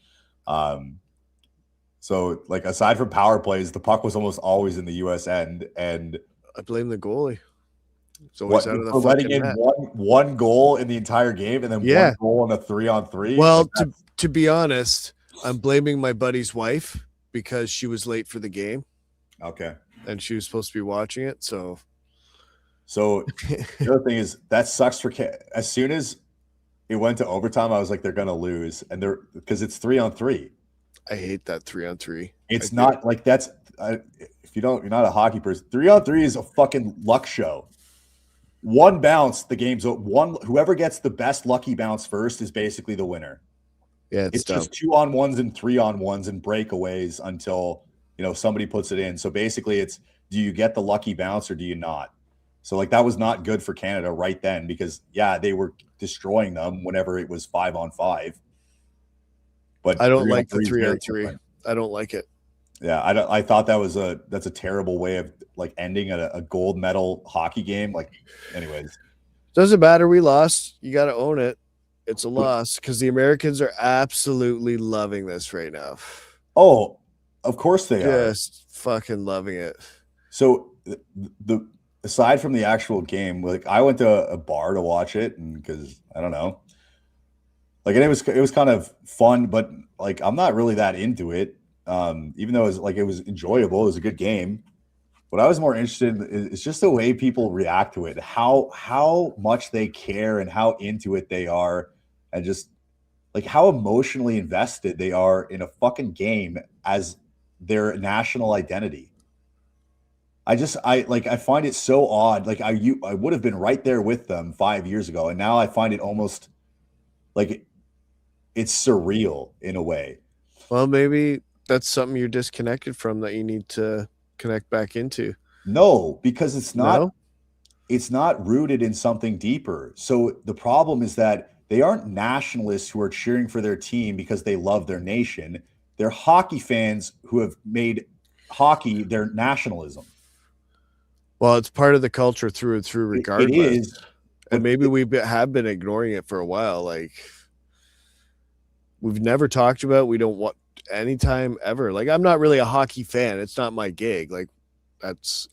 So aside from power plays, the puck was almost always in the US end, and I blame the goalie. It's always out of the letting in one goal in the entire game, and then one goal on a 3-on-3. Well, to be honest, I'm blaming my buddy's wife because she was late for the game. Okay. And she was supposed to be watching it, so So the other thing is that sucks for as soon as it went to overtime, I was like, they're gonna lose, and they're because it's 3-on-3. I hate that 3-on-3. It's not like that's if you're not a hockey person. 3-on-3 is a fucking luck show. One bounce, the game's one. Whoever gets the best lucky bounce first is basically the winner. Yeah, it's just 2-on-1s and 3-on-1s and breakaways until somebody puts it in. So basically, it's do you get the lucky bounce or do you not? So like that was not good for Canada right then because they were destroying them whenever it was 5-on-5. But I don't like the 3-on-3. I don't like it. Yeah, I thought that's a terrible way of like ending a gold medal hockey game. Like, anyways, doesn't matter. We lost. You got to own it. It's a loss because the Americans are absolutely loving this right now. Oh, of course they are. Just fucking loving it. So the aside from the actual game, like I went to a bar to watch it, and because I don't know, like, and it was kind of fun, but like I'm not really that into it. Even though it was enjoyable, it was a good game. What I was more interested in is just the way people react to it, how much they care and how into it they are, and just like how emotionally invested they are in a fucking game as their national identity. I find it so odd. Like I would have been right there with them 5 years ago, and now I find it almost like it's surreal in a way. Well, maybe that's something you're disconnected from that you need to connect back into. No, because it's not rooted in something deeper. So the problem is that they aren't nationalists who are cheering for their team because they love their nation. They're hockey fans who have made hockey their nationalism. Well, it's part of the culture through and through regardless. It is. And maybe we have been ignoring it for a while. Like we've never talked about, we don't want anytime ever. Like I'm not really a hockey fan. It's not my gig. Like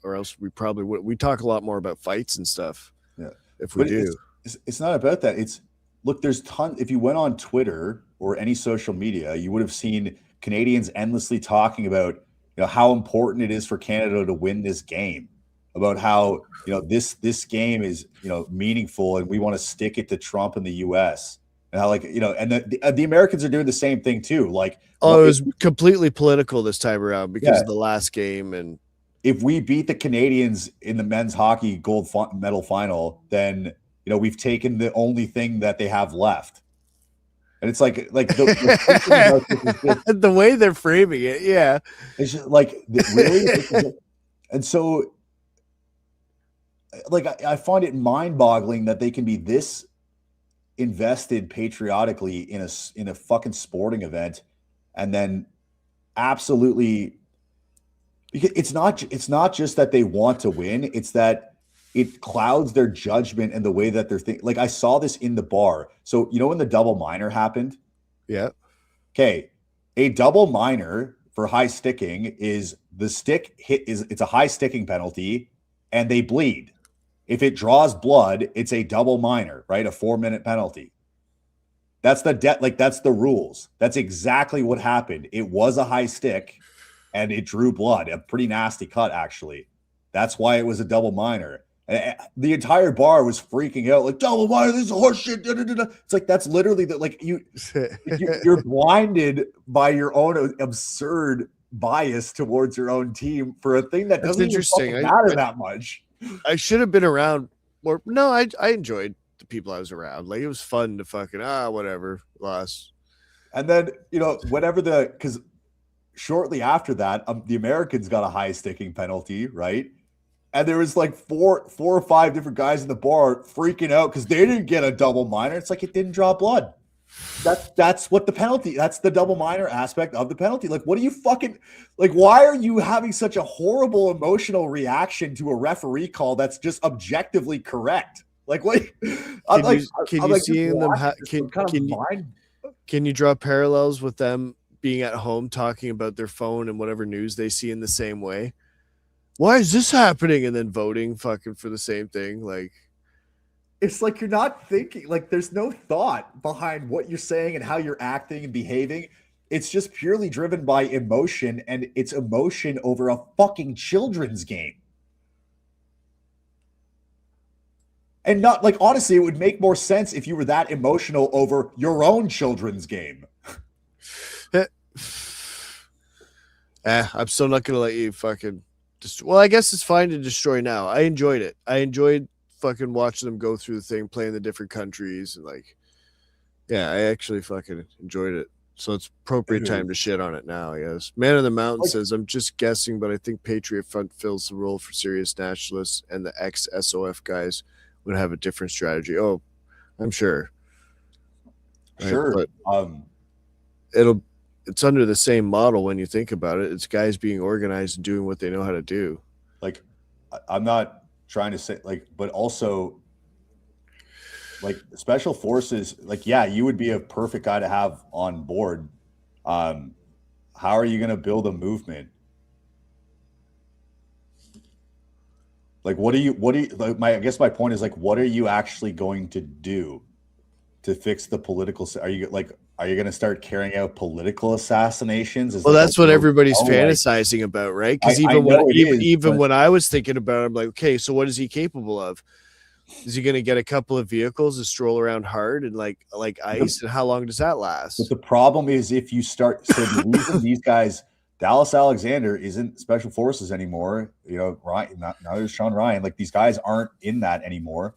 or else we probably would. We talk a lot more about fights and stuff. Yeah. If we do. It's not about that. Look, there's tons. If you went on Twitter or any social media, you would have seen Canadians endlessly talking about, how important it is for Canada to win this game, about how, this game is, meaningful and we want to stick it to Trump and the US. And how and the Americans are doing the same thing too. Like, it was completely political this time around because of the last game. And if we beat the Canadians in the men's hockey gold medal final, then we've taken the only thing that they have left. And it's like the way they're framing it, yeah, it's just like really. And so, like, I find it mind-boggling that they can be this invested patriotically in a fucking sporting event, and then absolutely, because it's not just that they want to win, it's that it clouds their judgment and the way that they're thinking. Like I saw this in the bar. So when the double minor happened? Yeah. Okay. A double minor for high sticking is the stick hit it's a high sticking penalty and they bleed. If it draws blood, it's a double minor, right? A 4-minute penalty. That's that's the rules. That's exactly what happened. It was a high stick and it drew blood, a pretty nasty cut, actually. That's why it was a double minor. And the entire bar was freaking out, like, double minor, this is horse shit. Da, da, da, da. It's like, that's literally you're blinded by your own absurd bias towards your own team for a thing that doesn't even matter that much. I should have been around more. No, I enjoyed the people I was around. Like, it was fun to fucking, whatever, lost. And then, because shortly after that, the Americans got a high sticking penalty, right? And there was like four or five different guys in the bar freaking out because they didn't get a double minor. It's like it didn't draw blood. That's what the penalty. That's the double minor aspect of the penalty. Like, what are you fucking like? Why are you having such a horrible emotional reaction to a referee call that's just objectively correct? Like, what? Can you draw parallels with them being at home talking about their phone and whatever news they see in the same way? Why is this happening? And then voting fucking for the same thing. Like, it's like you're not thinking, like there's no thought behind what you're saying and how you're acting and behaving. It's just purely driven by emotion, and it's emotion over a fucking children's game. And not like, honestly, it would make more sense if you were that emotional over your own children's game. I'm still not gonna let you fucking well, I guess it's fine to destroy now. I enjoyed it. I enjoyed fucking watching them go through the thing, playing the different countries, and like, yeah, I actually fucking enjoyed it. So it's appropriate time to shit on it now, I guess. Man of the Mountain says, I'm just guessing, but I think Patriot Front fills the role for serious nationalists, and the ex-SOF guys would have a different strategy. Oh, I'm sure. Sure. Right, but it's under the same model when you think about it. It's guys being organized and doing what they know how to do. Like, I'm not trying to say, like, but also, like, special forces, like, yeah, you would be a perfect guy to have on board. How are you going to build a movement? Like, like, I guess my point is, like, what are you actually going to do to fix the political? Are you going to start carrying out political assassinations? Well, that's what everybody's fantasizing about, right? Because even when I was thinking about it, I'm like, okay, so what is he capable of? Is he going to get a couple of vehicles to stroll around hard and like ice? And how long does that last? But the problem is if you start, so the reason these guys, Dallas Alexander isn't special forces anymore. You know, Ryan, neither is Sean Ryan. Like, these guys aren't in that anymore.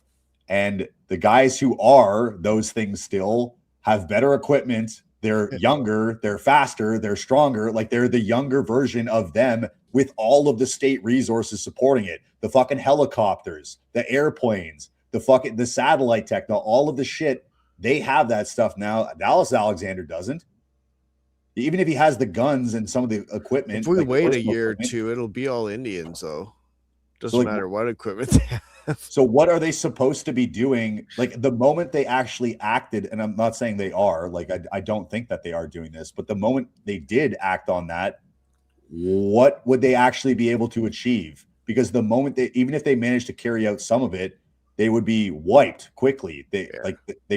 And the guys who are those things still have better equipment. They're younger, they're faster, they're stronger. Like, they're the younger version of them with all of the state resources supporting it. The fucking helicopters, the airplanes, the satellite tech, all of the shit. They have that stuff now. Dallas Alexander doesn't. Even if he has the guns and some of the equipment. If we wait a year or two, it'll be all Indians, though. Doesn't matter what equipment they have. So what are they supposed to be doing? Like, the moment they actually acted, and I'm not saying they are, like, I don't think that they are doing this, but the moment they did act on that, what would they actually be able to achieve? Because the moment even if they managed to carry out some of it, they would be wiped quickly. They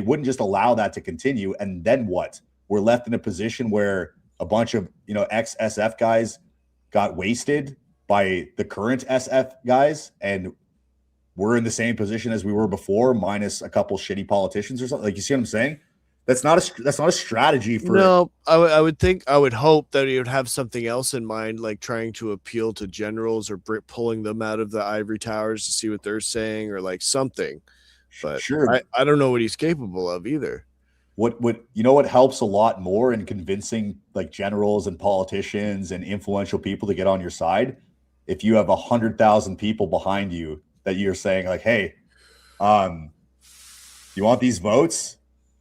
wouldn't just allow that to continue. And then what? We're left in a position where a bunch of, ex-SF guys got wasted by the current SF guys, and we're in the same position as we were before, minus a couple shitty politicians or something. Like, you see what I'm saying? That's not a strategy for. No, I would hope that he would have something else in mind, like trying to appeal to generals or pulling them out of the ivory towers to see what they're saying, or like something. But sure, I don't know what he's capable of either. What helps a lot more in convincing like generals and politicians and influential people to get on your side? If you have 100,000 people behind you that you're saying like, hey, you want these votes?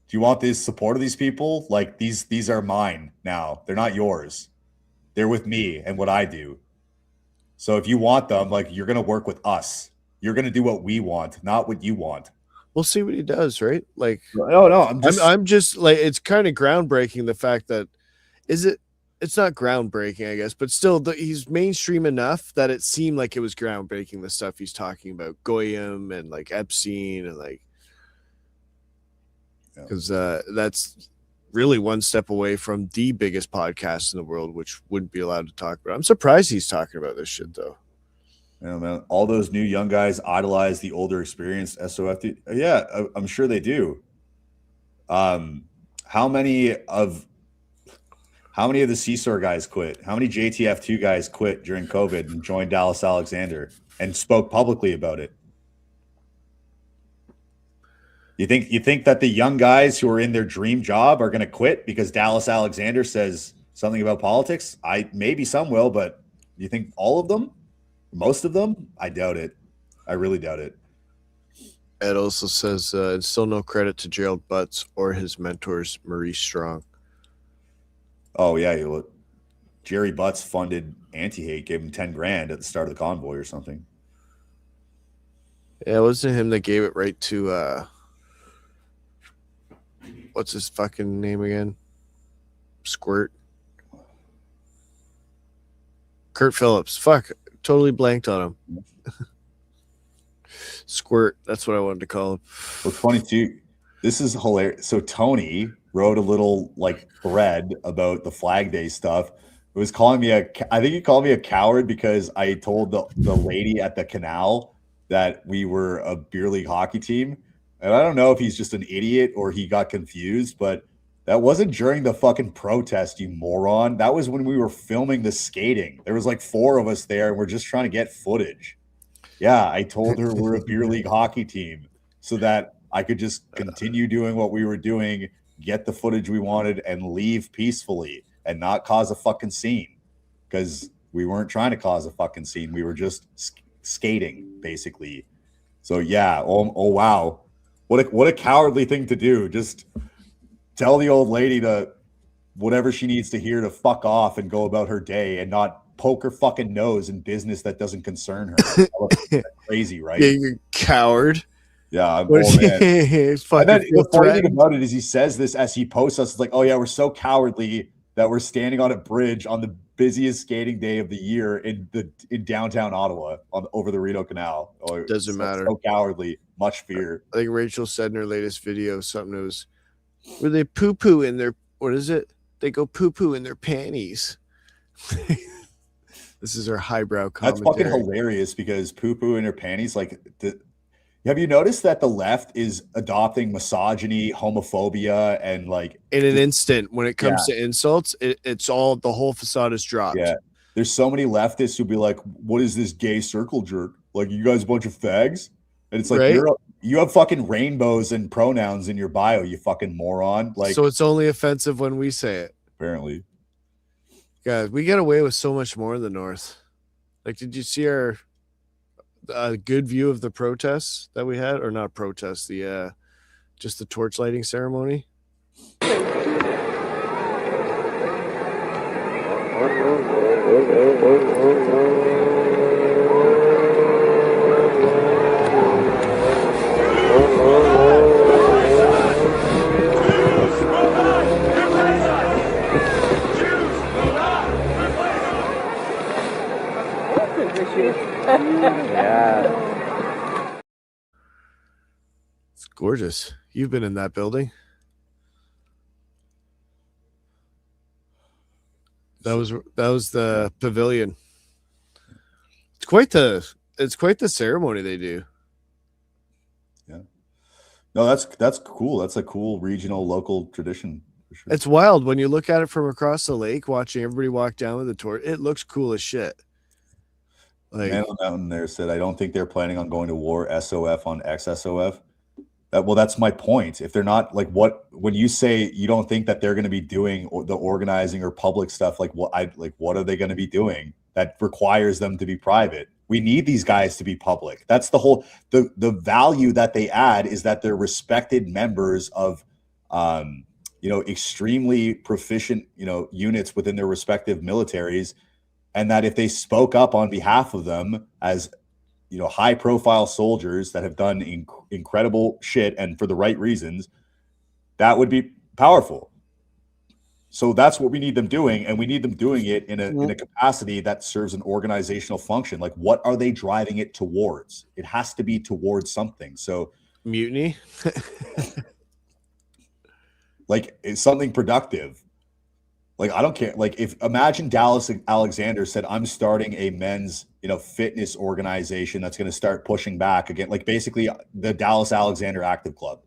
Do you want this support of these people? Like, these are mine now. They're not yours. They're with me and what I do. So if you want them, like, you're going to work with us. You're going to do what we want, not what you want. We'll see what he does, right? Like, no, I'm just like, it's kind of groundbreaking, the fact that it's not groundbreaking, I guess, but still he's mainstream enough that it seemed like it was groundbreaking, the stuff he's talking about, Goyim and like Epstein, and like, because that's really one step away from the biggest podcast in the world, which wouldn't be allowed to talk about. I'm surprised he's talking about this shit, though. Yeah, man. All those new young guys idolize the older, experienced SOF. Yeah, I'm sure they do. How many of the CSOR guys quit? How many JTF2 guys quit during COVID and joined Dallas Alexander and spoke publicly about it? You think that the young guys who are in their dream job are going to quit because Dallas Alexander says something about politics? Maybe some will, but you think all of them? Most of them? I doubt it. I really doubt it. Ed also says, it's still no credit to Gerald Butts or his mentors, Maurice Strong. Oh, yeah. Jerry Butts funded Anti-Hate, gave him $10,000 at the start of the convoy or something. Yeah, it wasn't him that gave it right to, what's his fucking name again? Squirt. Kurt Phillips. Fuck. Totally blanked on him. Squirt. That's what I wanted to call him. Well, 22. This is hilarious. So Tony wrote a little like thread about the Flag Day stuff. It was calling me I think he called me a coward because I told the lady at the canal that we were a beer league hockey team. And I don't know if he's just an idiot or he got confused, but that wasn't during the fucking protest, you moron. That was when we were filming the skating. There was like 4 of us there, and we're just trying to get footage. Yeah, I told her we're a beer league hockey team so that I could just continue doing what we were doing, get the footage we wanted, and leave peacefully and not cause a fucking scene. Because we weren't trying to cause a fucking scene. We were just skating, basically. So yeah, oh wow. What a cowardly thing to do. Just tell the old lady to whatever she needs to hear to fuck off and go about her day and not poke her fucking nose in business that doesn't concern her. That's crazy, right? Yeah, you coward. Yeah, I'm What is old, man. It's And then fucking the funny thing threatened. about it is he says this as he posts us. It's like, oh yeah, we're so cowardly that we're standing on a bridge on the busiest skating day of the year in downtown Ottawa over the Rideau Canal. Oh, Doesn't matter. So cowardly, much fear. I think Rachel said in her latest video something that was where they poo poo in their, what is it? They go poo poo in their panties. This is her highbrow That's commentary. fucking hilarious because poo poo in her panties. Like, have you noticed that the left is adopting misogyny, homophobia, and like In an instant, when it comes Yeah. to insults, it's all, the whole facade is dropped. Yeah. There's so many leftists who'll be like, what is this gay circle jerk? Like, you guys a bunch of fags? And it's like, Right? you have fucking rainbows and pronouns in your bio, you fucking moron. Like, So it's only offensive when we say it. apparently. Guys, we get away with so much more in the North. Like, did you see our good view of the protests that we had? Or not protests, the just the torch lighting ceremony? Yeah. It's gorgeous. You've been in that building. That was the pavilion. It's quite the ceremony they do. Yeah. No, that's cool. That's a cool regional local tradition for sure. It's wild when you look at it from across the lake, watching everybody walk down with the torch. It looks cool as shit. Like, Man on the Mountain there said, I don't think they're planning on going to war SOF on XSOF. Well, that's my point. If they're not, like, when you say you don't think that they're going to be doing the organizing or public stuff, like what are they going to be doing that requires them to be private? We need these guys to be public. That's the whole, the value that they add is that they're respected members of, extremely proficient, units within their respective militaries. And that if they spoke up on behalf of them as, high profile soldiers that have done incredible shit and for the right reasons, that would be powerful. So that's what we need them doing. And we need them doing it in a capacity that serves an organizational function. Like, what are they driving it towards? It has to be towards something. So mutiny. Like, it's something productive. Like, I don't care. Like, imagine Dallas Alexander said, I'm starting a men's, fitness organization that's going to start pushing back again. Like, basically the Dallas Alexander Active Club.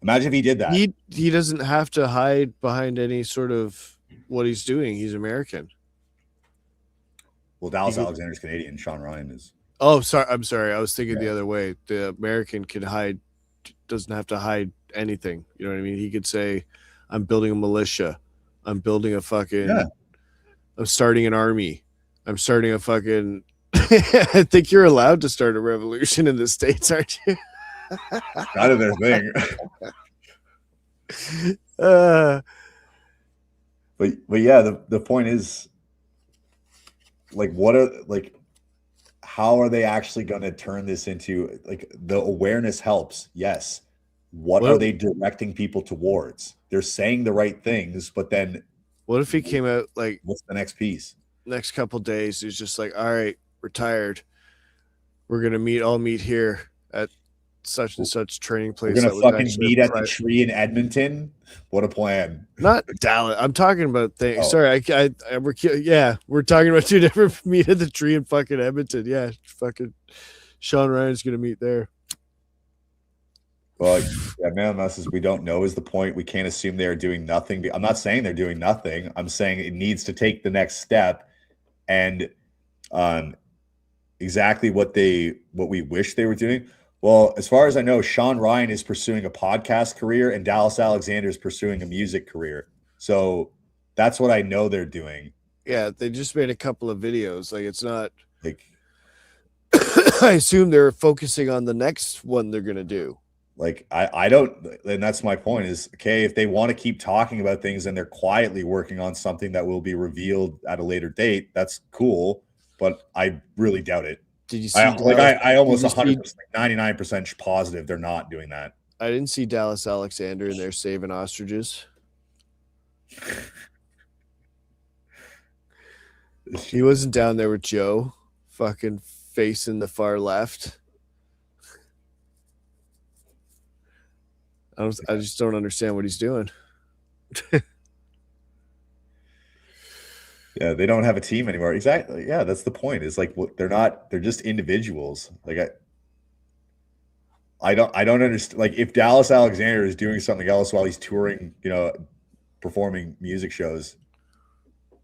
Imagine if he did that. He doesn't have to hide behind any sort of what he's doing. He's American. Well, Dallas Alexander's Canadian. Sean Ryan is. Oh, sorry. I'm sorry. I was thinking the other way. The American can hide, doesn't have to hide anything. You know what I mean? He could say, I'm building a militia. I'm building a fucking, I'm starting an army. I'm starting a fucking, I think you're allowed to start a revolution in the States, aren't you? Kind of their thing. But yeah, the point is, like, how are they actually going to turn this into, like, the awareness helps. Yes. What are they directing people towards? They're saying the right things, but then what if he came out like, what's the next piece? Next couple days, he's just like, all right, we're tired. We're going to all meet here at such and such training place. We're going to fucking meet at the tree in Edmonton. What a plan. Not Dallas. I'm talking about things. Oh. Sorry. We're talking about two different meet at the tree in fucking Edmonton. Yeah. Fucking Sean Ryan's going to meet there. Well, yeah, man, says we don't know is the point. We can't assume they are doing nothing. I'm not saying they're doing nothing. I'm saying it needs to take the next step, and exactly what we wish they were doing. Well, as far as I know, Sean Ryan is pursuing a podcast career, and Dallas Alexander is pursuing a music career. So that's what I know they're doing. Yeah, they just made a couple of videos. Like, it's not like I assume they're focusing on the next one they're gonna do. Like I don't, and that's my point is, okay, if they want to keep talking about things and they're quietly working on something that will be revealed at a later date, that's cool, but I really doubt it. Did you see I almost 100%, 99% positive they're not doing that. I didn't see Dallas Alexander in there saving ostriches. He wasn't down there with Joe, fucking facing the far left. I just don't understand what he's doing. Yeah, they don't have a team anymore. Exactly. Yeah, that's the point. It's like they're just individuals. Like I don't understand. Like, if Dallas Alexander is doing something else while he's touring, performing music shows,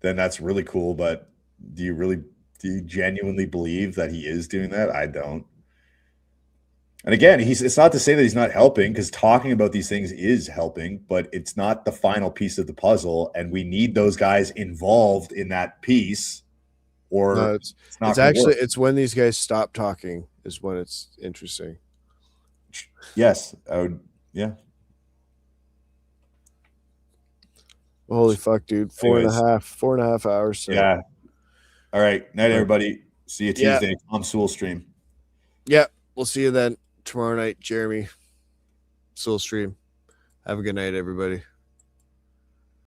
then that's really cool. But do you genuinely believe that he is doing that? I don't. And again, it's not to say that he's not helping, because talking about these things is helping, but it's not the final piece of the puzzle. And we need those guys involved in that piece, or No, it's not it's gonna actually work. it's when these guys stop talking is when it's interesting. Yes, I would. Yeah. Holy fuck, dude. Anyways. 4.5 hours. So. Yeah. All right. Night, everybody. See you Yeah. Tuesday. Tom Sewell stream. Yeah. We'll see you then tomorrow night, Jeremy. Soul stream. Have a good night, everybody.